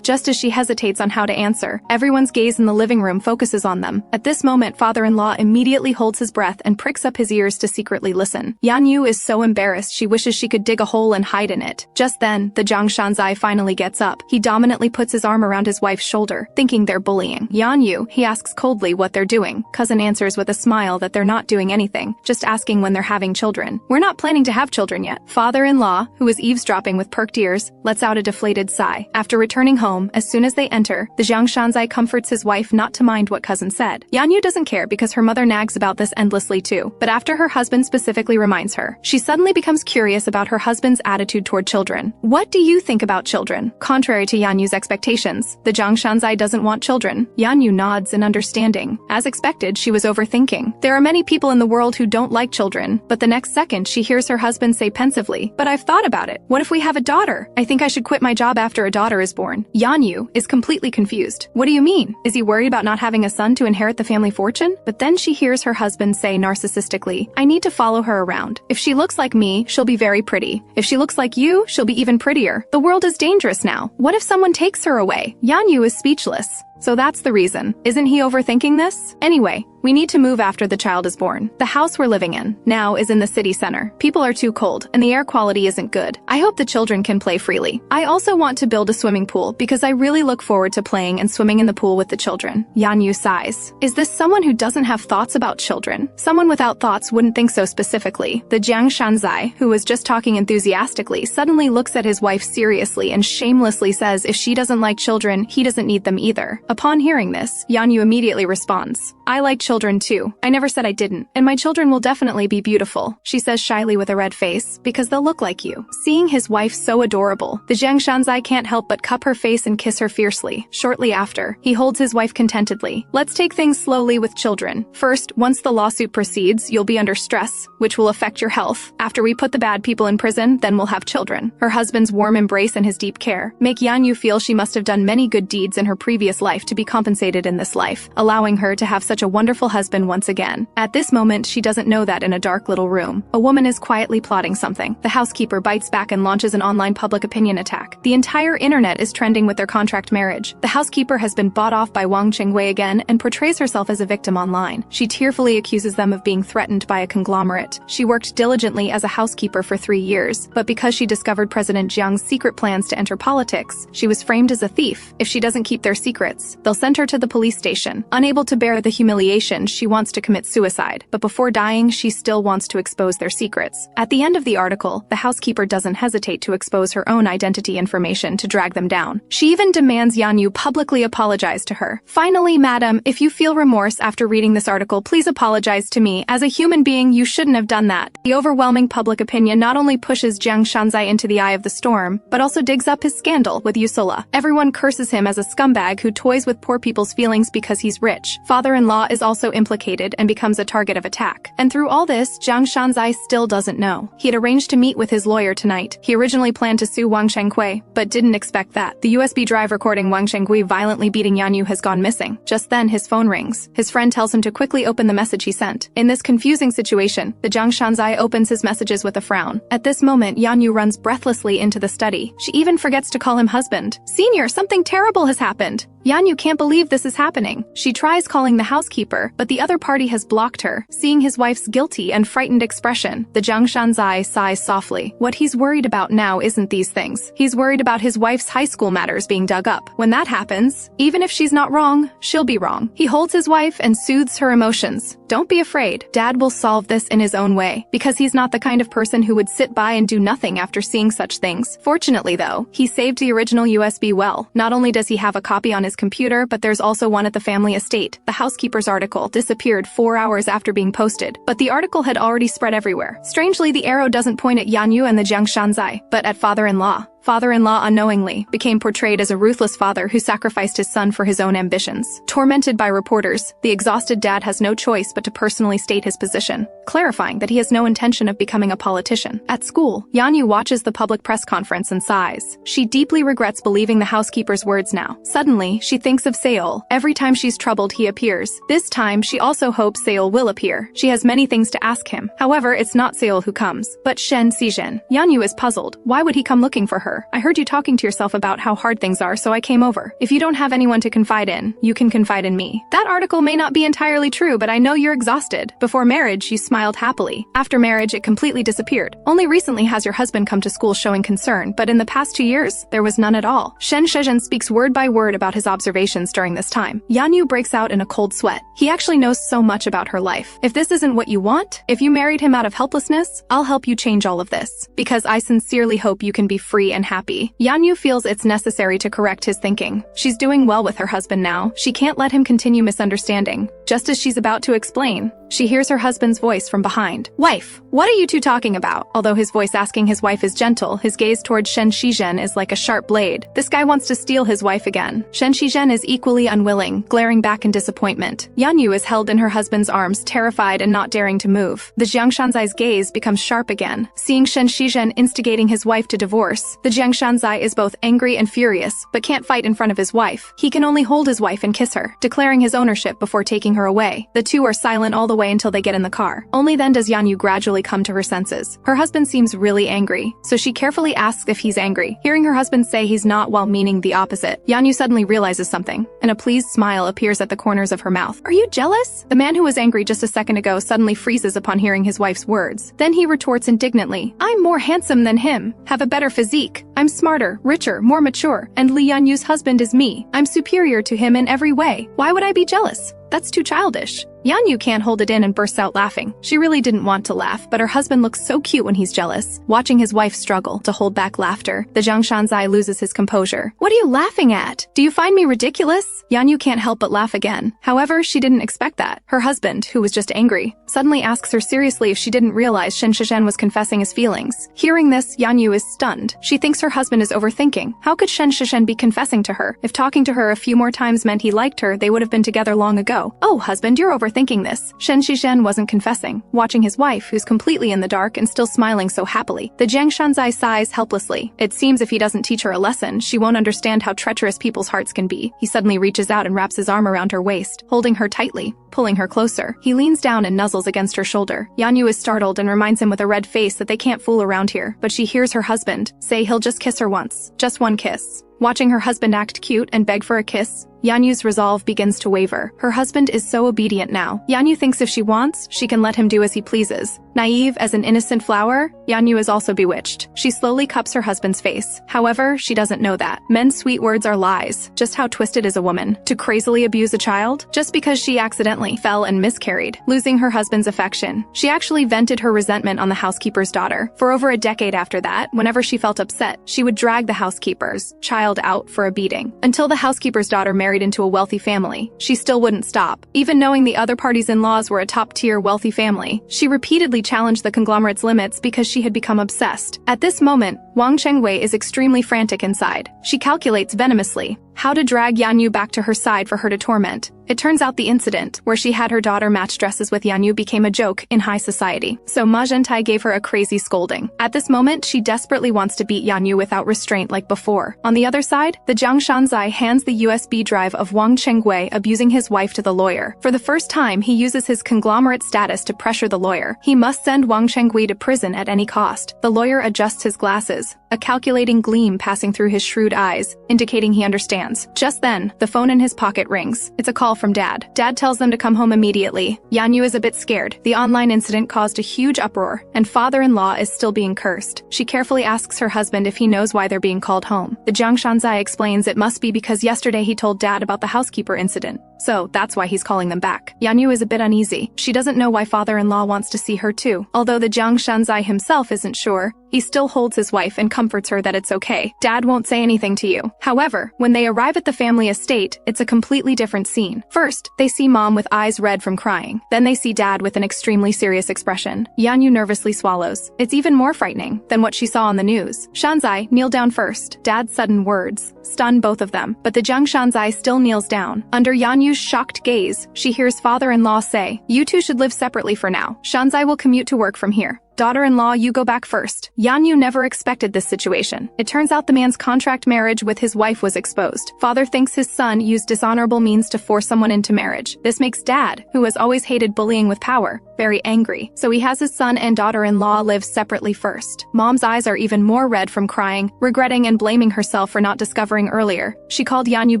Just as she hesitates on how to answer, everyone's gaze in the living room focuses on them. At this moment, father-in-law immediately holds his breath and pricks up his ears to secretly listen. Yanyu is so embarrassed she wishes she could dig a hole and hide in it. Just then, the Jiang Shanzai finally gets up. He dominantly puts his arm around his wife's shoulder, thinking they're bullying. Yanyu, he asks coldly what they're doing. Cousin answers with a smile that they're not doing anything, just asking when they're having children. We're not planning to have children yet. Father-in-law, who is eavesdropping with perked ears, lets out a deflated sigh. After returning home, as soon as they enter, the Jiang Shanzai comforts his wife not to mind what cousin said. Yanyu doesn't care because her mother nags about this endlessly too. But after her husband specifically reminds her, she suddenly becomes curious about her husband's attitude toward children. What do you think about children? Contrary to Yanyu's expectations, the Jiang Shanzai doesn't want children. Yanyu nods in understanding. As expected, she was overthinking. There are many people in the world who don't like children, but the next second she hears her husband say pensively, "But I've thought about it. What if we have a daughter? I think I should quit my job after a daughter is born." Yanyu is completely confused. What do you mean? Is he worried about not having a son to inherit the family fortune? But then she hears her husband say narcissistically, "I need to follow her around. If she looks like me, she'll be very pretty. If she looks like you, she'll be even prettier. The world is dangerous now. What if someone takes her away?" Yanyu is speechless. So that's the reason. Isn't he overthinking this? Anyway, we need to move after the child is born. The house we're living in now is in the city center. People are too cold, and the air quality isn't good. I hope the children can play freely. I also want to build a swimming pool because I really look forward to playing and swimming in the pool with the children. Yanyu sighs. Is this someone who doesn't have thoughts about children? Someone without thoughts wouldn't think so specifically. The Jiang Shanzai, who was just talking enthusiastically, suddenly looks at his wife seriously and shamelessly says if she doesn't like children, he doesn't need them either. Upon hearing this, Yanyu immediately responds, I like children too. I never said I didn't, and my children will definitely be beautiful, she says shyly with a red face, because they'll look like you. Seeing his wife so adorable, the Jiang Shanzai can't help but cup her face and kiss her fiercely. Shortly after, he holds his wife contentedly. Let's take things slowly with children. First, once the lawsuit proceeds, you'll be under stress, which will affect your health. After we put the bad people in prison, then we'll have children. Her husband's warm embrace and his deep care make Yanyu feel she must have done many good deeds in her previous life to be compensated in this life, allowing her to have such a wonderful husband once again. At this moment, she doesn't know that in a dark little room, a woman is quietly plotting something. The housekeeper bites back and launches an online public opinion attack. The entire internet is trending with their contract marriage. The housekeeper has been bought off by Wang Chengwei again and portrays herself as a victim online. She tearfully accuses them of being threatened by a conglomerate. She worked diligently as a housekeeper for 3 years, but because she discovered President Jiang's secret plans to enter politics, she was framed as a thief. If she doesn't keep their secrets, they'll send her to the police station. Unable to bear the humiliation, she wants to commit suicide, but before dying, she still wants to expose their secrets. At the end of the article, the housekeeper doesn't hesitate to expose her own identity information to drag them down. She even demands Yanyu publicly apologize to her. Finally, madam, if you feel remorse after reading this article, please apologize to me. As a human being, you shouldn't have done that. The overwhelming public opinion not only pushes Jiang Shanzai into the eye of the storm, but also digs up his scandal with Yusula. Everyone curses him as a scumbag who toys with poor people's feelings because he's rich. Father-in-law is also implicated and becomes a target of attack. And through all this, Jiang Shanzai still doesn't know. He had arranged to meet with his lawyer tonight. He originally planned to sue Wang Chengwei, but didn't expect that. The USB drive recording Wang Chengwei violently beating Yanyu has gone missing. Just then, his phone rings. His friend tells him to quickly open the message he sent. In this confusing situation, the Jiang Shanzai opens his messages with a frown. At this moment, Yanyu runs breathlessly into the study. She even forgets to call him husband. Senior, something terrible has happened. Yanyu can't believe this is happening. She tries calling the housekeeper, but the other party has blocked her. Seeing his wife's guilty and frightened expression, the Jiang Shanzai sighs softly. What he's worried about now isn't these things. He's worried about his wife's high school matters being dug up. When that happens, even if she's not wrong, she'll be wrong. He holds his wife and soothes her emotions. Don't be afraid. Dad will solve this in his own way, because he's not the kind of person who would sit by and do nothing after seeing such things. Fortunately, though, he saved the original USB well. Not only does he have a copy on his computer, but there's also one at the family estate. The housekeeper's article disappeared 4 hours after being posted, but the article had already spread everywhere. Strangely, the arrow doesn't point at Yanyu and the Jiang Shanzai, but at father-in-law. Father-in-law unknowingly became portrayed as a ruthless father who sacrificed his son for his own ambitions. Tormented by reporters, the exhausted dad has no choice but to personally state his position, clarifying that he has no intention of becoming a politician. At school, Yanyu watches the public press conference and sighs. She deeply regrets believing the housekeeper's words now. Suddenly, she thinks of Seol. Every time she's troubled, he appears. This time, she also hopes Seol will appear. She has many things to ask him. However, it's not Seol who comes, but Shen Xizhen. Yanyu is puzzled. Why would he come looking for her? I heard you talking to yourself about how hard things are, so I came over. If you don't have anyone to confide in, you can confide in me. That article may not be entirely true, but I know you're exhausted. Before marriage, you smiled happily. After marriage, it completely disappeared. Only recently has your husband come to school showing concern, but in the past 2 years, there was none at all. Shen Shizhen speaks word by word about his observations during this time. Yanyu breaks out in a cold sweat. He actually knows so much about her life. If this isn't what you want, if you married him out of helplessness, I'll help you change all of this. Because I sincerely hope you can be free and happy. Yanyu feels it's necessary to correct his thinking. She's doing well with her husband now. She can't let him continue misunderstanding. Just as she's about to explain, she hears her husband's voice from behind. Wife, what are you two talking about? Although his voice asking his wife is gentle, his gaze towards Shen Shizhen is like a sharp blade. This guy wants to steal his wife again. Shen Shizhen is equally unwilling, glaring back in disappointment. Yanyu is held in her husband's arms, terrified and not daring to move. The Jiang Shanzai's gaze becomes sharp again. Seeing Shen Shizhen instigating his wife to divorce, the Jiang Shanzai is both angry and furious, but can't fight in front of his wife. He can only hold his wife and kiss her, declaring his ownership before taking her away. The two are silent all the way until they get in the car. Only then does Yanyu gradually come to her senses. Her husband seems really angry, so she carefully asks if he's angry. Hearing her husband say he's not while meaning the opposite, Yanyu suddenly realizes something, and a pleased smile appears at the corners of her mouth. "Are you jealous?" The man who was angry just a second ago suddenly freezes upon hearing his wife's words. Then he retorts indignantly, "I'm more handsome than him, have a better physique. I'm smarter, richer, more mature, and Li Yanyu's husband is me. I'm superior to him in every way. Why would I be jealous? That's too childish." Yanyu can't hold it in and bursts out laughing. She really didn't want to laugh, but her husband looks so cute when he's jealous. Watching his wife struggle to hold back laughter, the Jiang Shanzai loses his composure. "What are you laughing at? Do you find me ridiculous?" Yanyu can't help but laugh again. However, she didn't expect that. Her husband, who was just angry, suddenly asks her seriously if she didn't realize Shen Shizhen was confessing his feelings. Hearing this, Yanyu is stunned. She thinks her husband is overthinking. How could Shen Shizhen be confessing to her? If talking to her a few more times meant he liked her, they would have been together long ago. "Oh, husband, you're overthinking this." Shen Shizhen wasn't confessing, watching his wife, who's completely in the dark and still smiling so happily. The Jiang Shanzai sighs helplessly. It seems if he doesn't teach her a lesson, she won't understand how treacherous people's hearts can be. He suddenly reaches out and wraps his arm around her waist, holding her tightly, pulling her closer. He leans down and nuzzles against her shoulder. Yanyu is startled and reminds him with a red face that they can't fool around here, but she hears her husband say he'll just kiss her once. Just one kiss. Watching her husband act cute and beg for a kiss, Yanyu's resolve begins to waver. Her husband is so obedient now. Yanyu thinks if she wants, she can let him do as he pleases. Naive as an innocent flower, Yanyu is also bewitched. She slowly cups her husband's face. However, she doesn't know that. Men's sweet words are lies. Just how twisted is a woman? To crazily abuse a child? Just because she accidentally fell and miscarried, losing her husband's affection. She actually vented her resentment on the housekeeper's daughter. For over a decade after that, whenever she felt upset, she would drag the housekeeper's child out for a beating. Until the housekeeper's daughter married into a wealthy family, she still wouldn't stop. Even knowing the other party's in-laws were a top-tier wealthy family, she repeatedly challenged the conglomerate's limits because she had become obsessed. At this moment, Wang Chengwei is extremely frantic inside. She calculates venomously how to drag Yanyu back to her side for her to torment. It turns out the incident, where she had her daughter match dresses with Yanyu, became a joke in high society. So Ma Zhentai gave her a crazy scolding. At this moment, she desperately wants to beat Yanyu without restraint like before. On the other side, the Jiang Shanzai hands the USB drive of Wang Chengwei abusing his wife to the lawyer. For the first time, he uses his conglomerate status to pressure the lawyer. He must send Wang Chengwei to prison at any cost. The lawyer adjusts his glasses, a calculating gleam passing through his shrewd eyes, indicating he understands. Just then, the phone in his pocket rings. It's a call from Dad. Dad tells them to come home immediately. Yanyu is a bit scared. The online incident caused a huge uproar, and father-in-law is still being cursed. She carefully asks her husband if he knows why they're being called home. The Jiang Shanzai explains it must be because yesterday he told Dad about the housekeeper incident. So that's why he's calling them back. Yanyu is a bit uneasy. She doesn't know why father-in-law wants to see her too. Although the Jiang Shanzai himself isn't sure, he still holds his wife and comforts her that it's okay. Dad won't say anything to you. However, when they arrive at the family estate, it's a completely different scene. First, they see Mom with eyes red from crying. Then they see Dad with an extremely serious expression. Yanyu nervously swallows. It's even more frightening than what she saw on the news. Shanzai, kneel down first. Dad's sudden words stun both of them, but the Jiang Shanzai still kneels down. Under Yanyu's shocked gaze, she hears father-in-law say, "You two should live separately for now. Shanzai will commute to work from here. Daughter-in-law, you go back first." Yanyu never expected this situation. It turns out the man's contract marriage with his wife was exposed. Father thinks his son used dishonorable means to force someone into marriage. This makes Dad, who has always hated bullying with power, very angry. So he has his son and daughter-in-law live separately first. Mom's eyes are even more red from crying, regretting and blaming herself for not discovering earlier. She called Yanyu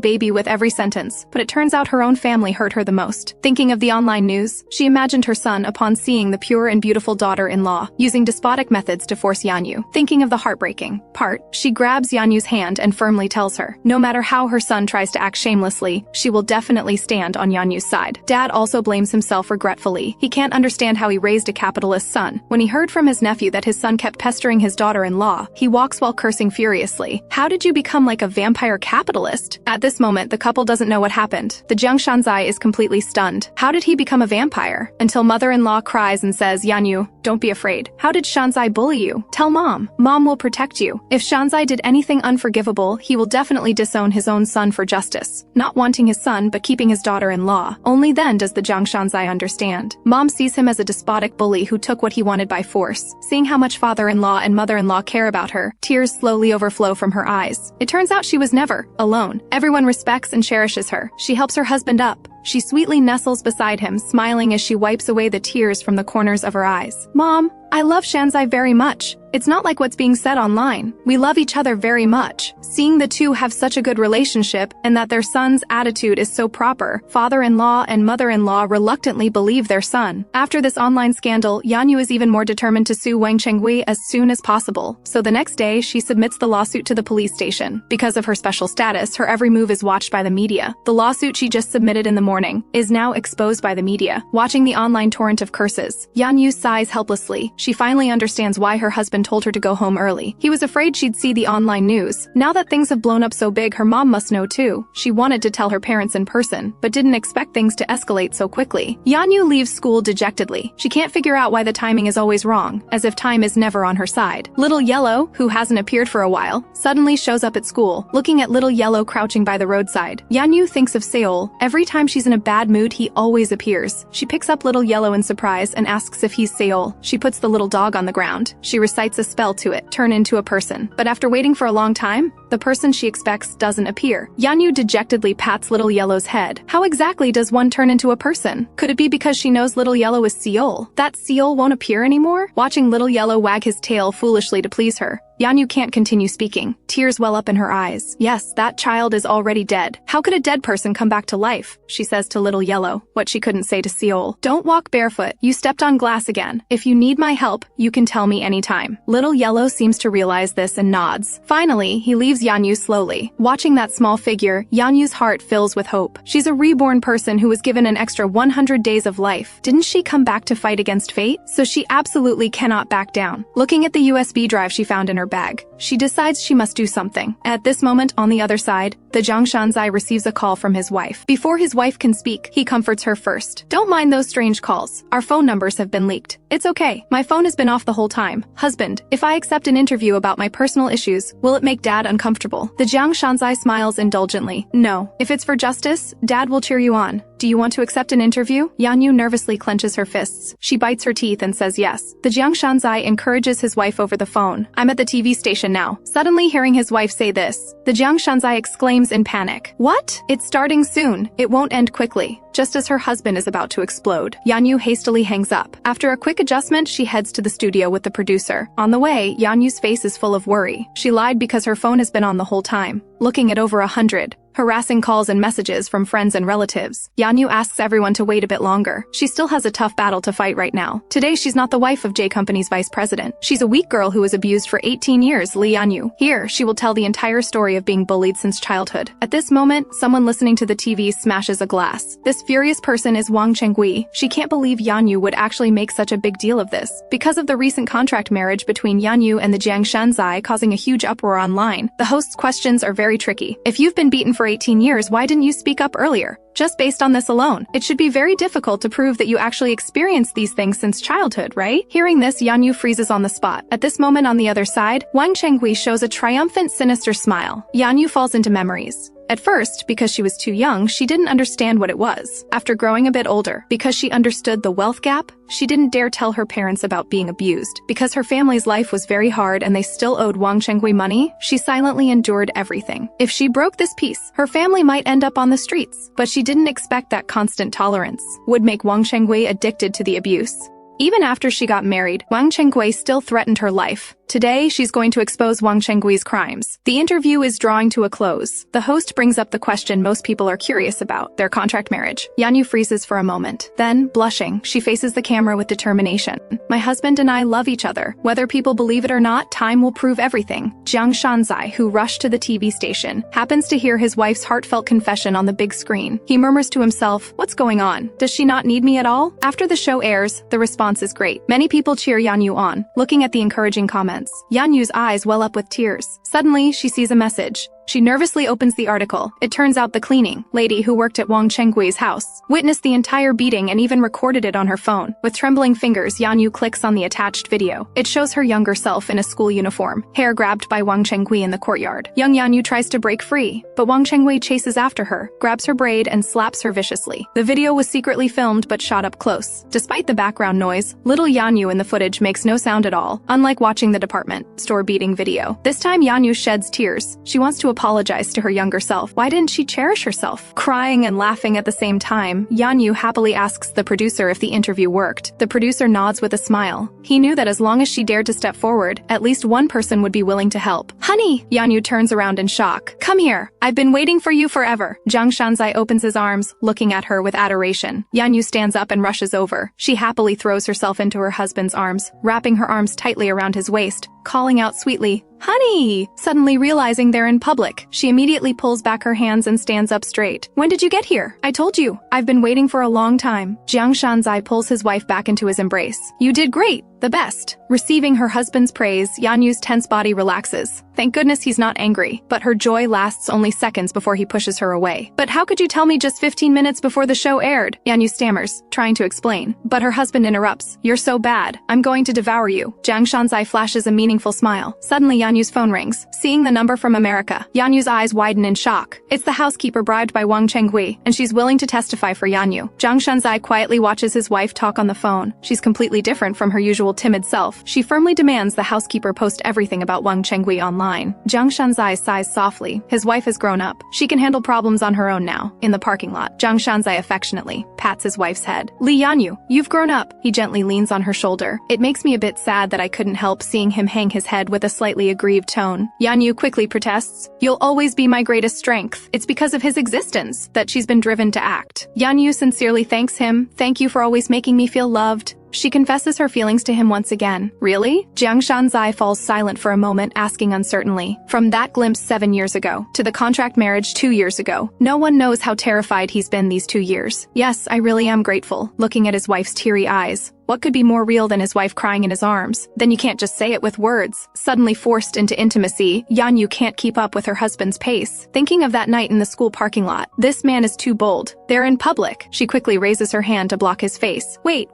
baby with every sentence, but it turns out her own family hurt her the most. Thinking of the online news, she imagined her son upon seeing the pure and beautiful daughter-in-law, using despotic methods to force Yanyu. Thinking of the heartbreaking part, she grabs Yanyu's hand and firmly tells her, no matter how her son tries to act shamelessly, she will definitely stand on Yanyu's side. Dad also blames himself regretfully. He can't understand how he raised a capitalist son. When he heard from his nephew that his son kept pestering his daughter-in-law, he walks while cursing furiously. How did you become like a vampire capitalist? At this moment, the couple doesn't know what happened. The Jiang Shanzai is completely stunned. How did he become a vampire? Until mother-in-law cries and says, Yanyu, Don't be afraid. How did Shanzai bully you? Tell mom. Mom will protect you. If Shanzai did anything unforgivable, he will definitely disown his own son for justice. Not wanting his son, but keeping his daughter-in-law. Only then does the Jiang Shanzai understand. Mom sees him as a despotic bully who took what he wanted by force. Seeing how much father-in-law and mother-in-law care about her, tears slowly overflow from her eyes. It turns out she was never alone. Everyone respects and cherishes her. She helps her husband up. She sweetly nestles beside him, smiling as she wipes away the tears from the corners of her eyes. Mom, I love Shanzai very much. It's not like what's being said online. We love each other very much. Seeing the two have such a good relationship and that their son's attitude is so proper, father-in-law and mother-in-law reluctantly believe their son. After this online scandal, Yanyu is even more determined to sue Wang Chenghui as soon as possible. So the next day, she submits the lawsuit to the police station. Because of her special status, her every move is watched by the media. The lawsuit she just submitted in the morning is now exposed by the media. Watching the online torrent of curses, Yanyu sighs helplessly. She finally understands why her husband told her to go home early. He was afraid she'd see the online news. Now that things have blown up so big, her mom must know too. She wanted to tell her parents in person, but didn't expect things to escalate so quickly. Yanyu leaves school dejectedly. She can't figure out why the timing is always wrong, as if time is never on her side. Little Yellow, who hasn't appeared for a while, suddenly shows up at school, looking at Little Yellow crouching by the roadside. Yanyu thinks of Seol. Every time she's in a bad mood, he always appears. She picks up Little Yellow in surprise and asks if he's Seol. She puts the little dog on the ground. She recites a spell to it, turn into a person. But after waiting for a long time, the person she expects doesn't appear. Yanyu dejectedly pats Little Yellow's head. How exactly does one turn into a person? Could it be because she knows Little Yellow is Seol? That Seol won't appear anymore? Watching Little Yellow wag his tail foolishly to please her, Yanyu can't continue speaking. Tears well up in her eyes. Yes, that child is already dead. How could a dead person come back to life? She says to Little Yellow, what she couldn't say to Seol. Don't walk barefoot. You stepped on glass again. If you need my help, you can tell me anytime. Little Yellow seems to realize this and nods. Finally, he leaves Yanyu slowly. Watching that small figure, Yanyu's heart fills with hope. She's a reborn person who was given an extra 100 days of life. Didn't she come back to fight against fate? So she absolutely cannot back down. Looking at the USB drive she found in her bag, she decides she must do something. At this moment, on the other side, the Jiang Shanzai receives a call from his wife. Before his wife can speak, he comforts her first. Don't mind those strange calls. Our phone numbers have been leaked. It's okay. My phone has been off the whole time. Husband, if I accept an interview about my personal issues, will it make Dad uncomfortable? The Jiang Shanzai smiles indulgently. No. If it's for justice, Dad will cheer you on. Do you want to accept an interview? Yanyu nervously clenches her fists. She bites her teeth and says yes. The Jiang Shanzai encourages his wife over the phone. I'm at the TV station now. Suddenly hearing his wife say this, the Jiang Shanzai exclaims in panic. What? It's starting soon. It won't end quickly. Just as her husband is about to explode, Yanyu hastily hangs up. After a quick adjustment, she heads to the studio with the producer. On the way, Yanyu's face is full of worry. She lied because her phone has been on the whole time, looking at over 100 harassing calls and messages from friends and relatives. Yanyu asks everyone to wait a bit longer. She still has a tough battle to fight right now. Today, she's not the wife of J Company's vice president. She's a weak girl who was abused for 18 years, Li Yanyu. Here, she will tell the entire story of being bullied since childhood. At this moment, someone listening to the TV smashes a glass. This furious person is Wang Chenghui. She can't believe Yanyu would actually make such a big deal of this. Because of the recent contract marriage between Yanyu and the Jiang Shanzai causing a huge uproar online, the host's questions are very tricky. If you've been beaten for 18 years, why didn't you speak up earlier? Just based on this alone, it should be very difficult to prove that you actually experienced these things since childhood, right? Hearing this, Yanyu freezes on the spot. At this moment on the other side, Wang Chenghui shows a triumphant, sinister smile. Yanyu falls into memories. At first, because she was too young, she didn't understand what it was. After growing a bit older, because she understood the wealth gap, she didn't dare tell her parents about being abused. Because her family's life was very hard and they still owed Wang Chenghui money, she silently endured everything. If she broke this peace, her family might end up on the streets. But she didn't expect that constant tolerance would make Wang Chenghui addicted to the abuse. Even after she got married, Wang Chenghui still threatened her life. Today, she's going to expose Wang Chenghui's crimes. The interview is drawing to a close. The host brings up the question most people are curious about, their contract marriage. Yanyu freezes for a moment. Then, blushing, she faces the camera with determination. My husband and I love each other. Whether people believe it or not, time will prove everything. Jiang Shanzai, who rushed to the TV station, happens to hear his wife's heartfelt confession on the big screen. He murmurs to himself, what's going on? Does she not need me at all? After the show airs, the response is great. Many people cheer Yanyu on, looking at the encouraging comments. Yanyu's eyes well up with tears. Suddenly, she sees a message. She nervously opens the article. It turns out the cleaning lady who worked at Wang Chenggui's house witnessed the entire beating and even recorded it on her phone. With trembling fingers, Yanyu clicks on the attached video. It shows her younger self in a school uniform, hair grabbed by Wang Chenggui in the courtyard. Young Yanyu tries to break free, but Wang Chenggui chases after her, grabs her braid, and slaps her viciously. The video was secretly filmed but shot up close. Despite the background noise, little Yanyu in the footage makes no sound at all, unlike watching the department store beating video. This time Yanyu sheds tears. She wants to apologize to her younger self. Why didn't she cherish herself? Crying and laughing at the same time, Yanyu happily asks the producer if the interview worked. The producer nods with a smile. He knew that as long as she dared to step forward, at least one person would be willing to help. Honey! Yanyu turns around in shock. Come here. I've been waiting for you forever. Jiang Shanzai opens his arms, looking at her with adoration. Yanyu stands up and rushes over. She happily throws herself into her husband's arms, wrapping her arms tightly around his waist, calling out sweetly, "Honey!" Suddenly realizing they're in public, she immediately pulls back her hands and stands up straight. When did you get here? I told you. I've been waiting for a long time. Jiang Shanzai pulls his wife back into his embrace. You did great. The best. Receiving her husband's praise, Yanyu's tense body relaxes. Thank goodness he's not angry, but her joy lasts only seconds before he pushes her away. But how could you tell me just 15 minutes before the show aired? Yanyu stammers, trying to explain. But her husband interrupts. You're so bad. I'm going to devour you. Jiang Shanzai flashes a meaningful smile. Suddenly Yanyu's phone rings. Seeing the number from America, Yanyu's eyes widen in shock. It's the housekeeper bribed by Wang Chenggui, and she's willing to testify for Yanyu. Jiang Shanzai quietly watches his wife talk on the phone. She's completely different from her usual timid self. She firmly demands the housekeeper post everything about Wang Chenggui online. Jiang Shanzai sighs softly. His wife has grown up. She can handle problems on her own now. In the parking lot, Jiang Shanzai affectionately pats his wife's head. Li Yanyu, you've grown up. He gently leans on her shoulder. It makes me a bit sad that I couldn't help seeing him hang his head with a slightly aggrieved tone. Yanyu quickly protests. You'll always be my greatest strength. It's because of his existence that she's been driven to act. Yanyu sincerely thanks him. Thank you for always making me feel loved. She confesses her feelings to him once again. Really? Jiang Shanzai falls silent for a moment, asking uncertainly. From that glimpse 7 years ago, to the contract marriage 2 years ago, no one knows how terrified he's been these 2 years. Yes, I really am grateful, looking at his wife's teary eyes. What could be more real than his wife crying in his arms? Then you can't just say it with words. Suddenly forced into intimacy, Yanyu can't keep up with her husband's pace. Thinking of that night in the school parking lot, this man is too bold. They're in public. She quickly raises her hand to block his face. Wait,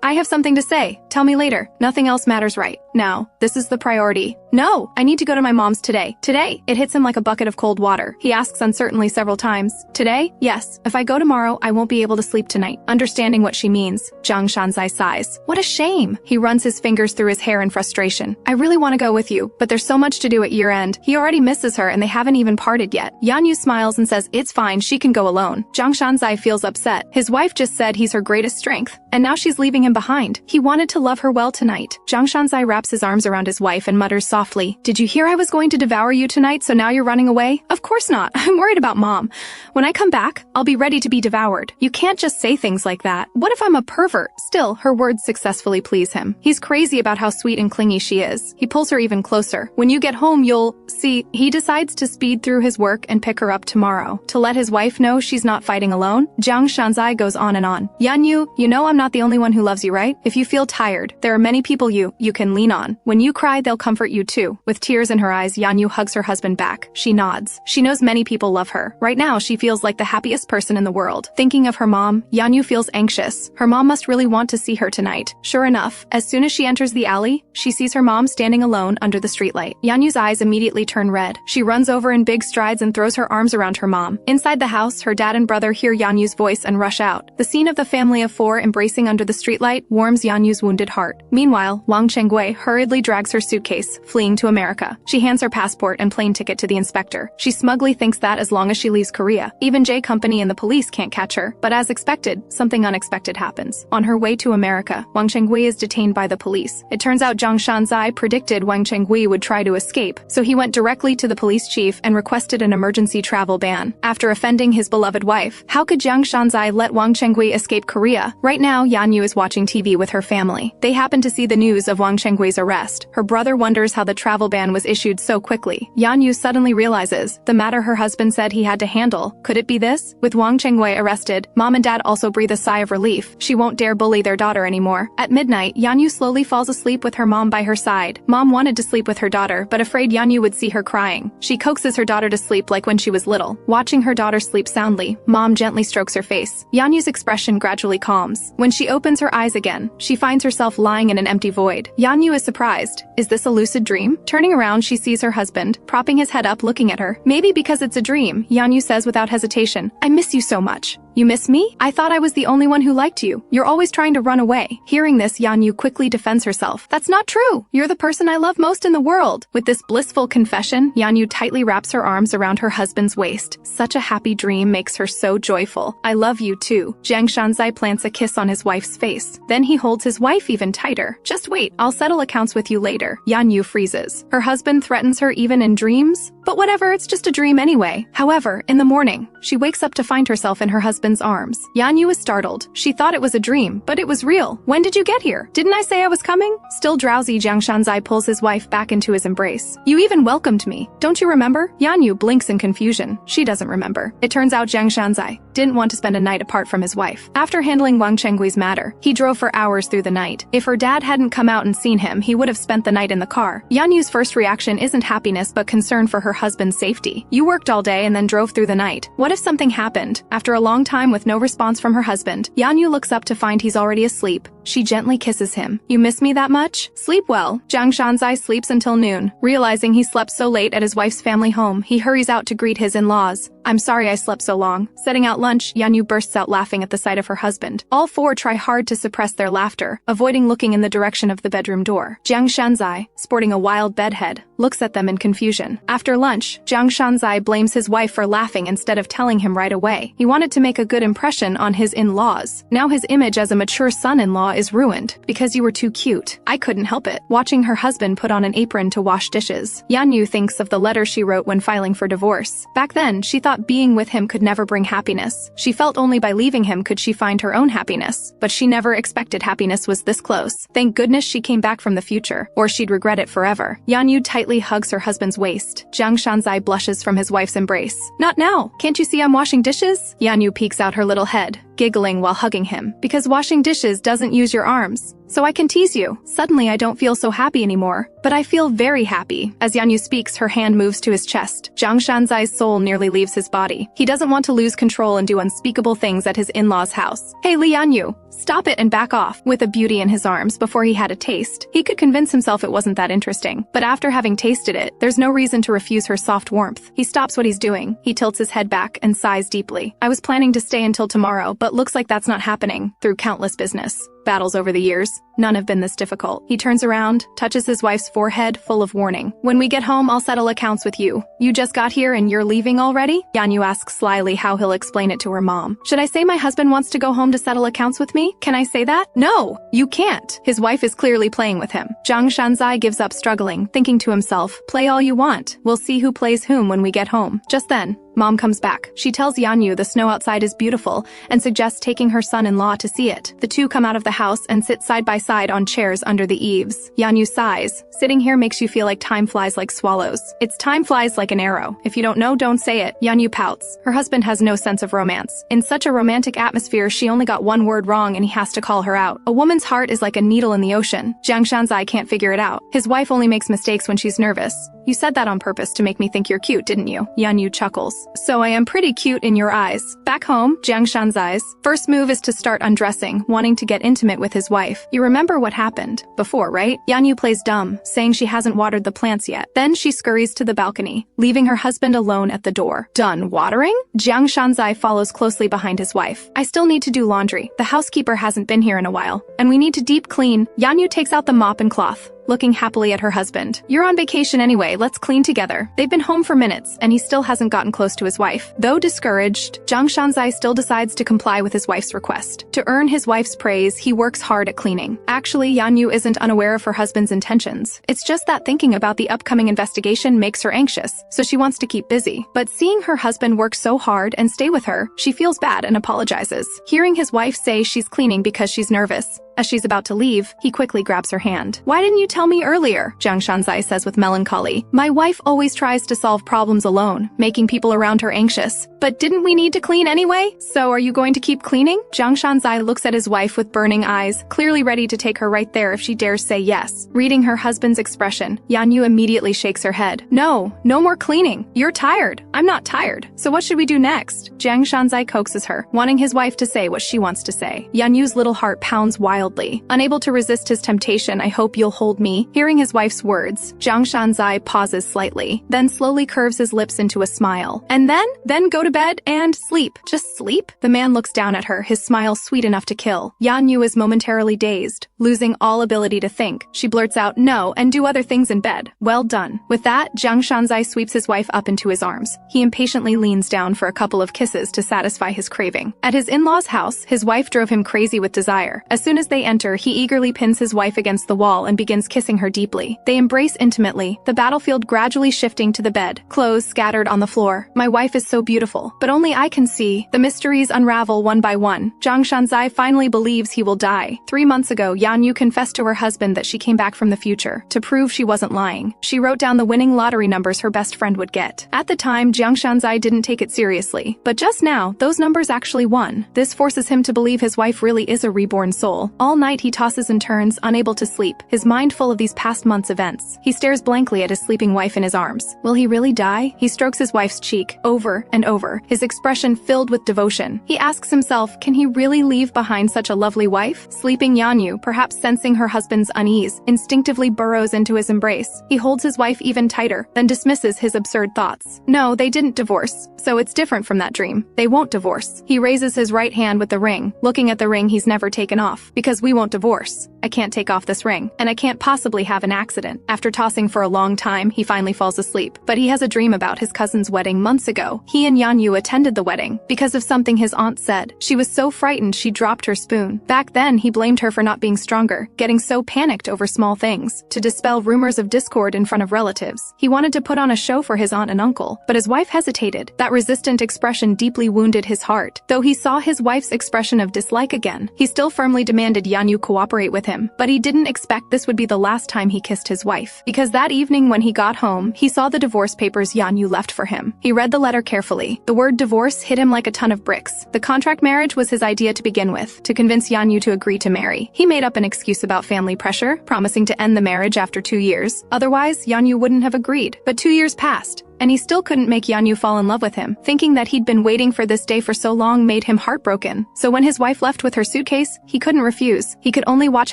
I have something to say. Tell me later. Nothing else matters right now. This is the priority. No, I need to go to my mom's today. Today? It hits him like a bucket of cold water. He asks uncertainly several times. Today? Yes. If I go tomorrow, I won't be able to sleep tonight. Understanding what she means, Jiang Shanzai sighs. What a shame. He runs his fingers through his hair in frustration. I really want to go with you, but there's so much to do at year end. He already misses her and they haven't even parted yet. Yanyu smiles and says it's fine, she can go alone. Jiang Shanzai feels upset. His wife just said he's her greatest strength, and now she's leaving him behind. He wanted to love her well tonight. Jiang Shanzai wraps his arms around his wife and mutters softly, Did you hear I was going to devour you tonight, so now you're running away? Of course not. I'm worried about Mom. When I come back, I'll be ready to be devoured. You can't just say things like that. What if I'm a pervert? Still, her words successfully please him. He's crazy about how sweet and clingy she is. He pulls her even closer. When you get home, you'll see. He decides to speed through his work and pick her up tomorrow. To let his wife know she's not fighting alone, Jiang Shanzai goes on and on. Yanyu, you know I'm not the only one who loves you, right? If you feel tired, there are many people you can lean on. When you cry, they'll comfort you too. With tears in her eyes, Yanyu hugs her husband back. She nods. She knows many people love her. Right now, she feels like the happiest person in the world. Thinking of her mom, Yanyu feels anxious. Her mom must really want to see her tonight. Sure enough, as soon as she enters the alley, she sees her mom standing alone under the streetlight. Yanyu's eyes immediately turn red. She runs over in big strides and throws her arms around her mom. Inside the house, her dad and brother hear Yanyu's voice and rush out. The scene of the family of 4 embracing under the streetlight warms Yanyu's wounded heart. Meanwhile, Wang Chenggui hurriedly drags her suitcase, fleeing to America. She hands her passport and plane ticket to the inspector. She smugly thinks that as long as she leaves Korea, even J Company and the police can't catch her. But as expected, something unexpected happens. On her way to America, Wang Chenggui is detained by the police. It turns out Jiang Shanzai predicted Wang Chenggui would try to escape, so he went directly to the police chief and requested an emergency travel ban. After offending his beloved wife, how could Jiang Shanzai let Wang Chenggui escape Korea? Right now, Yanyu is watching TV with her family. They happen to see the news of Wang Chenggui Shanzai's arrest. Her brother wonders how the travel ban was issued so quickly. Yanyu suddenly realizes the matter her husband said he had to handle. Could it be this? With Wang Chengwei arrested, Mom and Dad also breathe a sigh of relief. She won't dare bully their daughter anymore. At midnight, Yanyu slowly falls asleep with her mom by her side. Mom wanted to sleep with her daughter, but afraid Yanyu would see her crying. She coaxes her daughter to sleep like when she was little. Watching her daughter sleep soundly, Mom gently strokes her face. Yanyu's expression gradually calms. When she opens her eyes again, she finds herself lying in an empty void. Yanyu is surprised. Is this a lucid dream? Turning around, she sees her husband, propping his head up looking at her. Maybe because it's a dream, Yanyu says without hesitation, "I miss you so much." "You miss me? I thought I was the only one who liked you. You're always trying to run away." Hearing this, Yanyu quickly defends herself. "That's not true. You're the person I love most in the world." With this blissful confession, Yanyu tightly wraps her arms around her husband's waist. Such a happy dream makes her so joyful. "I love you too." Jiang Shanzai plants a kiss on his wife's face. Then he holds his wife even tighter. "Just wait, I'll settle accounts with you later." Yanyu freezes. Her husband threatens her even in dreams? But whatever, it's just a dream anyway. However, in the morning, she wakes up to find herself in her husband's arms. Yanyu is startled. She thought it was a dream, but it was real. "When did you get here? Didn't I say I was coming?" Still drowsy, Jiang Shanzai pulls his wife back into his embrace. "You even welcomed me. Don't you remember?" Yanyu blinks in confusion. She doesn't remember. It turns out Jiang Shanzai didn't want to spend a night apart from his wife. After handling Wang Chenggui's matter, he drove for hours through the night. If her dad hadn't come out and seen him, he would have spent the night in the car. Yanyu's first reaction isn't happiness but concern for her husband's safety. "You worked all day and then drove through the night. What if something happened?" After a long time with no response from her husband, Yanyu looks up to find he's already asleep. She gently kisses him. "You miss me that much? Sleep well." Jiang Shanzai sleeps until noon. Realizing he slept so late at his wife's family home, he hurries out to greet his in-laws. "I'm sorry I slept so long." Setting out lunch, Yanyu bursts out laughing at the sight of her husband. All four try hard to suppress their laughter, avoiding looking in the direction of the bedroom door. Jiang Shanzai, sporting a wild bedhead, looks at them in confusion. After lunch, Jiang Shanzai blames his wife for laughing instead of telling him right away. He wanted to make a good impression on his in-laws. Now his image as a mature son-in-law is ruined. "Because you were too cute. I couldn't help it." Watching her husband put on an apron to wash dishes, Yanyu thinks of the letter she wrote when filing for divorce. Back then, she thought being with him could never bring happiness. She felt only by leaving him could she find her own happiness. But she never expected happiness was this close. Thank goodness she came back from the future, or she'd regret it forever. Yanyu tightly hugs her husband's waist. Jiang Shanzai blushes from his wife's embrace. "Not now. Can't you see I'm washing dishes?" Yanyu peeks out her little head, giggling while hugging him. "Because washing dishes doesn't use your arms. So I can tease you." Suddenly I don't feel so happy anymore, but I feel very happy. As Yanyu speaks, her hand moves to his chest. Jiang Shanzai's soul nearly leaves his body. He doesn't want to lose control and do unspeakable things at his in-laws' house. "Hey, Yanyu, stop it and back off." With a beauty in his arms before he had a taste, he could convince himself it wasn't that interesting. But after having tasted it, there's no reason to refuse her soft warmth. He stops what he's doing. He tilts his head back and sighs deeply. "I was planning to stay until tomorrow, but looks like that's not happening." Through countless business battles over the years, none have been this difficult. He turns around, touches his wife's forehead, full of warning. "When we get home, I'll settle accounts with you. You just got here and you're leaving already?" Yanyu asks slyly how he'll explain it to her mom. "Should I say my husband wants to go home to settle accounts with me? Can I say that?" "No, you can't." His wife is clearly playing with him. Jiang Shanzai gives up struggling, thinking to himself, "Play all you want. We'll see who plays whom when we get home." Just then, Mom comes back. She tells Yanyu the snow outside is beautiful and suggests taking her son-in-law to see it. The two come out of the house and sit side by side on chairs under the eaves. Yanyu sighs. "Sitting here makes you feel like time flies like swallows." "It's time flies like an arrow. If you don't know, don't say it." Yanyu pouts. Her husband has no sense of romance. In such a romantic atmosphere, she only got one word wrong and he has to call her out. A woman's heart is like a needle in the ocean. Jiang Shanzai can't figure it out. His wife only makes mistakes when she's nervous. "You said that on purpose to make me think you're cute, didn't you?" Yanyu chuckles. "So I am pretty cute in your eyes." Back home, Jiang Shanzai's first move is to start undressing, wanting to get intimate with his wife. "You remember what happened before, right?" Yanyu plays dumb, saying she hasn't watered the plants yet. Then she scurries to the balcony, leaving her husband alone at the door. "Done watering?" Jiang Shanzai follows closely behind his wife. "I still need to do laundry. The housekeeper hasn't been here in a while, and we need to deep clean." Yanyu takes out the mop and cloth, looking happily at her husband. "You're on vacation anyway, let's clean together." They've been home for minutes, and he still hasn't gotten close to his wife. Though discouraged, Jiang Shanzai still decides to comply with his wife's request. To earn his wife's praise, he works hard at cleaning. Actually, Yanyu isn't unaware of her husband's intentions. It's just that thinking about the upcoming investigation makes her anxious, so she wants to keep busy. But seeing her husband work so hard and stay with her, she feels bad and apologizes. Hearing his wife say she's cleaning because she's nervous, As she's about to leave, he quickly grabs her hand. "Why didn't you tell me earlier?" Jiang Shanzai says with melancholy. "My wife always tries to solve problems alone, making people around her anxious. But didn't we need to clean anyway? So are you going to keep cleaning?" Jiang Shanzai looks at his wife with burning eyes, clearly ready to take her right there if she dares say yes. Reading her husband's expression, Yanyu immediately shakes her head. No more cleaning. You're tired. I'm not tired. So what should we do next?" Jiang Shanzai coaxes her, wanting his wife to say what she wants to say. Yanyu's little heart pounds wildly. Unable to resist his temptation, "I hope you'll hold me." Hearing his wife's words, Jiang Shanzai pauses slightly, then slowly curves his lips into a smile. "And then go to bed and sleep." "Just sleep?" The man looks down at her, his smile sweet enough to kill. Yanyu is momentarily dazed, losing all ability to think. She blurts out, "No, and do other things in bed." "Well done." With that, Jiang Shanzai sweeps his wife up into his arms. He impatiently leans down for a couple of kisses to satisfy his craving. At his in-laws' house, his wife drove him crazy with desire. As soon as they enter, he eagerly pins his wife against the wall and begins kissing her deeply. They embrace intimately, the battlefield gradually shifting to the bed, clothes scattered on the floor. "My wife is so beautiful, but only I can see." The mysteries unravel one by one. Jiang Shanzai finally believes he will die. 3 months ago, Yanyu confessed to her husband that she came back from the future. To prove she wasn't lying, she wrote down the winning lottery numbers her best friend would get. At the time, Jiang Shanzai didn't take it seriously, but just now, those numbers actually won. This forces him to believe his wife really is a reborn soul. All night he tosses and turns, unable to sleep, his mind full of these past months' events. He stares blankly at his sleeping wife in his arms. Will he really die? He strokes his wife's cheek, over and over, his expression filled with devotion. He asks himself, can he really leave behind such a lovely wife? Sleeping Yanyu, perhaps sensing her husband's unease, instinctively burrows into his embrace. He holds his wife even tighter, then dismisses his absurd thoughts. No, they didn't divorce, so it's different from that dream. They won't divorce. He raises his right hand with the ring, looking at the ring he's never taken off. Because we won't divorce. I can't take off this ring, and I can't possibly have an accident. After tossing for a long time, he finally falls asleep. But he has a dream about his cousin's wedding months ago. He and Yanyu attended the wedding because of something his aunt said. She was so frightened she dropped her spoon. Back then, he blamed her for not being stronger, getting so panicked over small things. To dispel rumors of discord in front of relatives, he wanted to put on a show for his aunt and uncle, but his wife hesitated. That resistant expression deeply wounded his heart. Though he saw his wife's expression of dislike again, he still firmly demanded Yanyu cooperate with him. But he didn't expect this would be the last time he kissed his wife. Because that evening when he got home, he saw the divorce papers Yanyu left for him. He read the letter carefully. The word divorce hit him like a ton of bricks. The contract marriage was his idea to begin with, to convince Yanyu to agree to marry. He made up an excuse about family pressure, promising to end the marriage after 2 years. Otherwise, Yanyu wouldn't have agreed. But 2 years passed, and he still couldn't make Yanyu fall in love with him. Thinking that he'd been waiting for this day for so long made him heartbroken. So when his wife left with her suitcase, he couldn't refuse. He could only watch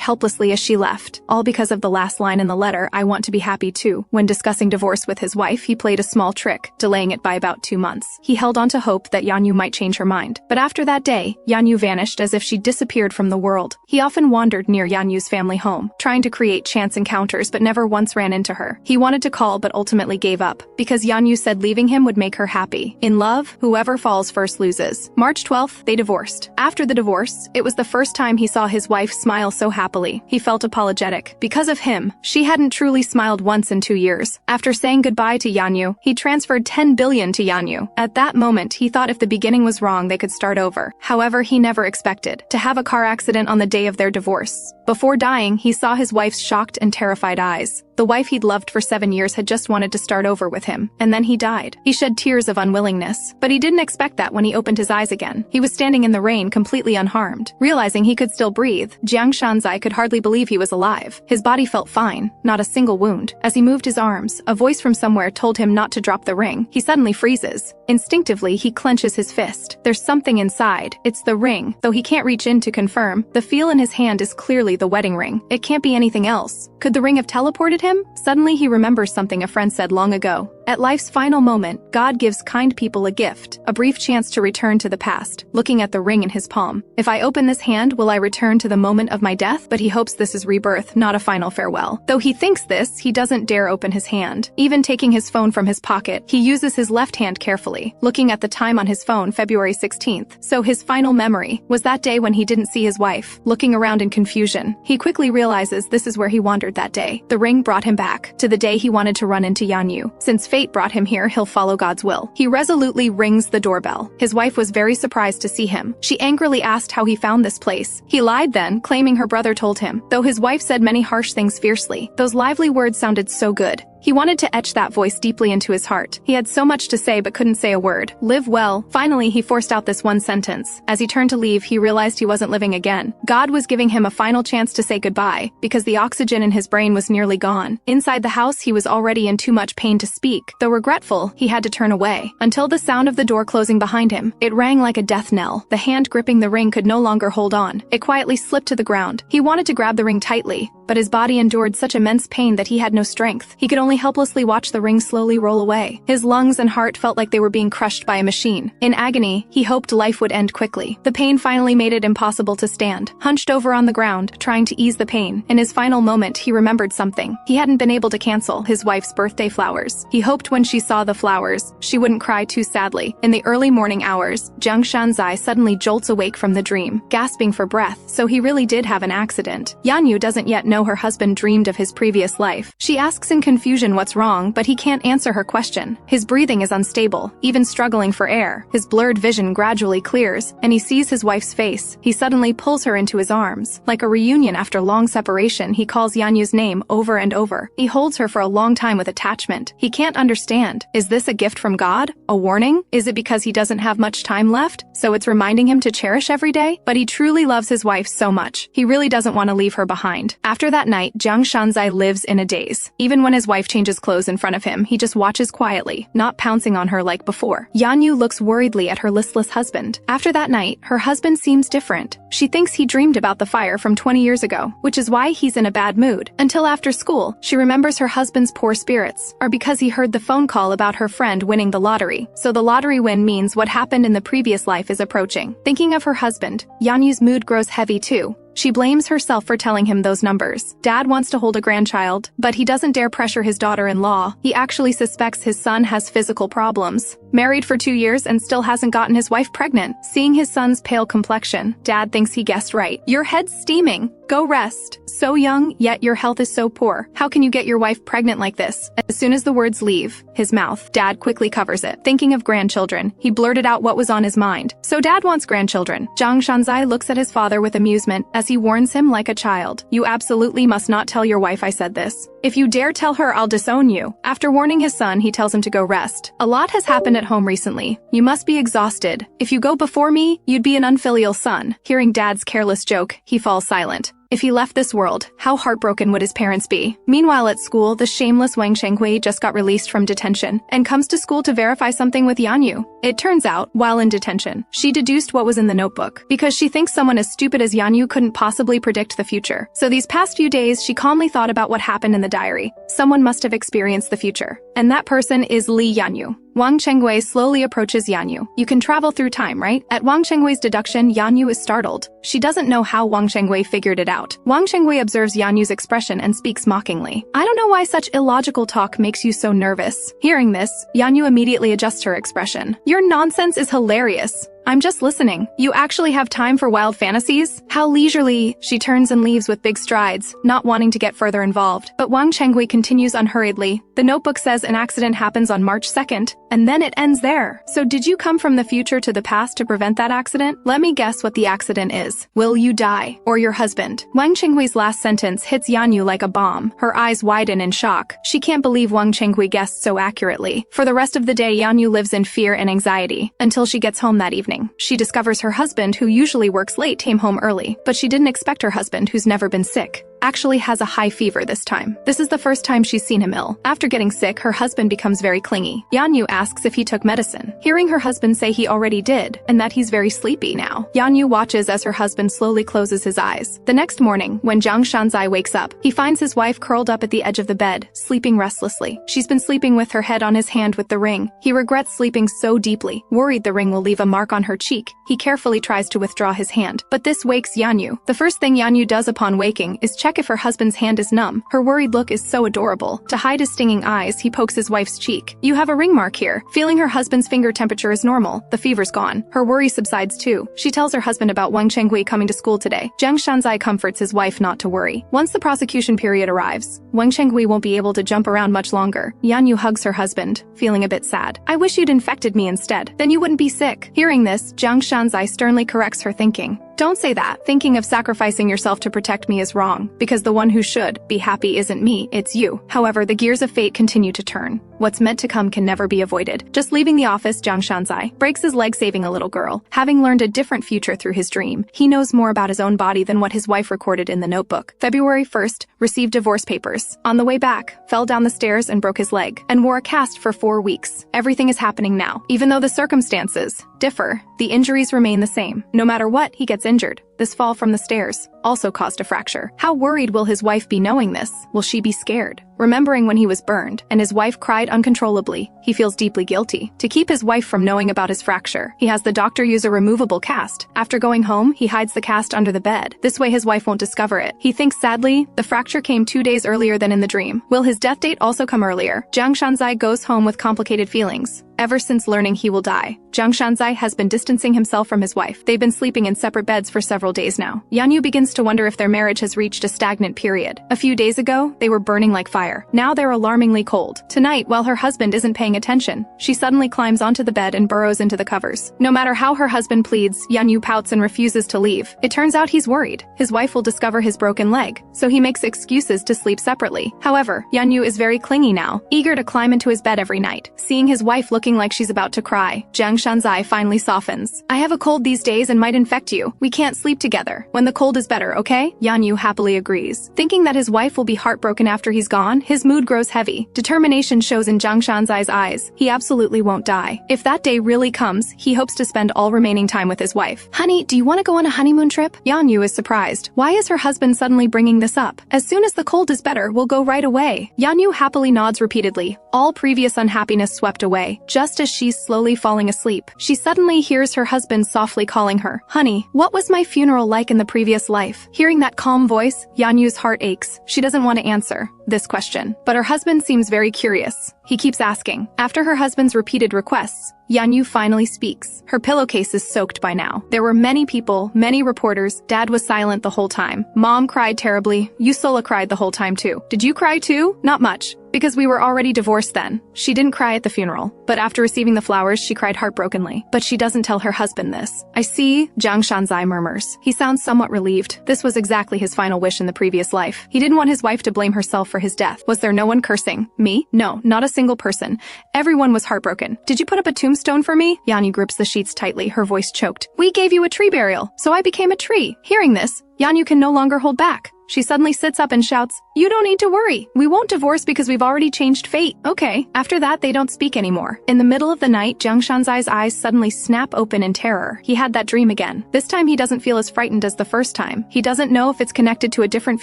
helplessly as she left. All because of the last line in the letter, "I want to be happy too." When discussing divorce with his wife, he played a small trick, delaying it by about 2 months. He held on to hope that Yanyu might change her mind. But after that day, Yanyu vanished as if she disappeared from the world. He often wandered near Yanyu's family home, trying to create chance encounters but never once ran into her. He wanted to call but ultimately gave up, because Yanyu said leaving him would make her happy. In love, whoever falls first loses. March 12th, they divorced. After the divorce, it was the first time he saw his wife smile so happily. He felt apologetic. Because of him, she hadn't truly smiled once in 2 years. After saying goodbye to Yanyu, he transferred 10 billion to Yanyu. At that moment, he thought if the beginning was wrong, they could start over. However, he never expected to have a car accident on the day of their divorce. Before dying, he saw his wife's shocked and terrified eyes. The wife he'd loved for 7 years had just wanted to start over with him, and then he died. He shed tears of unwillingness, but he didn't expect that when he opened his eyes again. He was standing in the rain, completely unharmed. Realizing he could still breathe, Jiang Shanzai could hardly believe he was alive. His body felt fine, not a single wound. As he moved his arms, a voice from somewhere told him not to drop the ring. He suddenly freezes. Instinctively, he clenches his fist. There's something inside. It's the ring, though he can't reach in to confirm. The feel in his hand is clearly the wedding ring. It can't be anything else. Could the ring have teleported him? Suddenly he remembers something a friend said long ago. At life's final moment, God gives kind people a gift, a brief chance to return to the past, looking at the ring in his palm. If I open this hand, will I return to the moment of my death? But he hopes this is rebirth, not a final farewell. Though he thinks this, he doesn't dare open his hand. Even taking his phone from his pocket, he uses his left hand carefully, looking at the time on his phone, February 16th. So his final memory was that day when he didn't see his wife. Looking around in confusion, he quickly realizes this is where he wandered that day. The ring brought him back to the day he wanted to run into Yanyu. Since fate brought him here, he'll follow God's will. He resolutely rings the doorbell. His wife was very surprised to see him. She angrily asked how he found this place. He lied then, claiming her brother told him, though his wife said many harsh things fiercely. Those lively words sounded so good. He wanted to etch that voice deeply into his heart. He had so much to say but couldn't say a word. Live well. Finally, he forced out this one sentence. As he turned to leave, he realized he wasn't living again. God was giving him a final chance to say goodbye, because the oxygen in his brain was nearly gone. Inside the house, he was already in too much pain to speak. Though regretful, he had to turn away. Until the sound of the door closing behind him. It rang like a death knell. The hand gripping the ring could no longer hold on. It quietly slipped to the ground. He wanted to grab the ring tightly, but his body endured such immense pain that he had no strength. He could only helplessly watch the ring slowly roll away. His lungs and heart felt like they were being crushed by a machine. In agony, he hoped life would end quickly. The pain finally made it impossible to stand. Hunched over on the ground, trying to ease the pain, in his final moment he remembered something. He hadn't been able to cancel his wife's birthday flowers. He hoped when she saw the flowers, she wouldn't cry too sadly. In the early morning hours, Jiang Shanzai suddenly jolts awake from the dream, gasping for breath. So he really did have an accident. Yanyu doesn't yet know her husband dreamed of his previous life. She asks in confusion what's wrong, but he can't answer her question. His breathing is unstable, even struggling for air. His blurred vision gradually clears, and he sees his wife's face. He suddenly pulls her into his arms. Like a reunion after long separation, he calls Yanyu's name over and over. He holds her for a long time with attachment. He can't understand. Is this a gift from God? A warning? Is it because he doesn't have much time left? So it's reminding him to cherish every day? But he truly loves his wife so much. He really doesn't want to leave her behind. After that night, Jiang Shanzai lives in a daze. Even when his wife changes clothes in front of him, he just watches quietly, not pouncing on her like before. Yanyu looks worriedly at her listless husband. After that night, her husband seems different. She thinks he dreamed about the fire from 20 years ago, which is why he's in a bad mood. Until after school, she remembers her husband's poor spirits are because he heard the phone call about her friend winning the lottery. So the lottery win means what happened in the previous life is approaching. Thinking of her husband, Yanyu's mood grows heavy too. She blames herself for telling him those numbers. Dad wants to hold a grandchild, but he doesn't dare pressure his daughter-in-law. He actually suspects his son has physical problems. Married for 2 years and still hasn't gotten his wife pregnant. Seeing his son's pale complexion, Dad thinks he guessed right. Your head's steaming. Go rest. So young, yet your health is so poor. How can you get your wife pregnant like this? As soon as the words leave his mouth, Dad quickly covers it. Thinking of grandchildren, he blurted out what was on his mind. So Dad wants grandchildren. Jiang Shanzai looks at his father with amusement as he warns him like a child. You absolutely must not tell your wife I said this. If you dare tell her, I'll disown you. After warning his son, he tells him to go rest. A lot has happened at home recently. You must be exhausted. If you go before me, you'd be an unfilial son. Hearing Dad's careless joke, he falls silent. If he left this world, how heartbroken would his parents be? Meanwhile at school, the shameless Wang Shenghui just got released from detention and comes to school to verify something with Yanyu. It turns out, while in detention, she deduced what was in the notebook because she thinks someone as stupid as Yanyu couldn't possibly predict the future. So these past few days, she calmly thought about what happened in the diary. Someone must have experienced the future, and that person is Li Yanyu. Wang Shenghui slowly approaches Yanyu. You can travel through time, right? At Wang Shenghui's deduction, Yanyu is startled. She doesn't know how Wang Shenghui figured it out. Wang Shenghui observes Yanyu's expression and speaks mockingly. I don't know why such illogical talk makes you so nervous. Hearing this, Yanyu immediately adjusts her expression. Your nonsense is hilarious. I'm just listening. You actually have time for wild fantasies? How leisurely. She turns and leaves with big strides, not wanting to get further involved. But Wang Shenghui continues unhurriedly. The notebook says an accident happens on March 2nd, and then it ends there. So did you come from the future to the past to prevent that accident? Let me guess what the accident is. Will you die? Or your husband? Wang Shenghui's last sentence hits Yanyu like a bomb. Her eyes widen in shock. She can't believe Wang Shenghui guessed so accurately. For the rest of the day, Yanyu lives in fear and anxiety, until she gets home that evening. She discovers her husband, who usually works late, came home early, but she didn't expect her husband, who's never been sick, actually has a high fever this time. This is the first time she's seen him ill. After getting sick, her husband becomes very clingy. Yanyu asks if he took medicine. Hearing her husband say he already did, and that he's very sleepy now, Yanyu watches as her husband slowly closes his eyes. The next morning, when Jiang Shanzai wakes up, he finds his wife curled up at the edge of the bed, sleeping restlessly. She's been sleeping with her head on his hand with the ring. He regrets sleeping so deeply, worried the ring will leave a mark on her cheek. He carefully tries to withdraw his hand, but this wakes Yanyu. The first thing Yanyu does upon waking is check check if her husband's hand is numb. Her worried look is so adorable. To hide his stinging eyes, he pokes his wife's cheek. You have a ring mark here. Feeling her husband's finger temperature is normal. The fever's gone. Her worry subsides too. She tells her husband about Wang Chenghui coming to school today. Jiang Shanzai comforts his wife not to worry. Once the prosecution period arrives, Wang Chenghui won't be able to jump around much longer. Yanyu hugs her husband, feeling a bit sad. I wish you'd infected me instead. Then you wouldn't be sick. Hearing this, Jiang Shanzai sternly corrects her thinking. Don't say that. Thinking of sacrificing yourself to protect me is wrong, because the one who should be happy isn't me, it's you. However, the gears of fate continue to turn. What's meant to come can never be avoided. Just leaving the office, Jiang Shanzai breaks his leg saving a little girl. Having learned a different future through his dream, he knows more about his own body than what his wife recorded in the notebook. February 1st, received divorce papers. On the way back, fell down the stairs and broke his leg, and wore a cast for 4 weeks. Everything is happening now. Even though the circumstances differ, the injuries remain the same. No matter what, he gets injured. This fall from the stairs also caused a fracture. How worried will his wife be knowing this? Will she be scared? Remembering when he was burned and his wife cried uncontrollably, he feels deeply guilty. To keep his wife from knowing about his fracture, he has the doctor use a removable cast. After going home, he hides the cast under the bed. This way his wife won't discover it. He thinks sadly, the fracture came 2 days earlier than in the dream. Will his death date also come earlier? Jiang Shanzai goes home with complicated feelings. Ever since learning he will die, Jiang Shanzai has been distancing himself from his wife. They've been sleeping in separate beds for several days now. Yanyu begins to wonder if their marriage has reached a stagnant period. A few days ago, they were burning like fire. Now they're alarmingly cold. Tonight, while her husband isn't paying attention, she suddenly climbs onto the bed and burrows into the covers. No matter how her husband pleads, Yanyu pouts and refuses to leave. It turns out he's worried. His wife will discover his broken leg, so he makes excuses to sleep separately. However, Yanyu is very clingy now, eager to climb into his bed every night. Seeing his wife looking like she's about to cry, Jiang Shanzai finally softens. I have a cold these days and might infect you. We can't sleep together. When the cold is better, okay? Yanyu happily agrees. Thinking that his wife will be heartbroken after he's gone, his mood grows heavy. Determination shows in Jiang Shanzai's eyes. He absolutely won't die. If that day really comes, he hopes to spend all remaining time with his wife. Honey, do you want to go on a honeymoon trip? Yanyu is surprised. Why is her husband suddenly bringing this up? As soon as the cold is better, we'll go right away. Yanyu happily nods repeatedly. All previous unhappiness swept away. Just as she's slowly falling asleep, she suddenly hears her husband softly calling her. Honey, what was my funeral like in the previous life? Hearing that calm voice, Yanyu's heart aches. She doesn't want to answer this question, but her husband seems very curious. He keeps asking. After her husband's repeated requests, Yanyu finally speaks. Her pillowcase is soaked by now. There were many people, many reporters. Dad was silent the whole time. Mom cried terribly. Yusola cried the whole time too. Did you cry too? Not much, because we were already divorced then. She didn't cry at the funeral, but after receiving the flowers, she cried heartbrokenly. But she doesn't tell her husband this. I see, Jiang Shanzai murmurs. He sounds somewhat relieved. This was exactly his final wish in the previous life. He didn't want his wife to blame herself for his death. Was there no one cursing? Me? No, not a single person. Everyone was heartbroken. Did you put up a tombstone for me? Yanyu grips the sheets tightly, her voice choked. We gave you a tree burial, so I became a tree. Hearing this, Yanyu can no longer hold back. She suddenly sits up and shouts, you don't need to worry. We won't divorce because we've already changed fate. Okay. After that, they don't speak anymore. In the middle of the night, Jiang Shanzai's eyes suddenly snap open in terror. He had that dream again. This time he doesn't feel as frightened as the first time. He doesn't know if it's connected to a different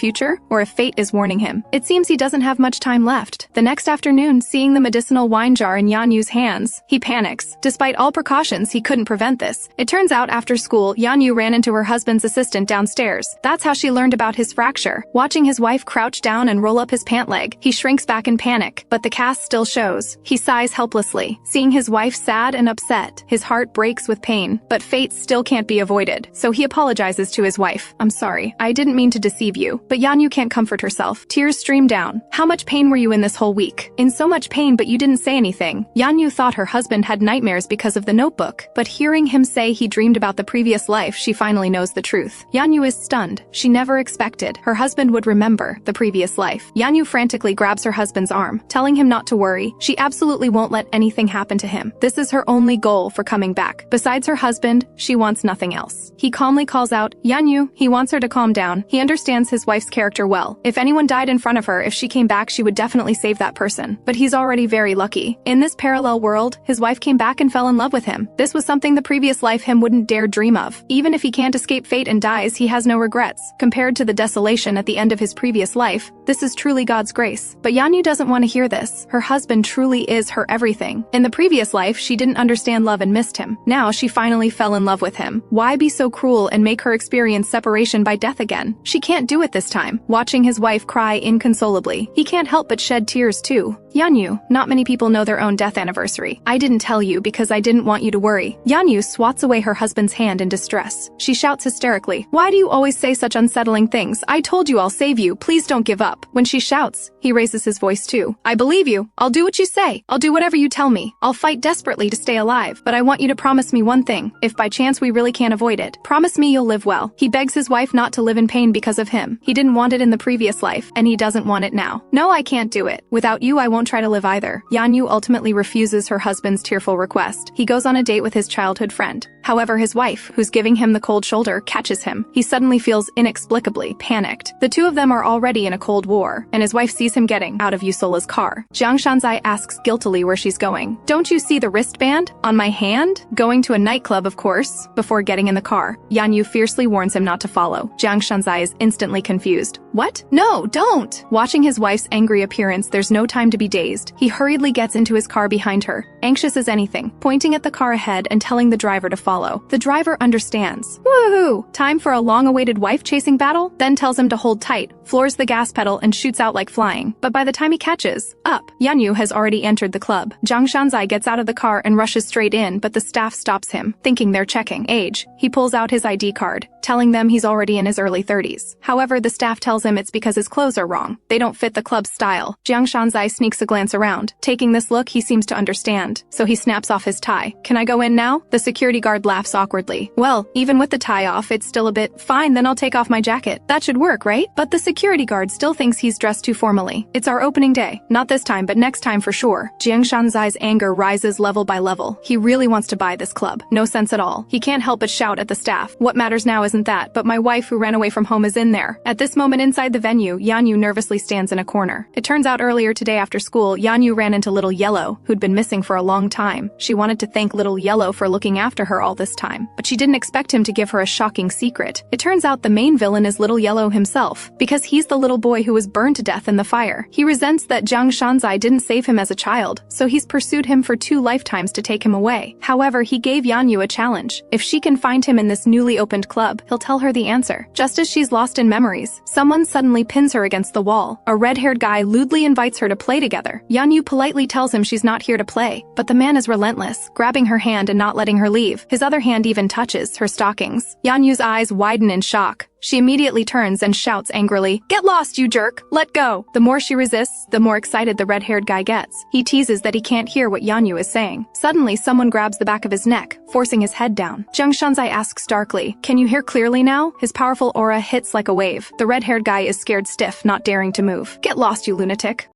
future or if fate is warning him. It seems he doesn't have much time left. The next afternoon, seeing the medicinal wine jar in Yanyu's hands, he panics. Despite all precautions, he couldn't prevent this. It turns out after school, Yanyu ran into her husband's assistant downstairs. That's how she learned about his fracture. Watching his wife crouch down and roll up his pant leg, he shrinks back in panic, but the cast still shows. He sighs helplessly. Seeing his wife sad and upset, his heart breaks with pain, but fate still can't be avoided, so he apologizes to his wife. I'm sorry, I didn't mean to deceive you. But Yanyu can't comfort herself. Tears stream down. How much pain were you in this whole week? In so much pain, but you didn't say anything. Yanyu thought her husband had nightmares because of the notebook, but hearing him say he dreamed about the previous life, she finally knows the truth. Yanyu is stunned. She never expected her husband would remember the previous life. Yanyu frantically grabs her husband's arm, telling him not to worry. She absolutely won't let anything happen to him. This is her only goal for coming back. Besides her husband, she wants nothing else. He calmly calls out, Yanyu. He wants her to calm down. He understands his wife's character well. If anyone died in front of her, if she came back, she would definitely save that person. But he's already very lucky. In this parallel world, his wife came back and fell in love with him. This was something the previous life him wouldn't dare dream of. Even if he can't escape fate and dies, he has no regrets. Compared to the desolation revelation at the end of his previous life. This is truly God's grace. But Yanyu doesn't want to hear this. Her husband truly is her everything. In the previous life, she didn't understand love and missed him. Now she finally fell in love with him. Why be so cruel and make her experience separation by death again? She can't do it this time. Watching his wife cry inconsolably, he can't help but shed tears too. Yanyu, not many people know their own death anniversary. I didn't tell you because I didn't want you to worry. Yanyu swats away her husband's hand in distress. She shouts hysterically, "Why do you always say such unsettling things? I told you I'll save you. Please don't give up." When she shouts, he raises his voice too. "I believe you. I'll do what you say. I'll do whatever you tell me. I'll fight desperately to stay alive. But I want you to promise me one thing. If by chance we really can't avoid it, promise me you'll live well." He begs his wife not to live in pain because of him. He didn't want it in the previous life, and he doesn't want it now. "No, I can't do it. Without you, I won't try to live either." Yanyu ultimately refuses her husband's tearful request. He goes on a date with his childhood friend. However, his wife, who's giving him the cold shoulder, catches him. He suddenly feels inexplicably panicked. The two of them are already in a cold war, and his wife sees him getting out of Yusola's car. Jiang Shanzai asks guiltily where she's going. "Don't you see the wristband on my hand?" Going to a nightclub, of course, before getting in the car. Yanyu fiercely warns him not to follow. Jiang Shanzai is instantly confused. "What? No, don't!" Watching his wife's angry appearance, there's no time to be dazed. He hurriedly gets into his car behind her, anxious as anything, pointing at the car ahead and telling the driver to follow. The driver understands. Woohoo! Time for a long-awaited wife-chasing battle? Then tells him to hold tight, floors the gas pedal and shoots out like flying. But by the time he catches up, Yanyu has already entered the club. Jiang Shanzai gets out of the car and rushes straight in, but the staff stops him, thinking they're checking age. He pulls out his ID card, telling them he's already in his early 30s. However, the staff tells him it's because his clothes are wrong. They don't fit the club's style. Jiang Shanzai sneaks a glance around. Taking this look, he seems to understand, so he snaps off his tie. "Can I go in now?" The security guard laughs awkwardly. "Well, even with the tie off, it's still a bit fine, then I'll take off my jacket. That should work, right?" But the security guard still thinks he's dressed too formally. "It's our opening day. Not this time, but next time for sure." Jiang Shanzai's anger rises level by level. He really wants to buy this club. No sense at all. He can't help but shout at the staff. "What matters now isn't that, but my wife who ran away from home is in there." At this moment inside the venue, Yanyu nervously stands in a corner. It turns out earlier today after school, Yanyu ran into Little Yellow, who'd been missing for a long time. She wanted to thank Little Yellow for looking after her all this time, but she didn't expect him to give her a shocking secret. It turns out the main villain is Little Yellow himself, because he's the little boy who was burned to death in the fire. He resents that Jiang Shanzai didn't save him as a child, so he's pursued him for 2 lifetimes to take him away. However, he gave Yanyu a challenge. If she can find him in this newly opened club, he'll tell her the answer. Just as she's lost in memories, someone suddenly pins her against the wall. A red-haired guy lewdly invites her to play together. Yanyu politely tells him she's not here to play, but the man is relentless, grabbing her hand and not letting her leave. His other hand even touches her stockings. Yanyu's eyes widen in shock. She immediately turns and shouts angrily, "Get lost, you jerk! Let go!" The more she resists, the more excited the red-haired guy gets. He teases that he can't hear what Yanyu is saying. Suddenly, someone grabs the back of his neck, forcing his head down. Jiang Shanzai asks darkly, "Can you hear clearly now?" His powerful aura hits like a wave. The red-haired guy is scared stiff, not daring to move. "Get lost, you lunatic!"